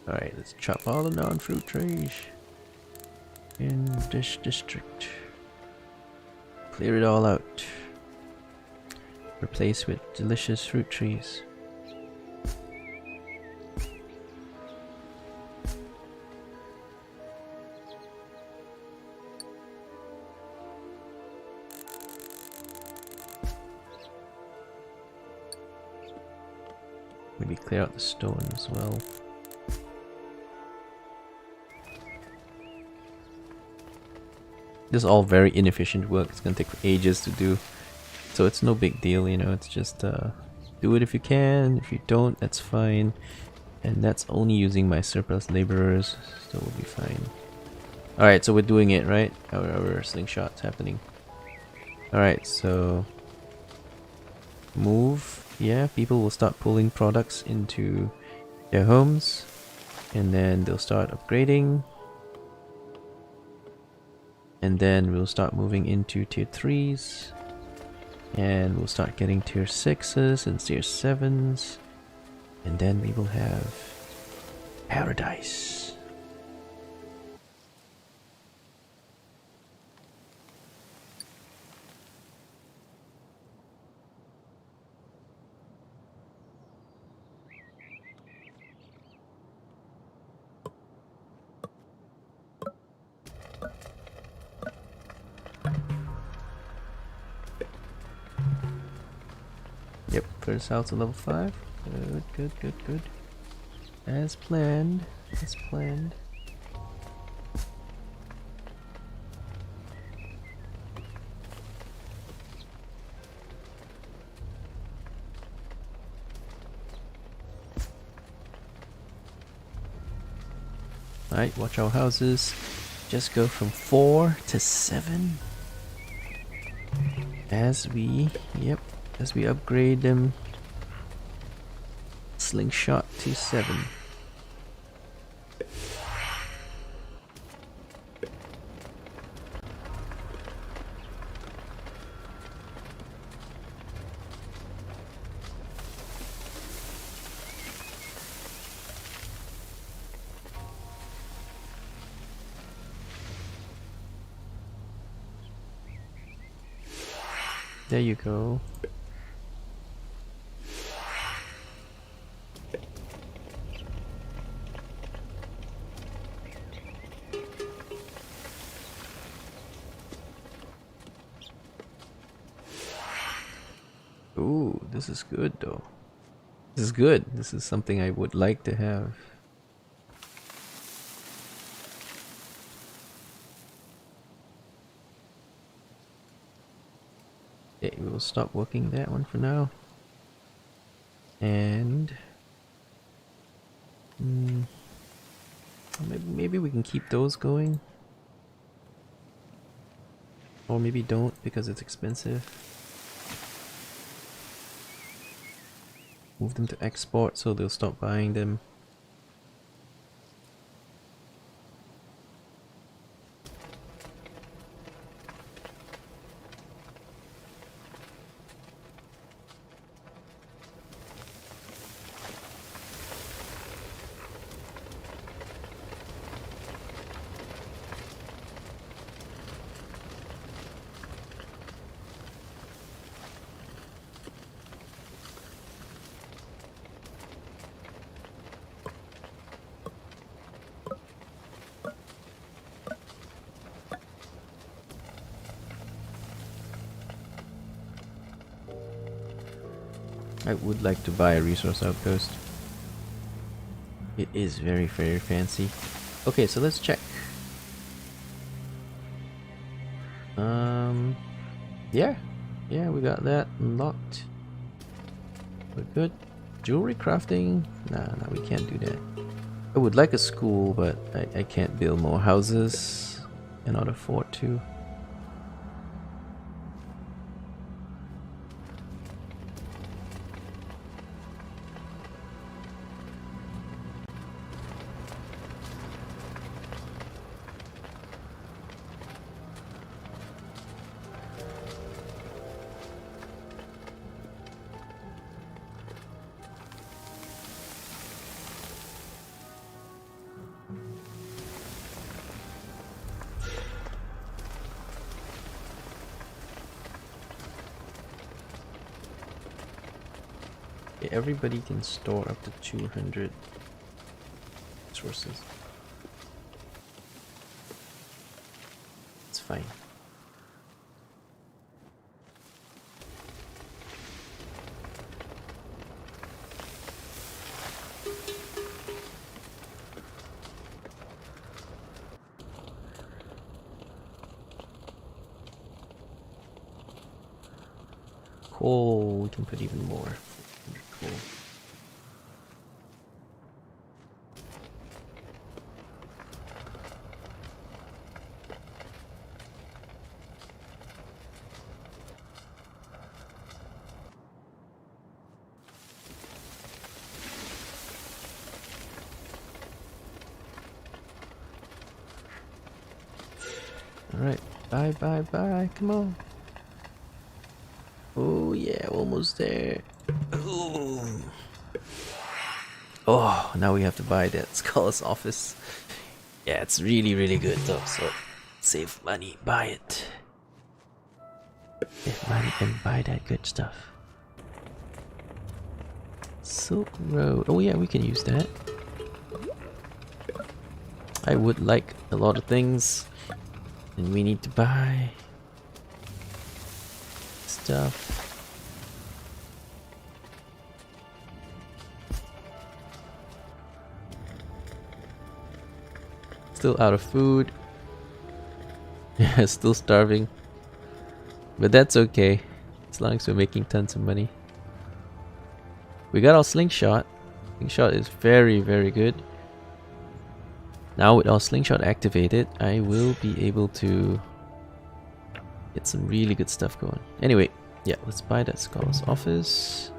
Alright, let's chop all the non-fruit trees in this district. Clear it all out. Replace with delicious fruit trees. Maybe clear out the stone as well. This is all very inefficient work. It's gonna take ages to do, so it's no big deal, you know. It's just do it if you can. If you don't, that's fine. And that's only using my surplus laborers, so we'll be fine. Alright, so we're doing it, right? Our slingshot's happening. Alright, so move. Yeah, people will start pulling products into their homes, and then they'll start upgrading. And then we'll start moving into tier 3s. And we'll start getting tier 6s and tier 7s. And then we will have paradise. Yep, first house to level 5. Good, good, good, good. As planned. As planned. Alright, watch our houses. Just go from 4 to 7. As we upgrade them. Slingshot to 7. There you go. Ooh, this is good though. This is good. This is something I would like to have. Okay, we will stop working that one for now. And maybe we can keep those going. Or maybe don't because it's expensive. Move them to export so they'll stop buying them. I would like to buy a resource outpost. It is very, very fancy. Okay, so let's check. Yeah, we got that unlocked. We're good. Jewelry crafting? Nah, we can't do that. I would like a school, but I can't build more houses. Cannot afford to. Okay, everybody can store up to 200 resources. It's fine. Coal, we can put even more. Cool. Alright, bye, come on. Oh yeah, almost there. Ooh. Oh, now we have to buy that Scholar's Office. Yeah, it's really, really good though, so save money, buy it. Save money and buy that good stuff. Silk Road. Oh yeah, we can use that. I would like a lot of things, and we need to buy stuff. Still out of food. Still starving. But that's okay. As long as we're making tons of money. We got our slingshot. Slingshot is very, very good. Now with our slingshot activated, I will be able to get some really good stuff going. Anyway, yeah, let's buy that Scholar's Office.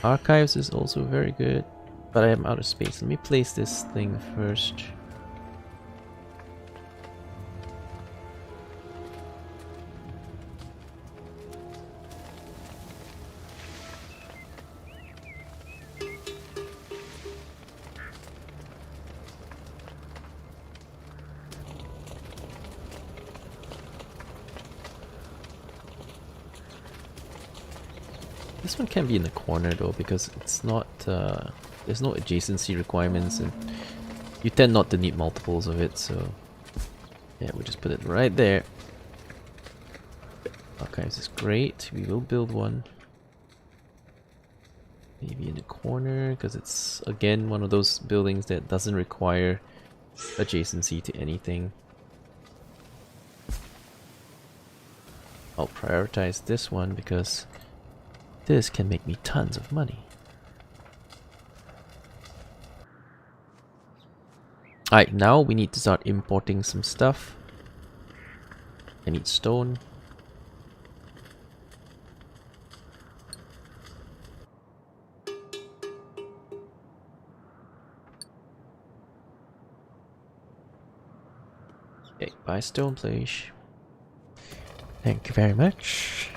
Archives is also very good, but I am out of space. Let me place this thing first. This one can be in the corner though, because it's not, there's no adjacency requirements and you tend not to need multiples of it, so yeah, we'll just put it right there. Archives is great, we will build one. Maybe in the corner, because it's again one of those buildings that doesn't require adjacency to anything. I'll prioritize this one because this can make me tons of money. Alright, now we need to start importing some stuff. I need stone. Okay, buy stone, please. Thank you very much.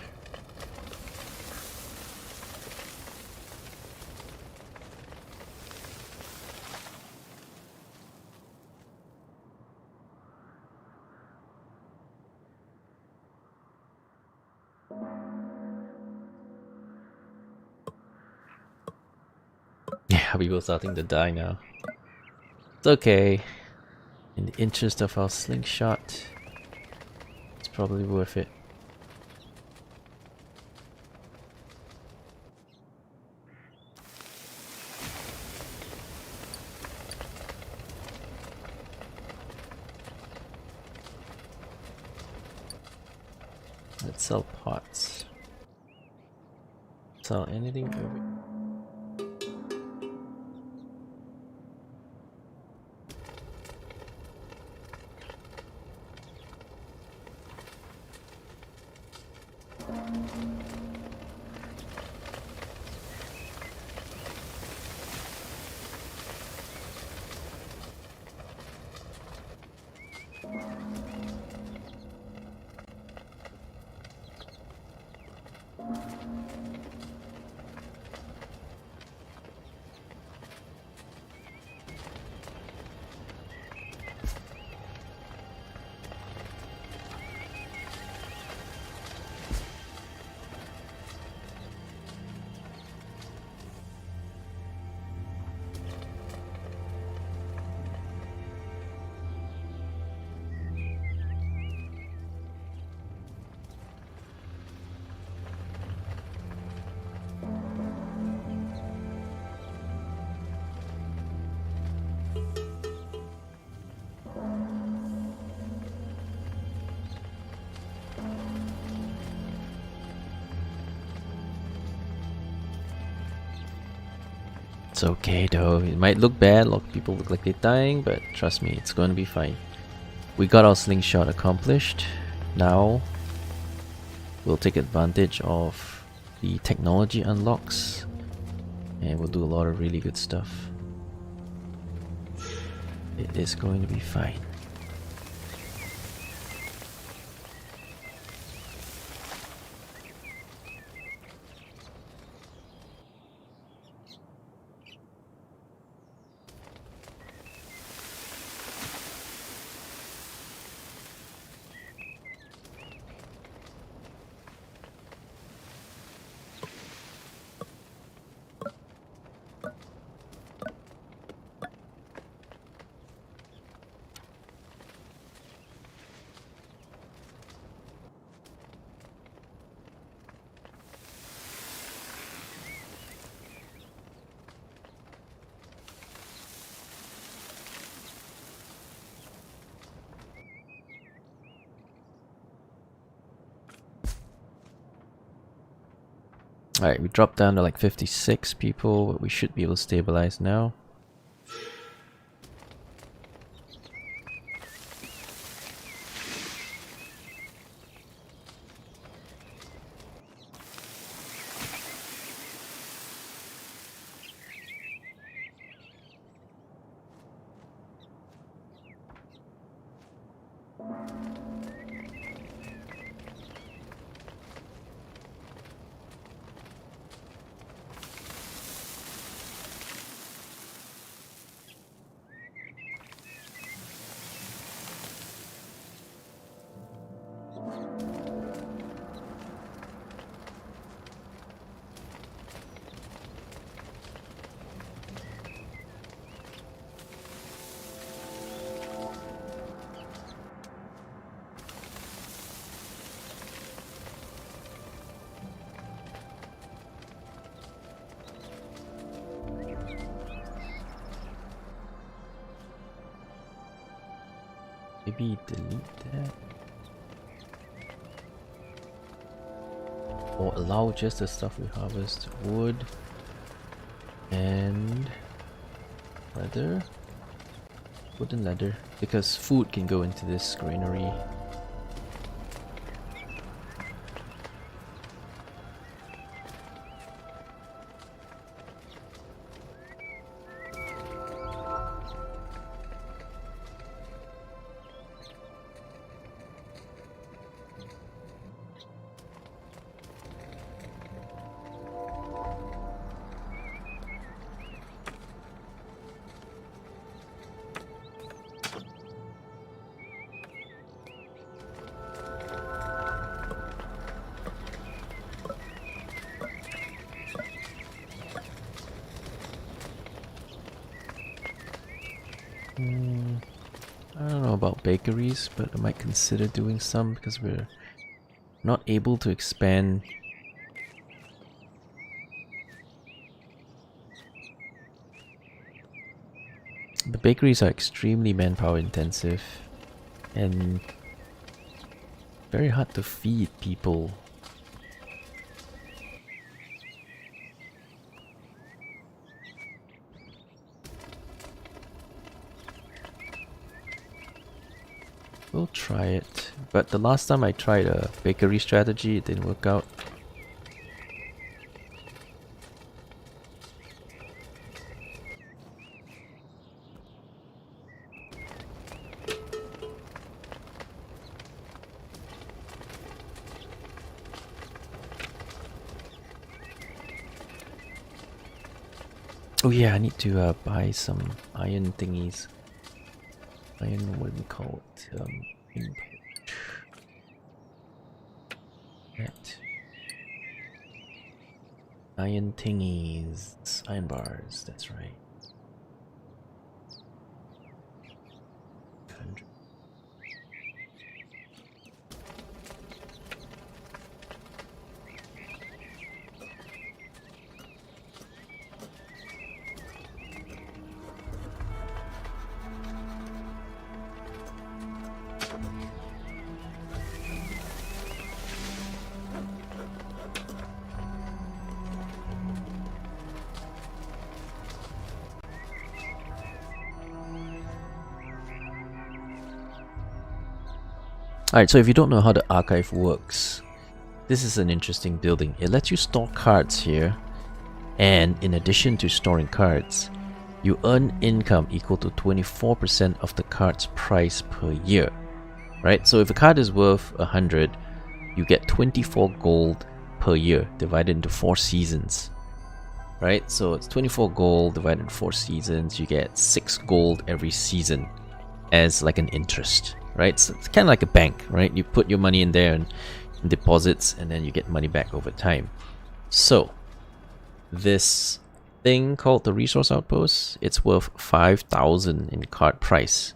Yeah, people are starting to die now. It's okay. In the interest of our slingshot, it's probably worth it. Let's sell pots. Sell anything over. It's okay though, it might look bad, a lot of people look like they're dying, but trust me, it's going to be fine. We got our slingshot accomplished. Now we'll take advantage of the technology unlocks and we'll do a lot of really good stuff. It is going to be fine. Alright, we dropped down to like 56 people, but we should be able to stabilize now. Maybe delete that. Or allow just the stuff we harvest. Wood and leather. Wood and leather. Because food can go into this granary. I don't know about bakeries, but I might consider doing some because we're not able to expand. The bakeries are extremely manpower intensive and very hard to feed people. We'll try it, but the last time I tried a bakery strategy, it didn't work out. Oh yeah, I need to buy some iron thingies. Iron, what do we call it? Input. Right. Iron thingies. Iron bars, that's right. 100. Alright, so if you don't know how the archive works, this is an interesting building. It lets you store cards here, and in addition to storing cards, you earn income equal to 24% of the card's price per year. Right? So if a card is worth 100, you get 24 gold per year divided into 4 seasons. Right? So it's 24 gold divided into 4 seasons, you get 6 gold every season as like an interest. Right, so it's kind of like a bank, right? You put your money in there and deposits, and then you get money back over time. So this thing called the resource outpost, it's worth 5,000 in card price.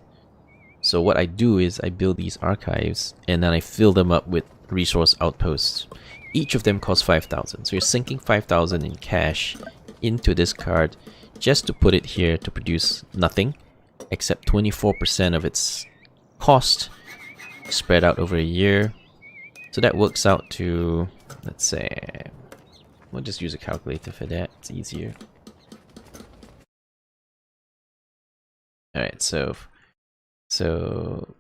So what I do is I build these archives and then I fill them up with resource outposts. Each of them costs 5,000. So you're sinking 5,000 in cash into this card just to put it here to produce nothing except 24% of its cost spread out over a year. So that works out to, let's say, We'll just use a calculator for that. It's easier. Alright, so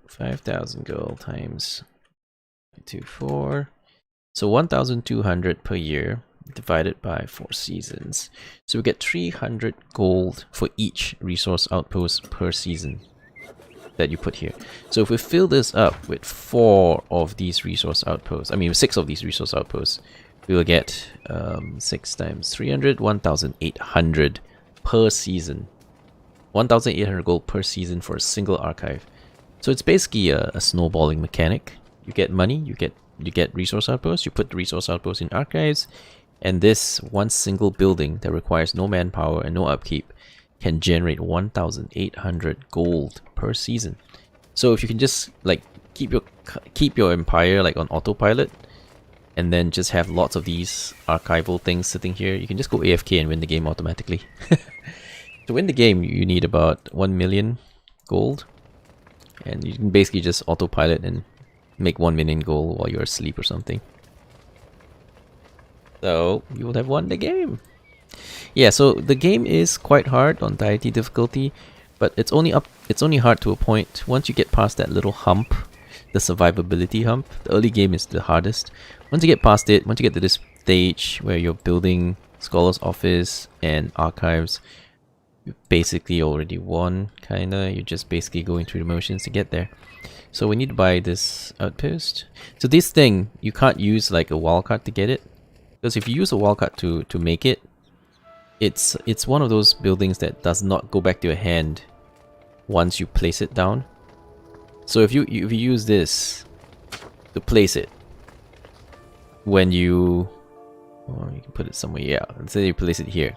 5,000 gold times 24. So 1,200 per year divided by 4 seasons. So we get 300 gold for each resource outpost per season that you put here. So if we fill this up with 4 of these resource outposts, I mean 6 of these resource outposts, we will get 6 times 300, 1,800 per season. 1,800 gold per season for a single archive. So it's basically a snowballing mechanic. You get money, you get resource outposts, you put the resource outposts in archives, and this one single building that requires no manpower and no upkeep can generate 1,800 gold per season. So if you can just like keep your empire like on autopilot, and then just have lots of these archival things sitting here, you can just go AFK and win the game automatically. To win the game, you need about 1 million gold, and you can basically just autopilot and make 1 million gold while you're asleep or something. So you will have won the game. Yeah, so the game is quite hard on Deity difficulty, but it's only hard to a point. Once you get past that little hump, the survivability hump, the early game is the hardest. Once you get past it, once you get to this stage where you're building Scholar's Office and archives, you basically already won, kinda. You're just basically going through the motions to get there. So we need to buy this outpost. So this thing, you can't use like a wildcard to get it, because if you use a wildcard to make it, it's one of those buildings that does not go back to your hand once you place it down. So if you use this to place it, when you, or you can put it somewhere, yeah, let's say you place it here.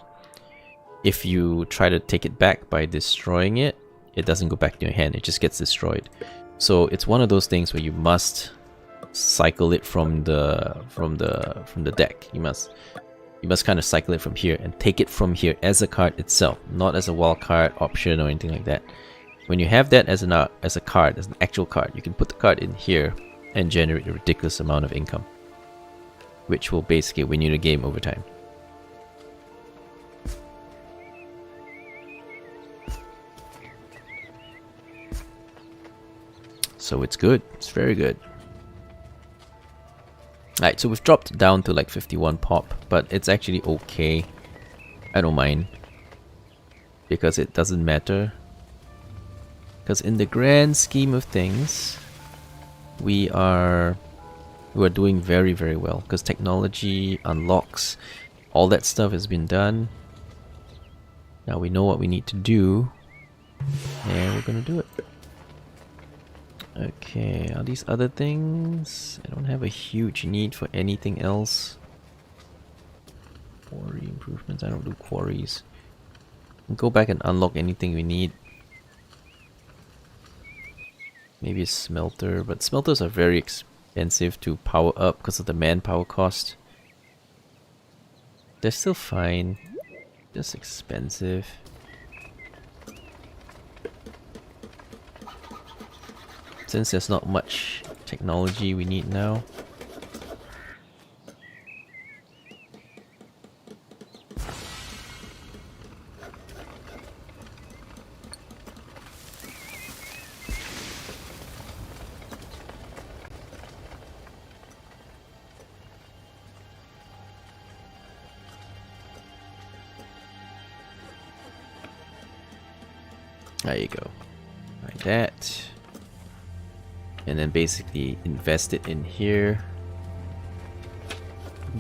If you try to take it back by destroying it, it doesn't go back to your hand, it just gets destroyed. So it's one of those things where you must cycle it from the deck. You must kind of cycle it from here and take it from here as a card itself, not as a wild card option or anything like that. When you have that as a card, as an actual card, you can put the card in here and generate a ridiculous amount of income, which will basically win you the game over time. So it's good. It's very good. Alright, so we've dropped down to like 51 pop, but it's actually okay. I don't mind, because it doesn't matter. Because in the grand scheme of things, we are doing very, very well. Because technology unlocks, all that stuff has been done. Now we know what we need to do, and we're gonna do it. Okay, are these other things? I don't have a huge need for anything else. Quarry improvements, I don't do quarries. Go back and unlock anything we need. Maybe a smelter, but smelters are very expensive to power up because of the manpower cost. They're still fine, just expensive. Since there's not much technology we need now. There you go. Like that. And then basically invest it in here.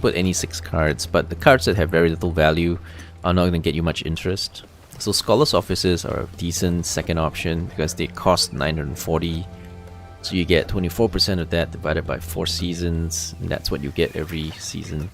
Put any 6 cards, but the cards that have very little value are not going to get you much interest. So Scholar's Offices are a decent second option because they cost 940. So you get 24% of that divided by 4 seasons, and that's what you get every season.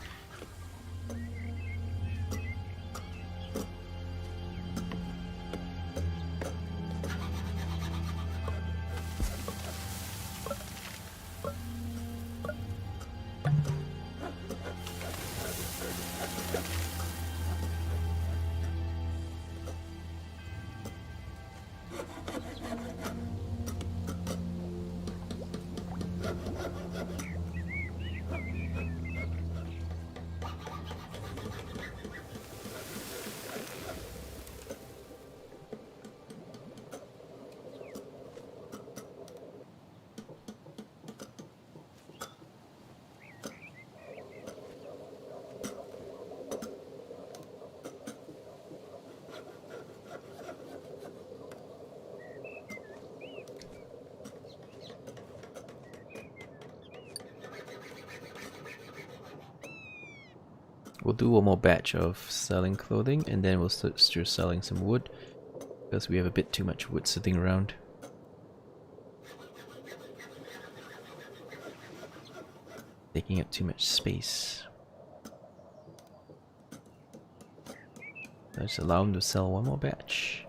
We'll do one more batch of selling clothing, and then we'll start selling some wood, because we have a bit too much wood sitting around. Taking up too much space. Let's allow them to sell one more batch,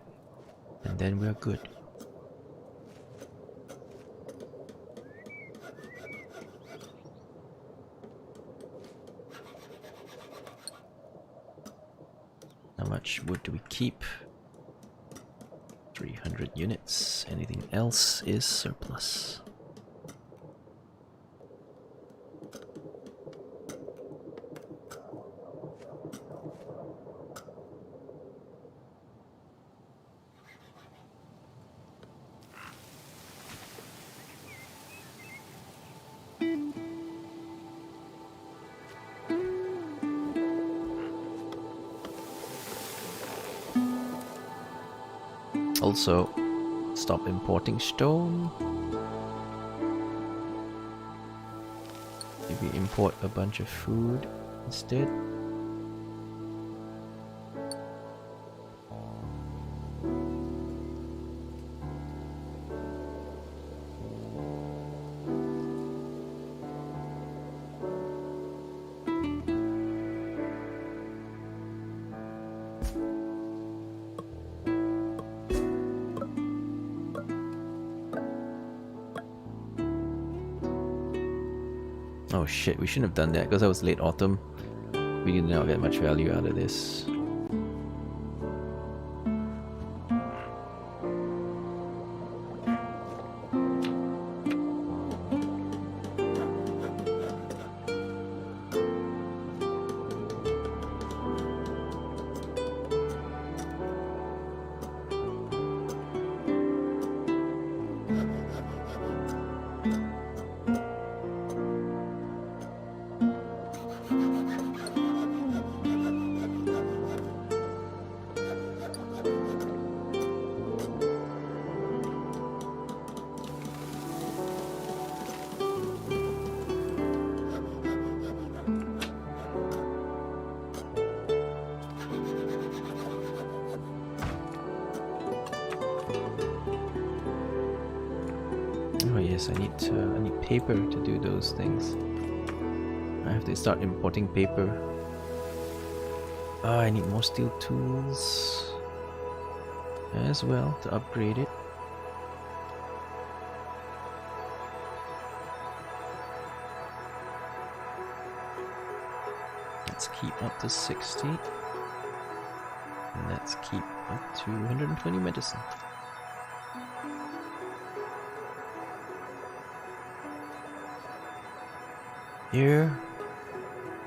and then we're good. How much wood do we keep? 300 units. Anything else is surplus. Also, stop importing stone. Maybe import a bunch of food instead. Oh shit, we shouldn't have done that because that was late autumn. We did not get much value out of this. Oh yes, I need paper to do those things. I have to start importing paper. Oh, I need more steel tools as well to upgrade it. Let's keep up to 60. And let's keep up to 120 medicine. Here,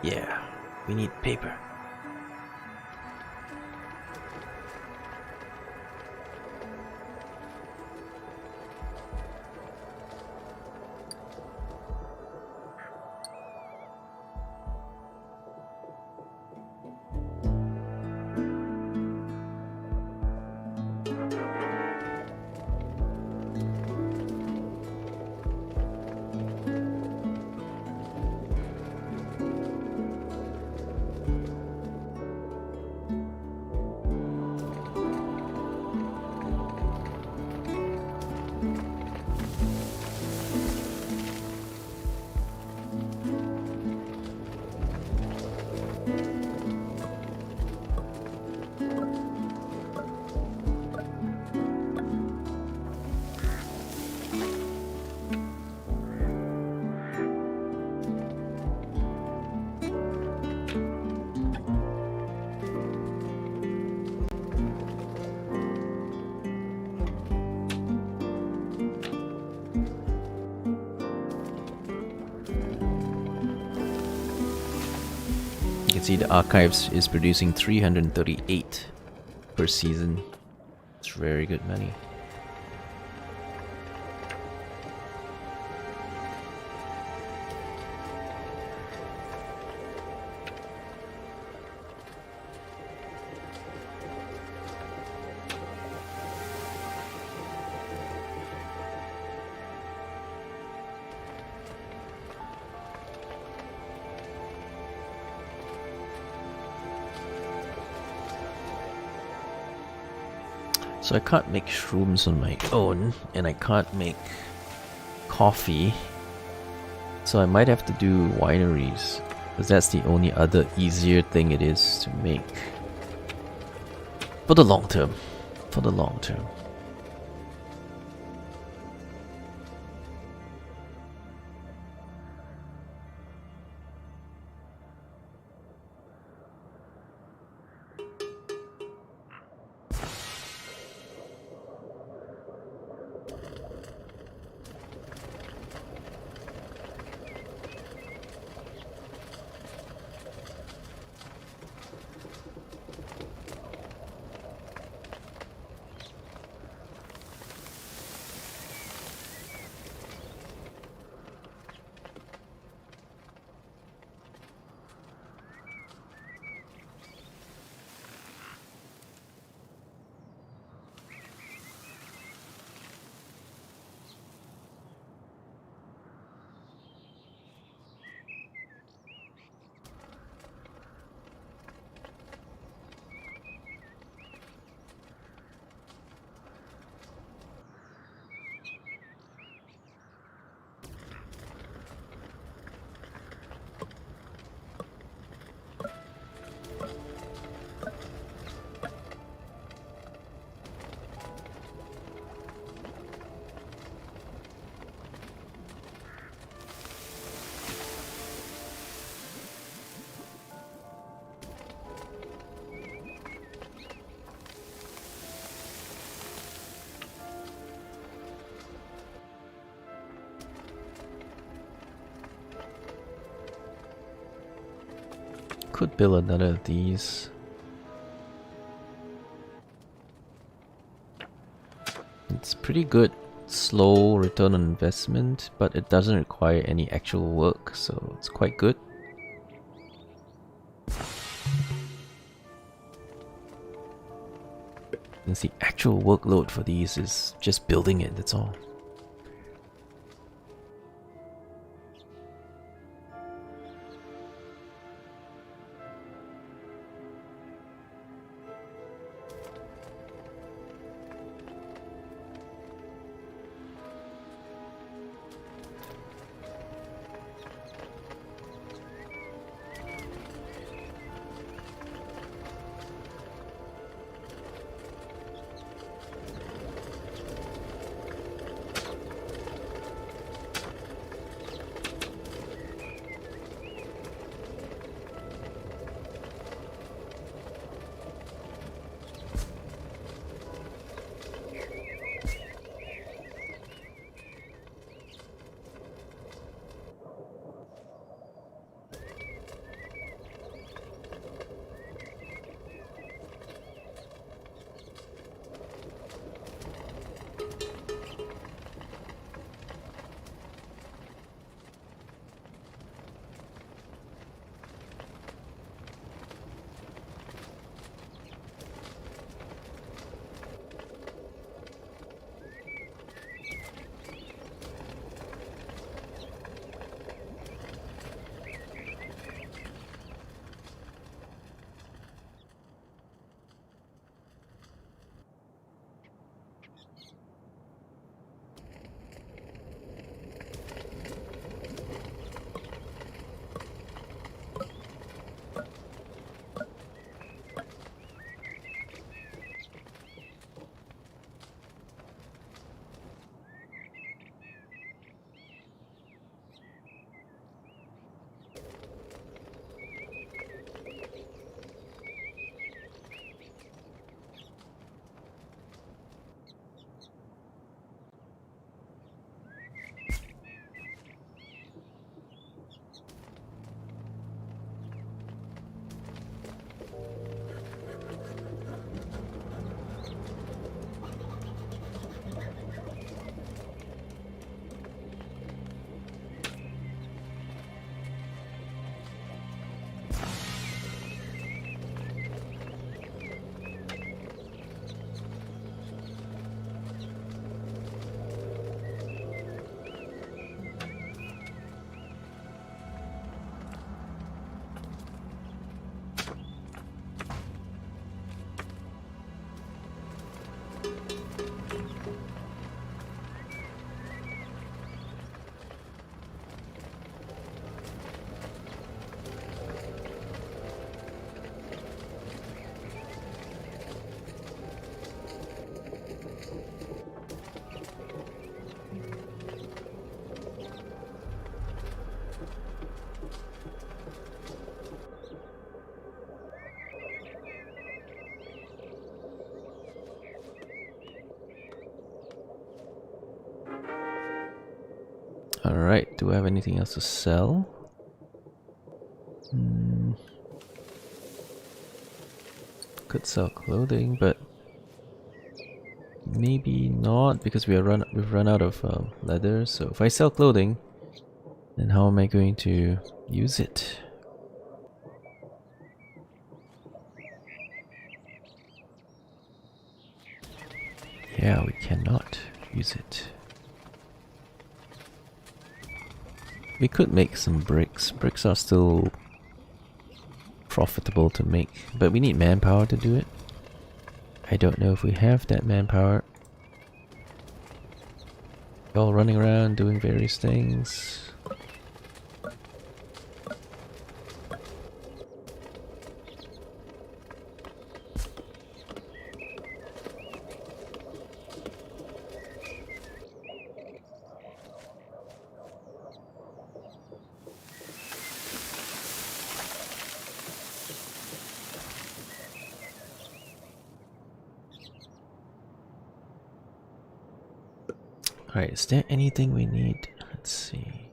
yeah, we need paper. You can see the archives is producing 338 per season. It's very good money. So I can't make shrooms on my own, and I can't make coffee. So I might have to do wineries, because that's the only other easier thing it is to make. For the long term. For the long term. Could build another of these. It's pretty good, slow return on investment, but it doesn't require any actual work, so it's quite good. And the actual workload for these is just building it, that's all. Alright, do I have anything else to sell? Could sell clothing, but maybe not because we've run out of leather. So if I sell clothing, then how am I going to use it? Yeah, we cannot use it. We could make some bricks. Bricks are still profitable to make, but we need manpower to do it. I don't know if we have that manpower. We're all running around doing various things. Alright, is there anything we need? Let's see.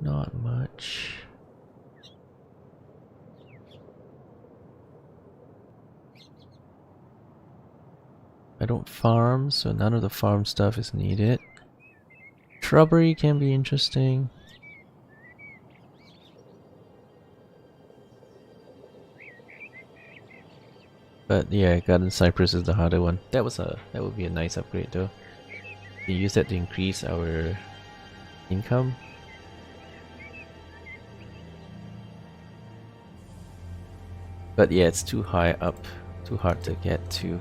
Not much. I don't farm, so none of the farm stuff is needed. Shrubbery can be interesting. But yeah, garden cypress is the harder one. That would be a nice upgrade though. We use that to increase our income. But yeah, it's too high up, too hard to get to.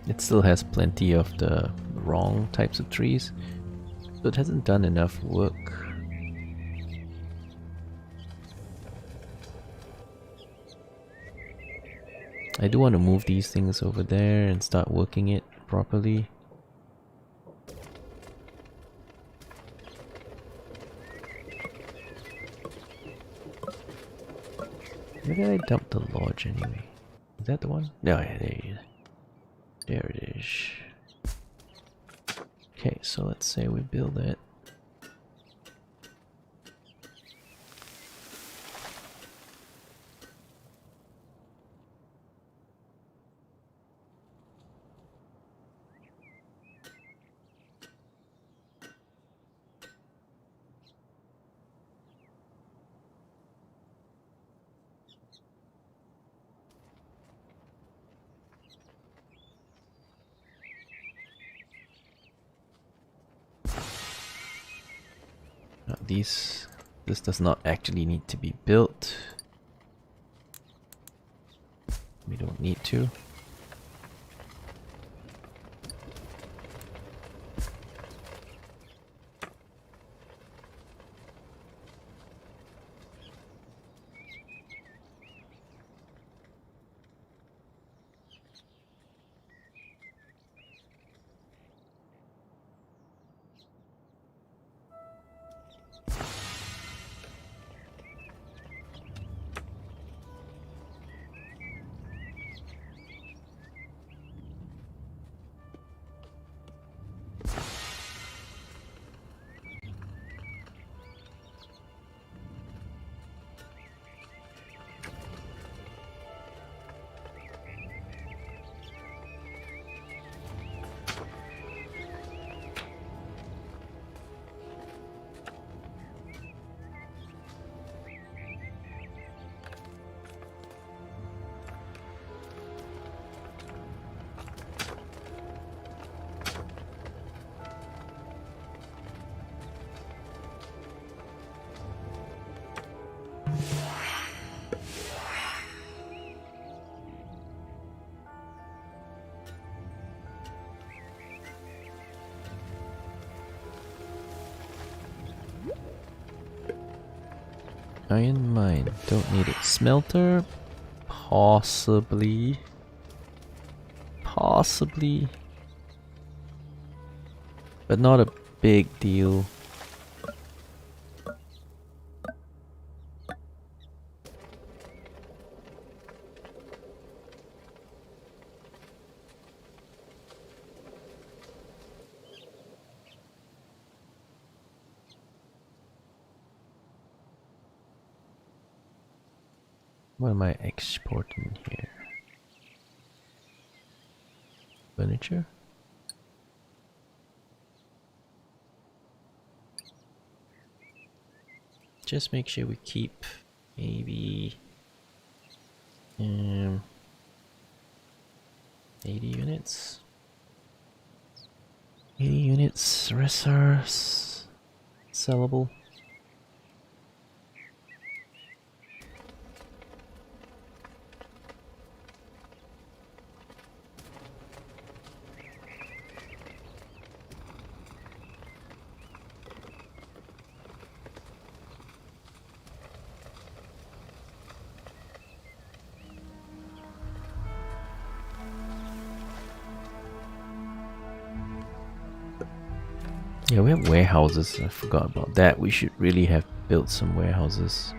It still has plenty of the wrong types of trees, so it hasn't done enough work. I do want to move these things over there and start working it properly. Where did I dump the lodge anyway? Is that the one? No, yeah, there it is. There it is. Okay, so let's say we build it. Now this does not actually need to be built. We don't need to. Iron mine. Don't need it. Smelter? Possibly. Possibly. But not a big deal. What am I exporting here? Furniture? Just make sure we keep maybe 80 units. 80 units, rest are sellable. Yeah, we have warehouses. I forgot about that. We should really have built some warehouses.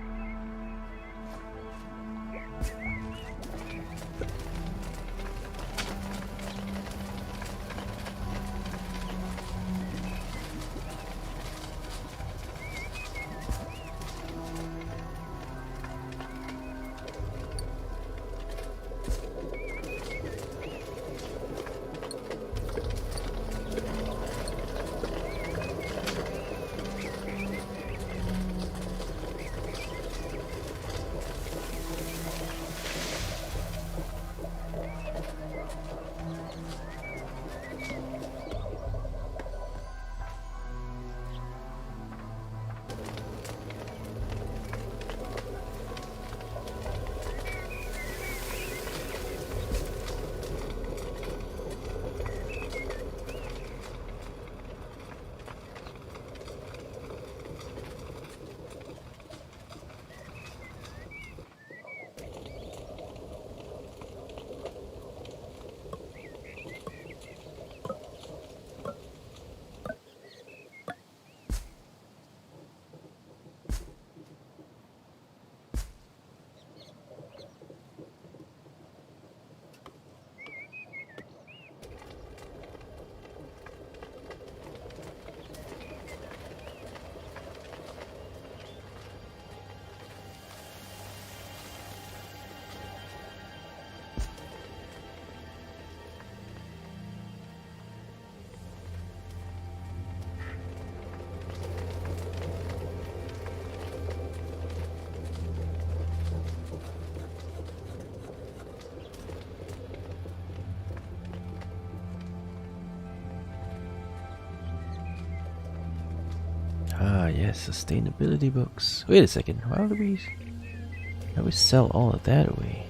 Ah, yes, sustainability books. Wait a second. Why do we sell all of that away?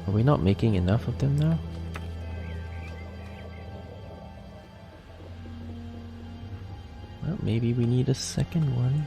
Are we not making enough of them now? Well, maybe we need a second one.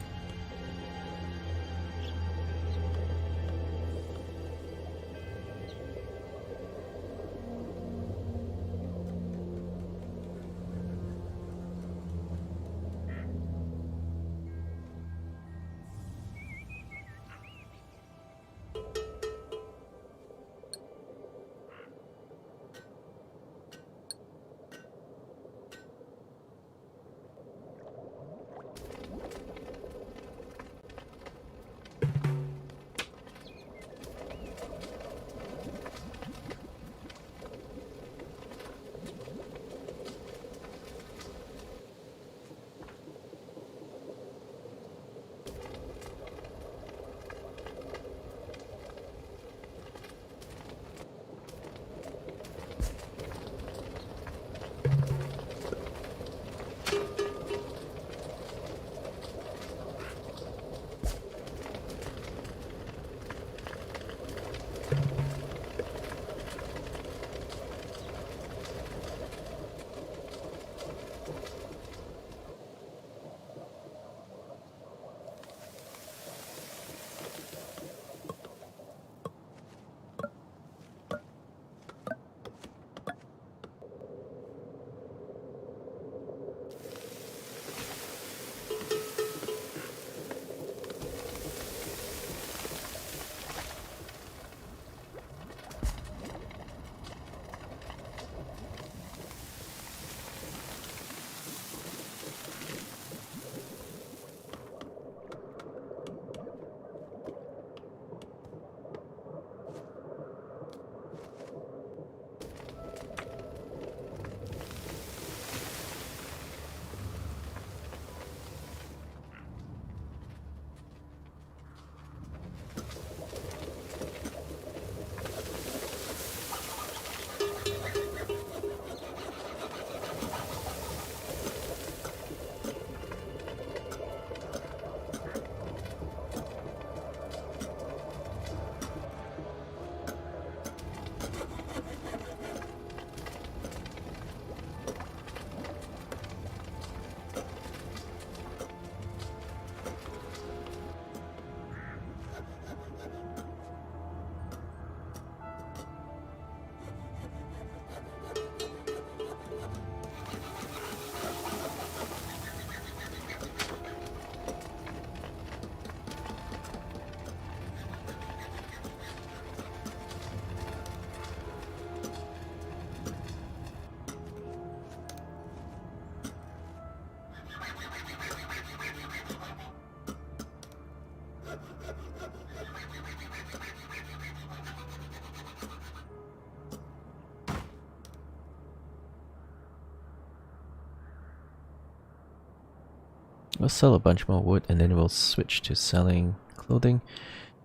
We'll sell a bunch more wood and then we'll switch to selling clothing.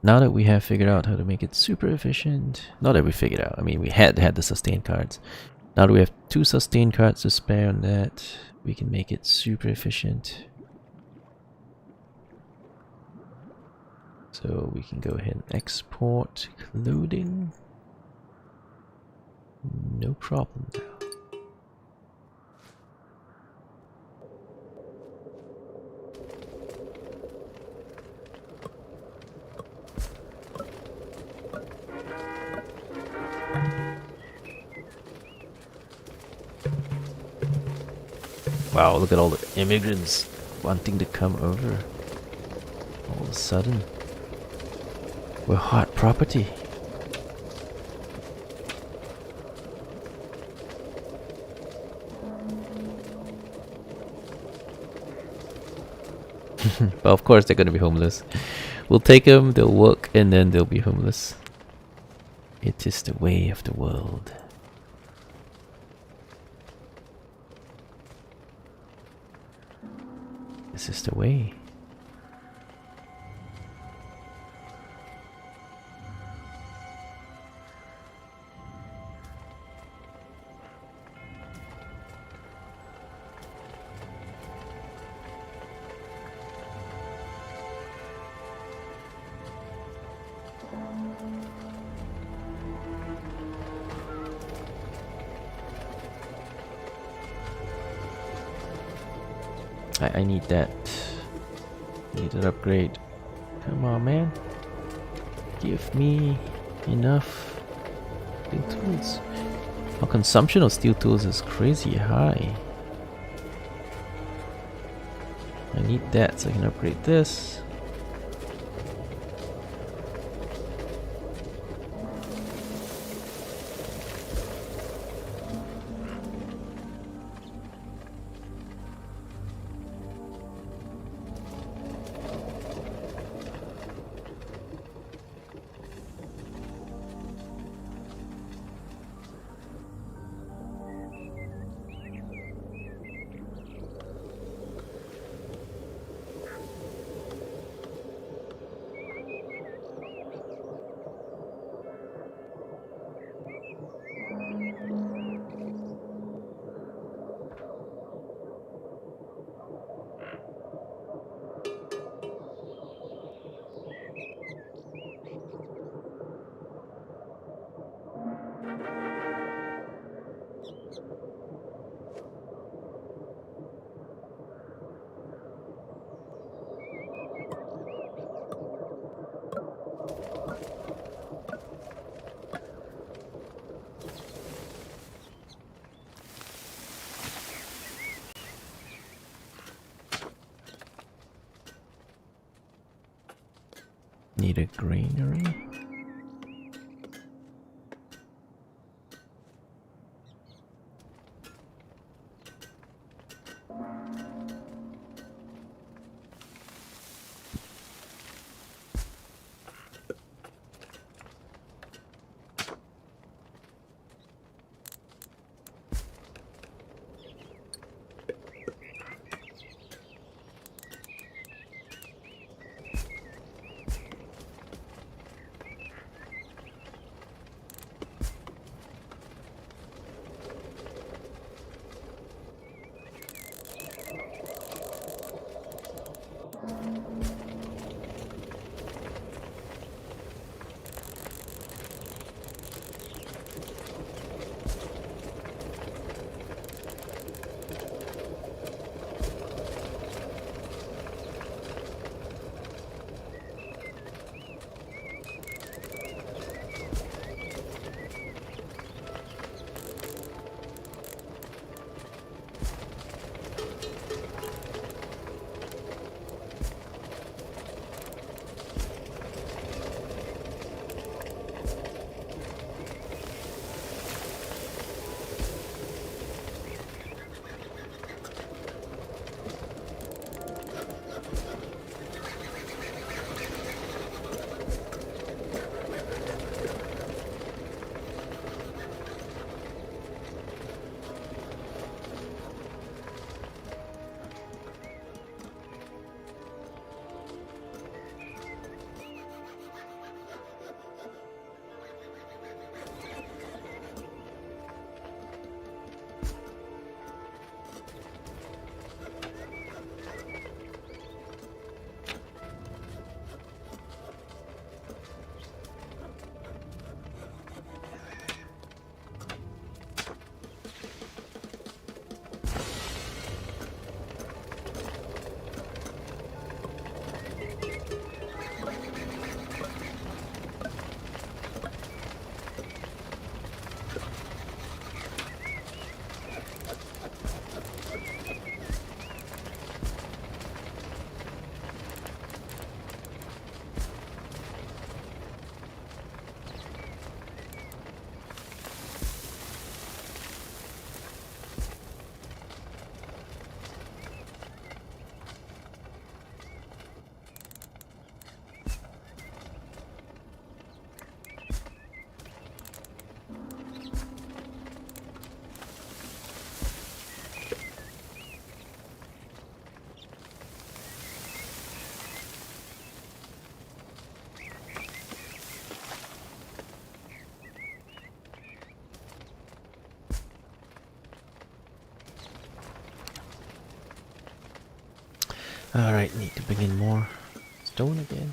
Now that we have figured out how to make it super efficient, not that we figured out, I mean we had the sustain cards. Now that we have 2 sustain cards to spare on that, we can make it super efficient. So we can go ahead and export clothing. No problem now. Wow, look at all the immigrants wanting to come over. All of a sudden, we're hot property. But of course they're gonna be homeless. We'll take them, they'll work, and then they'll be homeless. It is the way of the world. This is the way. I need that. Need an upgrade. Come on, man. Give me enough steel tools. Our consumption of steel tools is crazy high. I need that so I can upgrade this. Need a granary. Alright, need to bring in more stone again.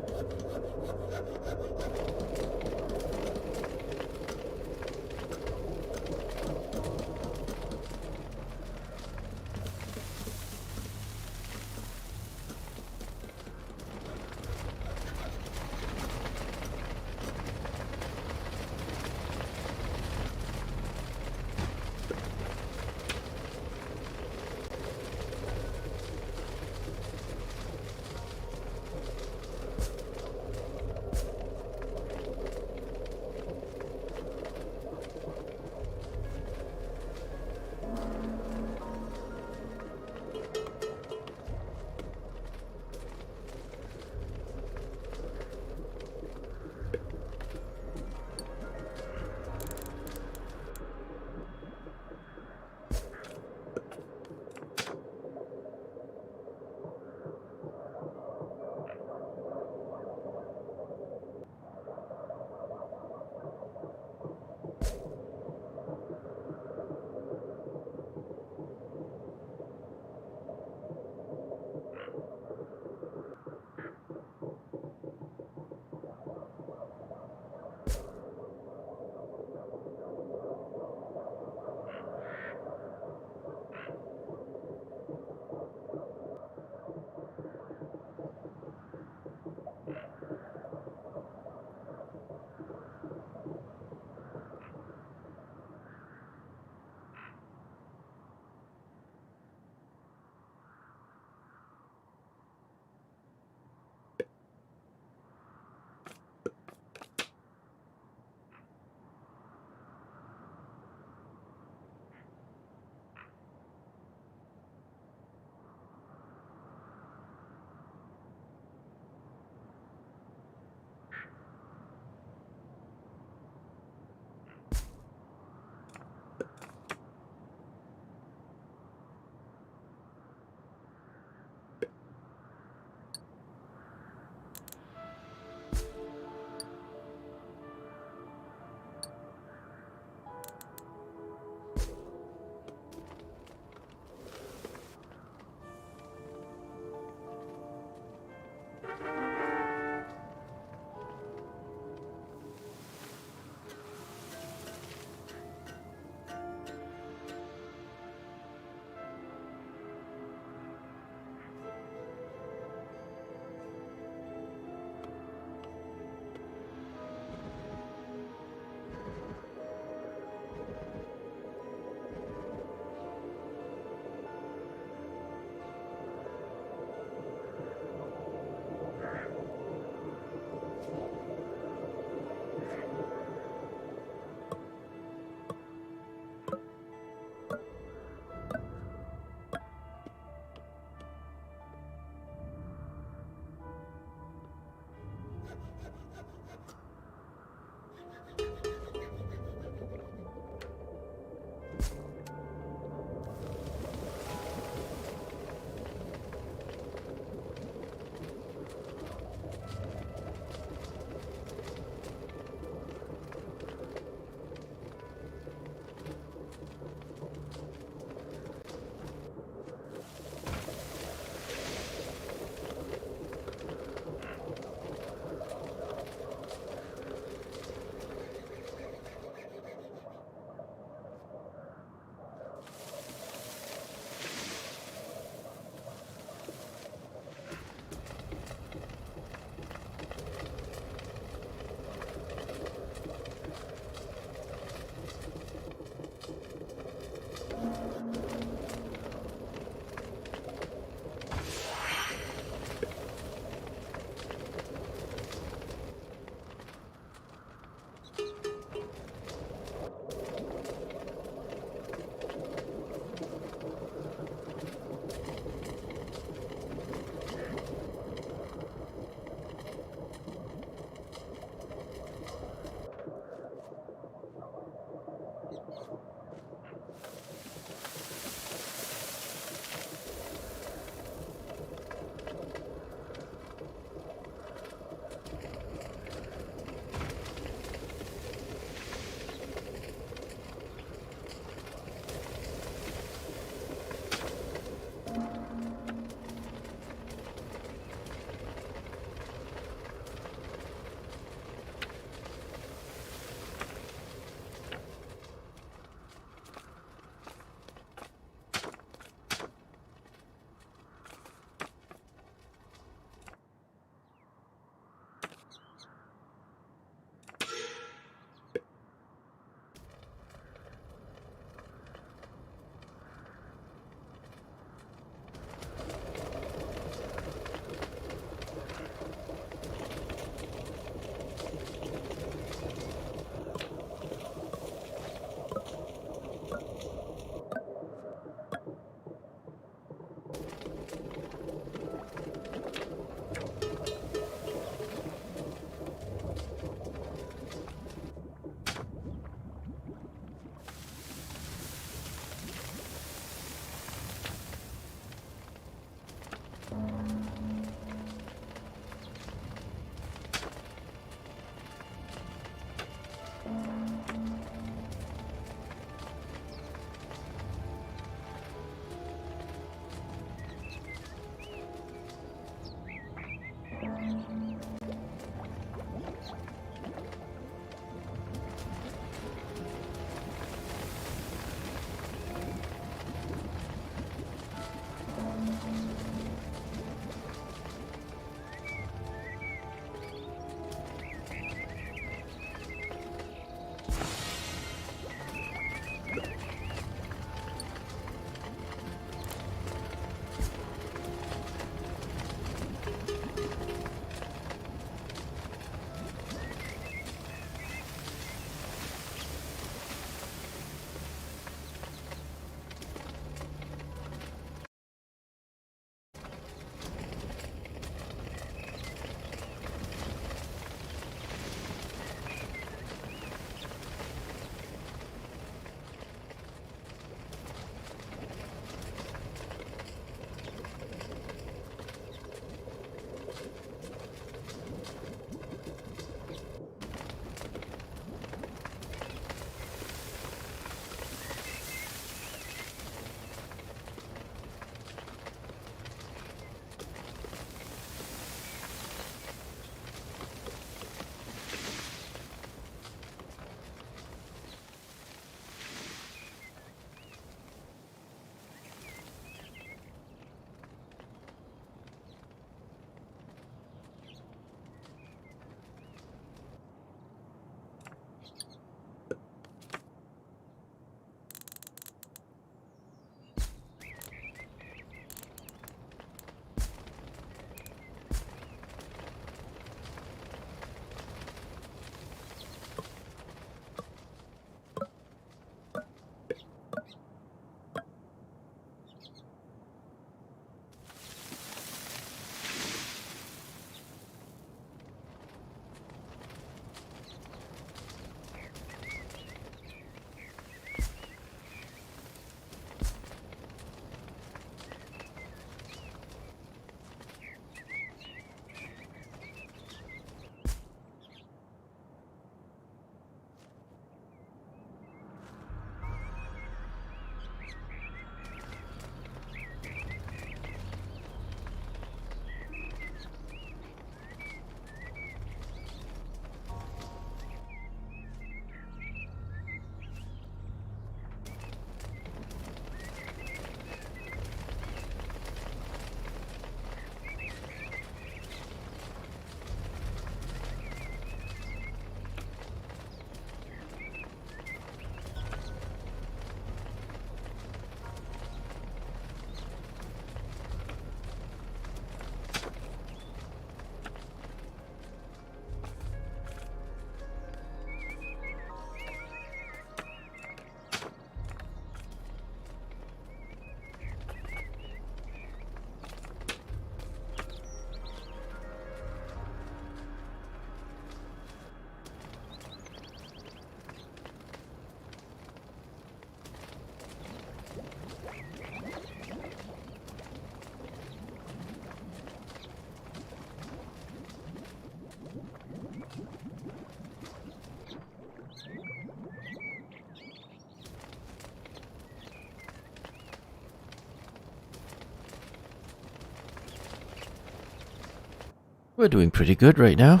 We're doing pretty good right now.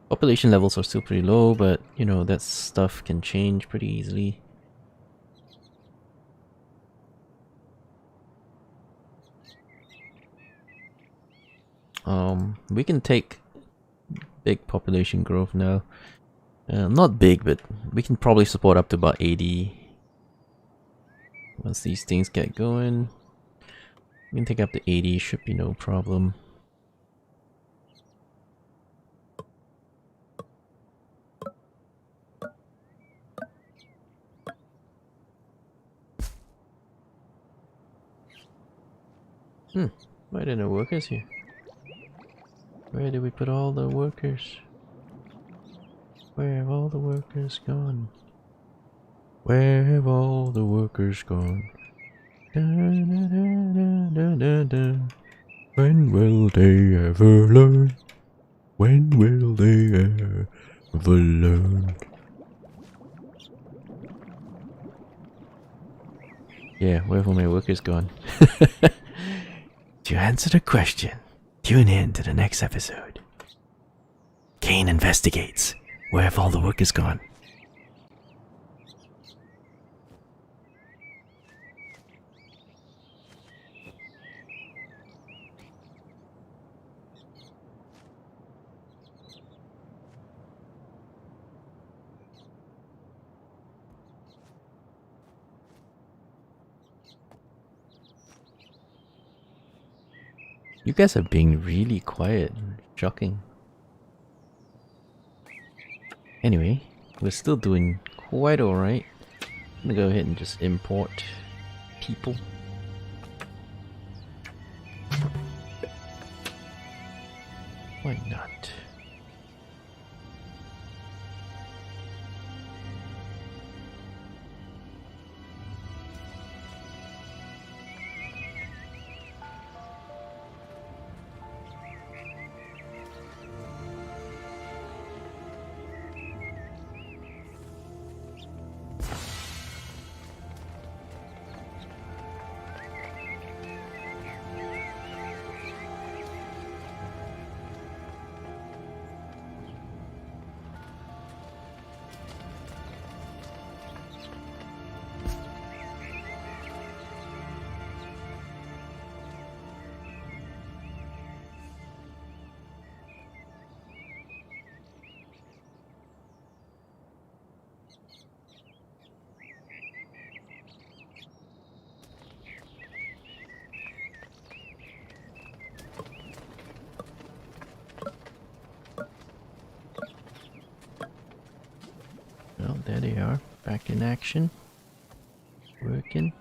Population levels are still pretty low, but you know, that stuff can change pretty easily. We can take big population growth now. Not big, but we can probably support up to about 80. Once these things get going, we can take up to 80, should be no problem. Why are there no workers here? Where did we put all the workers? Where have all the workers gone? Where have all the workers gone? Da, da, da, da, da, da. When will they ever learn? When will they ever learn? Yeah, where have all my workers gone? To answer the question, tune in to the next episode. Kaen investigates. Where have all the workers gone? You guys are being really quiet. Shocking. Anyway, we're still doing quite alright. I'm gonna go ahead and just import people. Why not? Well, there they are, back in action, working.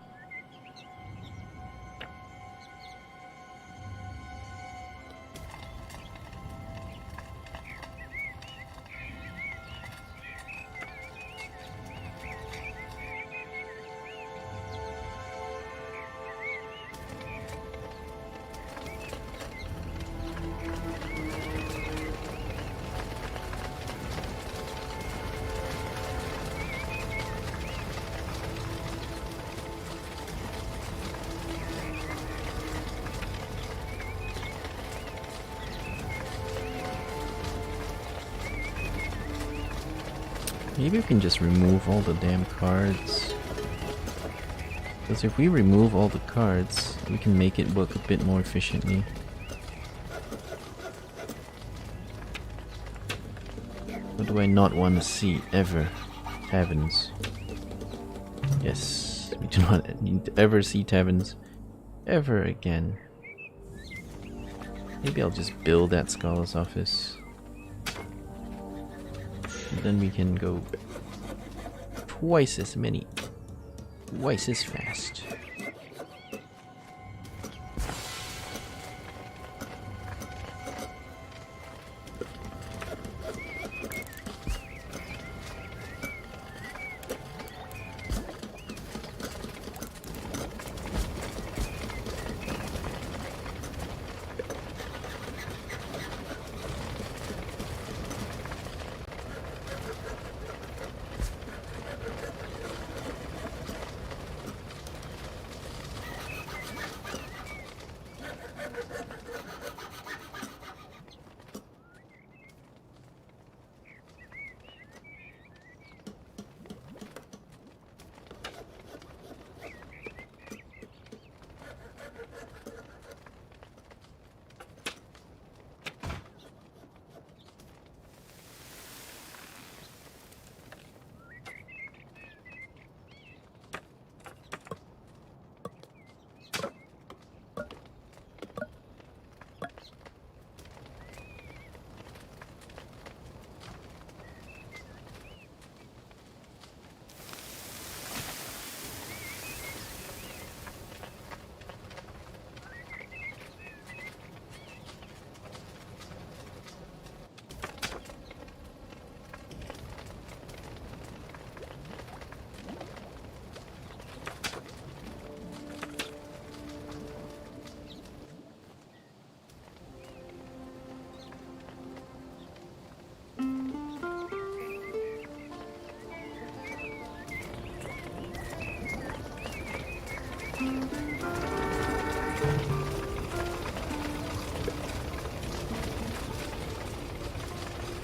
Maybe we can just remove all the damn cards. Because if we remove all the cards, we can make it work a bit more efficiently. What do I not want to see ever? Taverns. Yes, we do not need to ever see taverns ever again. Maybe I'll just build that Scholar's Office. And then we can go twice as many, twice as fast.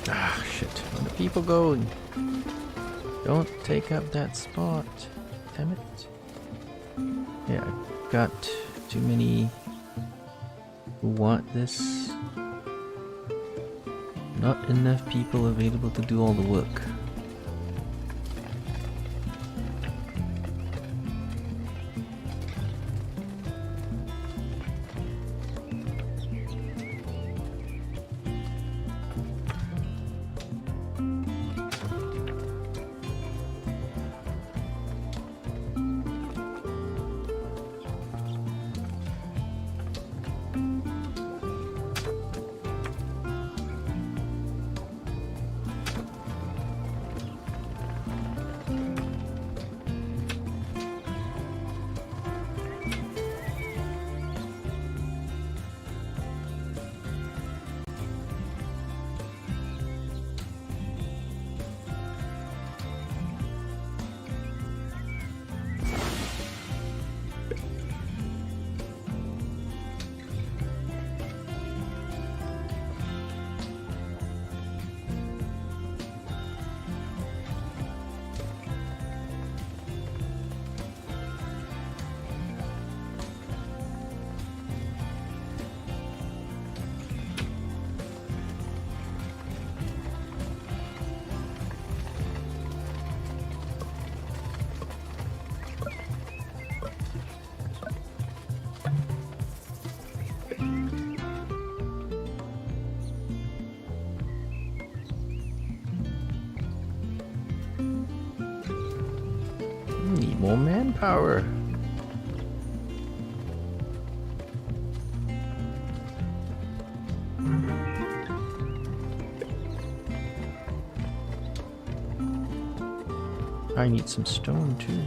Ah, shit. Where the people going? Don't take up that spot. Damn it. Yeah, I've got too many who want this. Not enough people available to do all the work. Need more manpower. I need some stone too.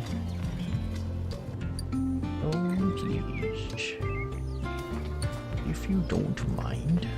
Oh, please. If you don't mind.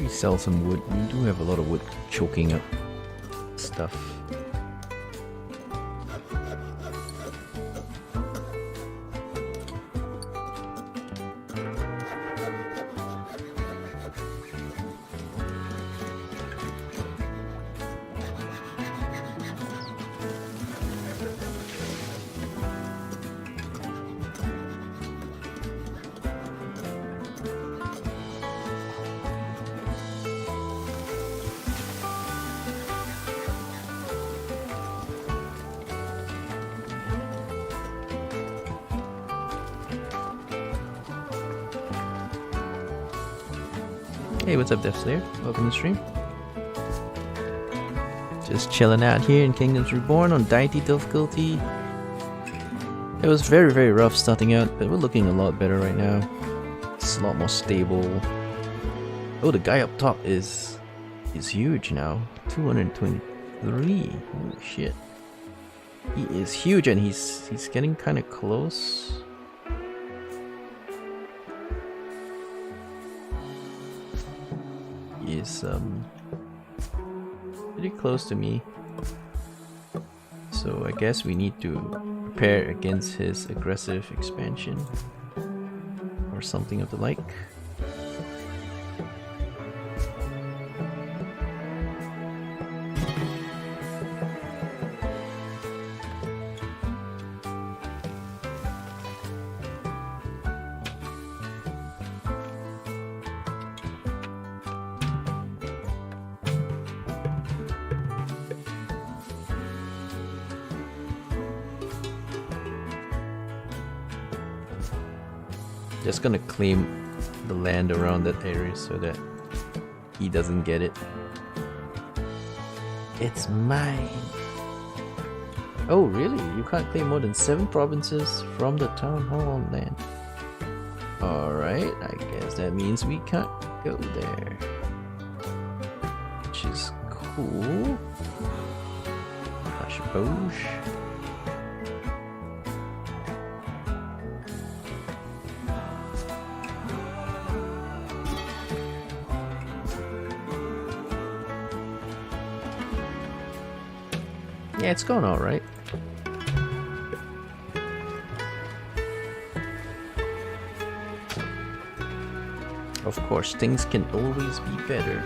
Maybe sell some wood. We do have a lot of wood choking up stuff. Hey, what's up, Death Slayer? Welcome to the stream. Just chilling out here in Kingdoms Reborn on Deity difficulty. It was very, very rough starting out, but we're looking a lot better right now. It's a lot more stable. Oh, the guy up top is huge now. 223. Holy shit. He is huge, and he's getting kind of close. He is pretty close to me. So I guess we need to prepare against his aggressive expansion or something of the like. Just gonna claim the land around that area so that he doesn't get it. It's mine. Oh really? You can't claim more than 7 provinces from the town hall land. Alright, I guess that means we can't go there. Which is cool. I suppose. Yeah, it's going alright. Of course, things can always be better,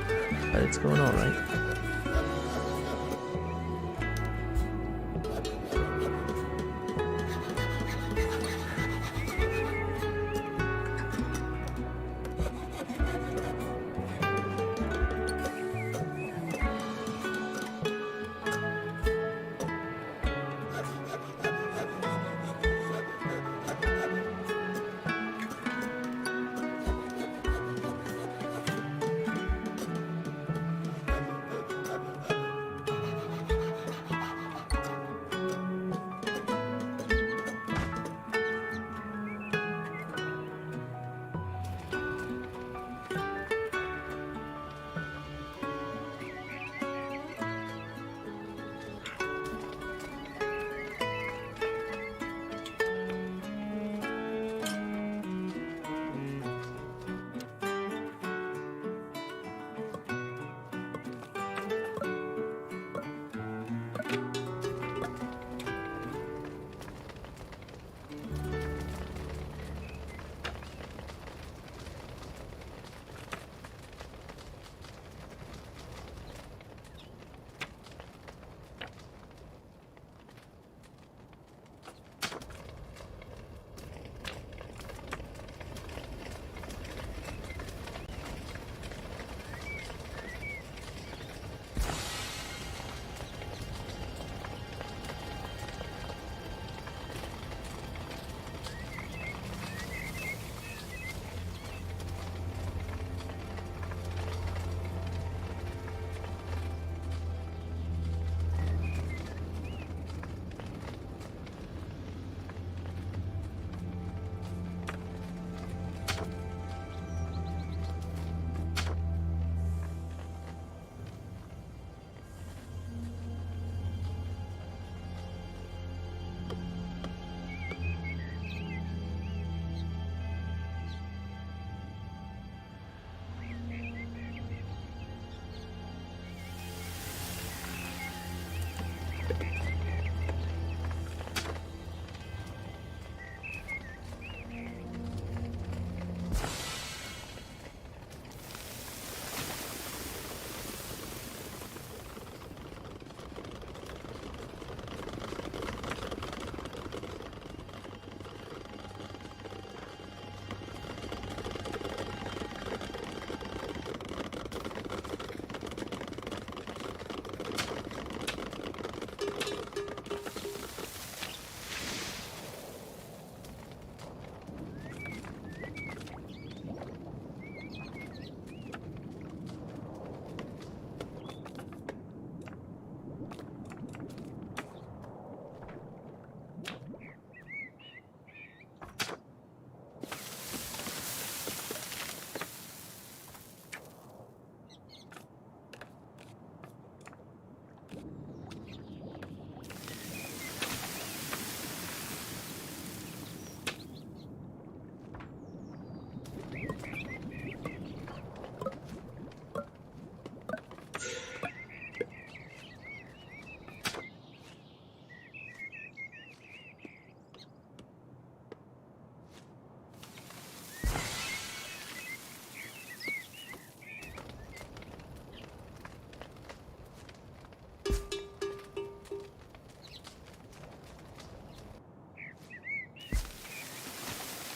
but it's going alright.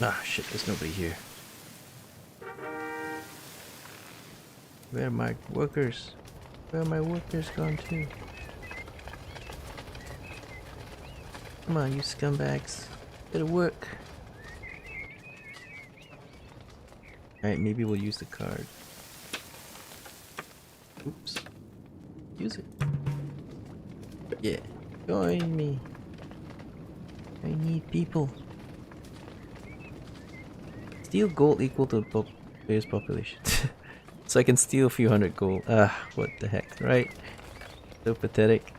Ah, shit, there's nobody here. Where are my workers? Where are my workers gone to? Come on, you scumbags. Better work. Alright, maybe we'll use the card. Oops. Use it. Yeah. Join me. I need people. Steal gold equal to player's population. So I can steal a few hundred gold. Ah, what the heck, right? So pathetic.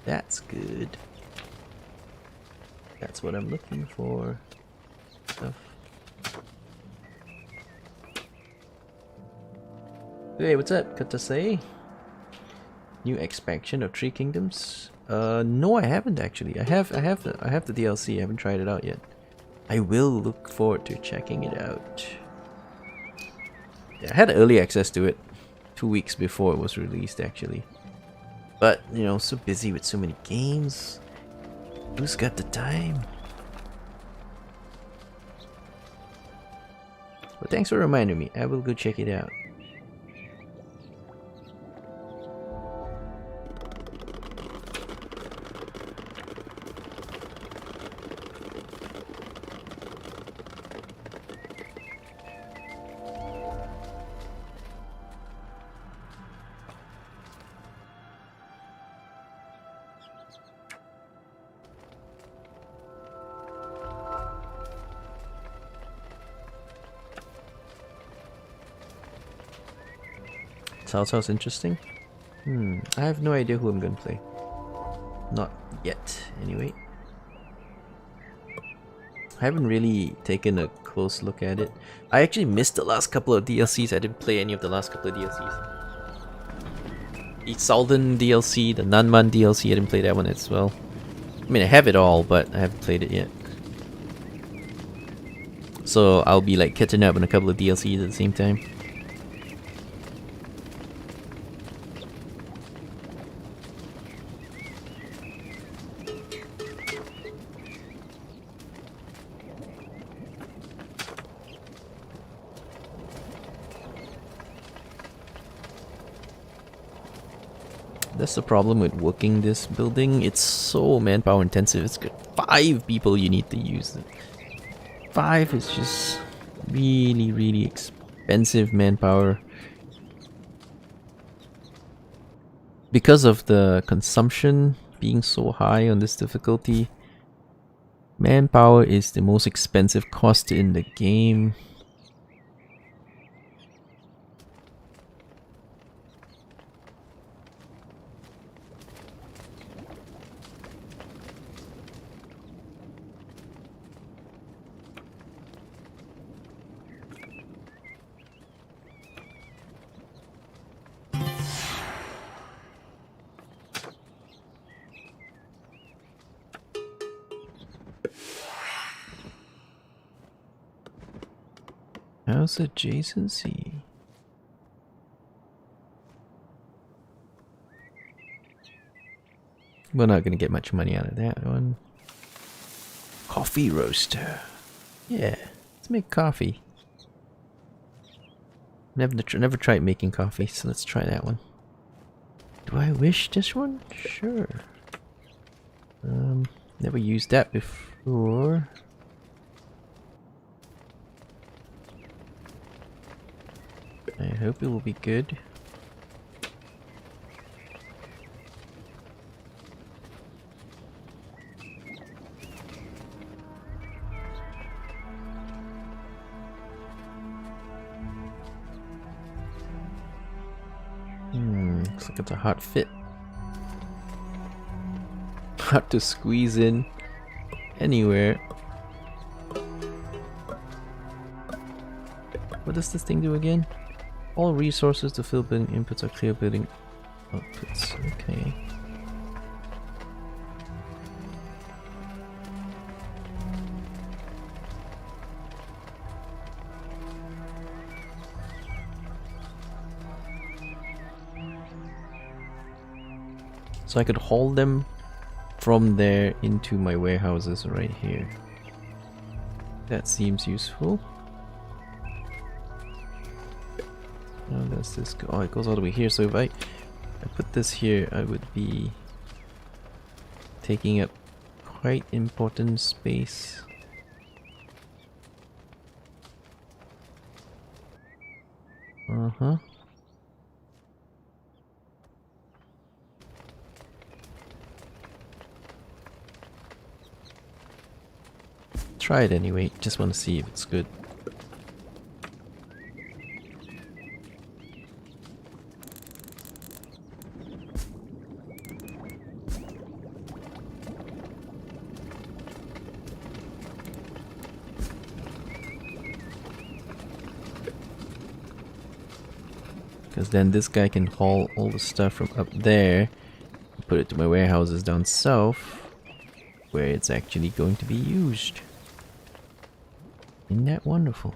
That's good. That's what I'm looking for. Stuff. Hey, what's up, Katasei? New expansion of Three Kingdoms? No, I haven't actually. I have the DLC. I haven't tried it out yet. I will look forward to checking it out. Yeah, I had early access to it 2 weeks before it was released, actually. But you know, so busy with so many games. Who's got the time? But thanks for reminding me. I will go check it out. Sounds interesting. I have no idea who I'm gonna play. Not yet, anyway. I haven't really taken a close look at it. I actually missed the last couple of DLCs. I didn't play any of the last couple of DLCs. The Salden DLC, the Nanman DLC, I didn't play that one as well. I mean, I have it all, but I haven't played it yet. So I'll be like catching up on a couple of DLCs at the same time. That's the problem with working this building. It's so manpower intensive. It's got 5 people you need to use it. 5 is just really expensive manpower. Because of the consumption being so high on this difficulty, manpower is the most expensive cost in the game. How's adjacency? We're not gonna get much money out of that one. Coffee roaster. Yeah, let's make coffee. Never tried making coffee, so let's try that one. Do I wish this one? Sure. Never used that before. I hope it will be good. Looks like it's a hard fit. Hard to squeeze in anywhere. What does this thing do again? All resources to fill building inputs are clear building outputs. Okay. So I could hold them from there into my warehouses right here. That seems useful. How does this go? Oh, it goes all the way here. So if I put this here, I would be taking up quite important space. Uh-huh. Try it anyway, just want to see if it's good. Because then this guy can haul all the stuff from up there, put it to my warehouses down south, where it's actually going to be used. Isn't that wonderful?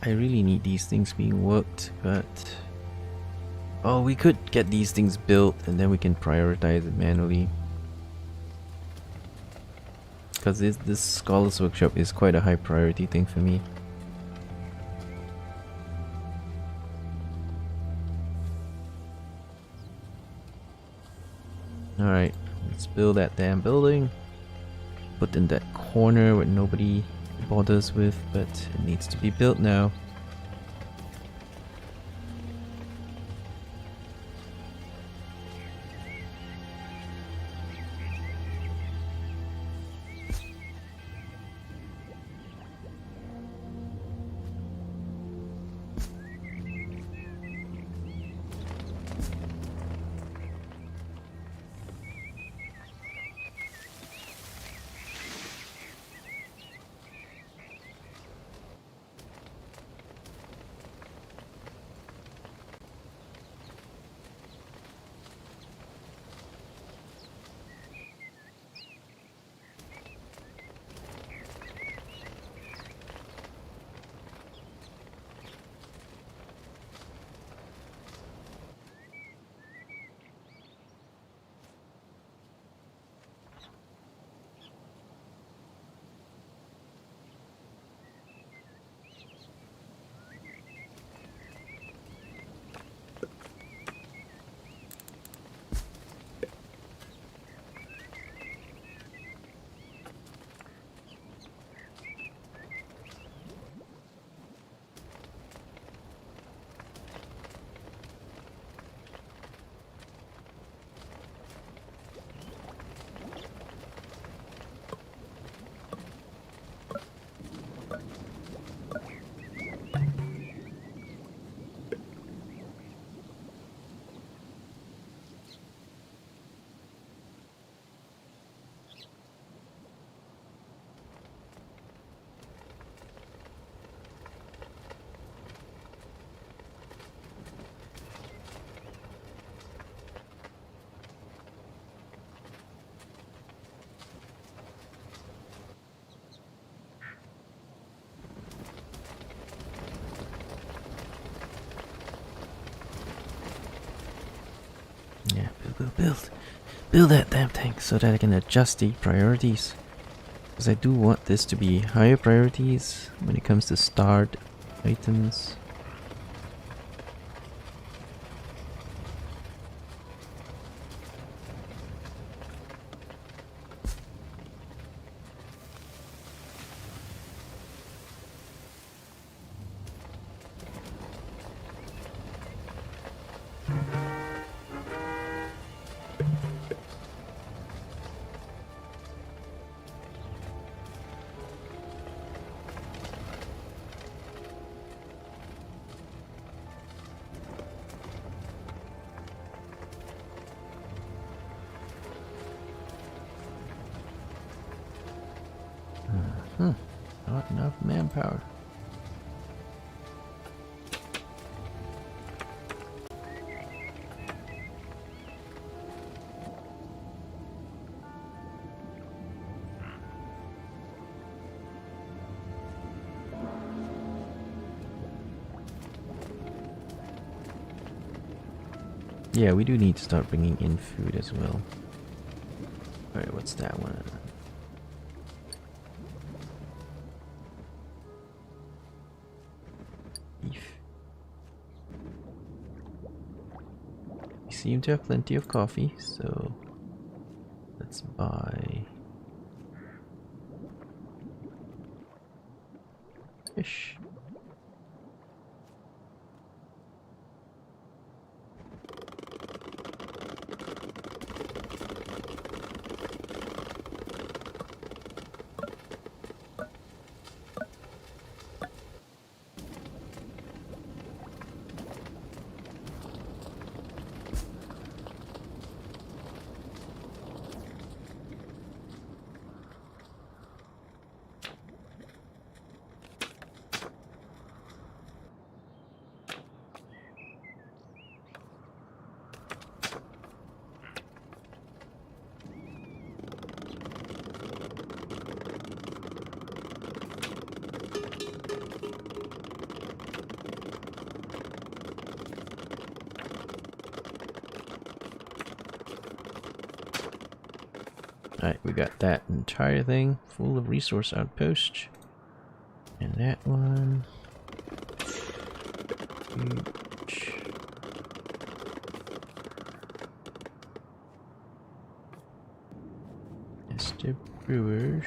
I really need these things being worked, but... Oh, we could get these things built and then we can prioritize it manually. Because this Scholar's Workshop is quite a high priority thing for me. Alright, let's build that damn building. Put in that corner where nobody bothers with, but it needs to be built now. Build that damn thing so that I can adjust the priorities. Because I do want this to be higher priorities when it comes to starred items. Not enough manpower. Yeah, we do need to start bringing in food as well. Alright, what's that one? Beef. We seem to have plenty of coffee, so let's buy fish. Alright, we got that entire thing full of resource outposts. And that one. Huge. Mr. Brewers.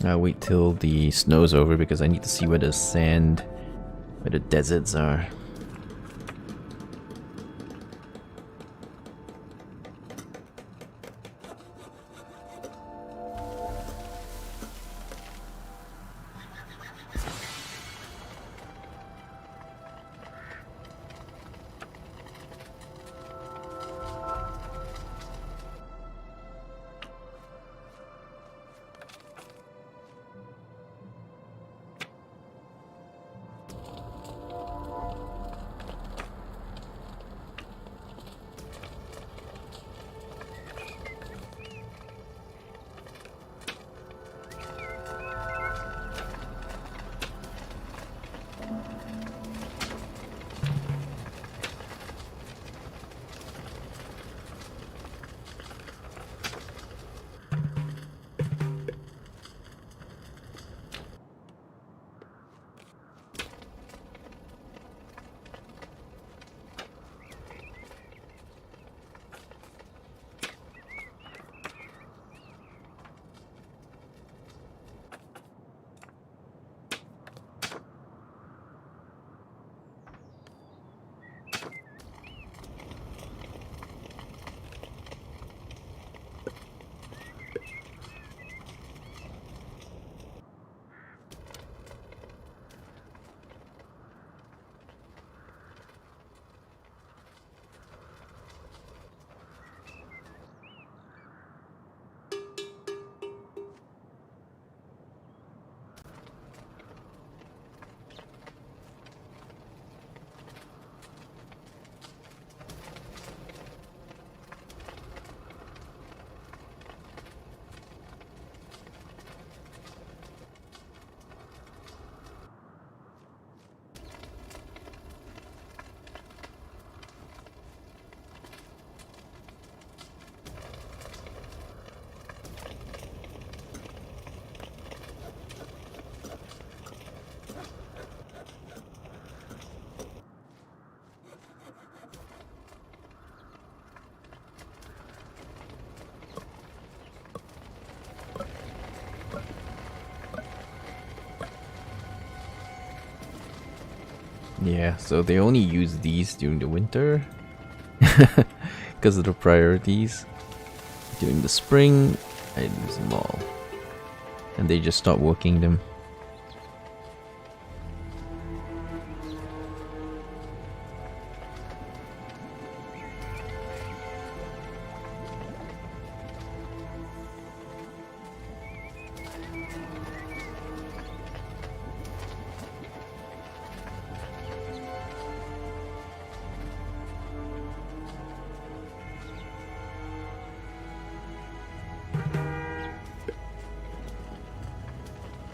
I'll wait till the snow's over because I need to see where the sand, where the deserts are. Yeah, so they only use these during the winter because of the priorities. During the spring, I lose them all. And they just stop working them.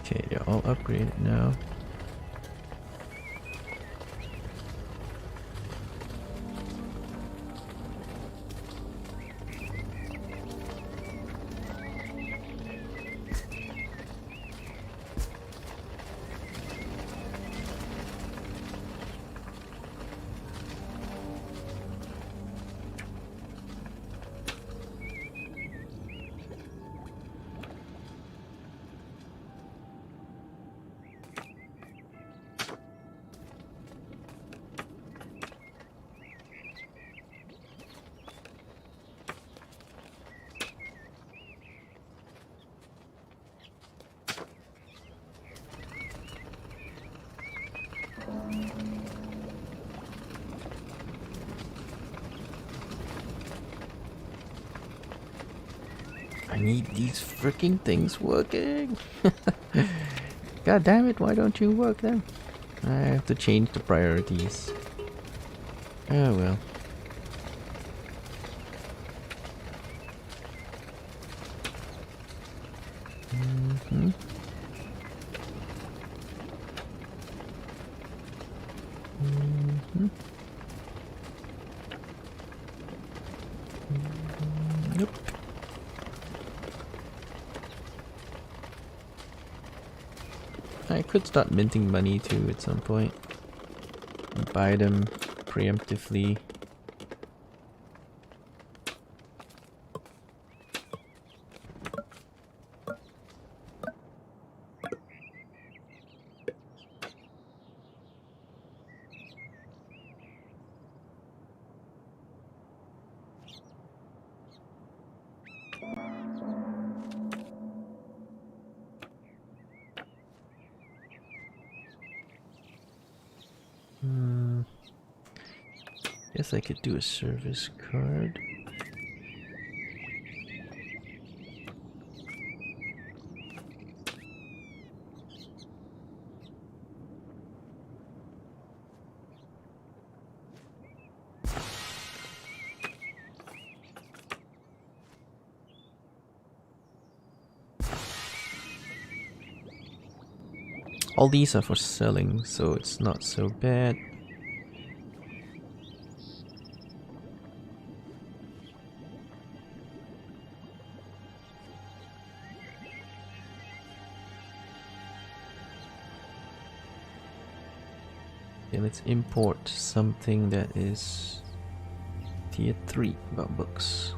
Okay, they're all upgraded now. I need these freaking things working. God damn it, why don't you work then? I have to change the priorities. Oh well. Mm-hmm. Mm-hmm. Nope. I could start minting money too at some point. Buy them preemptively. Guess I could do a service card. All these are for selling, so it's not so bad. Okay, let's import something that is tier 3 about books.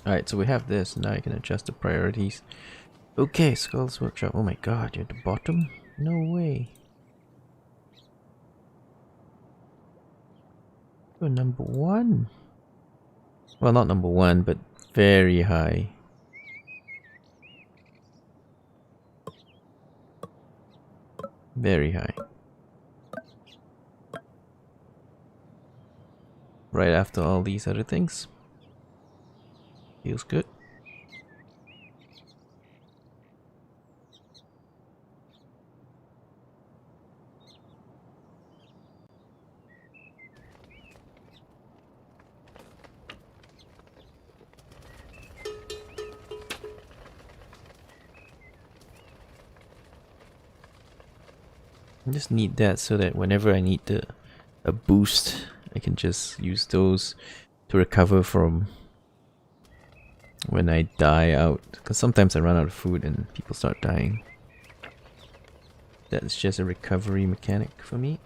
Alright, so we have this. Now I can adjust the priorities. Okay, Skull's Workshop. Oh my god, you're at the bottom? No way. You're number 1. Well, not number 1, but very high. Very high. Right after all these other things. Feels good. I just need that so that whenever I need a boost, I can just use those to recover from when I die out. Because sometimes I run out of food and people start dying. That's just a recovery mechanic for me.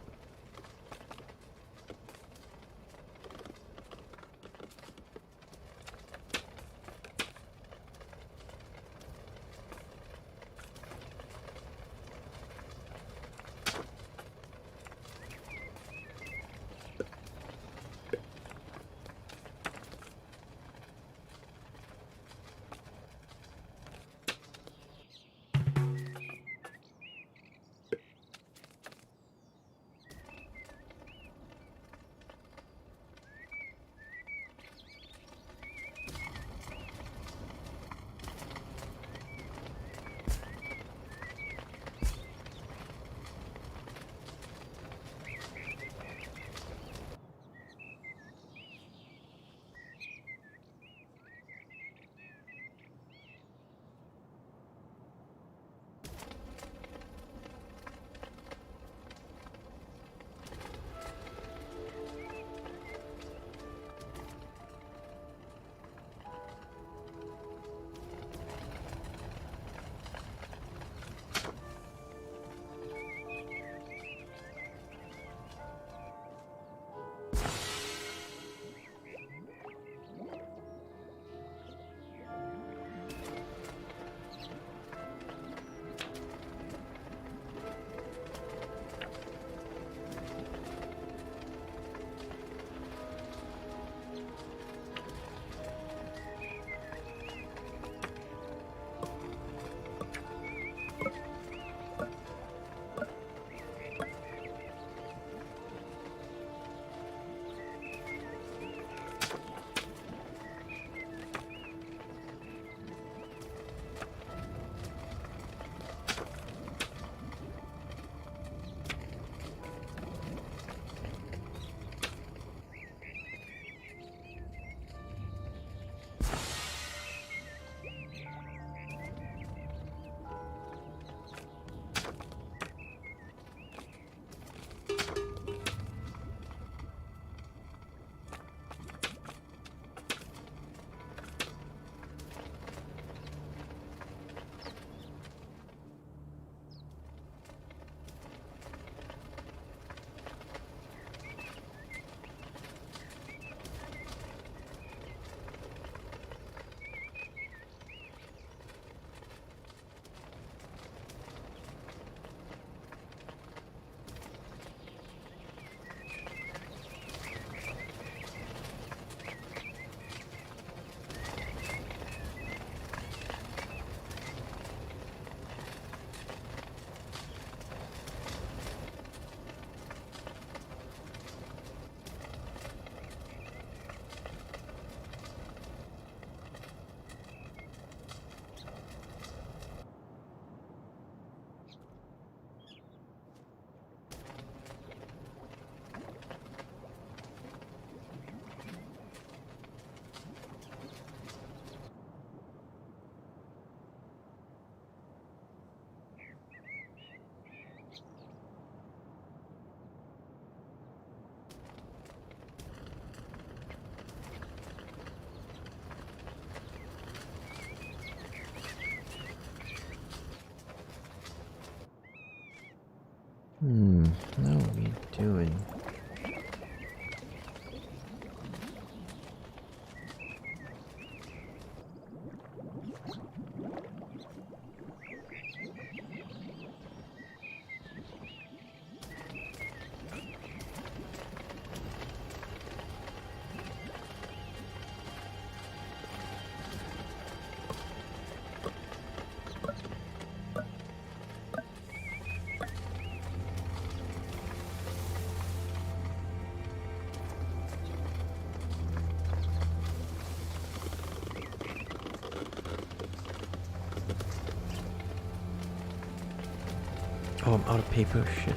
How are we doing? Oh, I'm out of paper. Shit.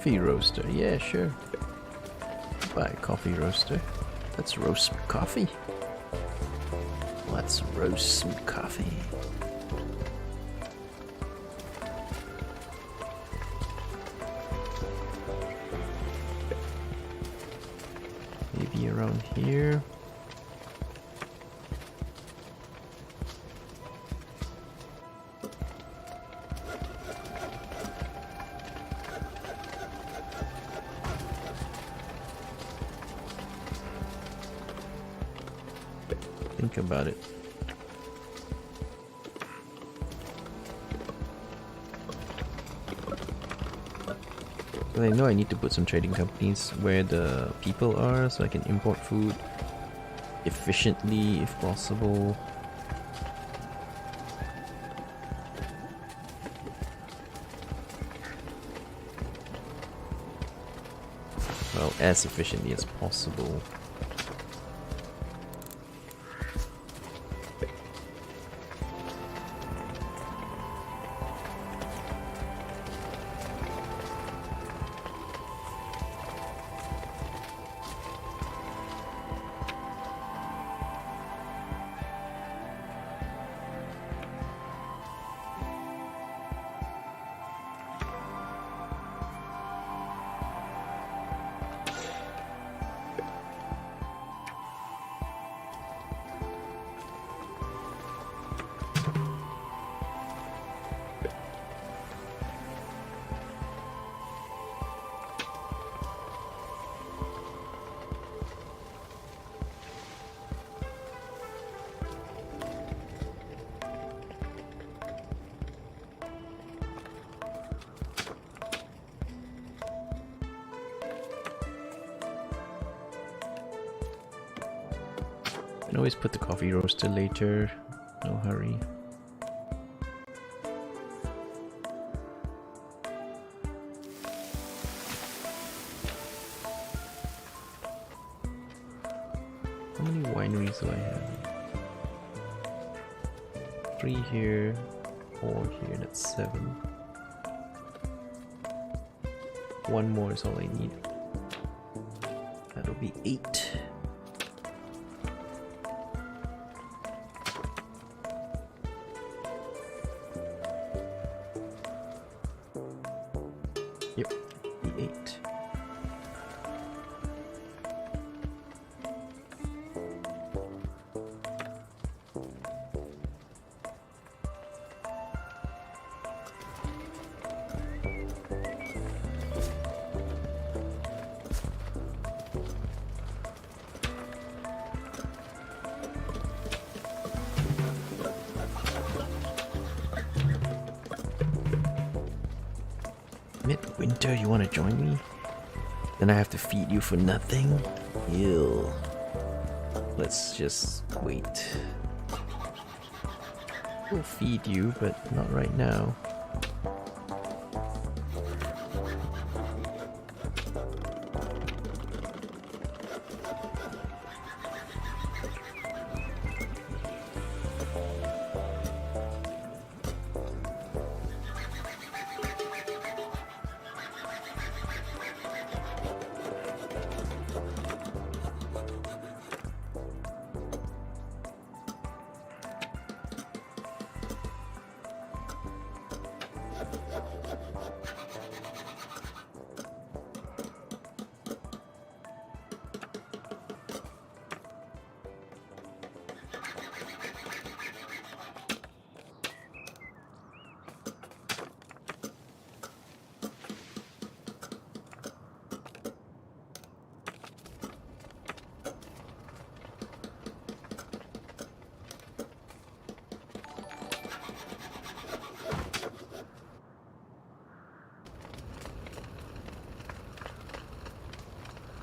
coffee roaster. Yeah, sure. Buy a coffee roaster. Let's roast some coffee. Let's roast some coffee. Maybe around here. Think about it. I know I need to put some trading companies where the people are so I can import food efficiently if possible. Well, as efficiently as possible. Can always put the coffee roaster later, no hurry. How many wineries do I have? 3 here, 4 here, that's 7. 1 more is all I need. That'll be 8. Yep, the 8. Midwinter, you want to join me? Then I have to feed you for nothing? Ew. Let's just wait. We'll feed you, but not right now.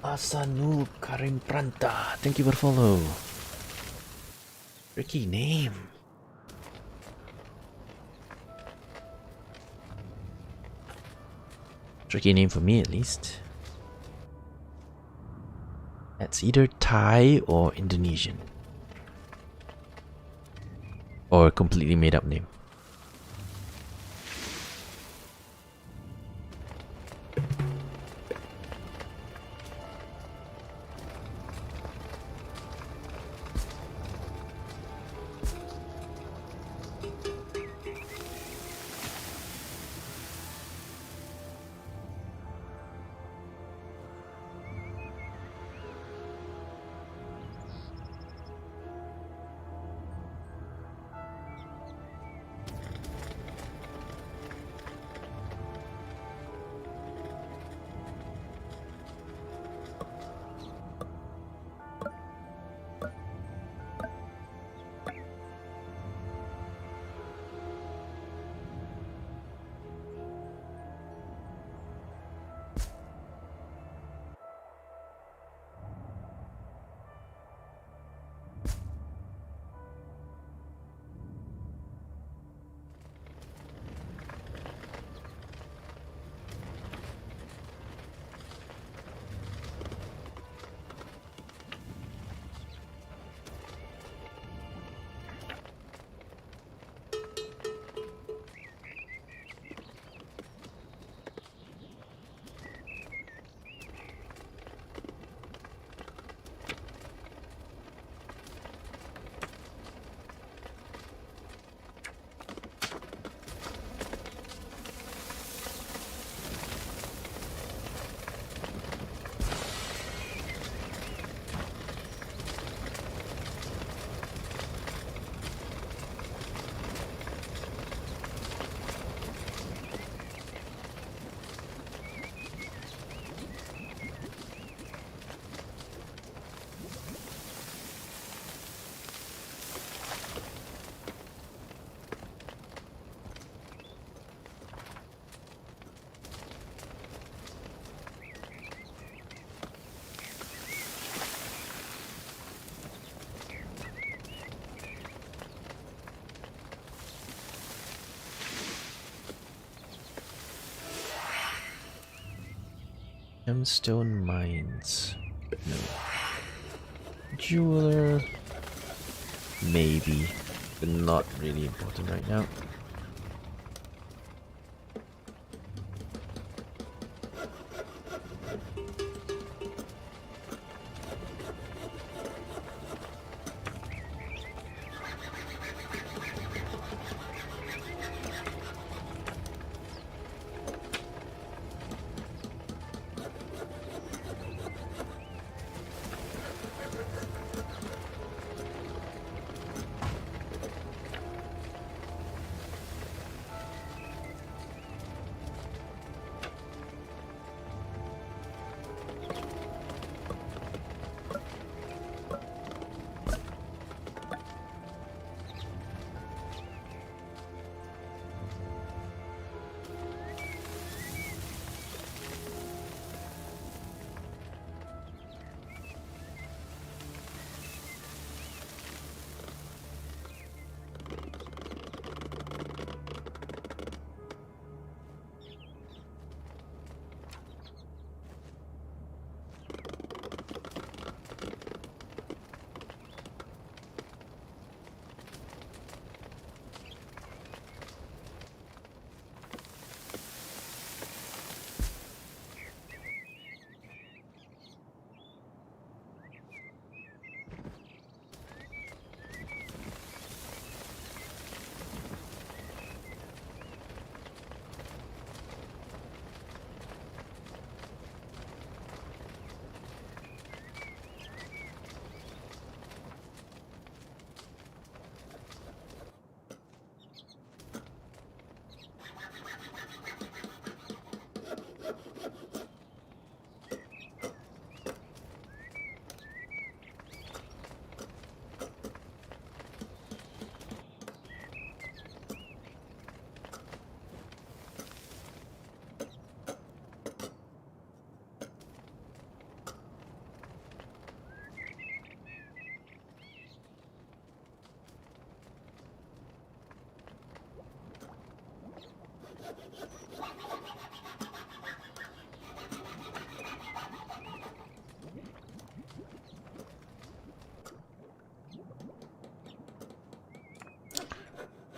Asanul Karim Pranta, thank you for follow. Tricky name. Tricky name for me at least. That's either Thai or Indonesian. Or a completely made up name. Gemstone mines. No. Jeweler. Maybe. But not really important right now.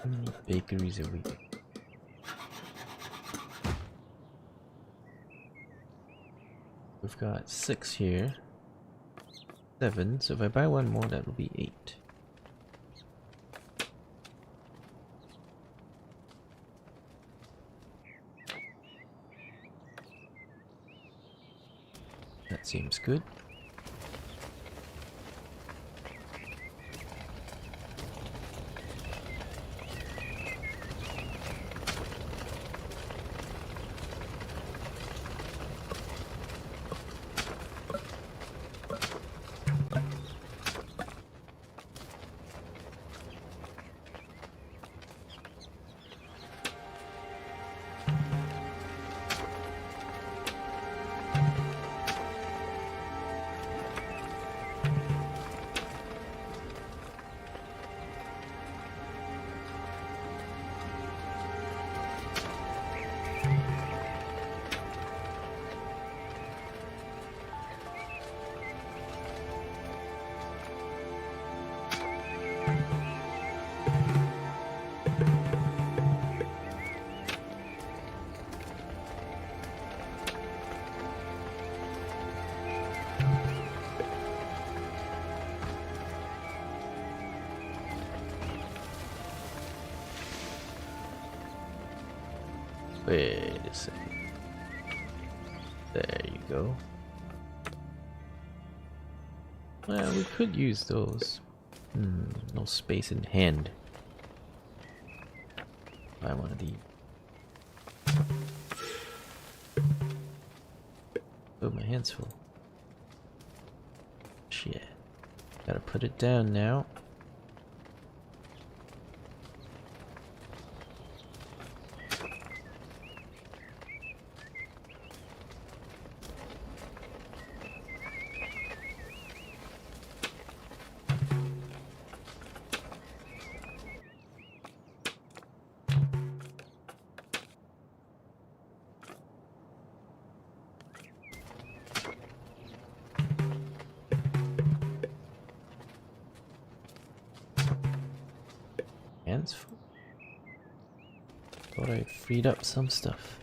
How many bakeries are we? We've got 6 here. 7, so if I buy one more, that will be 8. That seems good. Wait a second. There you go. Well, we could use those. No space in hand. Buy one of these. Oh, my hand's full. Shit. Gotta put it down now. thought I freed up some stuff.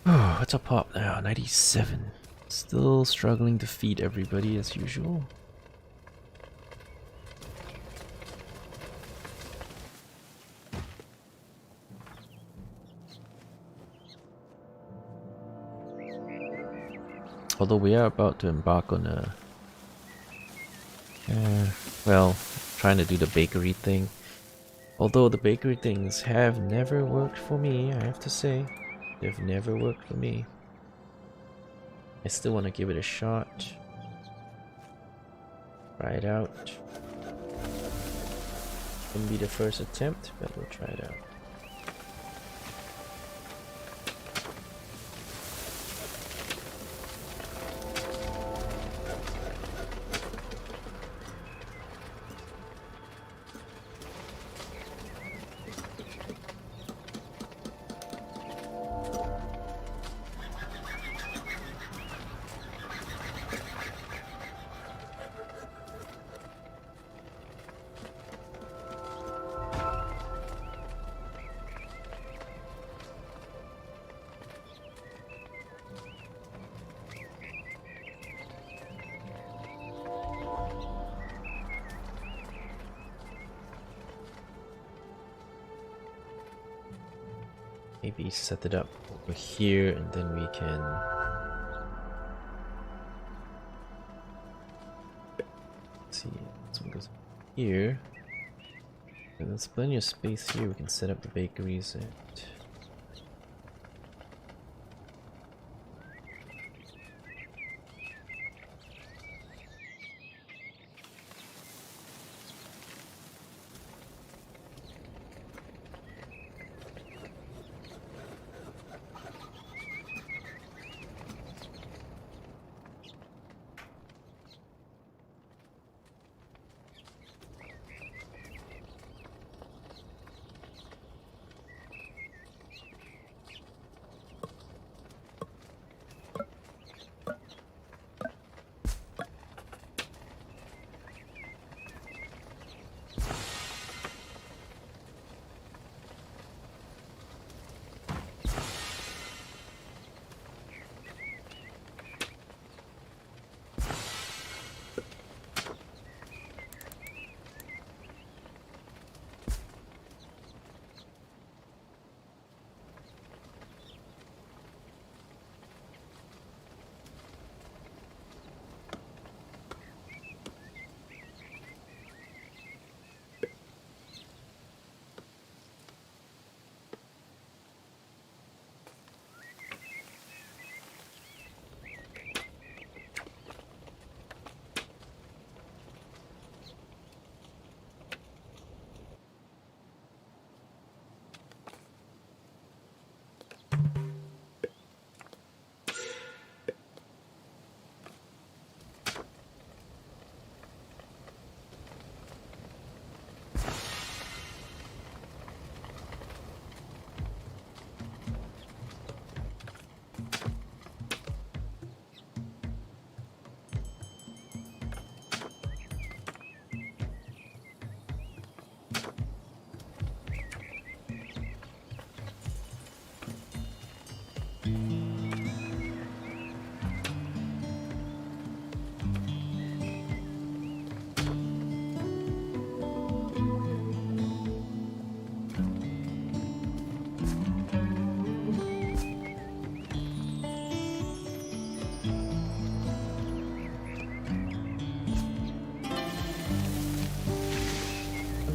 Oh, what's our pop now? 97. Still struggling to feed everybody as usual. Although we are about to embark on a... well, trying to do the bakery thing. Although the bakery things have never worked for me, I have to say. They've never worked for me. I still want to give it a shot. Try it out. Wouldn't be the first attempt, but we'll try it out. Maybe set it up over here and then we can... Let's see, this one goes here. And there's plenty of space here, we can set up the bakeries and...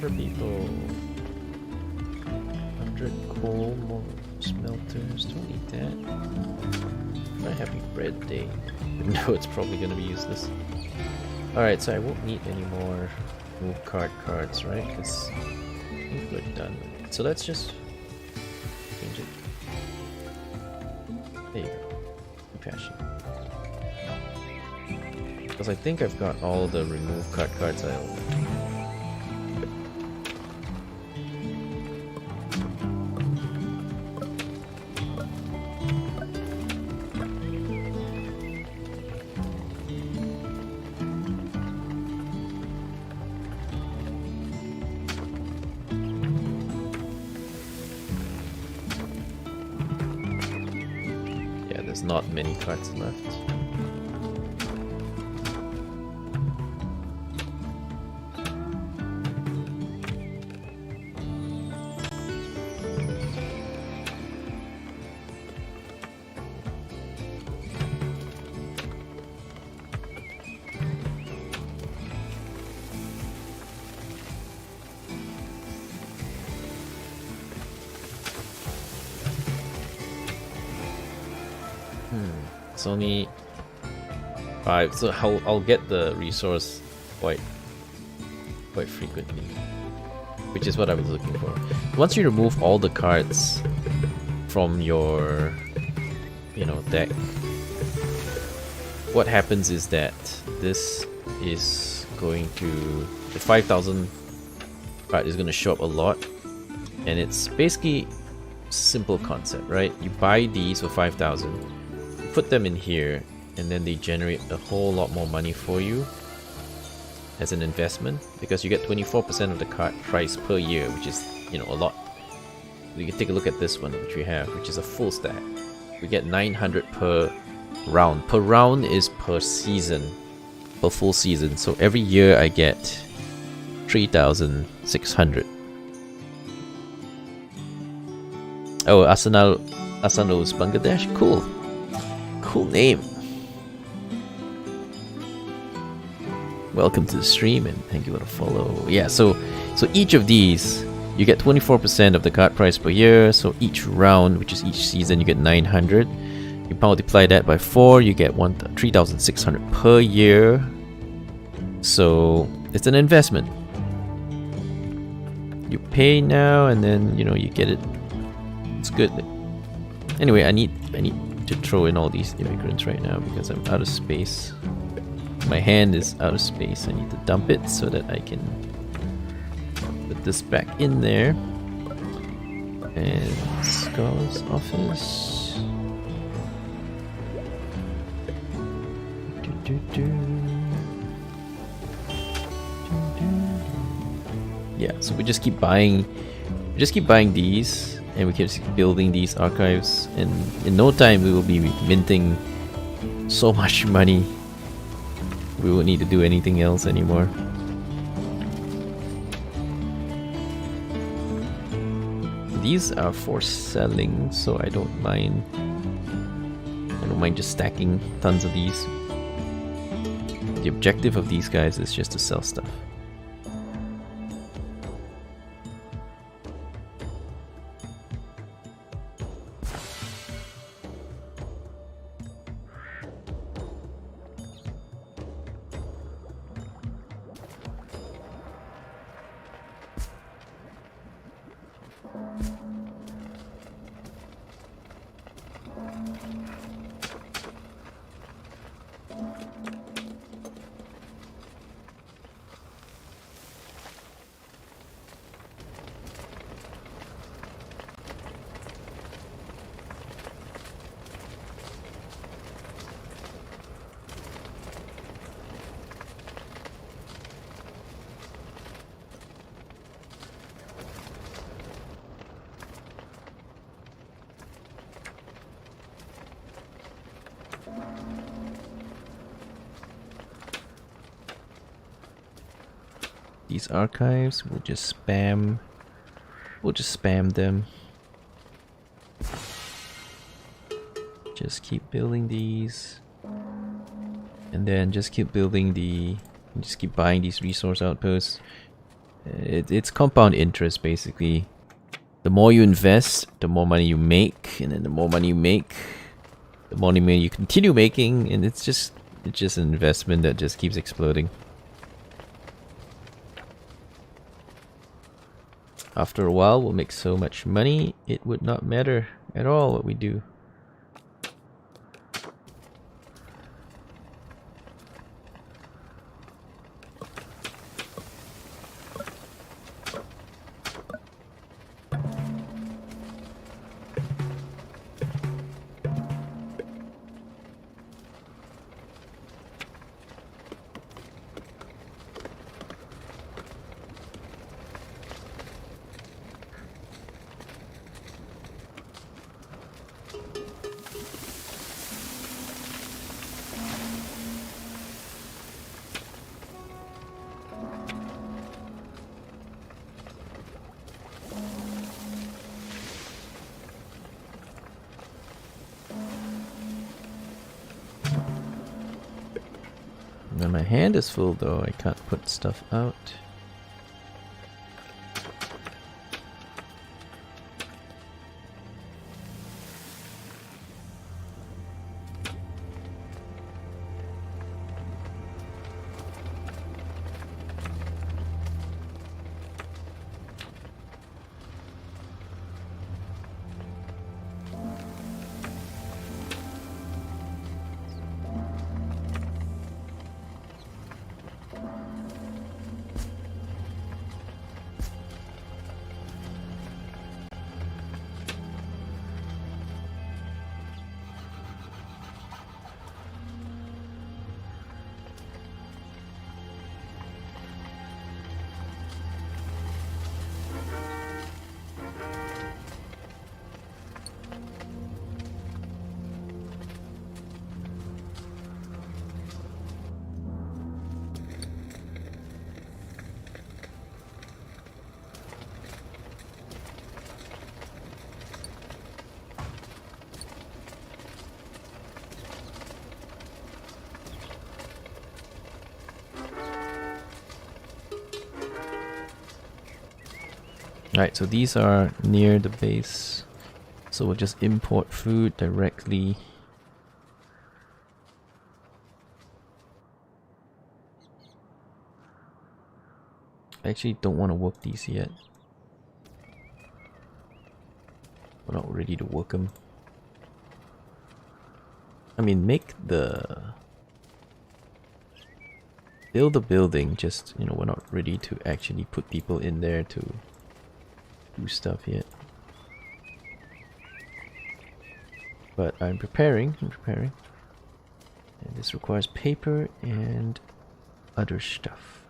People, 100 coal, more smelters, don't need that. Try Happy Bread Day. No, it's probably gonna be useless. Alright, so I won't need any more move cards, right? Because I think we're done with it. So let's just change it. There you go. Compassion. Because I think I've got all the remove cards I'll... Yeah, there's not many cards left. It's only 5, so I'll get the resource quite frequently, which is what I was looking for. Once you remove all the cards from your, deck, what happens is that this is going to, the 5,000 card is going to show up a lot, and it's basically simple concept, right? You buy these for 5,000. Put them in here, and then they generate a whole lot more money for you as an investment, because you get 24% of the card price per year, which is, a lot. You can take a look at this one, which we have, which is a full stack. We get 900 per round. Per round is per season, per full season. So every year I get 3,600. Oh, Asano's Bangladesh? Cool. Cool name. Welcome to the stream and thank you for the follow. Yeah, so each of these you get 24% of the card price per year. So each round, which is each season, you get 900. You multiply that by 4, you get 3,600 per year. So it's an investment. You pay now and then you get it. It's good. Anyway, I need to throw in all these immigrants right now because I'm out of space. My hand is out of space. I need to dump it so that I can put this back in there. And Skull's office. Yeah, so we just keep buying these. And we keep building these archives, and in no time we will be minting so much money. We won't need to do anything else anymore. These are for selling, so I don't mind. I don't mind just stacking tons of these. The objective of these guys is just to sell stuff. These archives, we'll just spam them. Just keep building these, and then just keep building just keep buying these resource outposts. It's compound interest basically. the more you invest, the more money you make, and then the more money you make, the more money you continue making, and it's just an investment that just keeps exploding. After a while, we'll make so much money, it would not matter at all what we do. Now my hand is full though, I can't put stuff out. Alright, so these are near the base, so we'll just import food directly. I actually don't want to work these yet. We're not ready to work them. I mean, build the building, just, you know, we're not ready to actually put people in there to do stuff yet. But I'm preparing. And this requires paper and other stuff.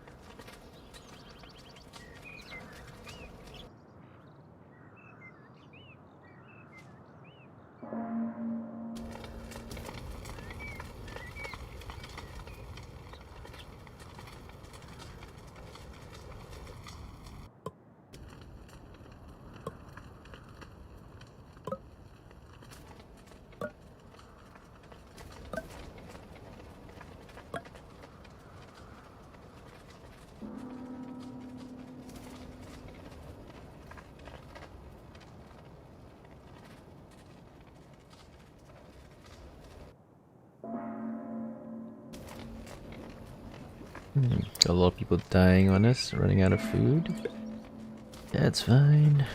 Got a lot of people dying on us, running out of food. That's fine.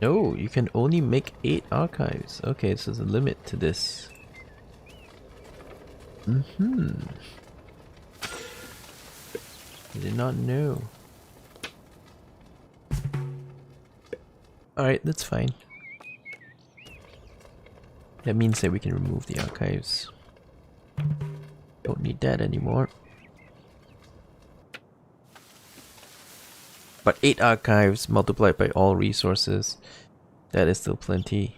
No, you can only make 8 archives. Okay, so there's a limit to this. I did not know. Alright, that's fine. That means that we can remove the archives. Don't need that anymore. But 8 archives multiplied by all resources, that is still plenty.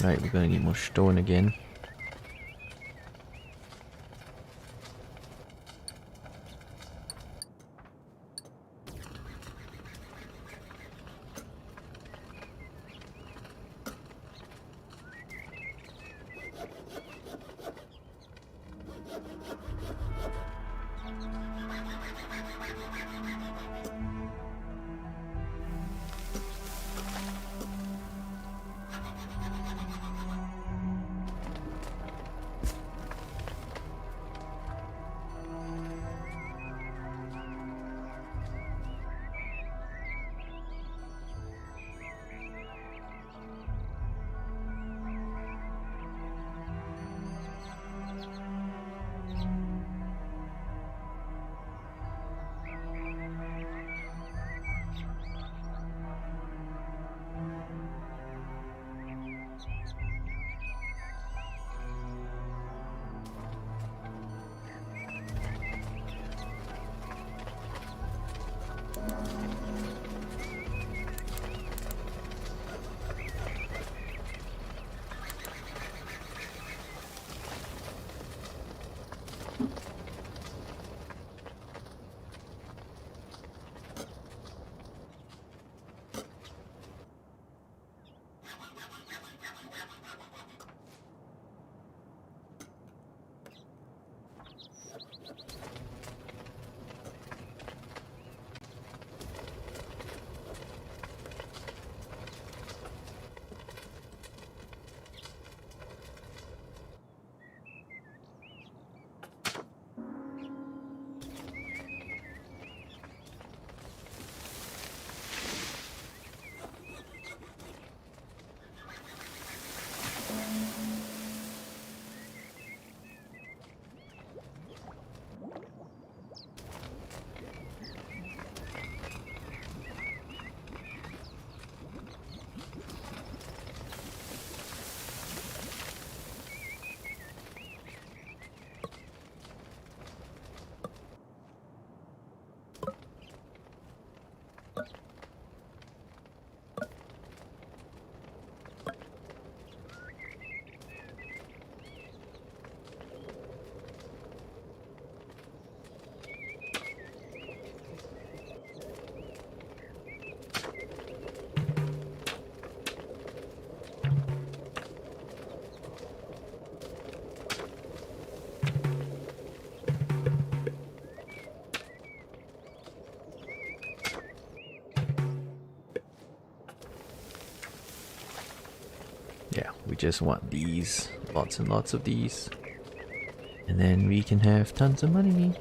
Alright, we're gonna need more stone again. Yeah, we just want these. Lots and lots of these. And then we can have tons of money.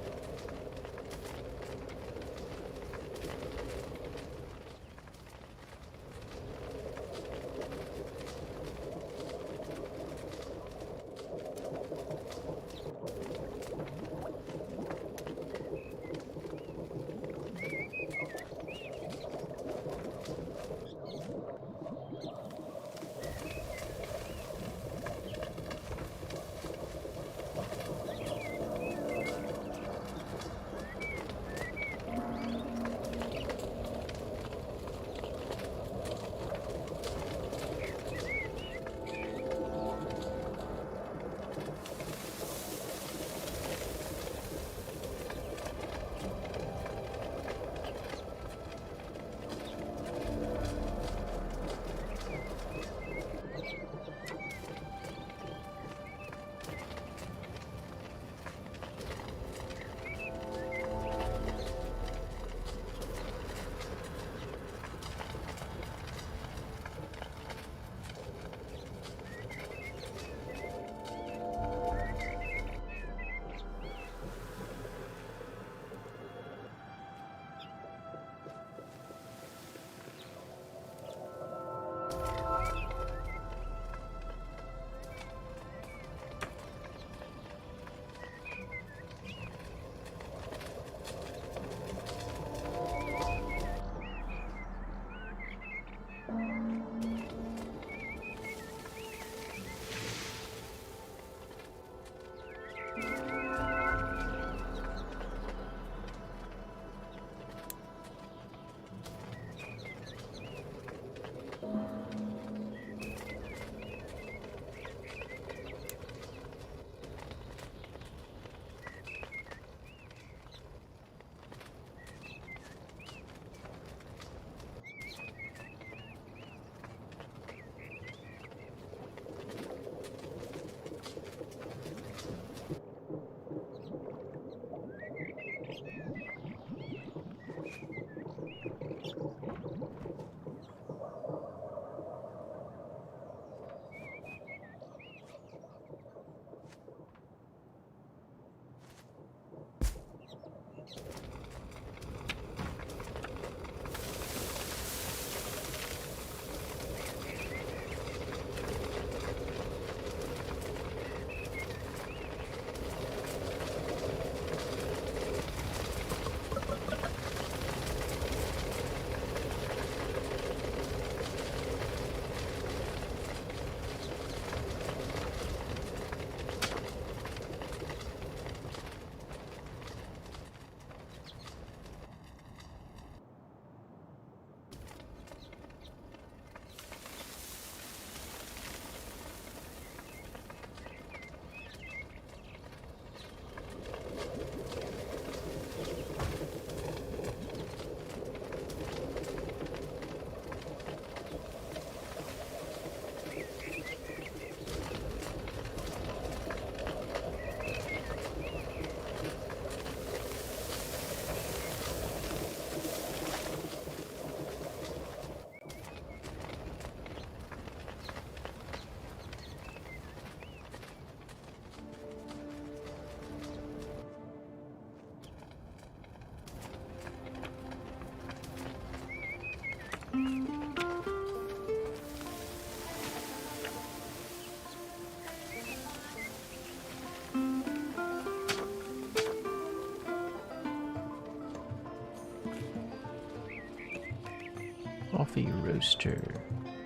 Coffee roaster.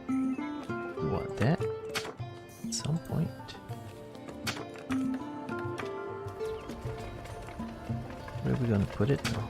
We want that at some point. Where are we gonna put it though?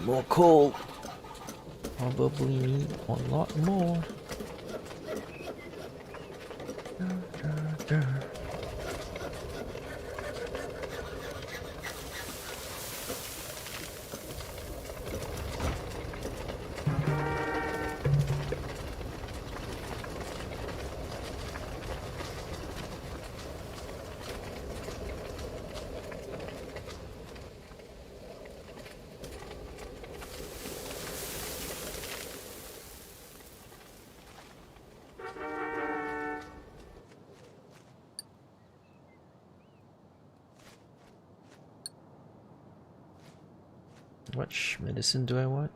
More coal. Probably need a lot more. Which medicine do I want?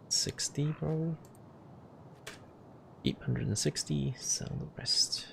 60 probably? 860, sell the rest.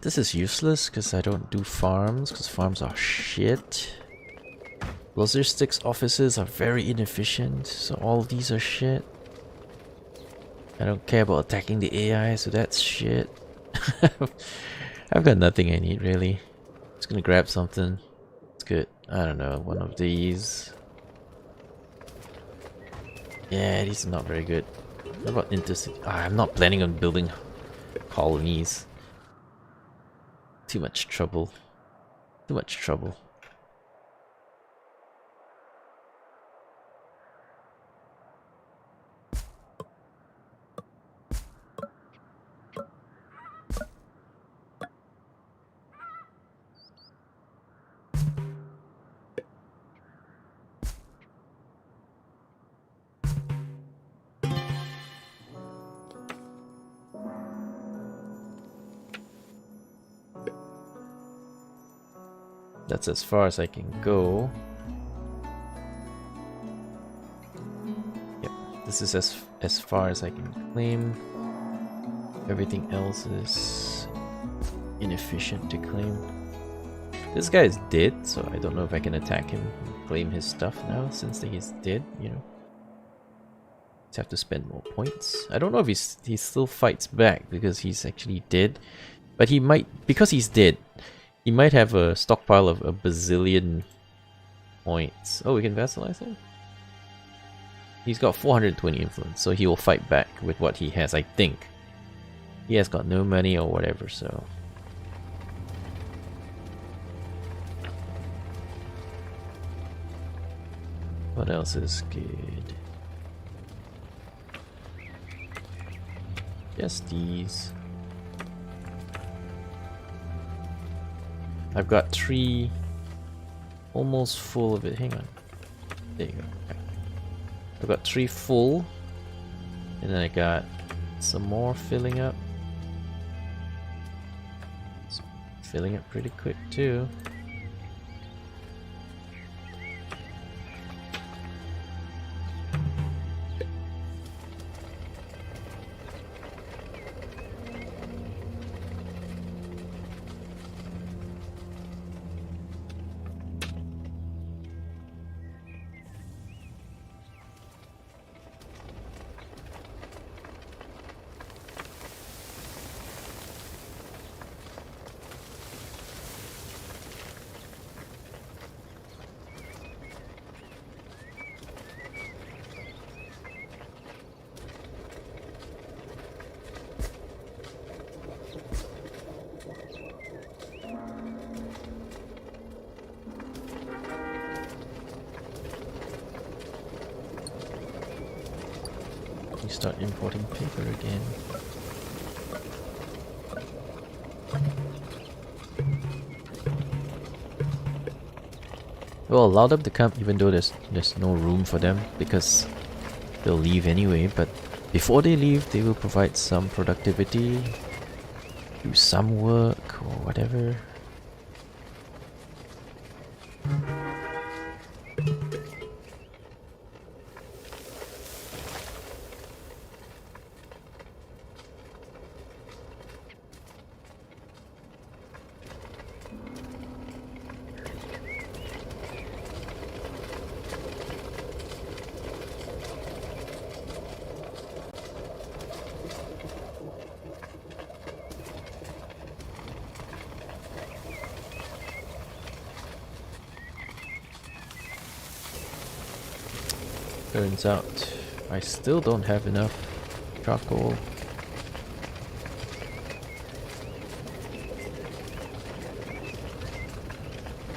This is useless because I don't do farms, because farms are shit. Logistics offices are very inefficient, so all of these are shit. I don't care about attacking the AI, so that's shit. I've got nothing I need really. Just gonna grab something. It's good. I don't know, one of these. Yeah, these are not very good. What about intercity? I'm not planning on building colonies. Too much trouble. Too much trouble. That's as far as I can go. Yep, this is as far as I can claim. Everything else is inefficient to claim. This guy is dead, so I don't know if I can attack him and claim his stuff now since he's dead, you know. Just have to spend more points. I don't know if he still fights back because he's actually dead. But he might, because he's dead, he might have a stockpile of a bazillion points. Oh, we can vassalize him? He's got 420 influence, so he will fight back with what he has, I think. He has got no money or whatever, so... What else is good? Just these. I've got 3 almost full of it. Hang on. There you go. Okay. I've got 3 full. And then I got some more filling up. It's filling up pretty quick too. Start importing paper again. We'll allow them to come even though there's no room for them because they'll leave anyway, but before they leave they will provide some productivity, do some work or whatever. Turns out I still don't have enough charcoal.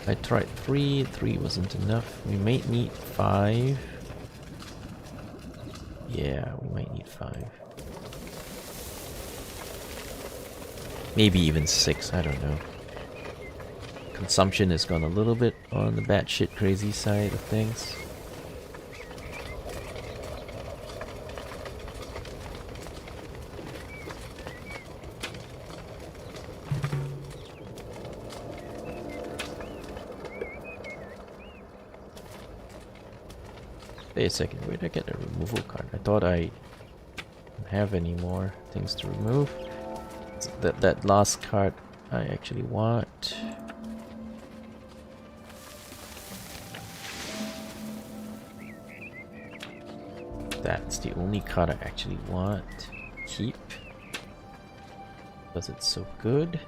I tried 3 wasn't enough. We might need 5. Yeah, we might need 5. Maybe even 6, I don't know. Consumption has gone a little bit on the batshit crazy side of things. Wait a second, where did I get a removal card? I thought I didn't have any more things to remove. That last card I actually want. That's the only card I actually want. Keep. Because it's so good.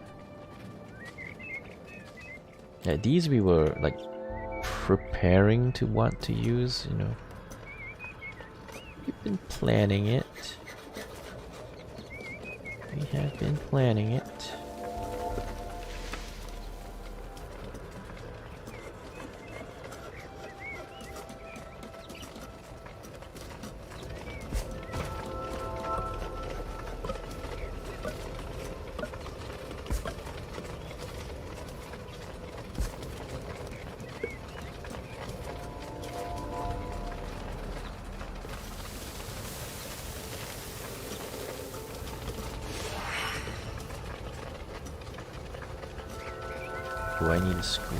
Yeah, these we were like preparing to want to use, you know. We've been planning it. We have been planning it. Do I need a screw?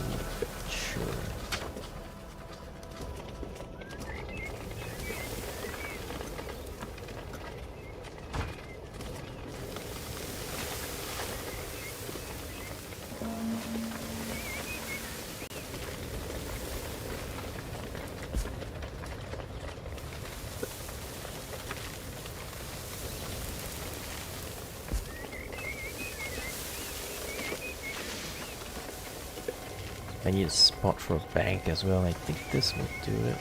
Sure. I need a spot for a bank as well. I think this will do it.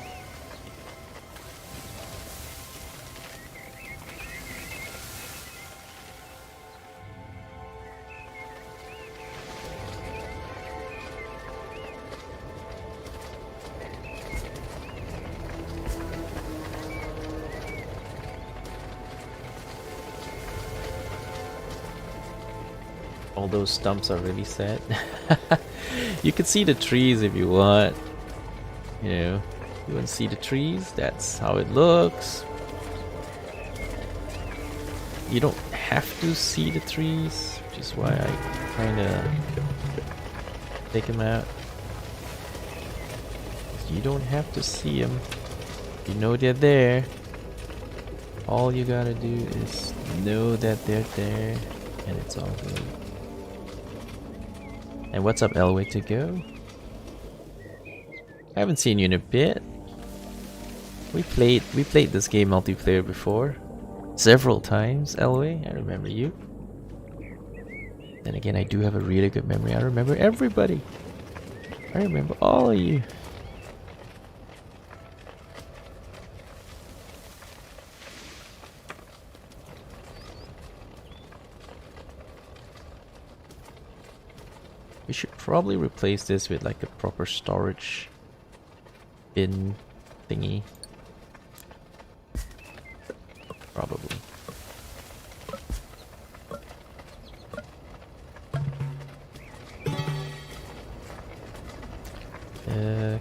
All those stumps are really sad. You can see the trees if you want. You know, you want to see the trees? That's how it looks. You don't have to see the trees, which is why I kind of take them out. You don't have to see them. You know they're there. All you gotta do is know that they're there, and it's all good. And what's up, Elway to go? I haven't seen you in a bit. We played this game multiplayer before. Several times, Elway. I remember you. Then again, I do have a really good memory. I remember everybody. I remember all of you. We should probably replace this with like a proper storage bin thingy. Probably.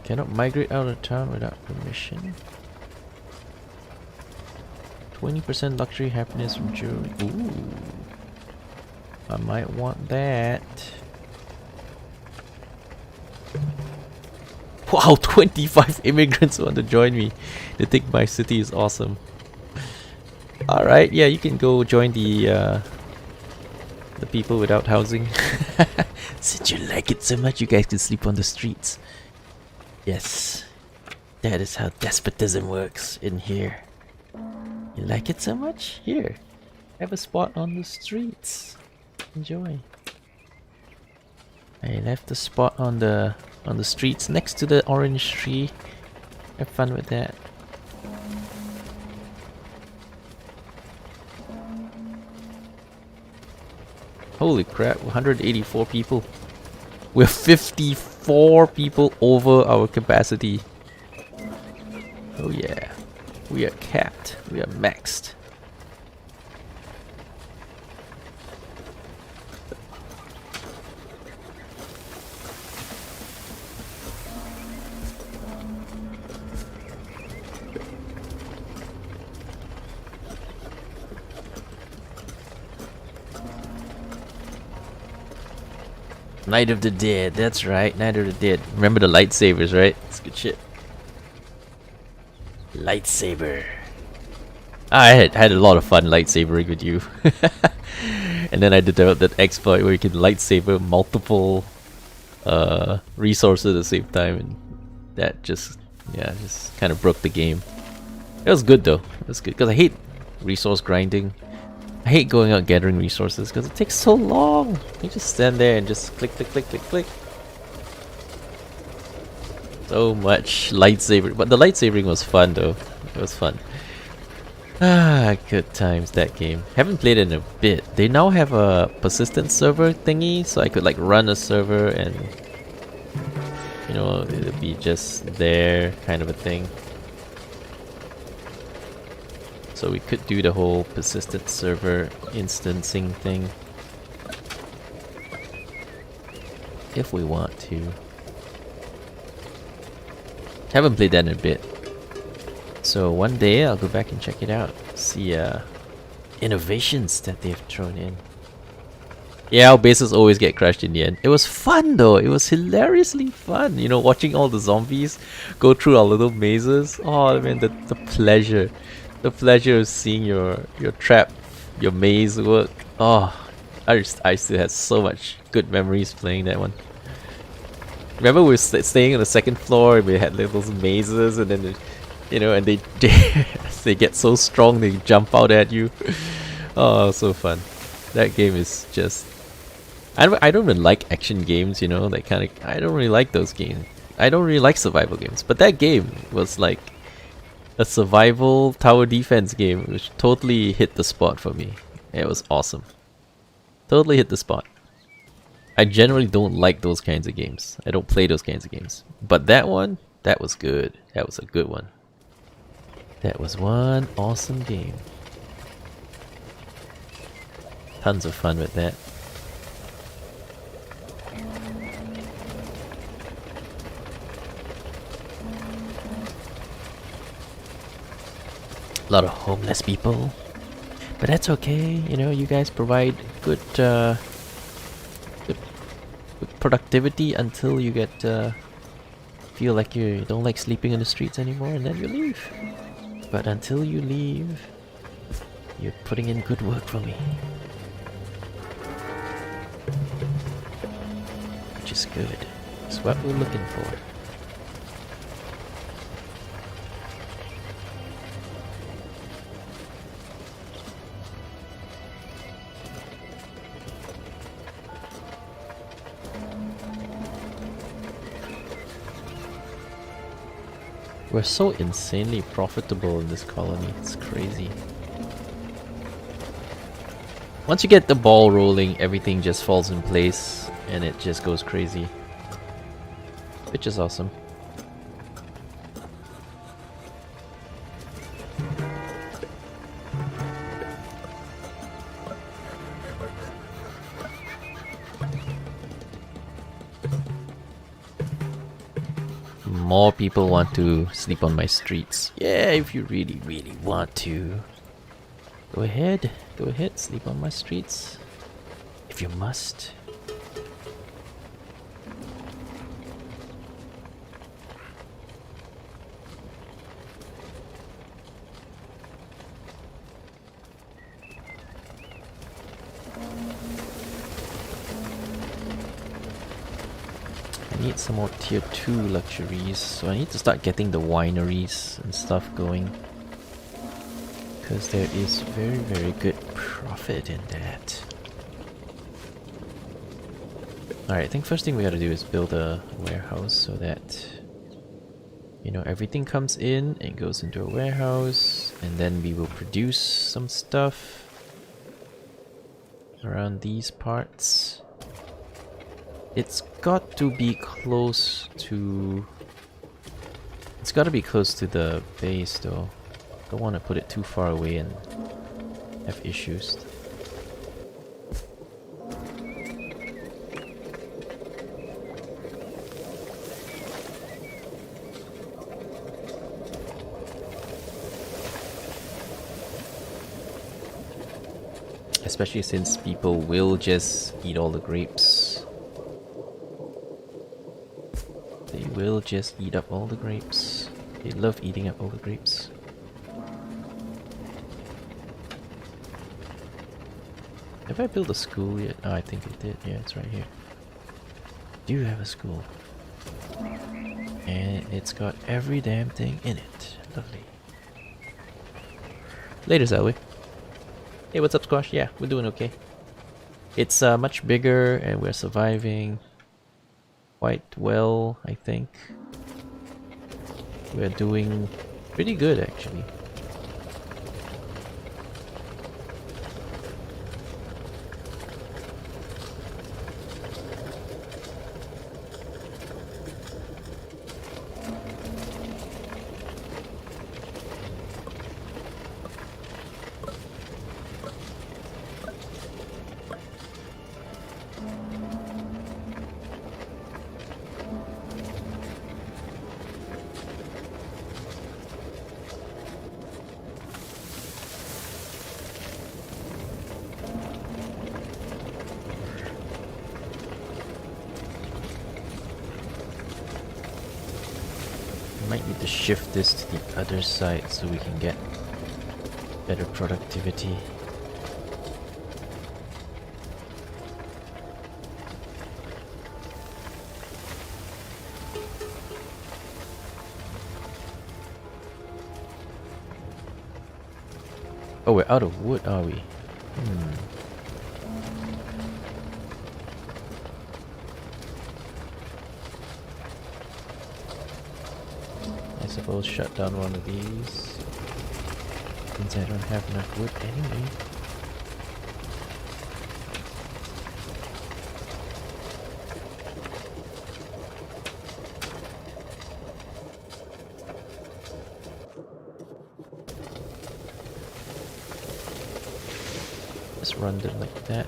Cannot migrate out of town without permission. 20% luxury happiness from jewelry. Ooh. I might want that. Wow, 25 immigrants want to join me. They think my city is awesome. Alright, yeah, you can go join the people without housing. Since you like it so much, you guys can sleep on the streets. Yes, that is how despotism works in here. You like it so much? Here, have a spot on the streets. Enjoy. I left the spot on the streets next to the orange tree. Have fun with that. Holy crap, 184 people. We're 54 people over our capacity. Oh yeah. We are capped. We are maxed. Night of the Dead, that's right, Night of the Dead. Remember the lightsabers, right? It's good shit. Lightsaber. I had a lot of fun lightsabering with you. And then I developed that exploit where you can lightsaber multiple resources at the same time, and that just kind of broke the game. It was good though. It was good because I hate resource grinding. I hate going out gathering resources because it takes so long. You just stand there and just click, click, click, click, click. So much lightsaber, but the lightsabering was fun though. It was fun. Ah, good times that game. Haven't played it in a bit. They now have a persistent server thingy, so I could like run a server and you know it'll be just there kind of a thing. So we could do the whole persistent server instancing thing if we want to. Haven't played that in a bit. So one day I'll go back and check it out. See innovations that they've thrown in. Yeah, our bases always get crashed in the end. It was fun though. It was hilariously fun. You know, watching all the zombies go through our little mazes. Oh man, the pleasure. The pleasure of seeing your trap, your maze work. Oh, I still have so much good memories playing that one. Remember we were staying on the second floor and we had little mazes, and then you know, and they they get so strong they jump out at you. Oh, so fun. That game is just I don't even like action games, you know, that kind of I don't really like those games. I don't really like survival games, but that game was like a survival tower defense game which totally hit the spot for me. It was awesome. Totally hit the spot. I generally don't like those kinds of games. I don't play those kinds of games. But that one, that was good. That was a good one. That was one awesome game. Tons of fun with that. A lot of homeless people. But that's okay, you know, you guys provide good, good productivity until you get feel like you don't like sleeping in the streets anymore, and then you leave. But until you leave, you're putting in good work for me. Which is good. It's what we're looking for. We're so insanely profitable in this colony, it's crazy. Once you get the ball rolling, everything just falls in place and it just goes crazy. Which is awesome. More people want to sleep on my streets. Yeah, if you really, really want to. Go ahead, sleep on my streets. If you must. I need some more tier 2 luxuries, so I need to start getting the wineries and stuff going. Because there is very, very good profit in that. Alright, I think first thing we gotta do is build a warehouse so that, you know, everything comes in and goes into a warehouse, and then we will produce some stuff around these parts. It's got to be close to... It's gotta be close to the base though. Don't want to put it too far away and have issues. Especially since people will just eat all the grapes. They will just eat up all the grapes. They love eating up all the grapes. Yep. Have I built a school yet? Oh, I think I did. Yeah, it's right here. Do you have a school? And it's got every damn thing in it. Lovely. Later, Zoe. Hey, what's up, Squash? Yeah, we're doing okay. It's much bigger and we're surviving quite well, I think. We're doing pretty good, actually. Might need to shift this to the other side so we can get better productivity. Oh, we're out of wood, are we? I suppose shut down one of these. Since I don't have enough wood anyway. Just run it like that.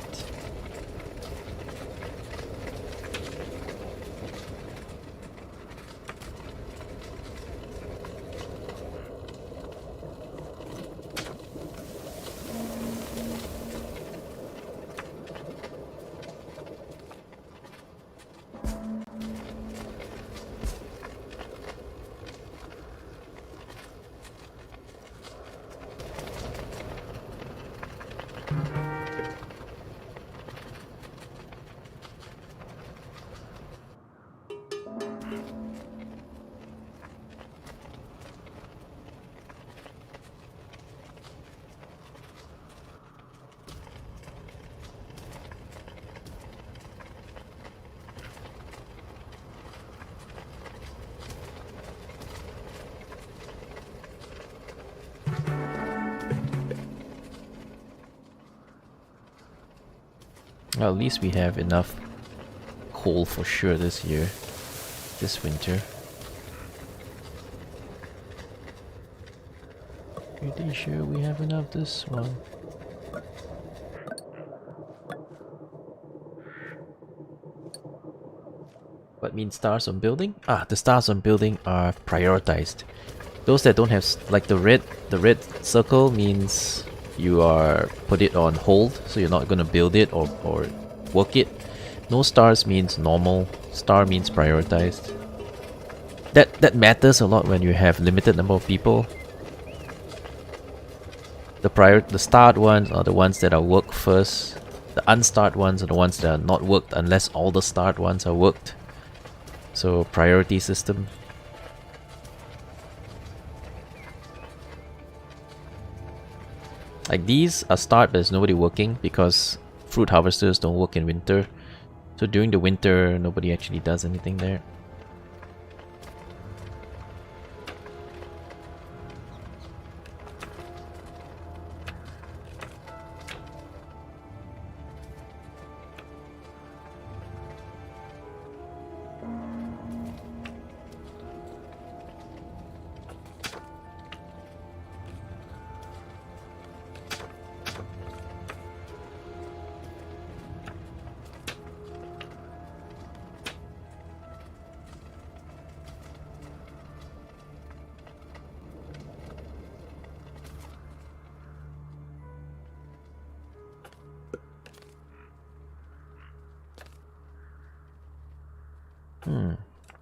Well, at least we have enough coal for sure this year, this winter. Pretty sure we have enough this one. What means stars on building? Ah, the stars on building are prioritized. Those that don't have like the red circle means you are put it on hold, so you're not gonna build it or work it. No stars means normal. Star means prioritized. That matters a lot when you have limited number of people. The starred ones are the ones that are worked first. The unstarred ones are the ones that are not worked unless all the starred ones are worked. So priority system. Like these are starred, but there's nobody working because fruit harvesters don't work in winter. So during the winter, nobody actually does anything there.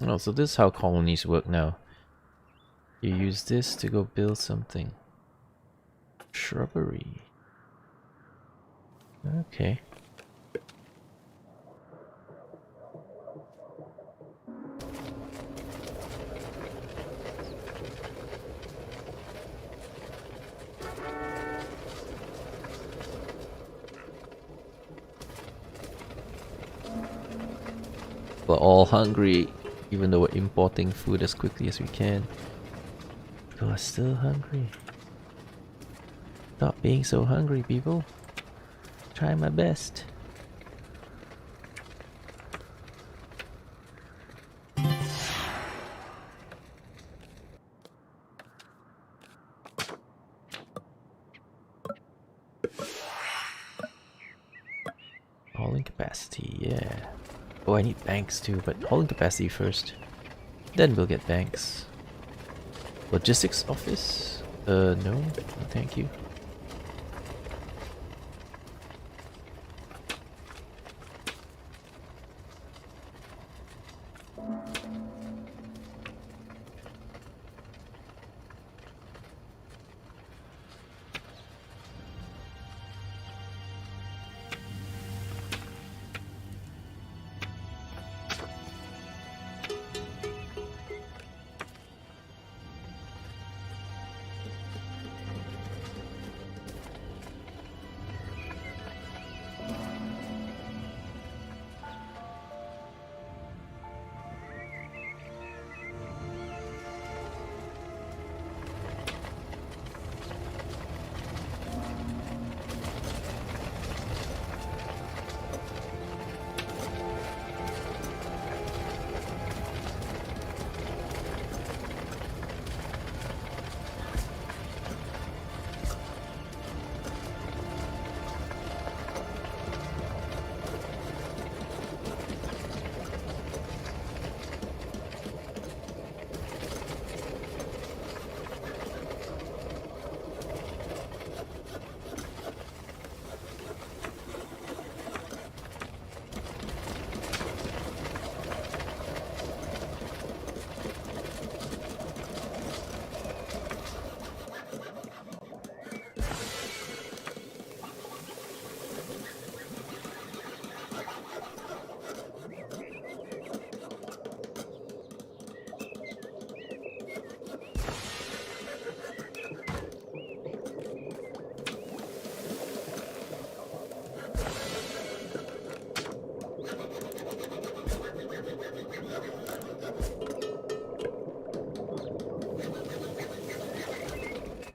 Oh, so this is how colonies work now. You use this to go build something. Shrubbery. Okay. We're all hungry, even though we're importing food as quickly as we can. We're still hungry. Stop being so hungry, people. Try my best. Hauling capacity, yeah. Oh, I need banks too, but hauling capacity first. Then we'll get banks. Logistics office? No, thank you.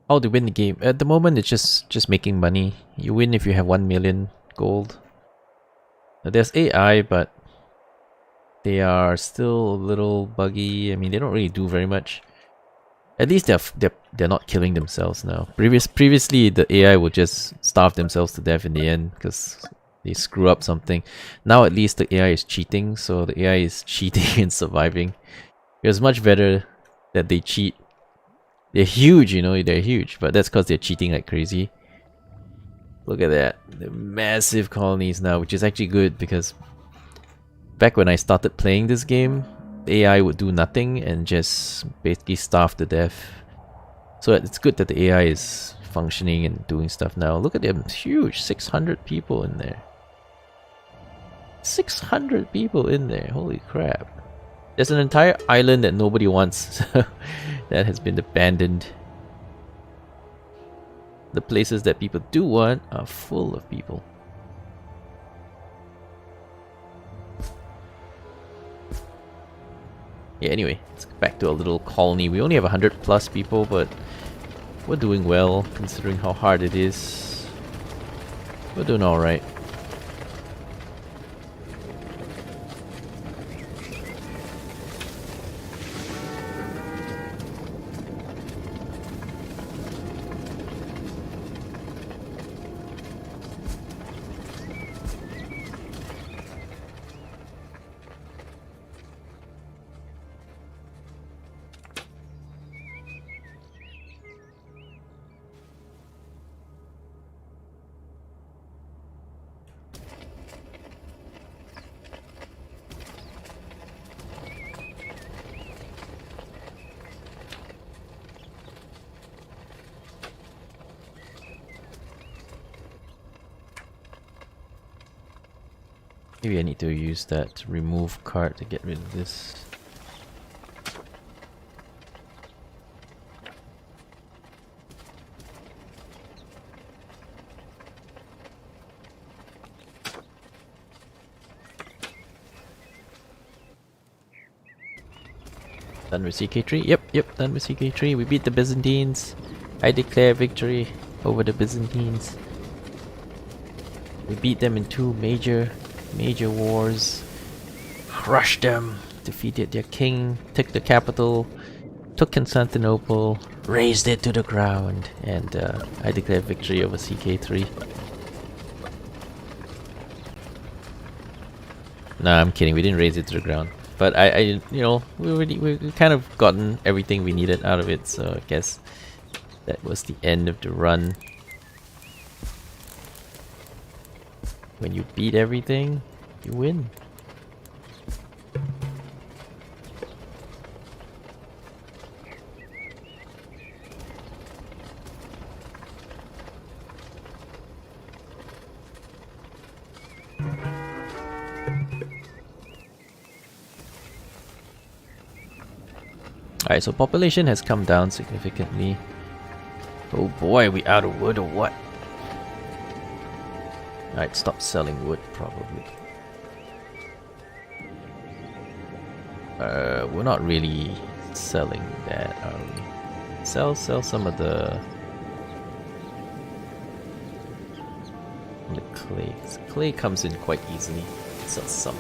How to win the game? At the moment, it's just making money. You win if you have 1 million gold. There's AI, but they are still a little buggy. I mean, they don't really do very much. At least they're not killing themselves now. Previously, the AI would just starve themselves to death in the end because they screw up something. Now at least the AI is cheating, so the AI is cheating and surviving. It was much better that they cheat. They're huge, you know, they're huge, but that's because they're cheating like crazy. Look at that. They're massive colonies now, which is actually good because back when I started playing this game, AI would do nothing and just basically starve to death. So it's good that the AI is functioning and doing stuff now. Look at them, it's huge. 600 people in there. 600 people in there, holy crap. There's an entire island that nobody wants that has been abandoned. The places that people do want are full of people. Yeah, anyway, let's get back to our little colony. We only have 100 plus people, but we're doing well considering how hard it is. We're doing alright. Maybe I need to use that remove card to get rid of this. Done with CK3? Yep, done with CK3. We beat the Byzantines. I declare victory over the Byzantines. We beat them in 2 major wars. Crushed them. Defeated their king. Took the capital. Took Constantinople. Razed it to the ground. And I declare victory over CK3. Nah, I'm kidding. We didn't raise it to the ground. But I you know, we kind of gotten everything we needed out of it, so I guess that was the end of the run. When you beat everything, you win. Alright, so population has come down significantly. Oh boy, we out of wood or what? Alright, stop selling wood probably. We're not really selling that, are we? Sell some of the clay. Clay comes in quite easily. Sell some.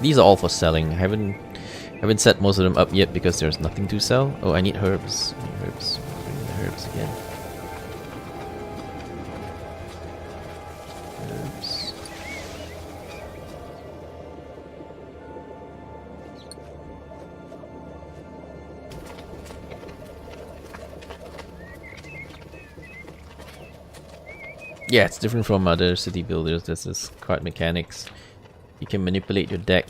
These are all for selling. I haven't set most of them up yet because there's nothing to sell. Oh, I need herbs. Herbs. Bring the herbs again. Herbs. Yeah, it's different from other city builders. This is card mechanics. You can manipulate your deck,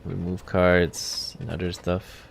remove cards, and other stuff.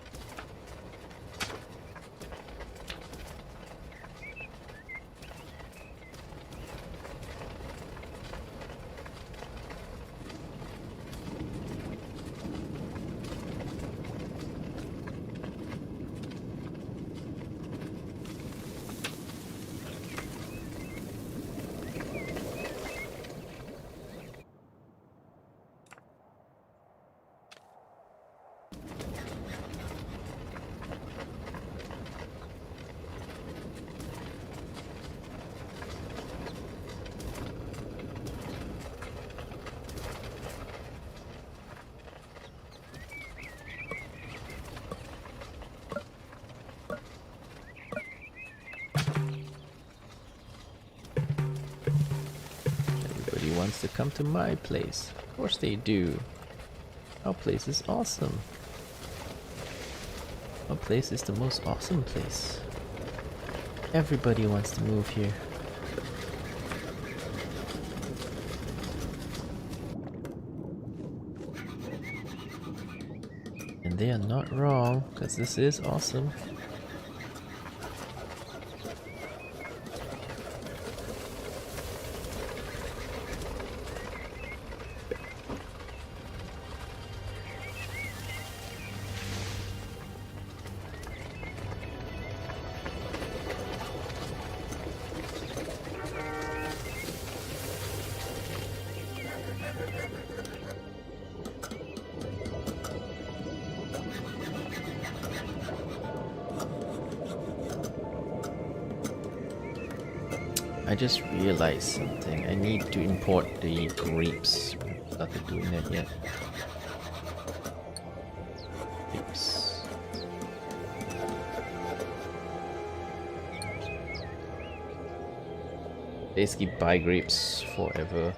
Wants to come to my place. Of course they do. Our place is awesome. Our place is the most awesome place. Everybody wants to move here. And they are not wrong, because this is awesome. I just realized something. I need to import the grapes. I haven't started doing that yet. Grapes. Basically buy grapes forever.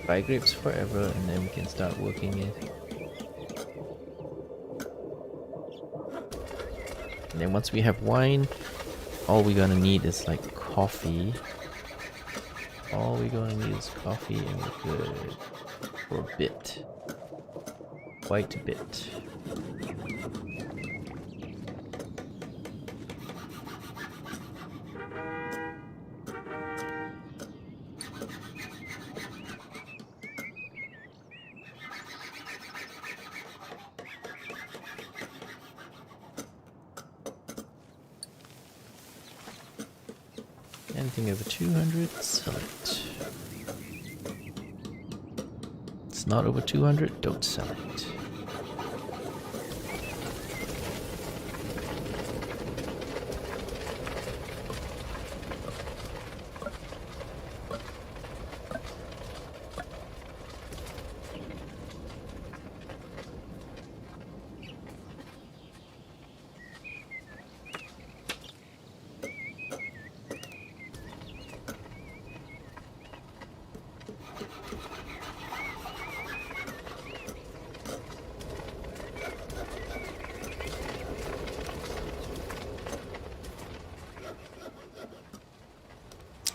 Buy grapes forever and then we can start working it. And then once we have wine, all we're gonna need is like coffee. All we're gonna need is coffee and we're good for a bit. Quite a bit. Anything over 200, sell it. It's not over 200, don't sell it.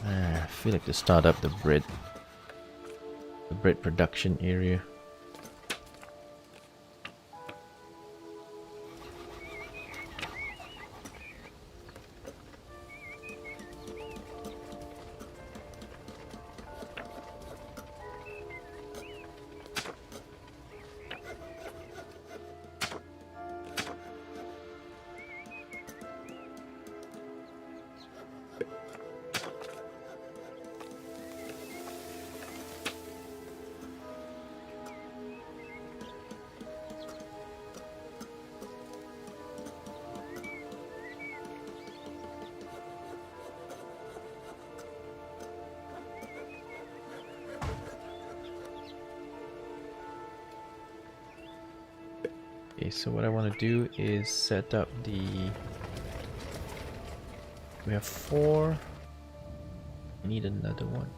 I feel like to start up the bread production area. Okay, so what I want to do is set up the... We have 4. I need another one.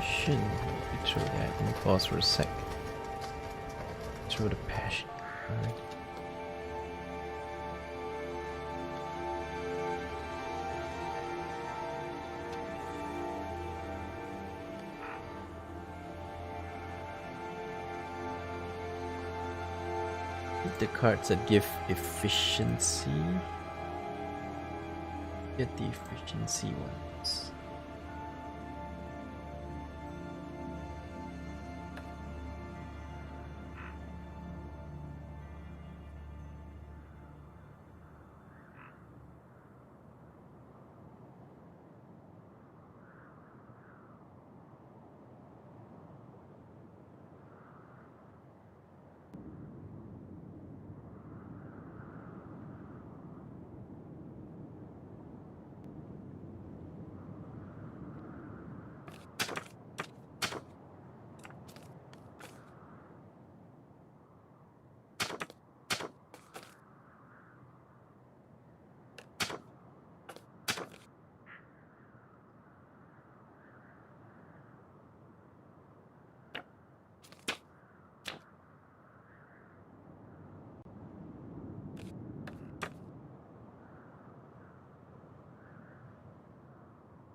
passion. We throw that and pause for a sec. Throw the passion. Alright. The cards that give efficiency. Get the efficiency ones.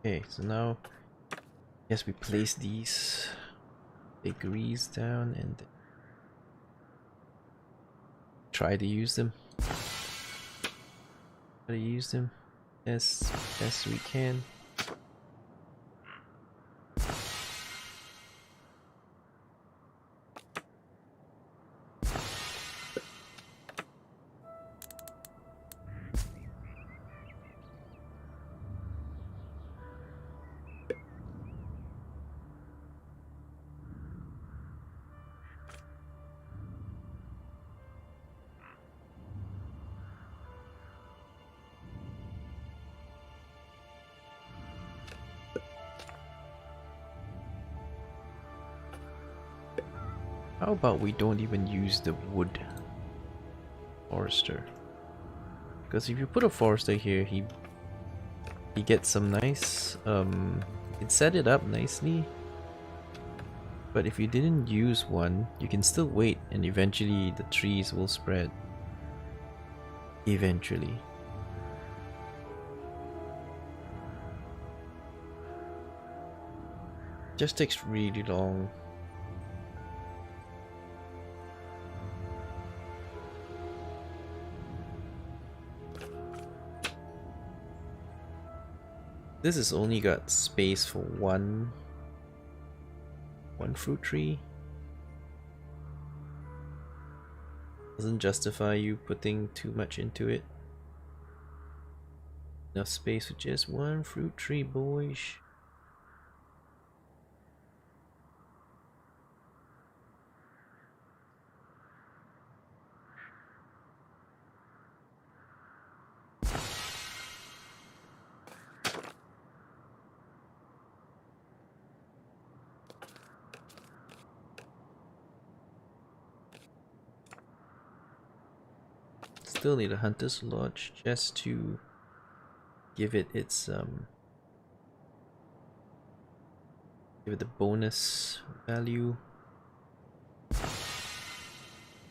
Okay, so now, yes, we place these degrees down and try to use them. Try to use them as best we can. How about we don't even use the wood forester? Because if you put a forester here, he gets some nice you can set it up nicely. But if you didn't use one, you can still wait and eventually the trees will spread. Eventually. Just takes really long. This has only got space for one fruit tree. Doesn't justify you putting too much into it. Enough space for just one fruit tree, boys. Still need a hunter's lodge just to give it its give it the bonus value.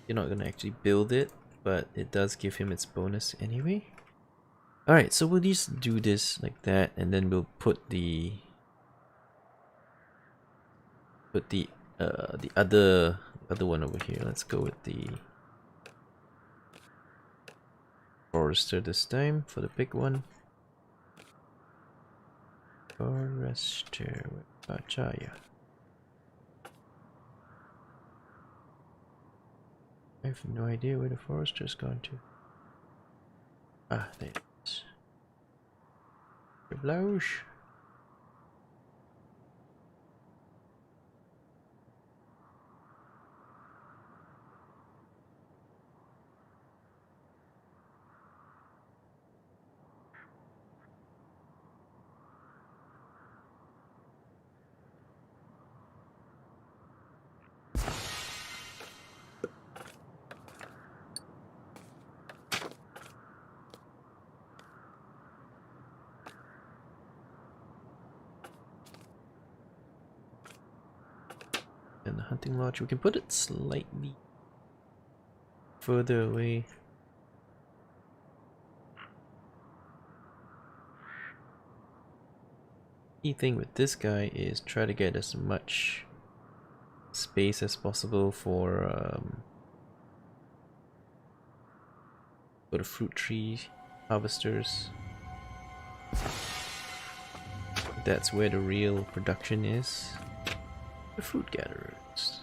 You're not gonna actually build it, but it does give him its bonus anyway. Alright, so we'll just do this like that, and then we'll put the other one over here. Let's go with the forester this time for the big one. Forester with Bachaya. I have no idea where the forester's gone to. Ah, there it is. Blouche. And the hunting lodge, we can put it slightly further away. Key thing with this guy is try to get as much space as possible for the fruit tree harvesters. That's where the real production is. The fruit gatherers.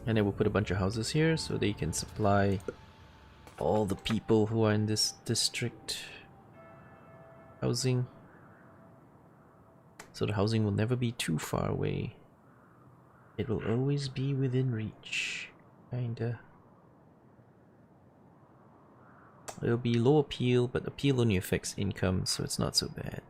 And then we'll put a bunch of houses here so they can supply all the people who are in this district housing. So the housing will never be too far away. It will always be within reach. Kinda. It'll be low appeal, but appeal only affects income, so it's not so bad.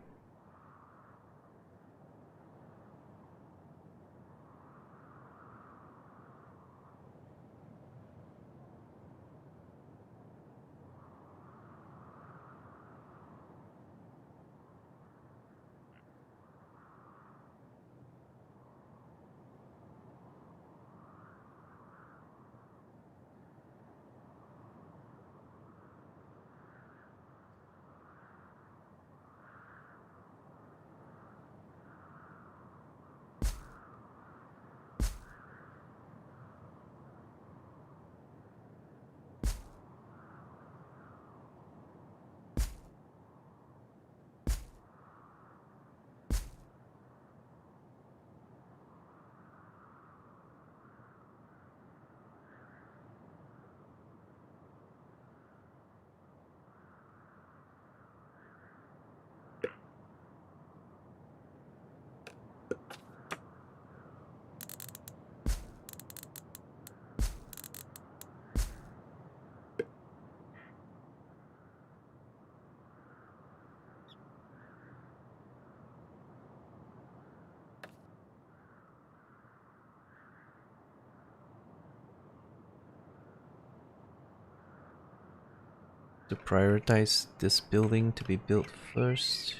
To prioritize this building to be built first.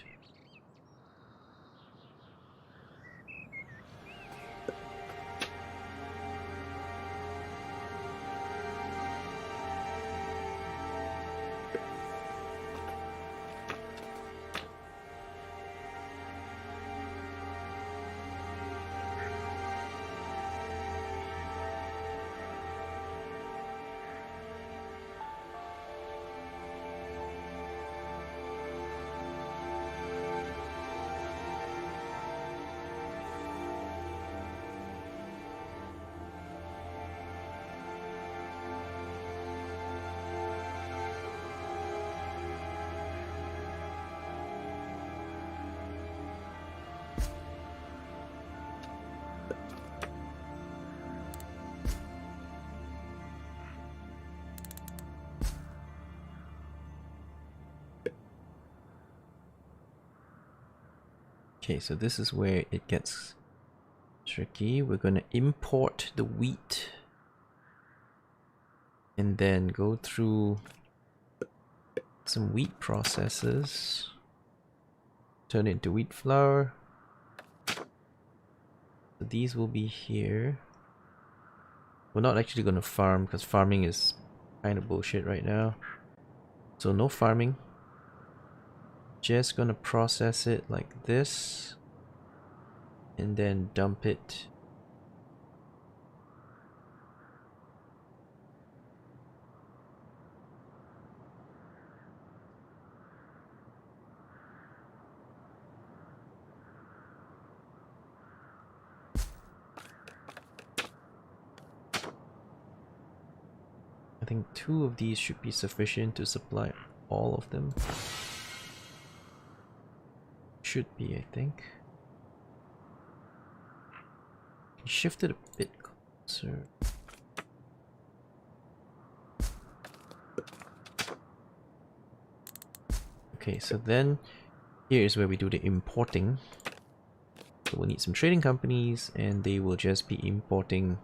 Okay, so this is where it gets tricky. We're gonna import the wheat and then go through some wheat processes, turn it into wheat flour. So these will be here. We're not actually gonna farm because farming is kind of bullshit right now. So no farming. Just gonna process it like this. and then dump it. I think 2 of these should be sufficient to supply all of them. Should be, I think. Shift it a bit closer. Okay, so then here is where we do the importing. So we'll need some trading companies, and they will just be importing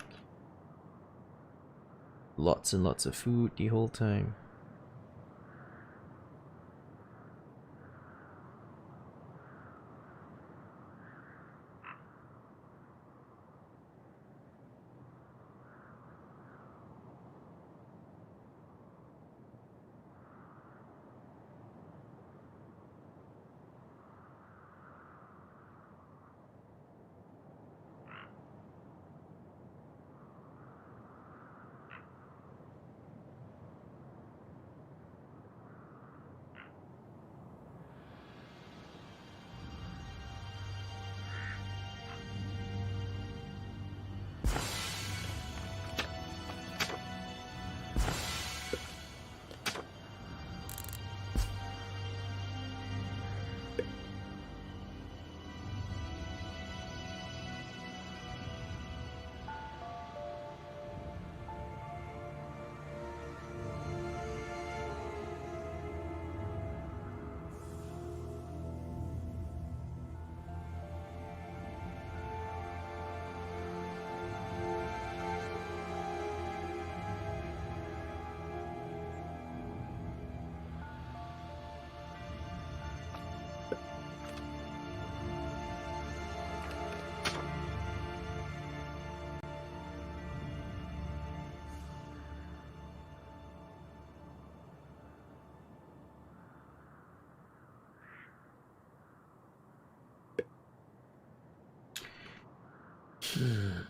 lots and lots of food the whole time.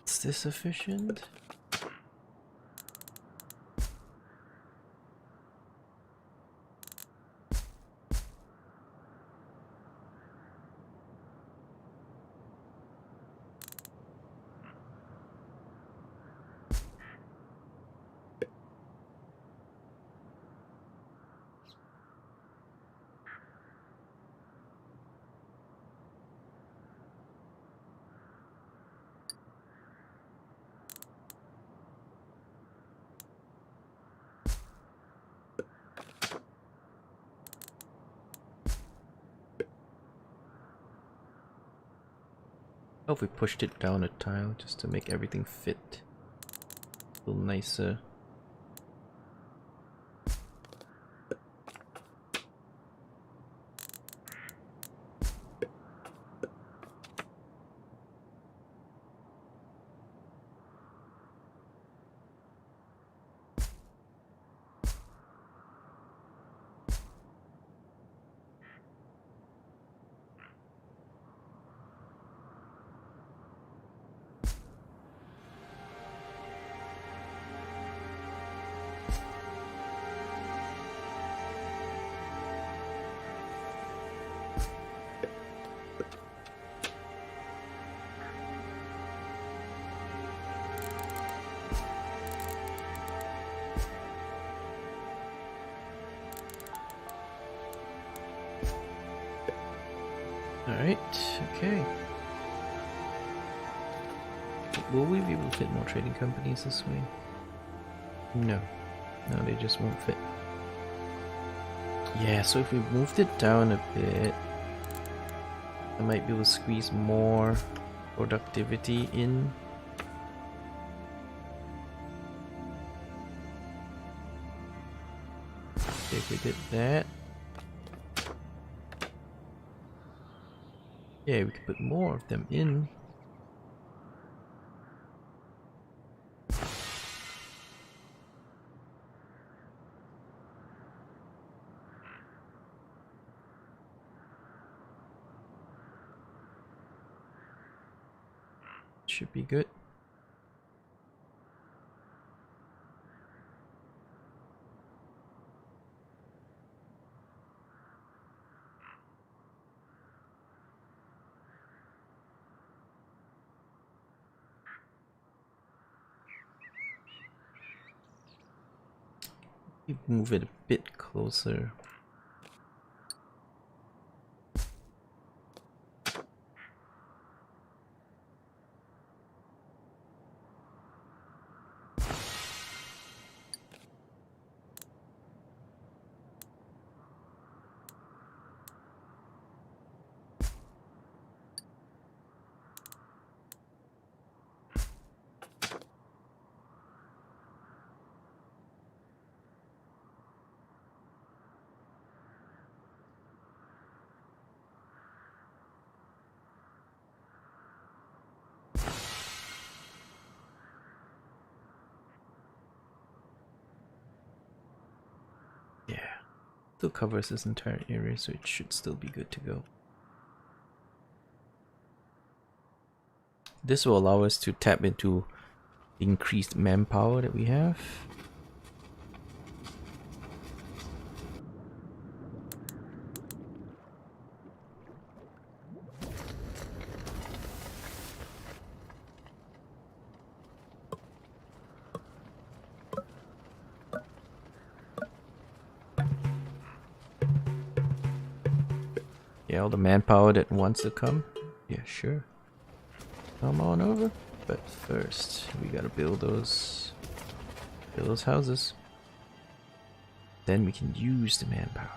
Is this sufficient? How if we pushed it down a tile just to make everything fit a little nicer? Alright, okay. Will we be able to fit more trading companies this way? No. No, they just won't fit. Yeah, so if we moved it down a bit, I might be able to squeeze more productivity in. Okay, if we did that. Yeah, we could put more of them in. should be good. Move it a bit closer. Yeah, still covers this entire area, so it should still be good to go. This will allow us to tap into increased manpower that we have. Yeah, all the manpower that wants to come. Yeah, sure. Come on over. But first, we gotta build those houses. Then we can use the manpower.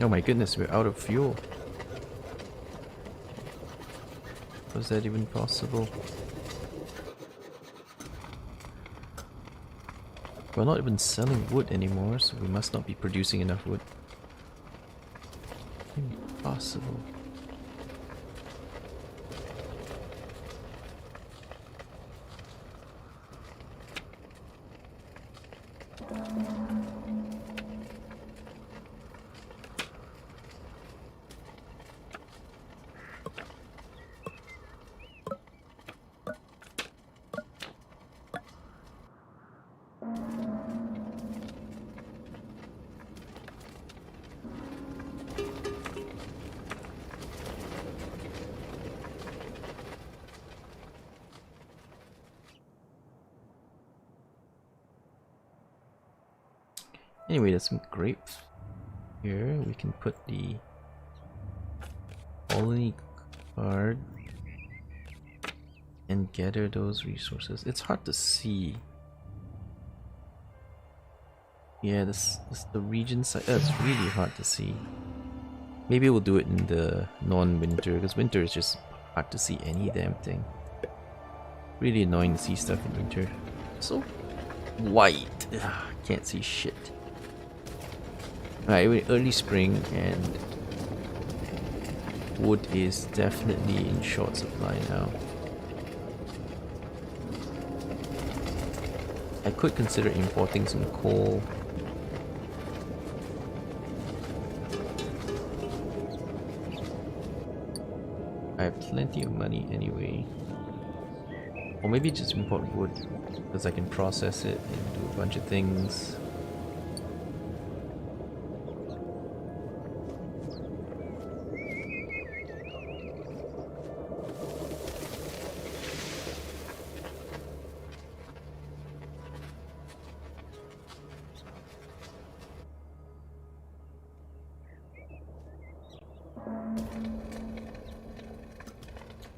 Oh my goodness, we're out of fuel. Was that even possible? We're not even selling wood anymore, so we must not be producing enough wood. Impossible. Anyway, there's some grapes here. We can put the colony card and gather those resources. It's hard to see. Yeah, this the region side. It's really hard to see. Maybe we'll do it in the non-winter, because winter is just hard to see any damn thing. Really annoying to see stuff in winter. So white. Ugh, can't see shit. Alright, early spring, and Wood is definitely in short supply now. I could consider importing some coal. I have plenty of money anyway. Or maybe just import wood, because I can process it and do a bunch of things.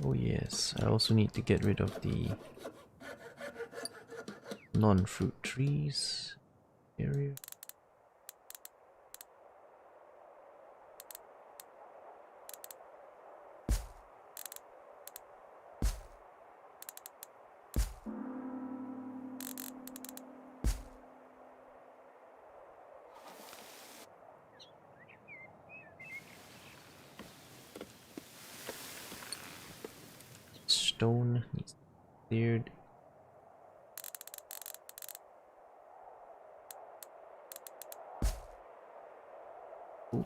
Oh yes, I also need to get rid of the non-fruit trees area. Stone needs cleared. Ooh.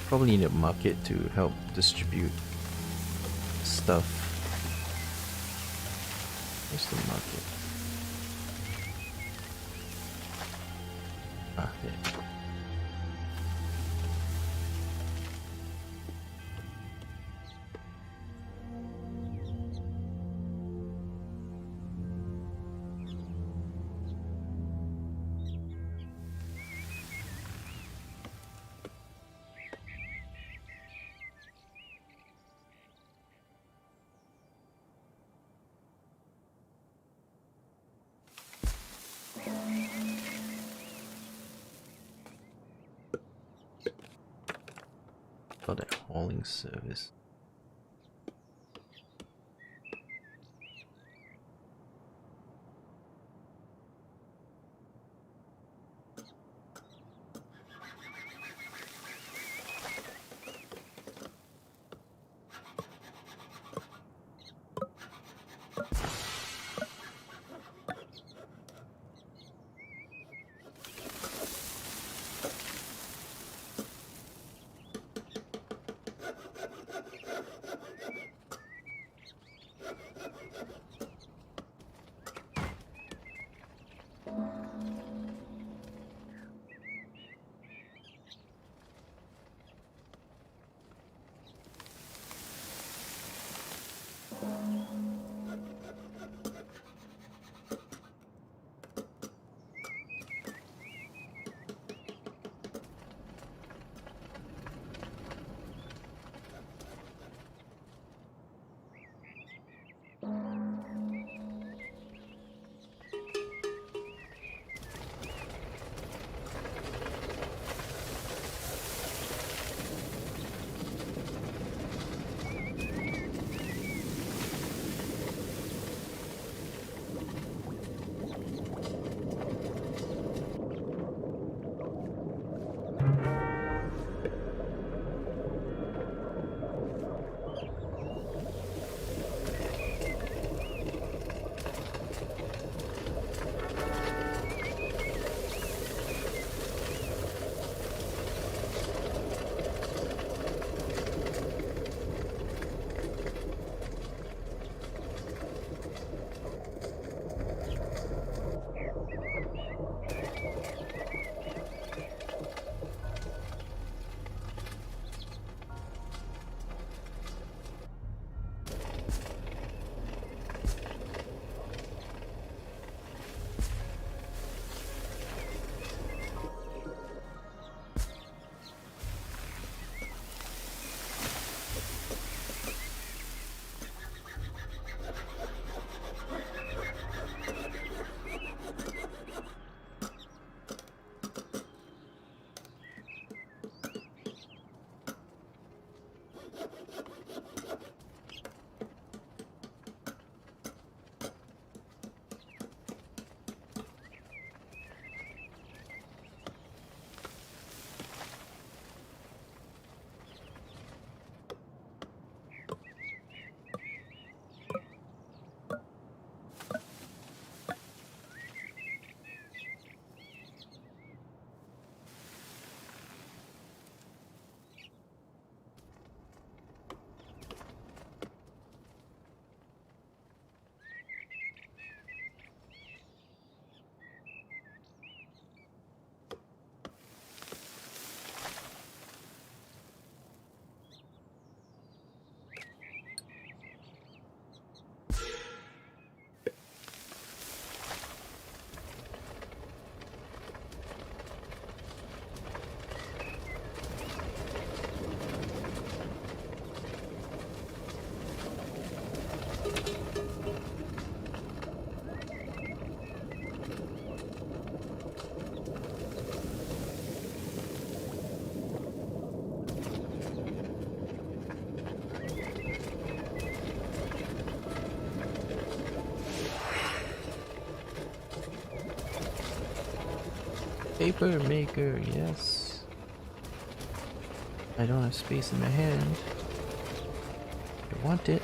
Probably need a market to help distribute stuff. Where's the market? Ah, there. Oh, that hauling service. Paper maker, yes. I don't have space in my hand. I want it.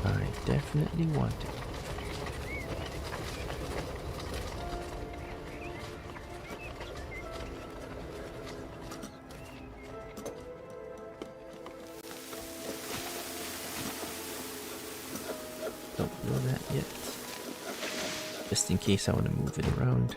I definitely want it. Don't know that yet. Just in case I want to move it around.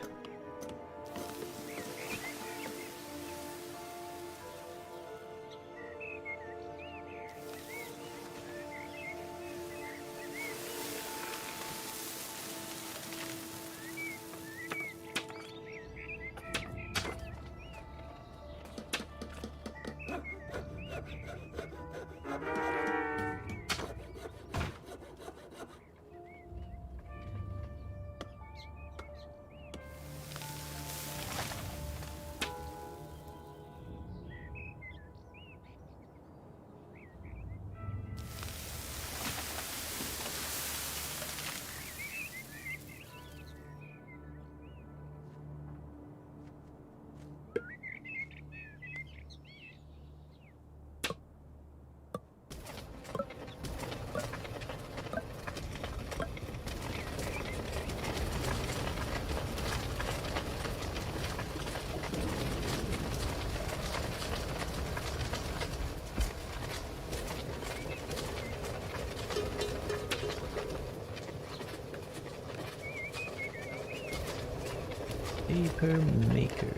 Paper maker.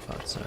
Oh, sorry.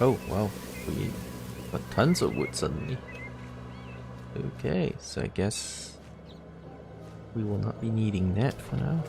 Oh, wow. We got tons of wood suddenly. Okay, so I guess we will not be needing that for now.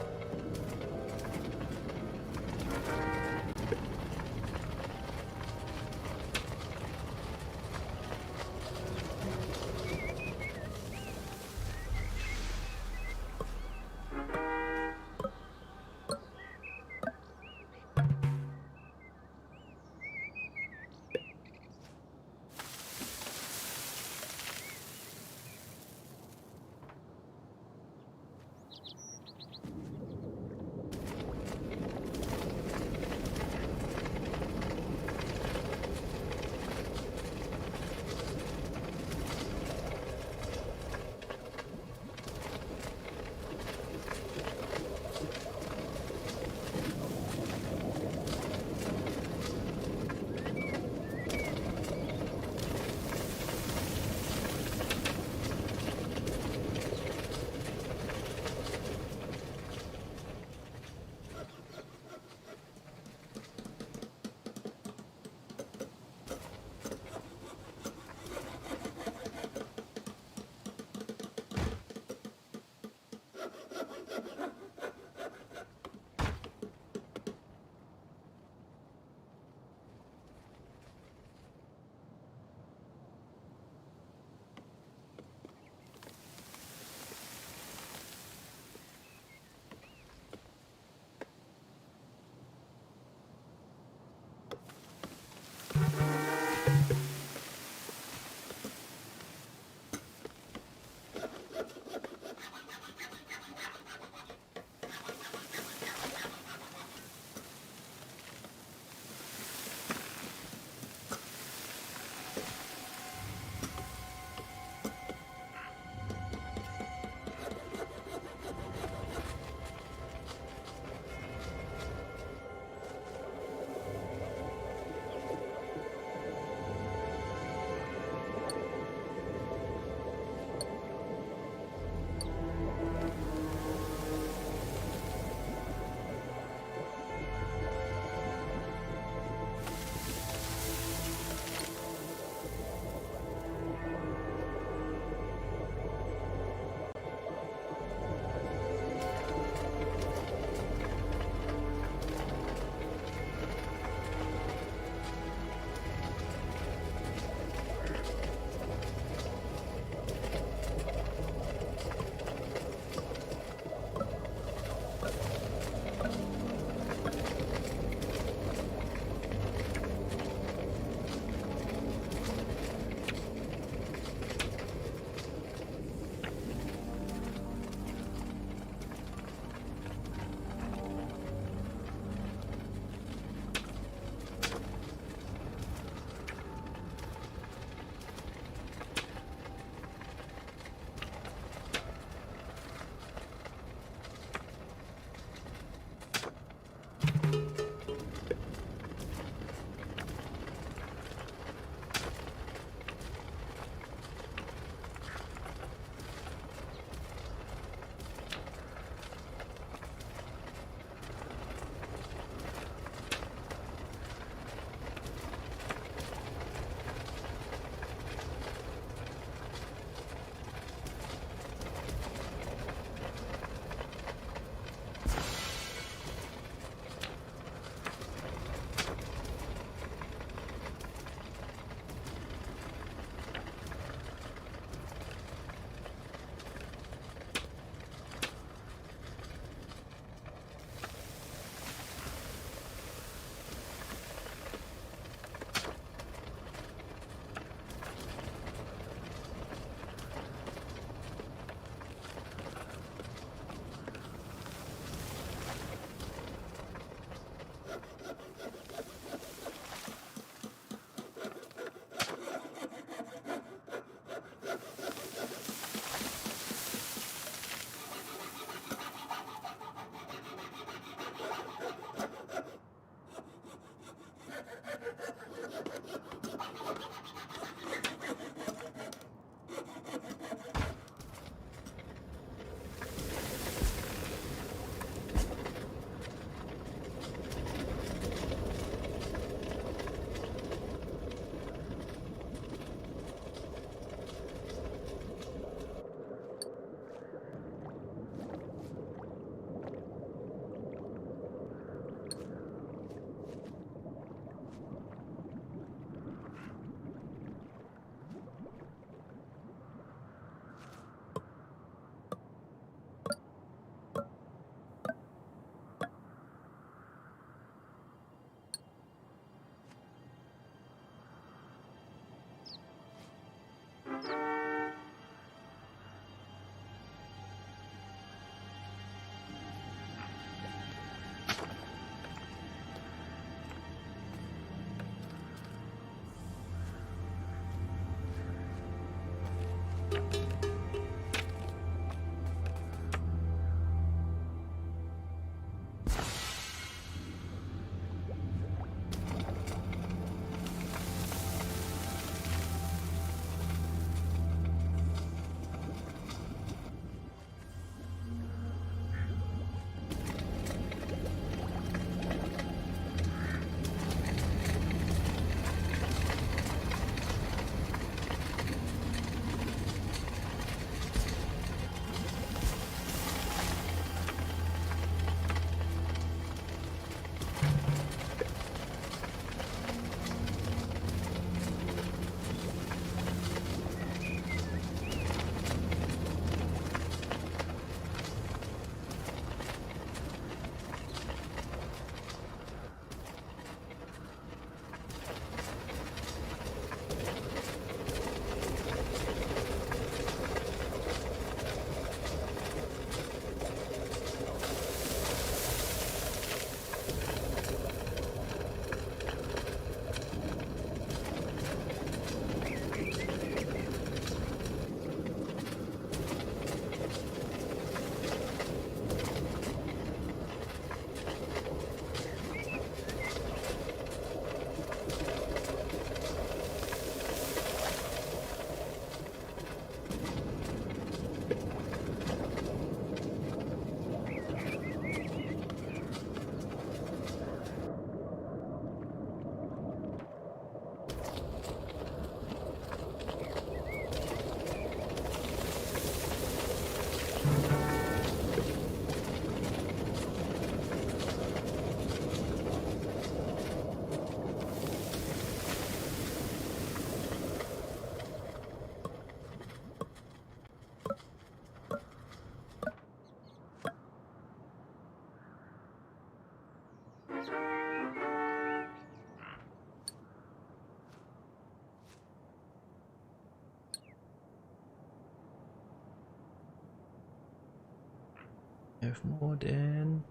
have more than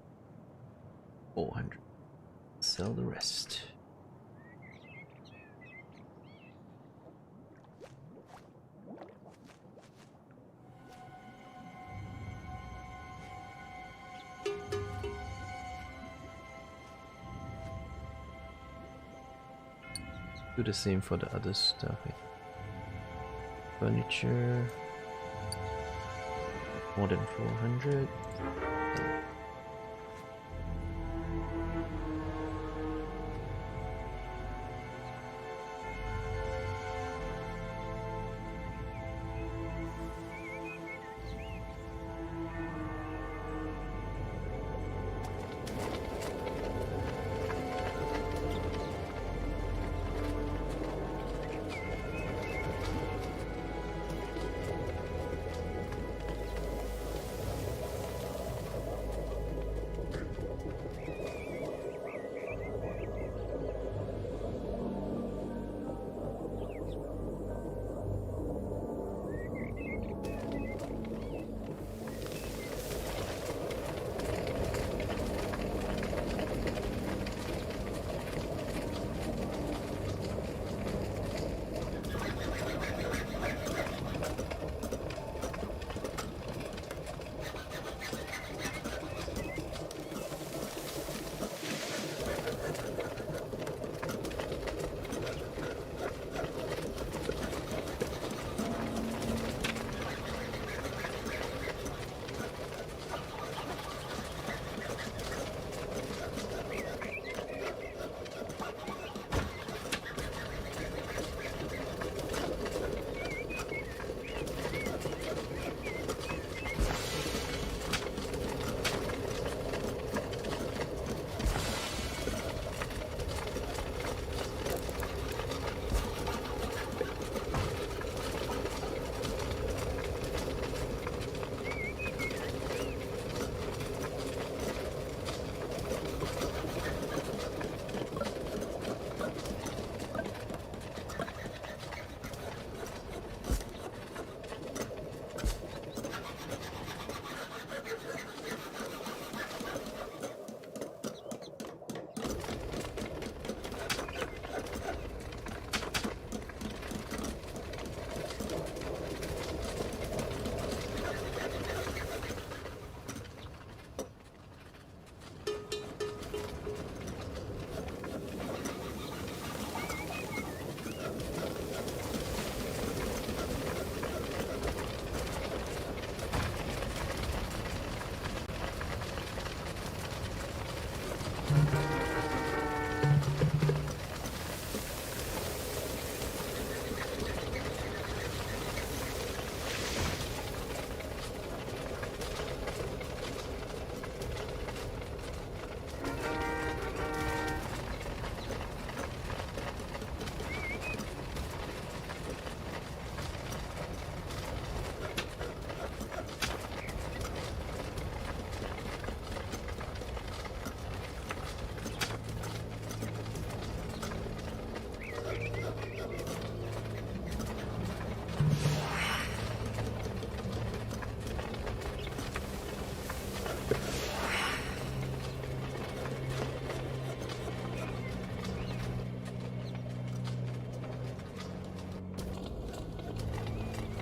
400. Sell the rest. Do the same for the other stuff. Furniture. More than 400.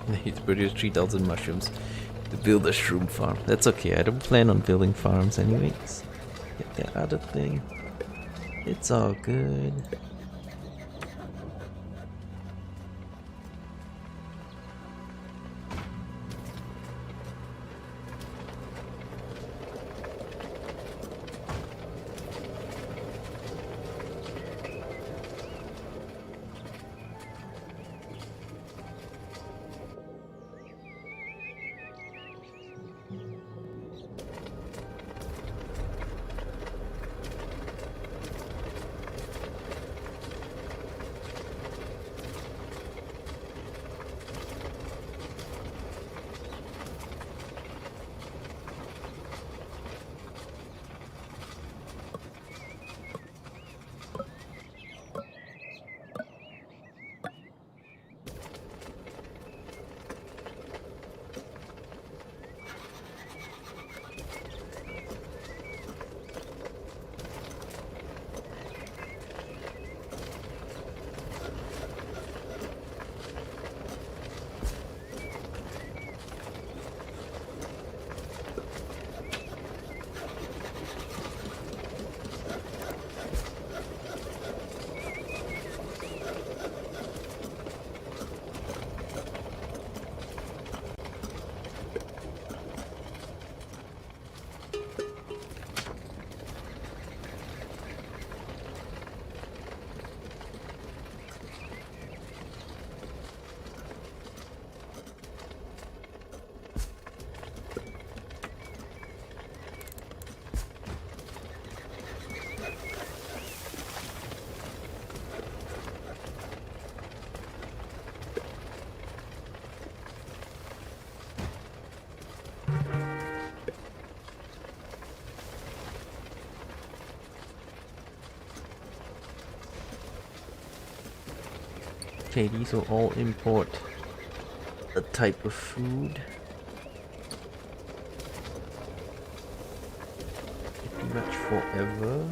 I need to produce 3,000 mushrooms to build a shroom farm. That's okay, I don't plan on building farms anyways. Get that other thing. It's all good. Okay, these will all import a type of food. Pretty much forever.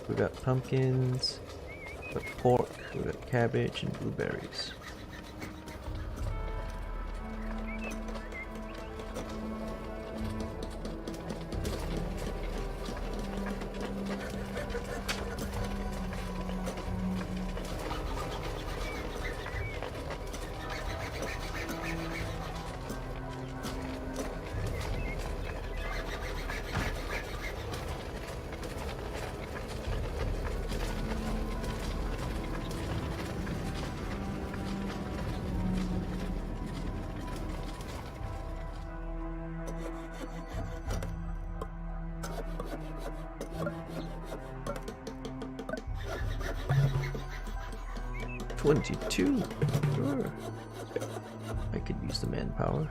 We got pumpkins, we got pork, we got cabbage and blueberries. $22. Sure. I could use the manpower.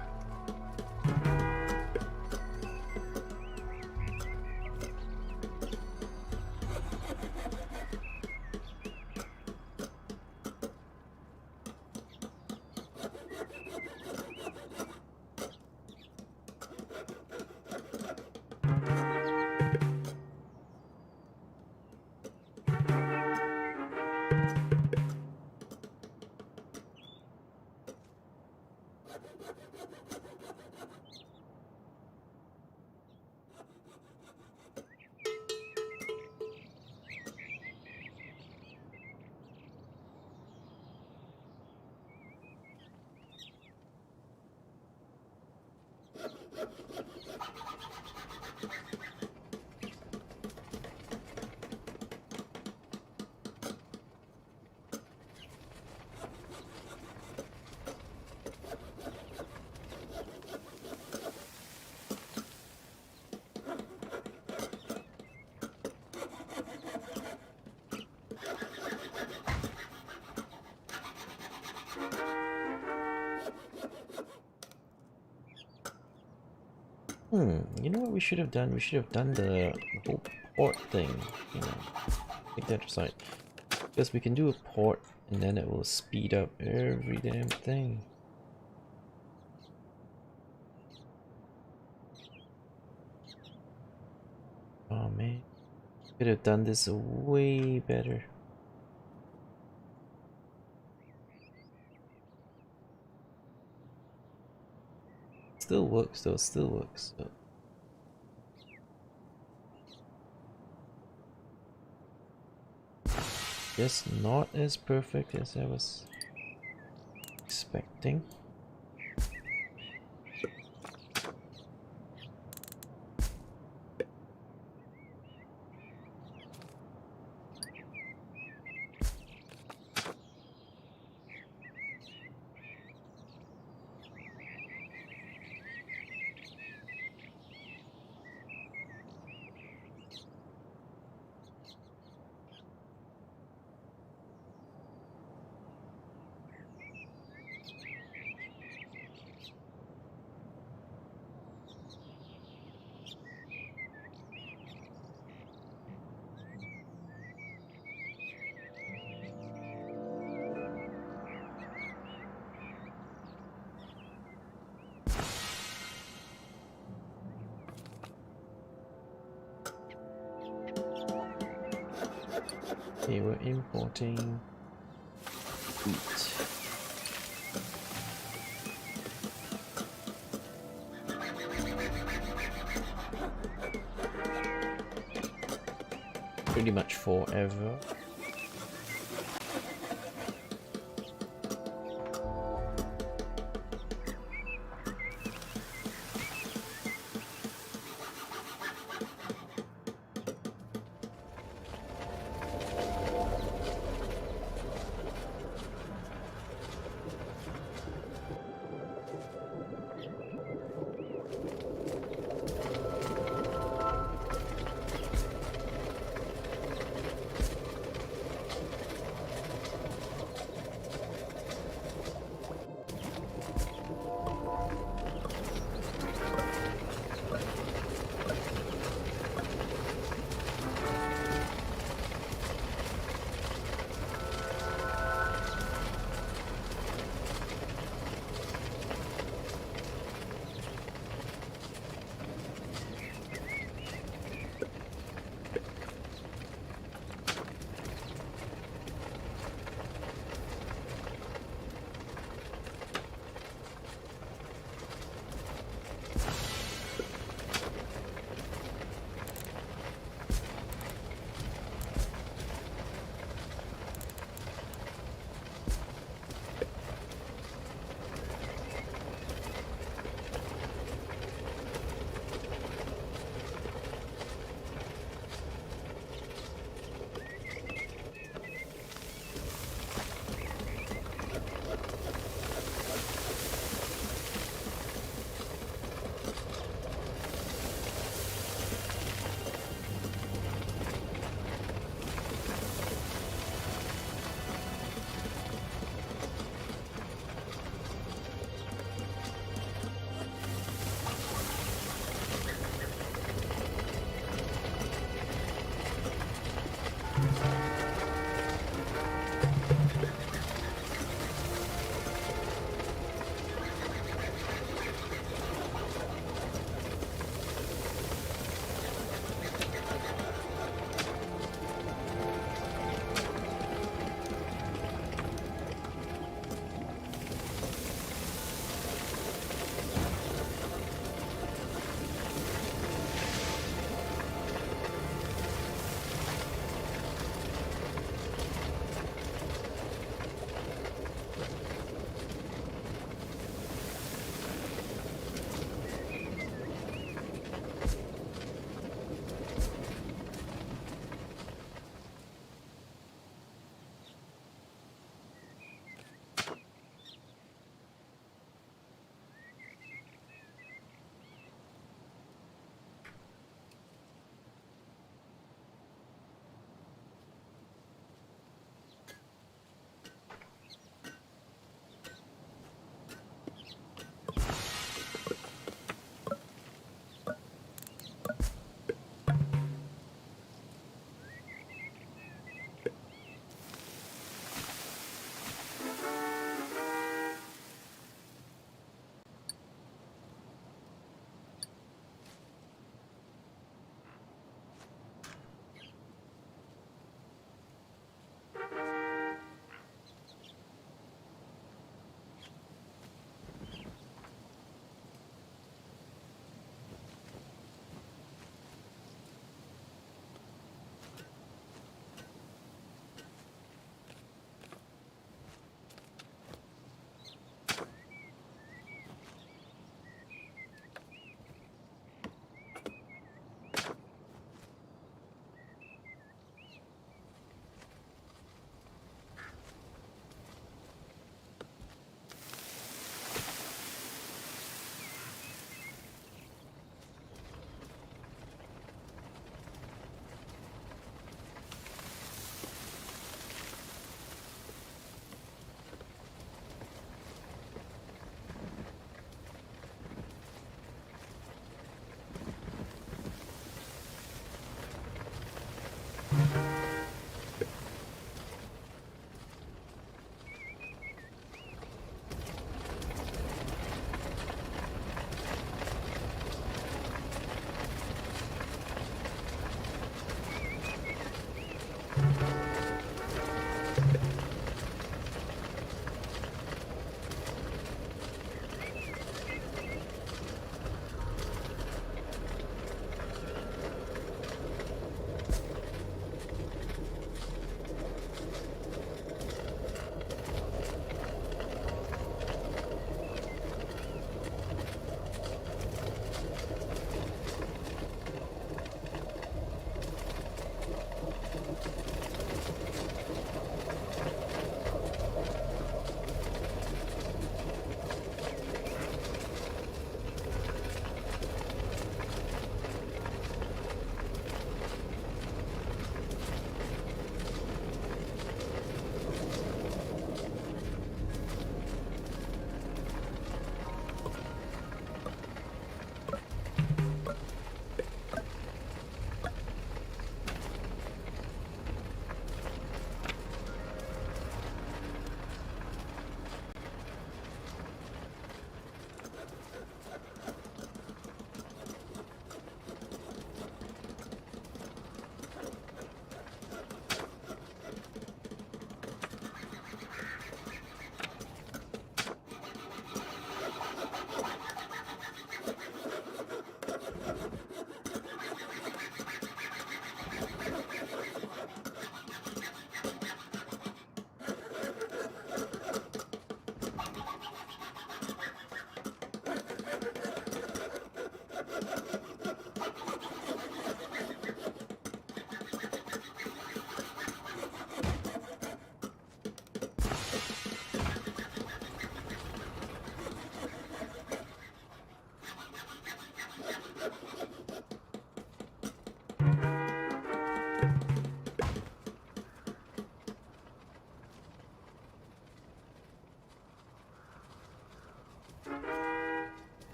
You know what we should have done? We should have done the whole port thing, you know. Take that aside. Because we can do a port and then it will speed up every damn thing. Oh man. Could have done this way better. Still works though, still works. So. Just not as perfect as I was expecting. Okay, we're importing wheat. Pretty much forever.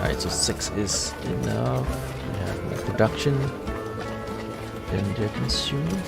Alright, so 6 is enough. We have more production than they're consuming.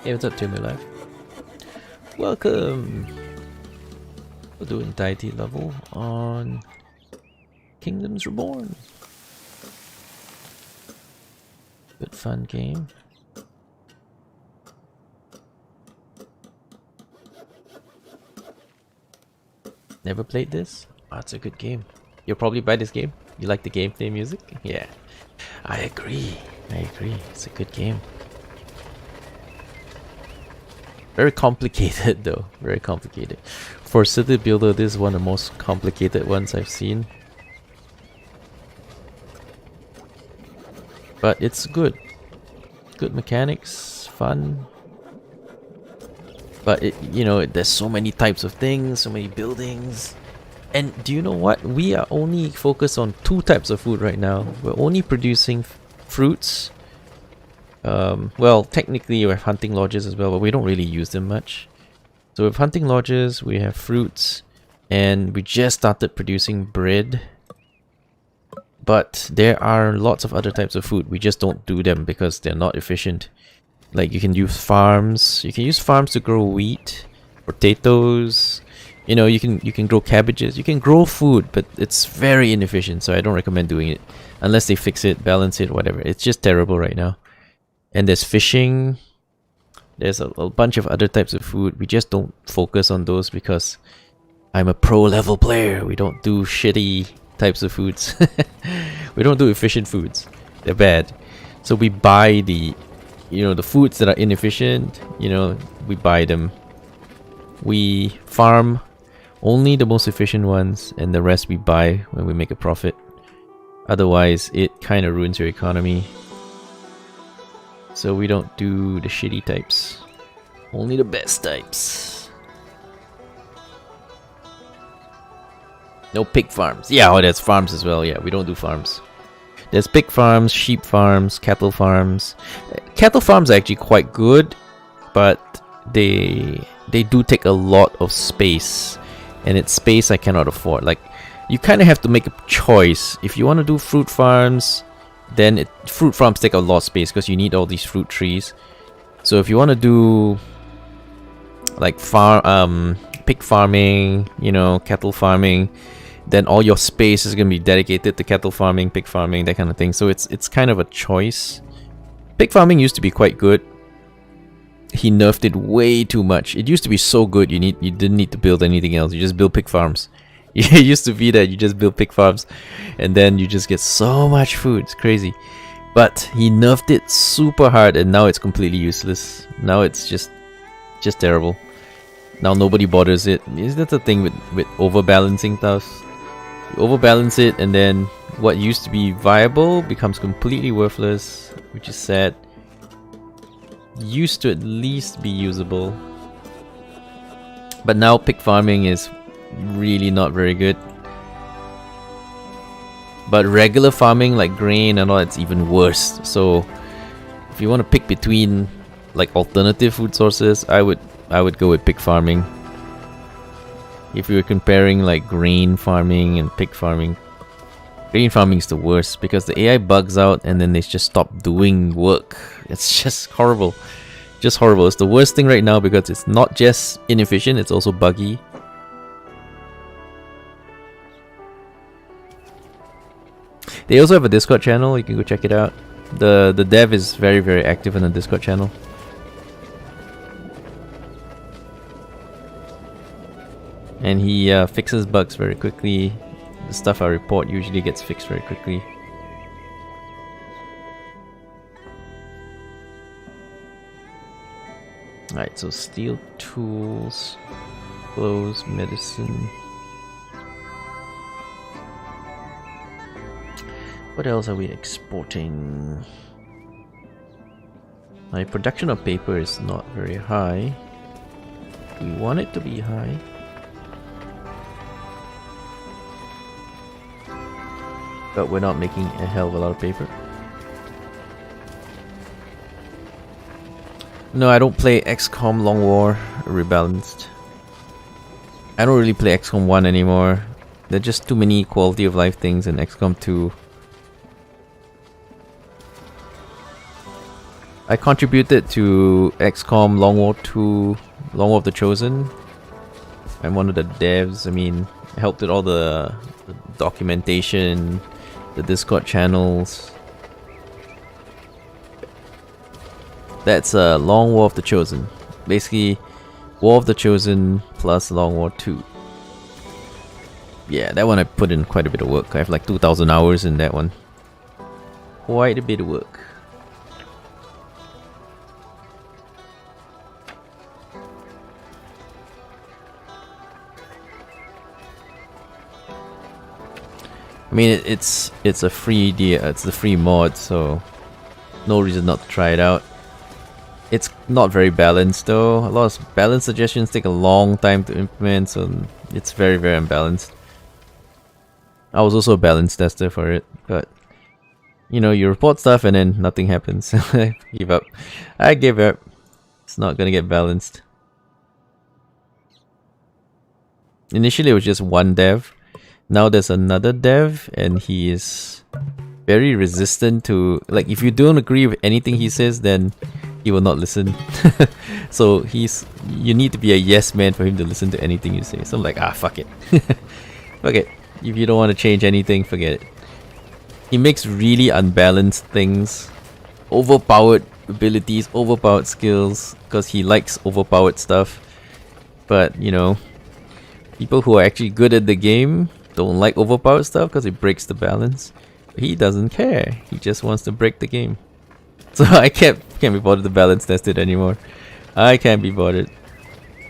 Hey, what's up, Timmy Life? Welcome! We're doing Deity level on Kingdoms Reborn. Good fun game. Never played this? Oh, it's a good game. You'll probably buy this game? You like the gameplay music? Yeah. I agree. It's a good game. Very complicated though, very complicated. For City Builder, this is one of the most complicated ones I've seen. But it's good. Good mechanics, fun. But you know, there's so many types of things, so many buildings. And do you know what? We are only focused on 2 types of food right now. We're only producing fruits. Well, technically we have hunting lodges as well, but we don't really use them much. So with hunting lodges, we have fruits, and we just started producing bread. But there are lots of other types of food. We just don't do them because they're not efficient. Like you can use farms. You can use farms to grow wheat, potatoes. You know, you can grow cabbages. You can grow food, but it's very inefficient. So I don't recommend doing it unless they fix it, balance it, whatever. It's just terrible right now. And there's fishing. There's a bunch of other types of food. We just don't focus on those because I'm a pro level player. We don't do shitty types of foods. We don't do efficient foods. They're bad. So we buy the, you know, the foods that are inefficient. You know, we buy them. We farm only the most efficient ones, and the rest we buy when we make a profit. Otherwise, it kind of ruins your economy. So we don't do the shitty types. Only the best types. No pig farms. Yeah, oh, there's farms as well. Yeah, we don't do farms. There's pig farms, sheep farms, cattle farms. Cattle farms are actually quite good, but they do take a lot of space. And it's space I cannot afford. Like, you kind of have to make a choice. If you want to do fruit farms, then fruit farms take a lot of space because you need all these fruit trees. So if you want to do like pig farming, you know, cattle farming, then all your space is going to be dedicated to cattle farming, pig farming, that kind of thing. So it's kind of a choice. Pig farming used to be quite good. He nerfed it way too much. It used to be so good you didn't need to build anything else. You just build pig farms. It used to be that you just build pig farms and then you just get so much food. It's crazy. But he nerfed it super hard and now it's completely useless. Now it's just terrible. Now nobody bothers it. Is that the thing with overbalancing stuff? You overbalance it and then what used to be viable becomes completely worthless, which is sad. Used to at least be usable. But now pig farming is really not very good. But regular farming like grain and all, it's even worse. So if you want to pick between like alternative food sources, I would go with pig farming. If you're comparing like grain farming and pig farming, grain farming is the worst because the AI bugs out and then they just stop doing work. It's just horrible. Just horrible. It's the worst thing right now because it's not just inefficient, it's also buggy. They also have a Discord channel, you can go check it out. The dev is very, very active on the Discord channel. And he fixes bugs very quickly. The stuff I report usually gets fixed very quickly. Alright, so steel tools, clothes, medicine. What else are we exporting? My production of paper is not very high. We want it to be high. But we're not making a hell of a lot of paper. No, I don't play XCOM Long War Rebalanced. I don't really play XCOM 1 anymore. There are just too many quality of life things in XCOM 2. I contributed to XCOM Long War 2, Long War of the Chosen. I'm one of the devs. I mean, I helped with all the documentation, the Discord channels. That's Long War of the Chosen. Basically, War of the Chosen plus Long War 2. Yeah, that one I put in quite a bit of work. I have like 2,000 hours in that one. Quite a bit of work. I mean, it's a free it's the free mod, so no reason not to try it out. It's not very balanced though. A lot of balance suggestions take a long time to implement, so it's very, very unbalanced. I was also a balance tester for it, but you know, you report stuff and then nothing happens. I give up. I give up. It's not gonna get balanced. Initially it was just one dev. Now there's another dev and he is very resistant to, like, if you don't agree with anything he says, then he will not listen. So you need to be a yes man for him to listen to anything you say. So I'm like, fuck it. Fuck it. If you don't want to change anything, forget it. He makes really unbalanced things, overpowered abilities, overpowered skills, because he likes overpowered stuff. But, you know, people who are actually good at the game don't like overpowered stuff because it breaks the balance. But he doesn't care. He just wants to break the game. So I can't be bothered to balance test it anymore. I can't be bothered.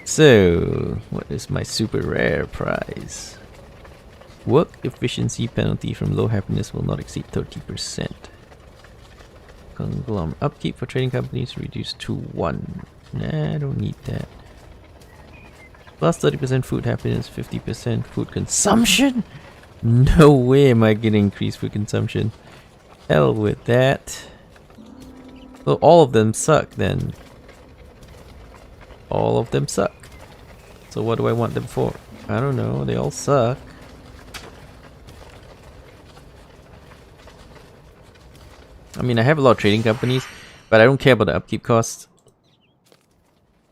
So, what is my super rare prize? Work efficiency penalty from low happiness will not exceed 30%. Conglomerate upkeep for trading companies reduced to 1. Nah, I don't need that. Plus 30% food happiness, 50% food consumption? No way am I getting increased food consumption. Hell with that. So all of them suck then. All of them suck. So what do I want them for? I don't know, they all suck. I mean, I have a lot of trading companies, but I don't care about the upkeep costs.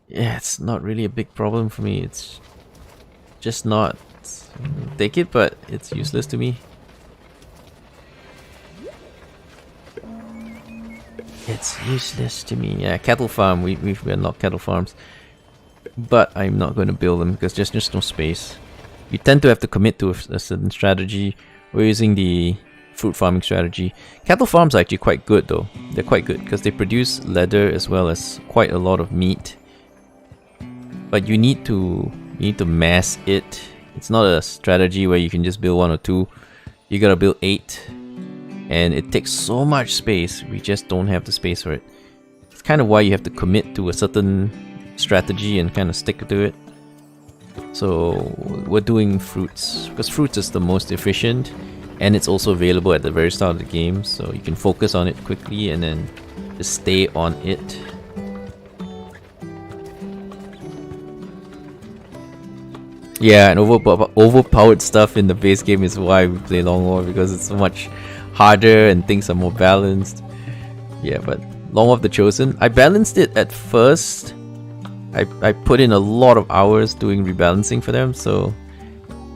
Yeah, it's not really a big problem for me. It's just not. Take it, but it's useless to me. It's useless to me. Yeah, cattle farm. We've unlocked cattle farms. But I'm not going to build them because there's just no space. You tend to have to commit to a certain strategy. We're using the fruit farming strategy. Cattle farms are actually quite good though. They're quite good because they produce leather as well as quite a lot of meat. But you need to mass it. It's not a strategy where you can just build 1 or 2. You gotta build 8. And it takes so much space. We just don't have the space for it. It's kind of why you have to commit to a certain strategy and kind of stick to it. So we're doing fruits because fruits is the most efficient and it's also available at the very start of the game, so you can focus on it quickly and then just stay on it. Yeah, and overpowered stuff in the base game is why we play Long War, because it's so much harder and things are more balanced. Yeah, but Long War of the Chosen, I balanced it at first. I put in a lot of hours doing rebalancing for them, so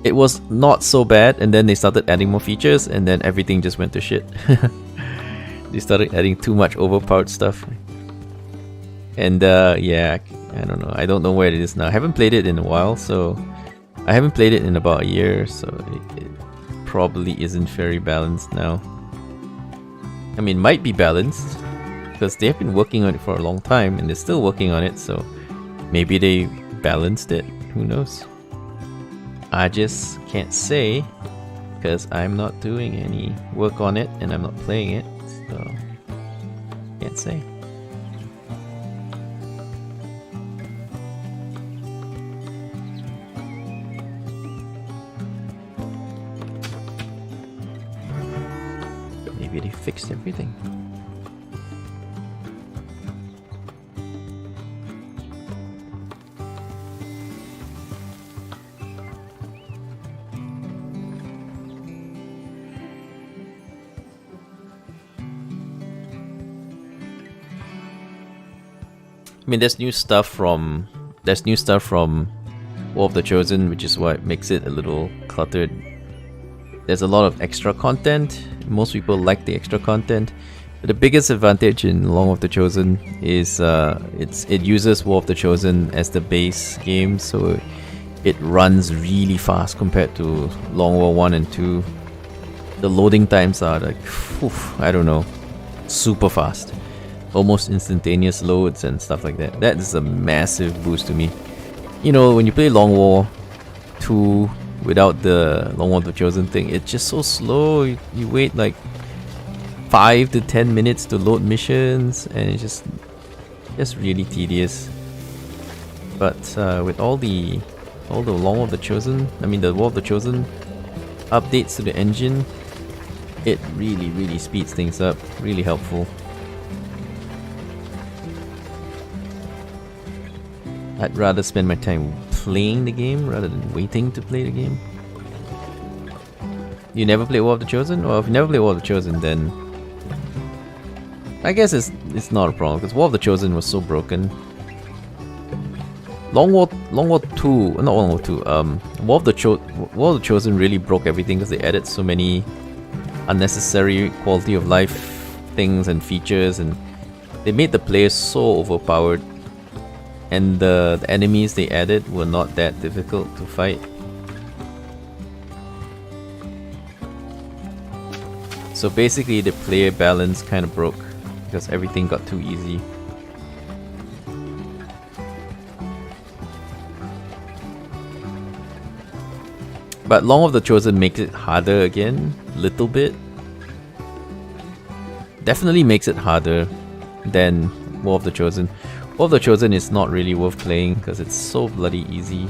it was not so bad, and then they started adding more features, and then everything just went to shit. They started adding too much overpowered stuff. And yeah, I don't know. I don't know where it is now. I haven't played it in a while, so I haven't played it in about a year, so it probably isn't very balanced now. I mean, might be balanced because they have been working on it for a long time, and they're still working on it, so maybe they balanced it. Who knows? I just can't say because I'm not doing any work on it and I'm not playing it, so can't say. Maybe they fixed everything. I mean, there's new stuff from War of the Chosen, which is what makes it a little cluttered. There's a lot of extra content. Most people like the extra content. But the biggest advantage in Long War of the Chosen is it uses War of the Chosen as the base game, so it runs really fast compared to Long War 1 and 2. The loading times are like, I don't know, super fast. Almost instantaneous loads and stuff like that. That is a massive boost to me. You know, when you play Long War 2 without the Long War of the Chosen thing, it's just so slow. You wait like 5 to 10 minutes to load missions, and it's just really tedious. But with all the Long War of the Chosen, I mean the War of the Chosen updates to the engine, it really speeds things up. Really helpful. I'd rather spend my time playing the game rather than waiting to play the game. You never play War of the Chosen? Well, if you never play War of the Chosen, then I guess it's not a problem, because War of the Chosen was so broken. Long War 2, not Long War 2, War of the Chosen really broke everything because they added so many unnecessary quality of life things and features, and they made the players so overpowered. And the enemies they added were not that difficult to fight. So basically the player balance kind of broke because everything got too easy. But Long of the Chosen makes it harder again, little bit. Definitely makes it harder than War of the Chosen. War of the Chosen is not really worth playing because it's so bloody easy.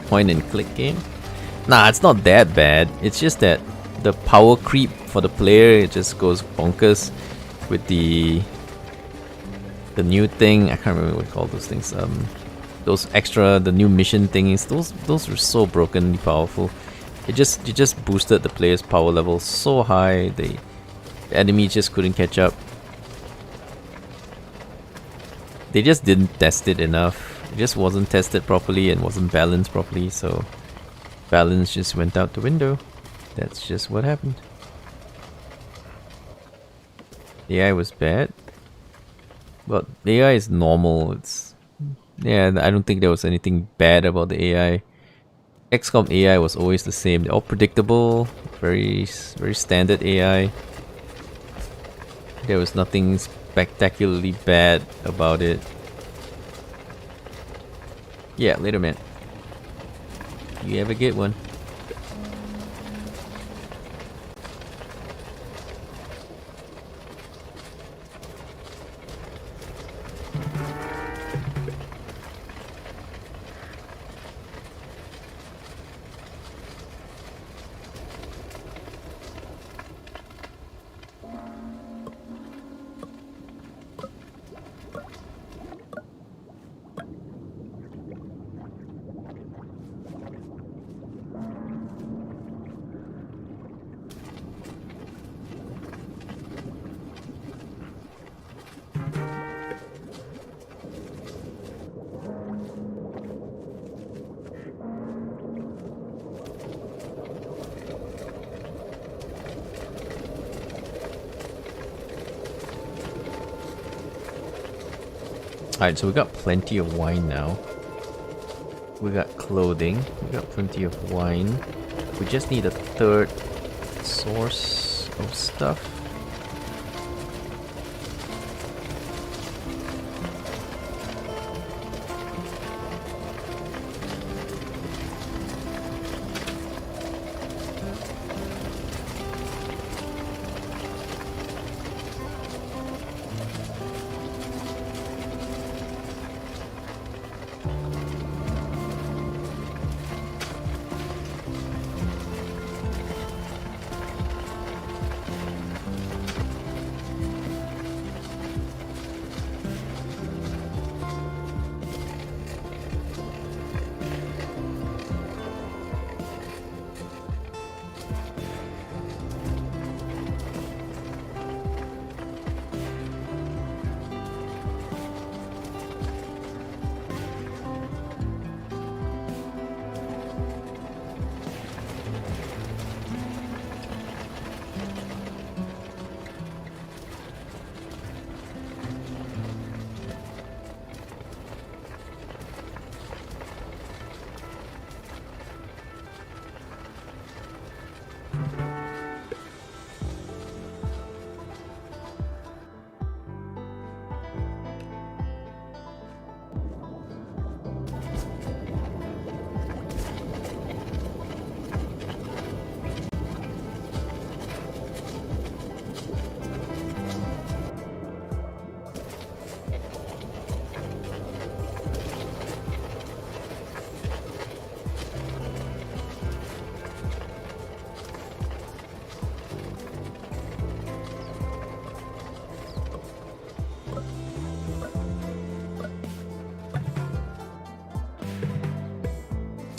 Point and click game? Nah, it's not that bad. It's just that the power creep for the player, it just goes bonkers with the new thing. I can't remember what you call those things. Those extra, the new mission thingies, those were so brokenly powerful. It just boosted the player's power level so high, the enemies just couldn't catch up. They just didn't test it enough. It just wasn't tested properly and wasn't balanced properly, so balance just went out the window. That's just what happened. The AI was bad. Well, the AI is normal. Yeah, I don't think there was anything bad about the AI. XCOM AI was always the same. They're all predictable, very standard AI. There was nothing spectacularly bad about it. Yeah, later, man. You ever get one? Alright, so we got plenty of wine now. We got clothing. We got plenty of wine. We just need a third source of stuff.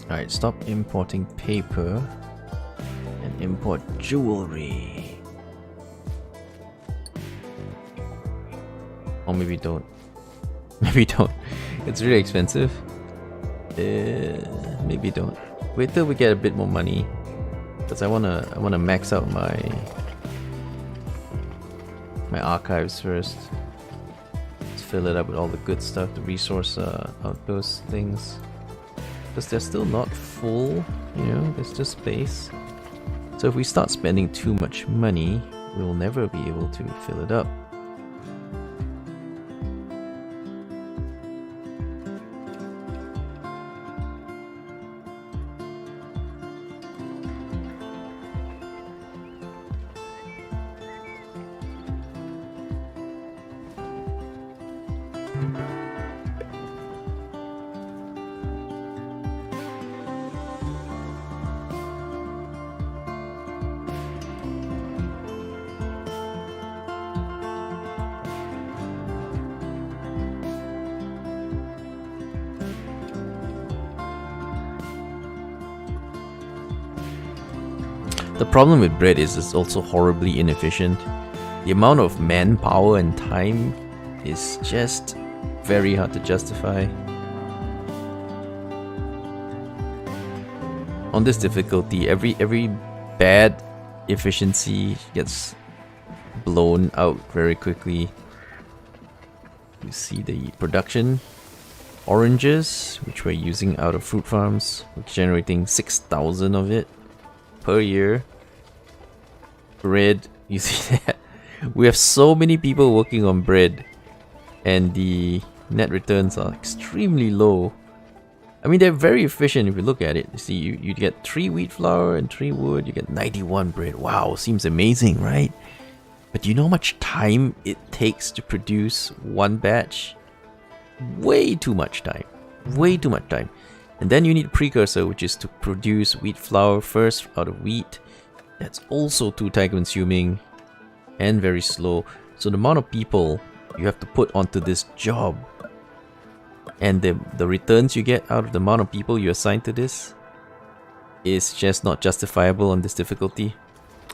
Alright, stop importing paper and import jewelry. Or maybe don't. Maybe don't. It's really expensive. Maybe don't. Wait till we get a bit more money, because I wanna max out my archives first. Let's fill it up with all the good stuff to resource out those things. Because they're still not full, you know, there's just space. So if we start spending too much money, we'll never be able to fill it up. The problem with bread is it's also horribly inefficient. The amount of manpower and time is just very hard to justify. On this difficulty, every bad efficiency gets blown out very quickly. You see the production. Oranges, which we're using out of fruit farms, we're generating 6,000 of it per year. Bread, you see that? We have so many people working on bread, and the net returns are extremely low. I mean, they're very efficient if you look at it. You see, you get 3 wheat flour and 3 wood, you get 91 bread. Wow, seems amazing, right? But do you know how much time it takes to produce one batch? Way too much time. Way too much time. And then you need a precursor, which is to produce wheat flour first out of wheat. That's also too time consuming and very slow. So the amount of people you have to put onto this job and the returns you get out of the amount of people you assign to this is just not justifiable on this difficulty.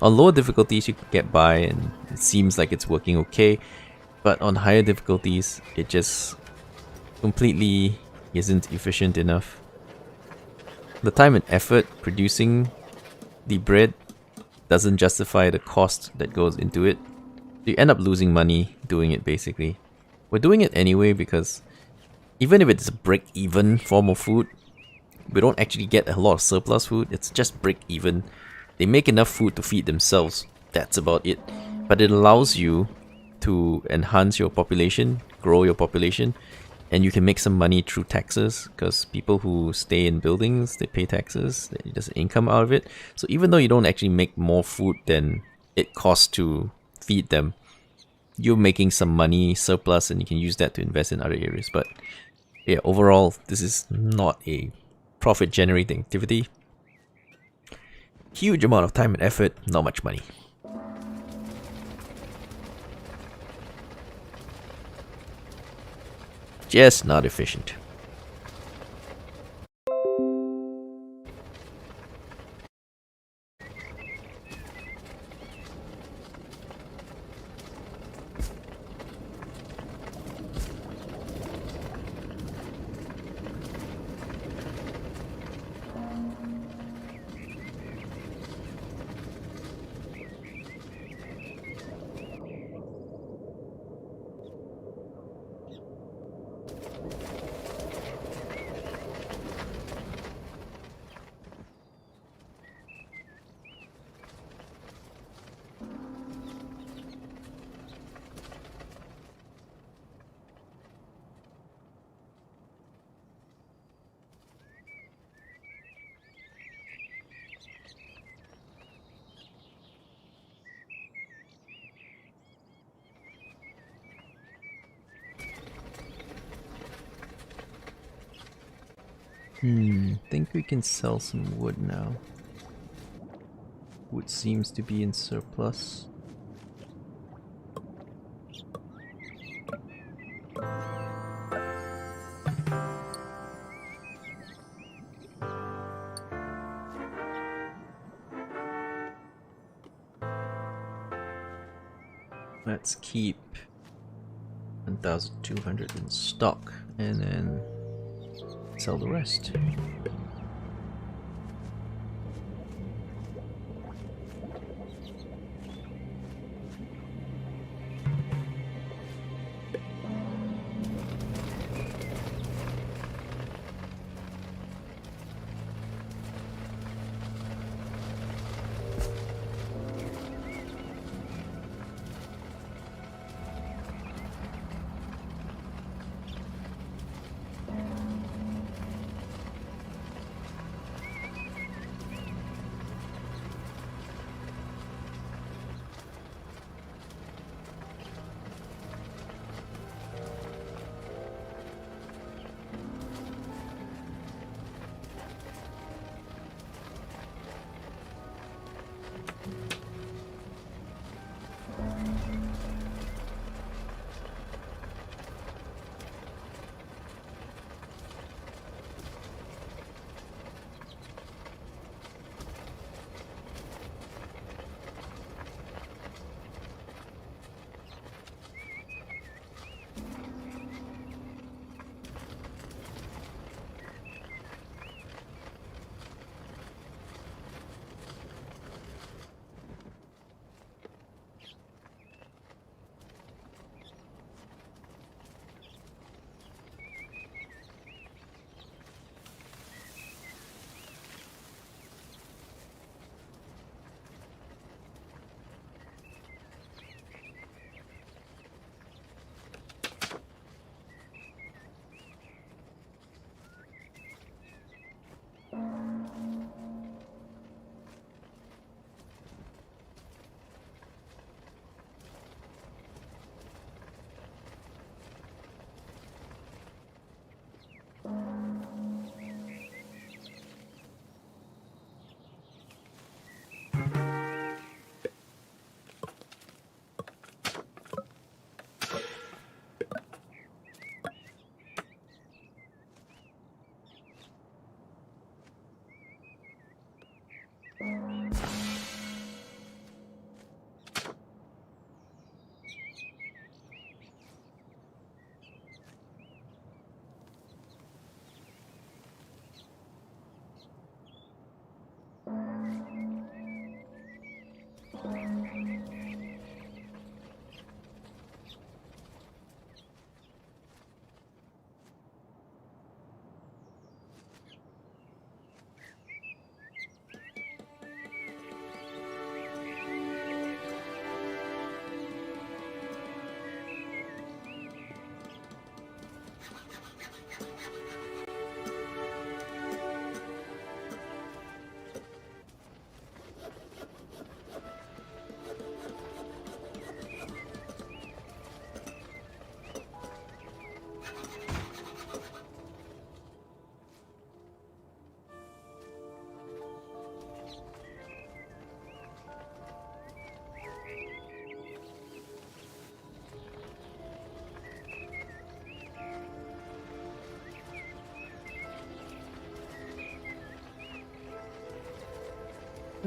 On lower difficulties you can get by and it seems like it's working okay, but on higher difficulties it just completely isn't efficient enough. The time and effort producing the bread doesn't justify the cost that goes into it. You end up losing money doing it basically. We're doing it anyway because even if it's a break-even form of food, we don't actually get a lot of surplus food. It's just break-even. They make enough food to feed themselves. That's about it. But it allows you to enhance your population, grow your population, and you can make some money through taxes, because people who stay in buildings, they pay taxes, there's income out of it. So even though you don't actually make more food than it costs to feed them, you're making some money surplus, and you can use that to invest in other areas. But yeah, overall, this is not a profit generating activity. Huge amount of time and effort, not much money. Just not efficient. Think we can sell some wood now. Wood seems to be in surplus. Let's keep 1,200 in stock and then sell the rest.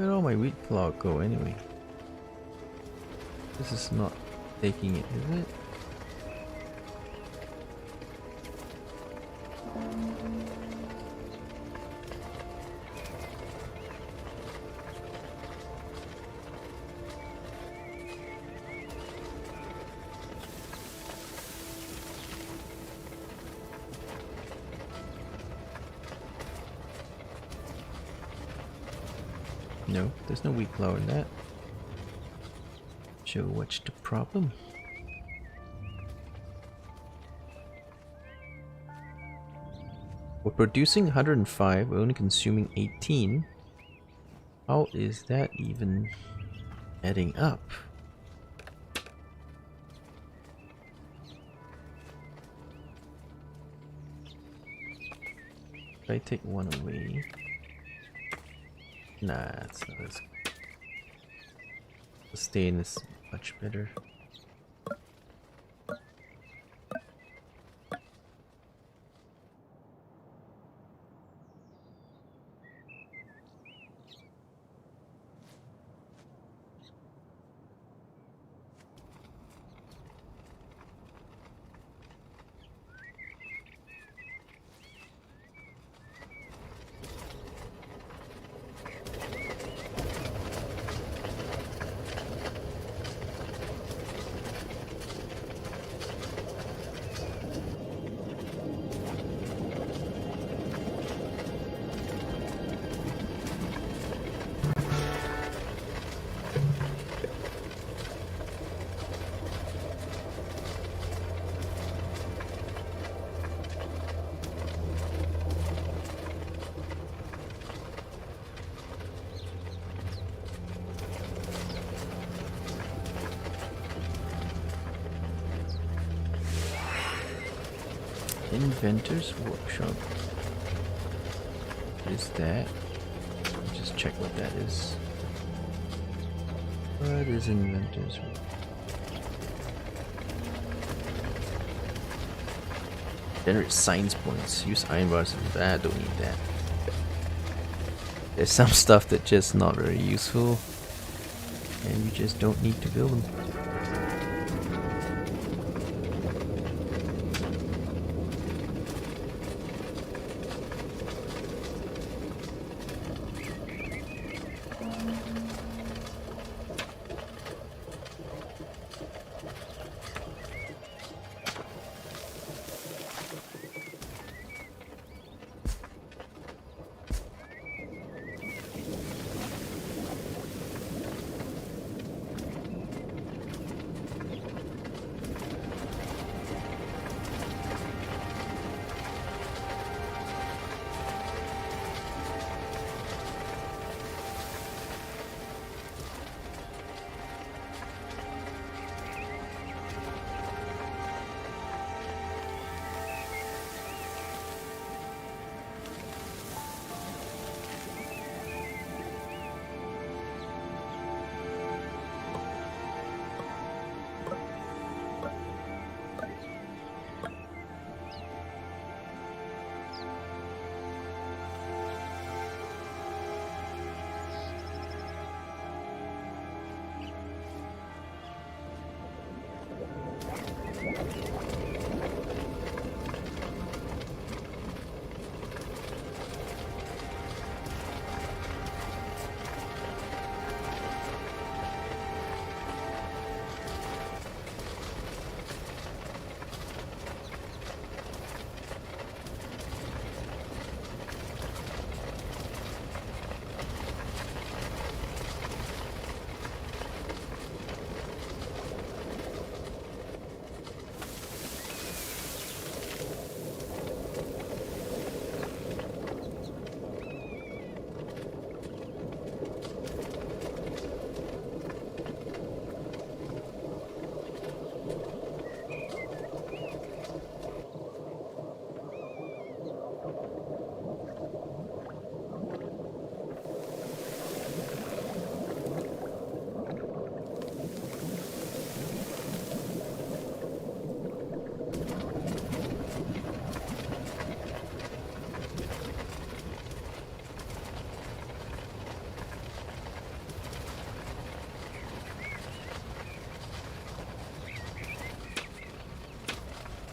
Where'd all my wheat flour go anyway? This is not taking it, is it? No, there's no wheat flour in that. So what's the problem? We're producing 105, we're only consuming 18. How is that even adding up? If I take one away... Nah, it's not as... Sustain is much better. Inventor's Workshop. What is that? Let's just check what that is. What is Inventor's Workshop? Generate science points. Use iron bars. I don't need that. There's some stuff that's just not very useful, and you just don't need to build them.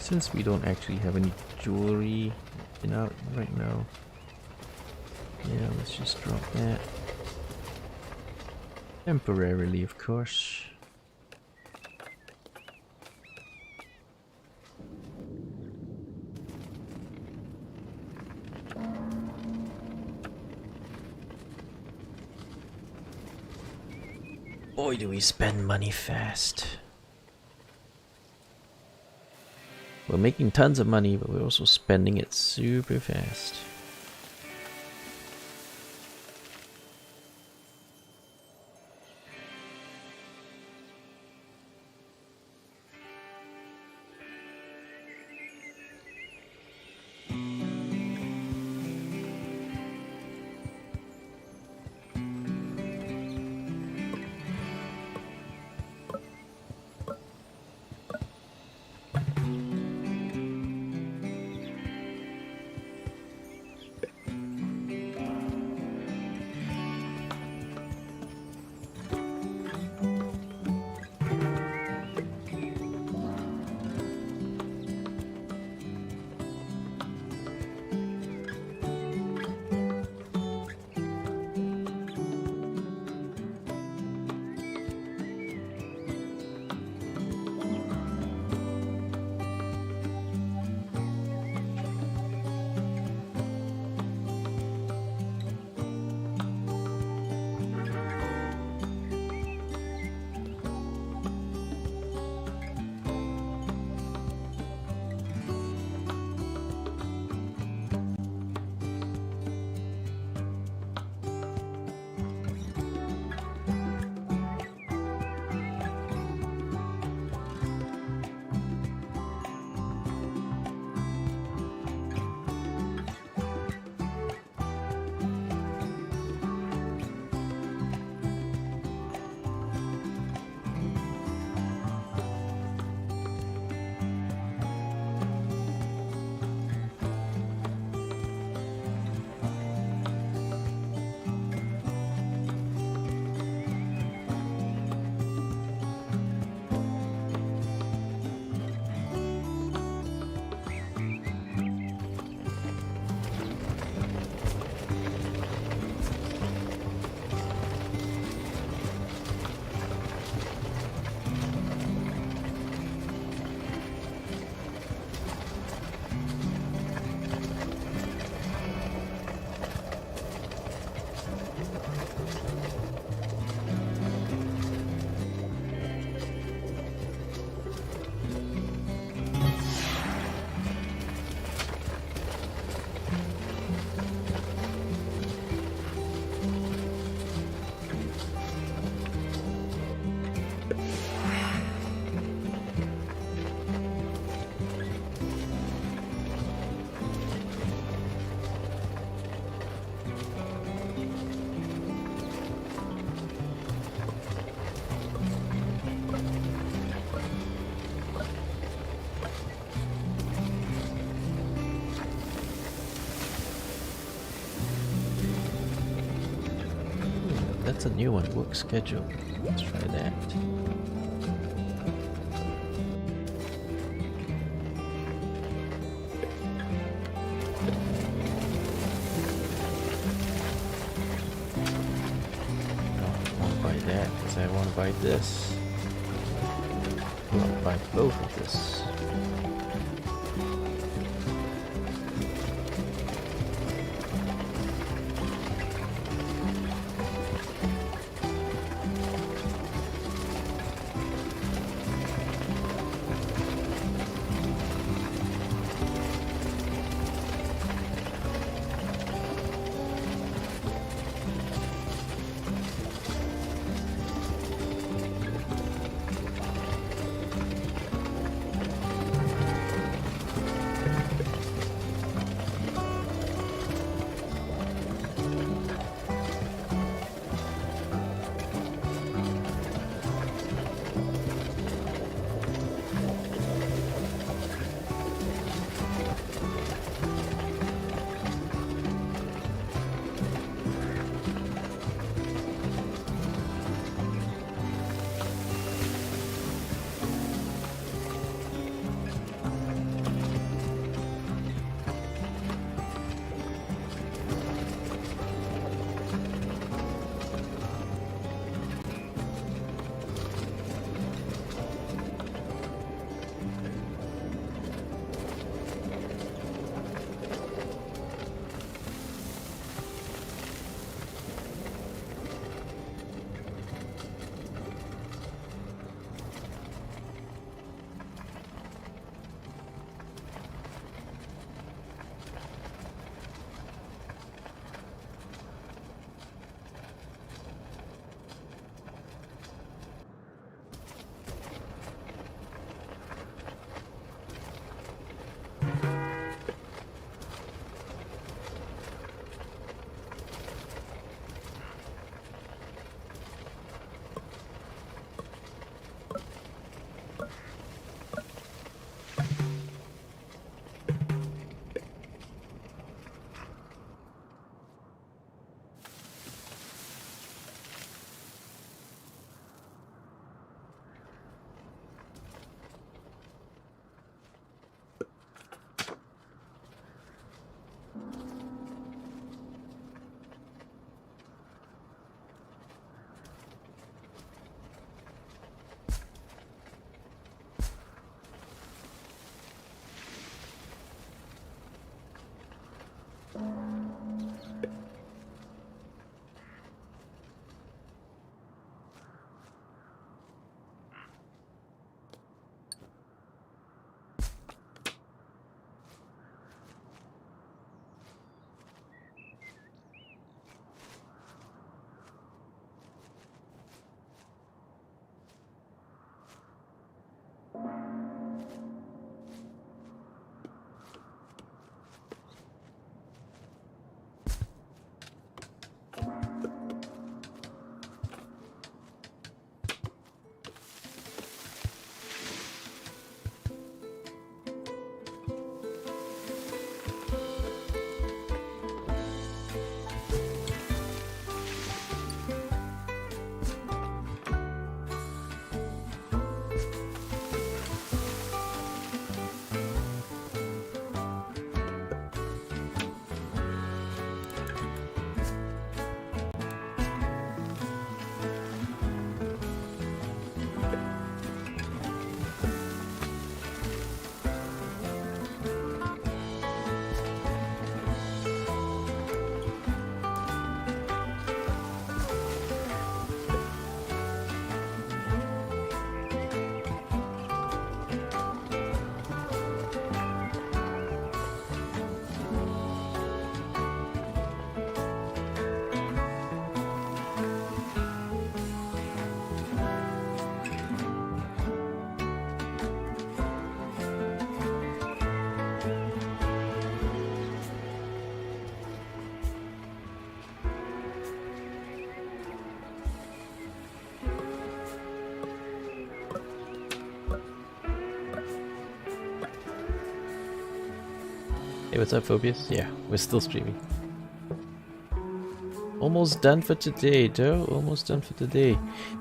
Since we don't actually have any jewelry out right now, yeah, let's just drop that. Temporarily, of course. Boy, do we spend money fast. We're making tons of money, but we're also spending it super fast. That's a new one, work schedule. Let's try that. No, I won't buy that because I want to buy this. I'll buy both of this. Hey, what's up, Phobius? Yeah, we're still streaming. Almost done for today, though. Almost done for today.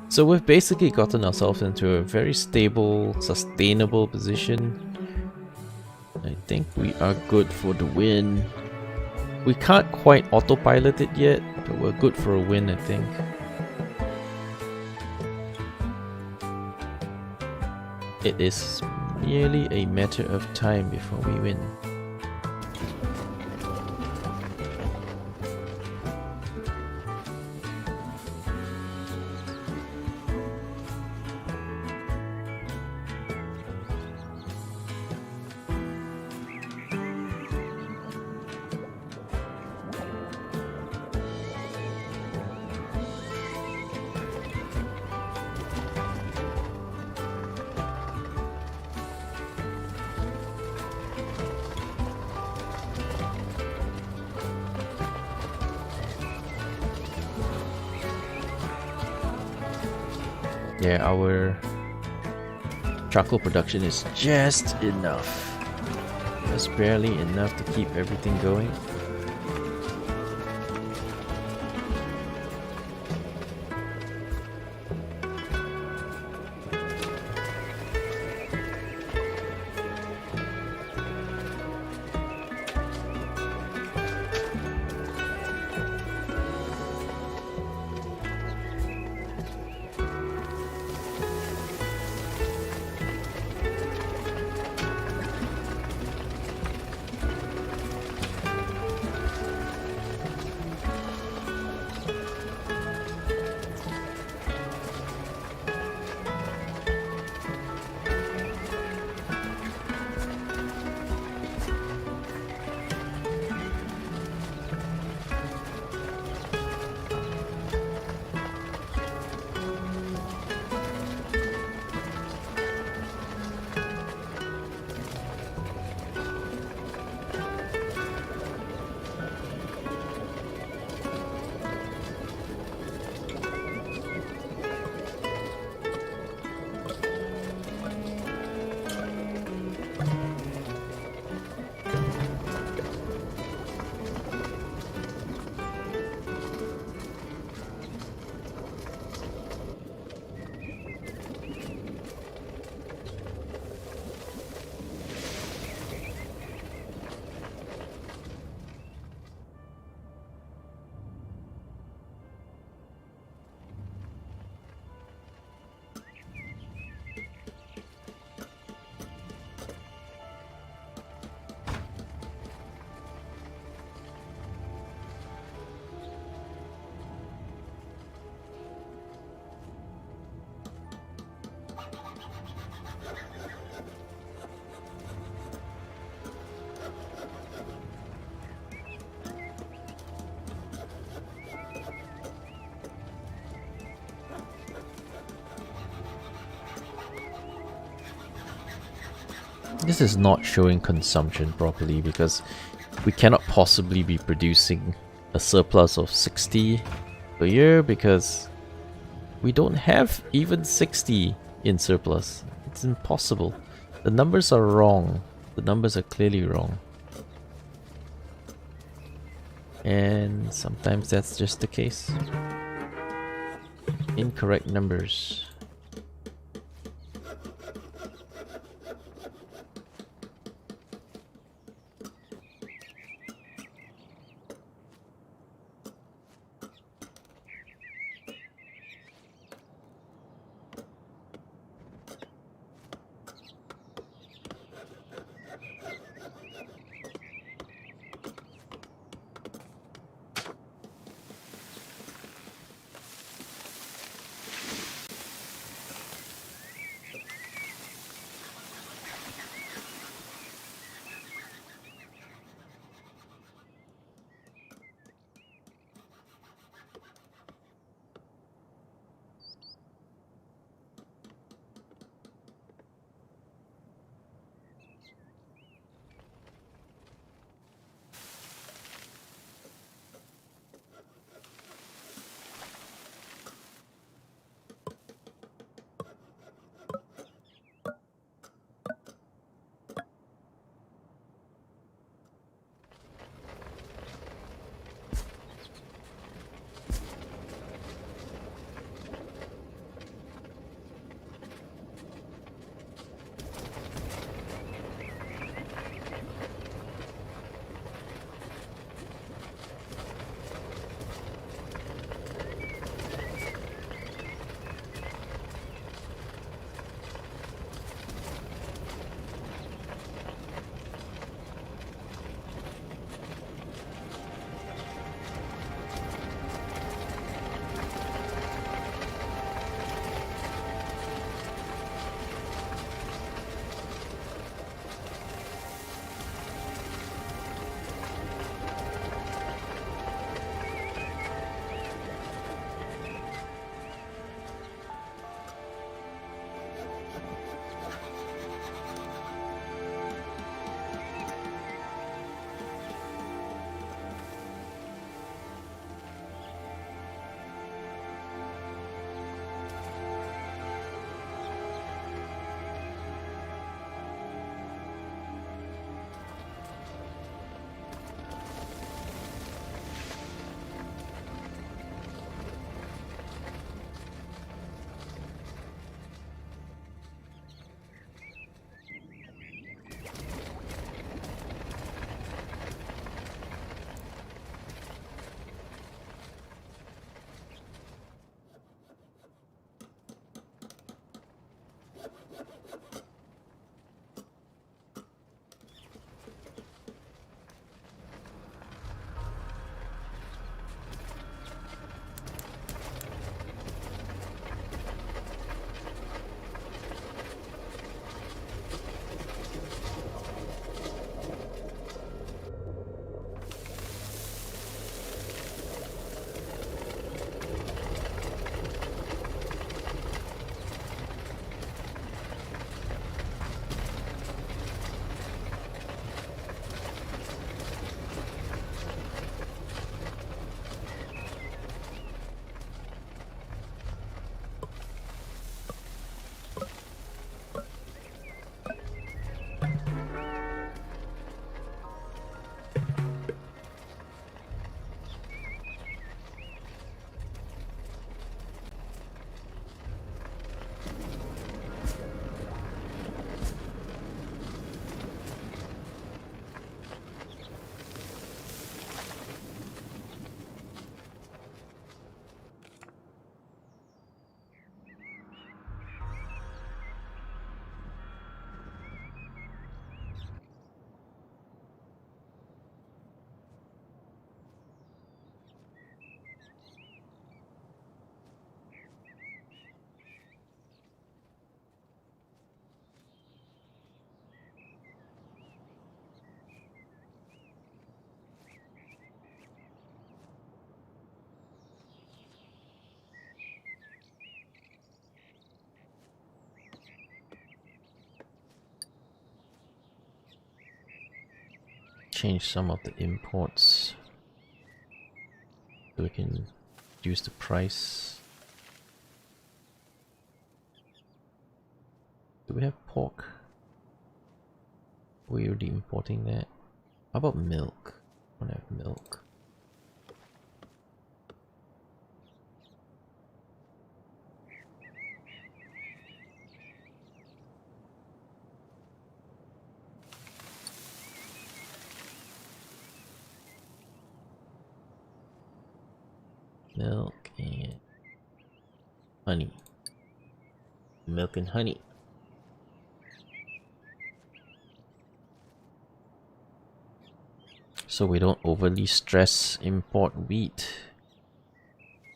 So we've basically gotten ourselves into a very stable, sustainable position. I think we are good for the win. We can't quite autopilot it yet, but we're good for a win, I think. It is merely a matter of time before we win. Yeah, our charcoal production is just enough. Just barely enough to keep everything going. This is not showing consumption properly because we cannot possibly be producing a surplus of 60 per year because we don't have even 60 in surplus. It's impossible. The numbers are wrong. The numbers are clearly wrong. And sometimes that's just the case. Incorrect numbers. Change some of the imports so we can use the price. Do we have pork? We're already importing that. How about milk? I don't have milk. Milk and honey. Milk and honey. So we don't overly stress import wheat,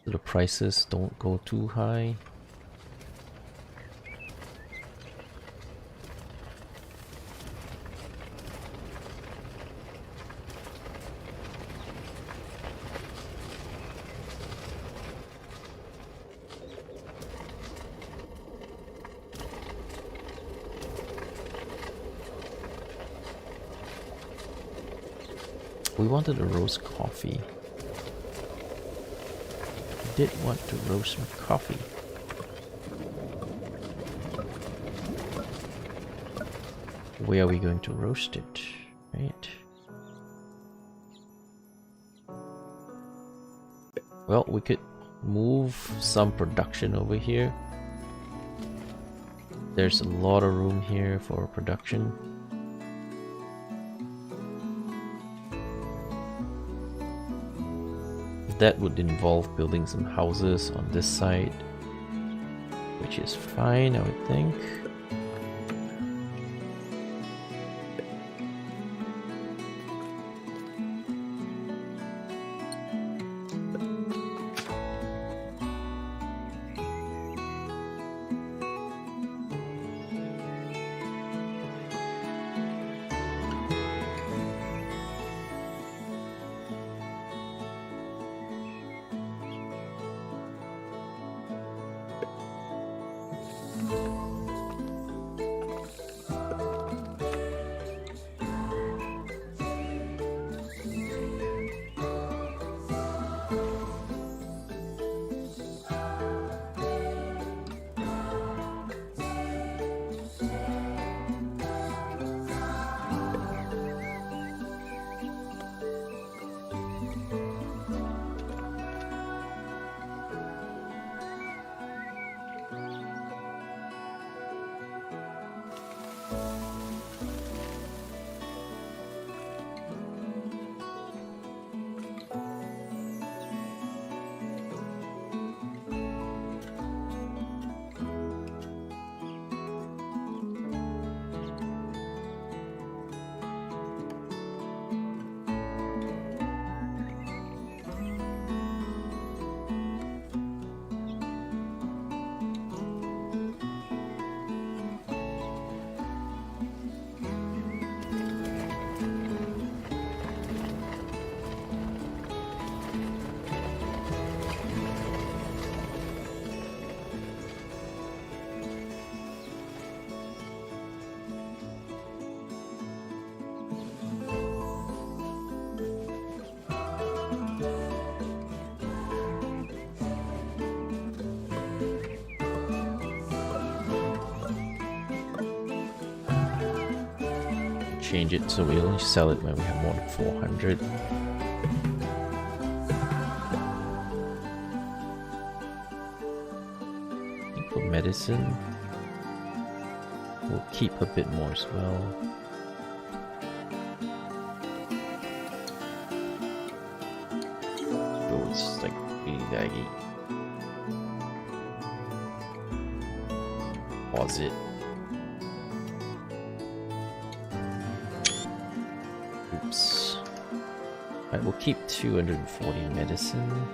so the prices don't go too high. We wanted to roast coffee. We did want to roast some coffee. Where are we going to roast it? Right. Well, we could move some production over here. There's a lot of room here for production. That would involve building some houses on this side, which is fine, I would think. change it so we only sell it when we have more than 400. I think for medicine, we'll keep a bit more as well. Oh, it's like really laggy. Pause it. Oops. Alright, we'll keep 240 medicine.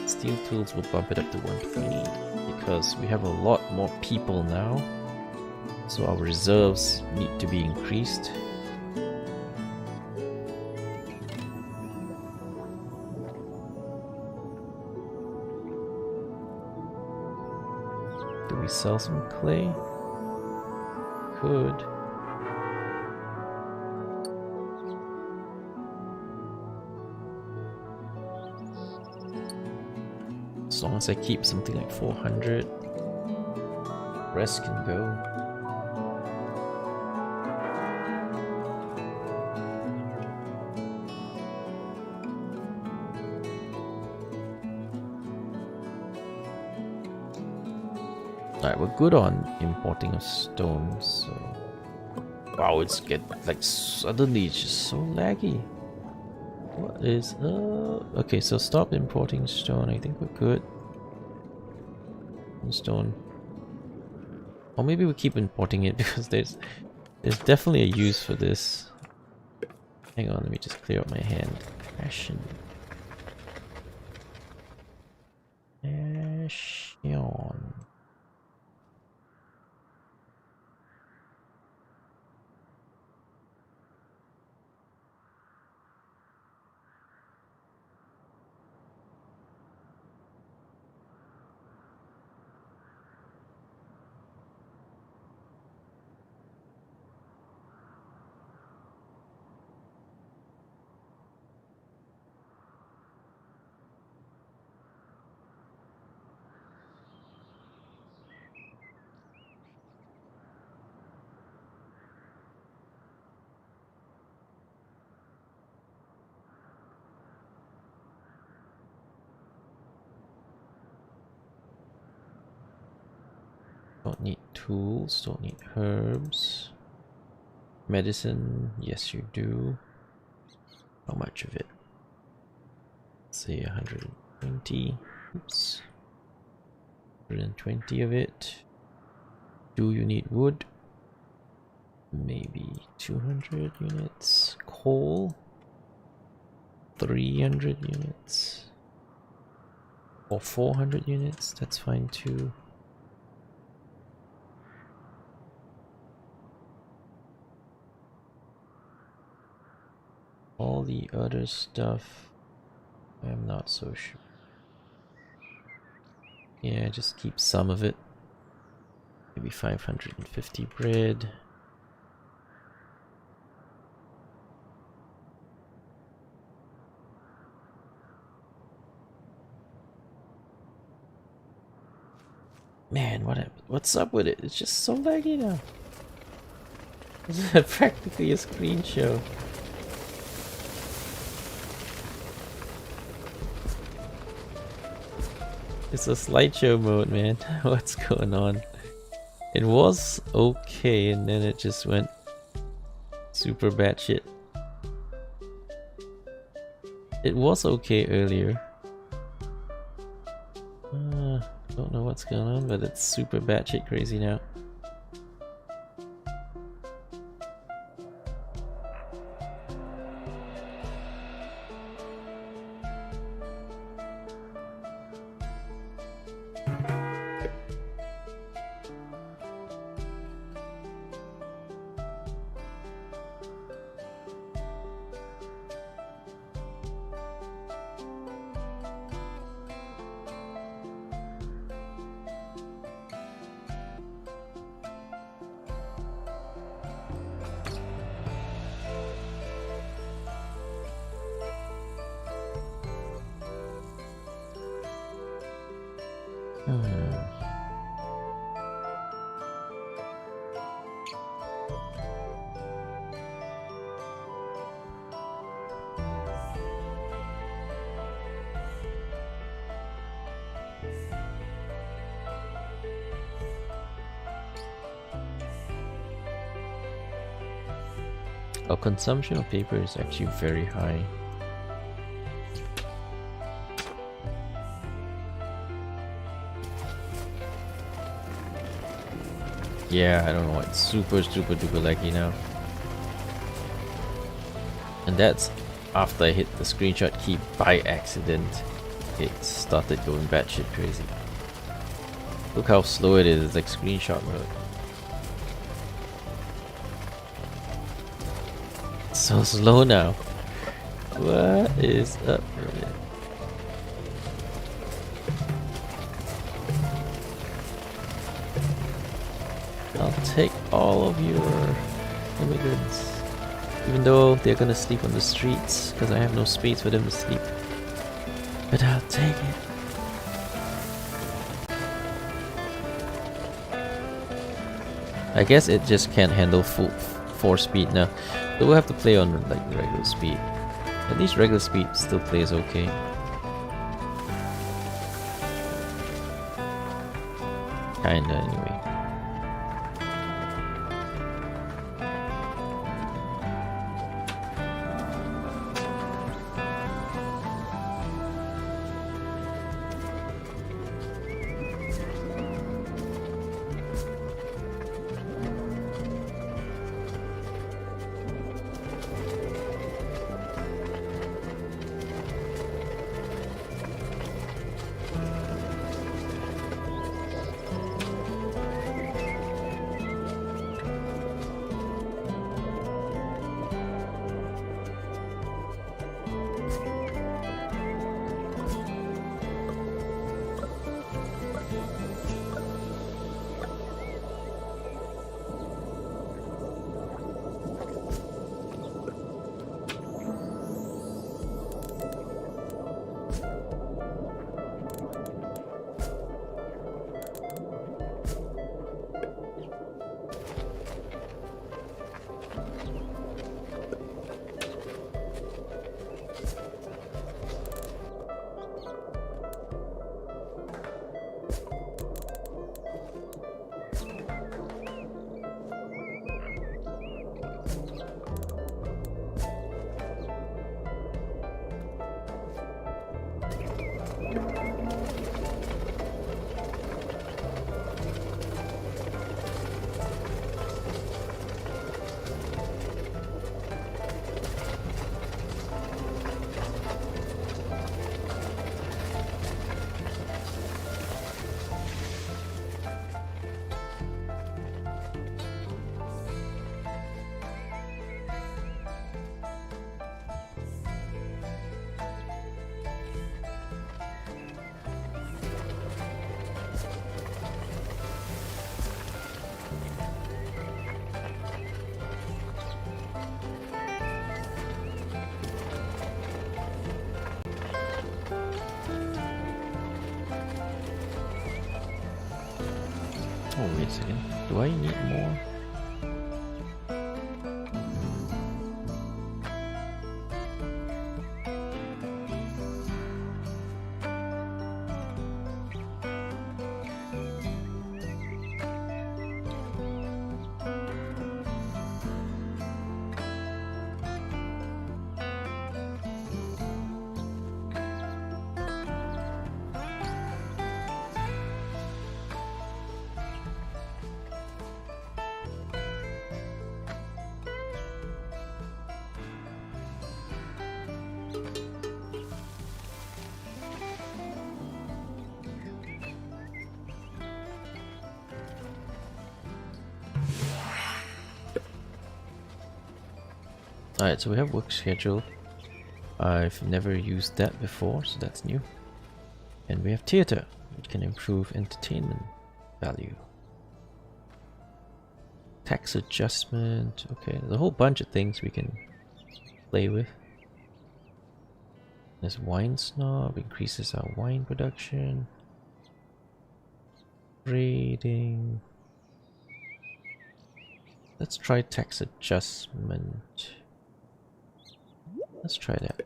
Steel tools will bump it up to 120 because we have a lot more people now. So our reserves need to be increased. Do we sell some clay? Could. As long as I keep something like 400, rest can go. Alright, we're good on importing of stone, so... Wow, it's like suddenly it's just so laggy. What is okay, so stop importing stone. I think we're good. Stone. Or maybe we keep importing it because there's definitely a use for this. Hang on, let me just clear up my hand. Fashion. Fashion. Don't need tools, don't need herbs. Medicine, yes you do. How much of it? Let's say 120. Oops. 120 of it. Do you need wood? Maybe 200 units. Coal? 300 units. Or 400 units, that's fine too. All the other stuff, I'm not so sure. Yeah, just keep some of it. Maybe 550 bread. Man, what's up with it? It's just so laggy now. It's practically a screen show. It's a slideshow mode, man. What's going on? It was okay, and then it just went super batshit. It was okay earlier. Don't know what's going on, but it's super batshit crazy now. Our consumption of paper is actually very high. Yeah, I don't know, it's super duper laggy now. And that's after I hit the screenshot key by accident. It started going batshit crazy. Look how slow it is, it's like screenshot mode. It's so slow now. What is up with it? I'll take all of your immigrants. Even though they're gonna sleep on the streets, because I have no space for them to sleep. But I'll take it. I guess it just can't handle full 4 speed now. So we'll have to play on like the regular speed. At least regular speed still plays okay. Kinda anyway. Oh, wait a second. Do I need more? Alright, so we have work schedule. I've never used that before, so that's new. And we have theater, which can improve entertainment value. Tax adjustment, okay, there's a whole bunch of things we can play with. There's wine snob, increases our wine production. Rating. Let's try tax adjustment. Let's try that.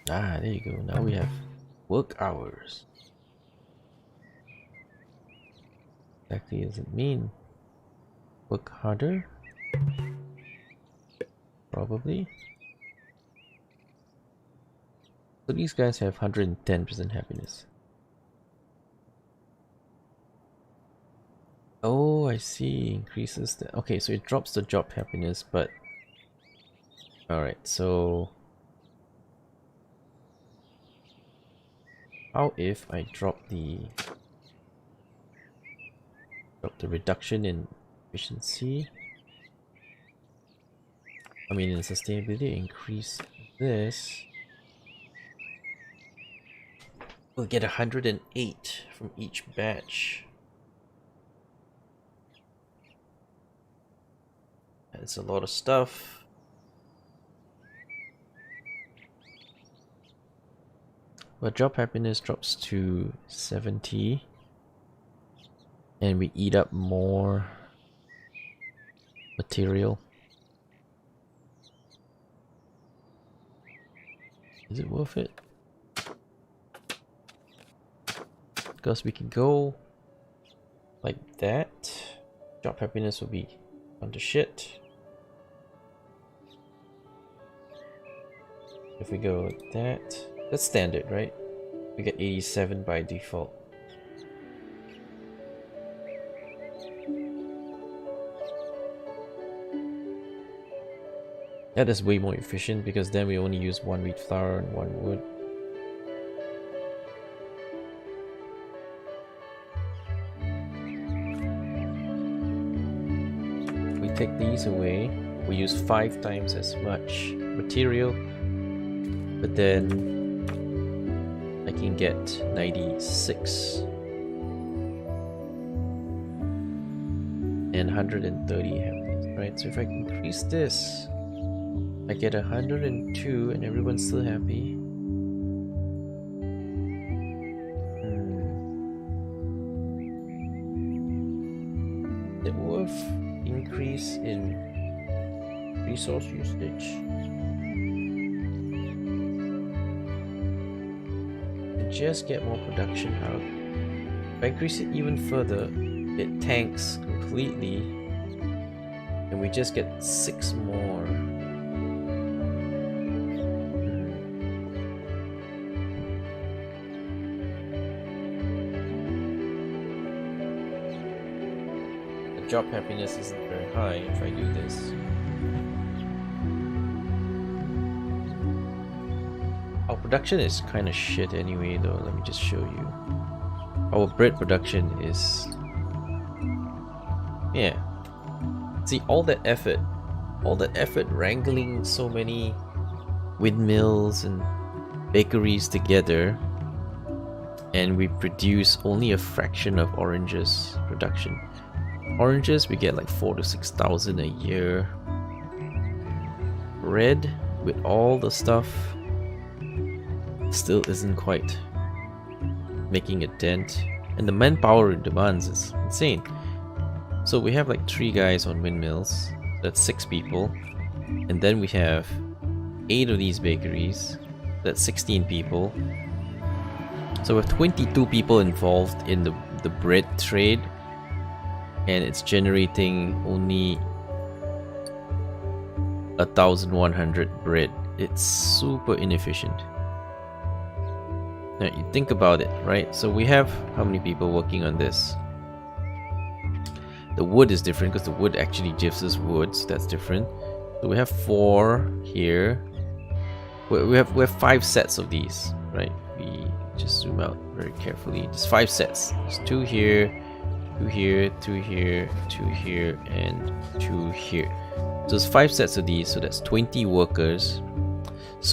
Ah, there you go. Now we have work hours. exactly does it mean? Work harder? Probably. So these guys have 110% happiness. Oh, I see. Increases the... Okay, so it drops the job happiness, but... Alright, so... How if I drop the reduction in efficiency? I mean in sustainability, increase this. We'll get 108 from each batch. That's a lot of stuff. But job happiness drops to 70. And we eat up more material. Is it worth it? Because we can go like that. Job happiness will be under shit. If we go like that, that's standard, right? We get 87 by default. That is way more efficient because then we only use 1 wheat flour and 1 wood. We take these away, we use 5 times as much material, but then I can get 96 and 130 happiness, right? So if I increase this, I get 102 and everyone's still happy. Is it worth increase in resource usage? To just get more production out. If I increase it even further, it tanks completely and we just get 6 more. Job happiness isn't very high if I do this. Our production is kind of shit anyway though, let me just show you. Our bread production is... yeah. See, all that effort wrangling so many windmills and bakeries together, and we produce only a fraction of oranges production. Oranges we get like 4,000 to 6,000 a year. Red with all the stuff still isn't quite making a dent, and the manpower it demands is insane. So we have like 3 guys on windmills, that's 6 people, and then we have 8 of these bakeries, that's 16 people. So we have 22 people involved in the bread trade, and it's generating only 1,100 bread. It's super inefficient. Now you think about it, right? So we have how many people working on this? The wood is different because the wood actually gives us wood, so that's different. So we have 4 here. We have 5 sets of these, right? We just zoom out very carefully. There's 5 sets. There's 2 here, 2 here, 2 here, 2 here, and 2 here. So there's 5 sets of these, so that's 20 workers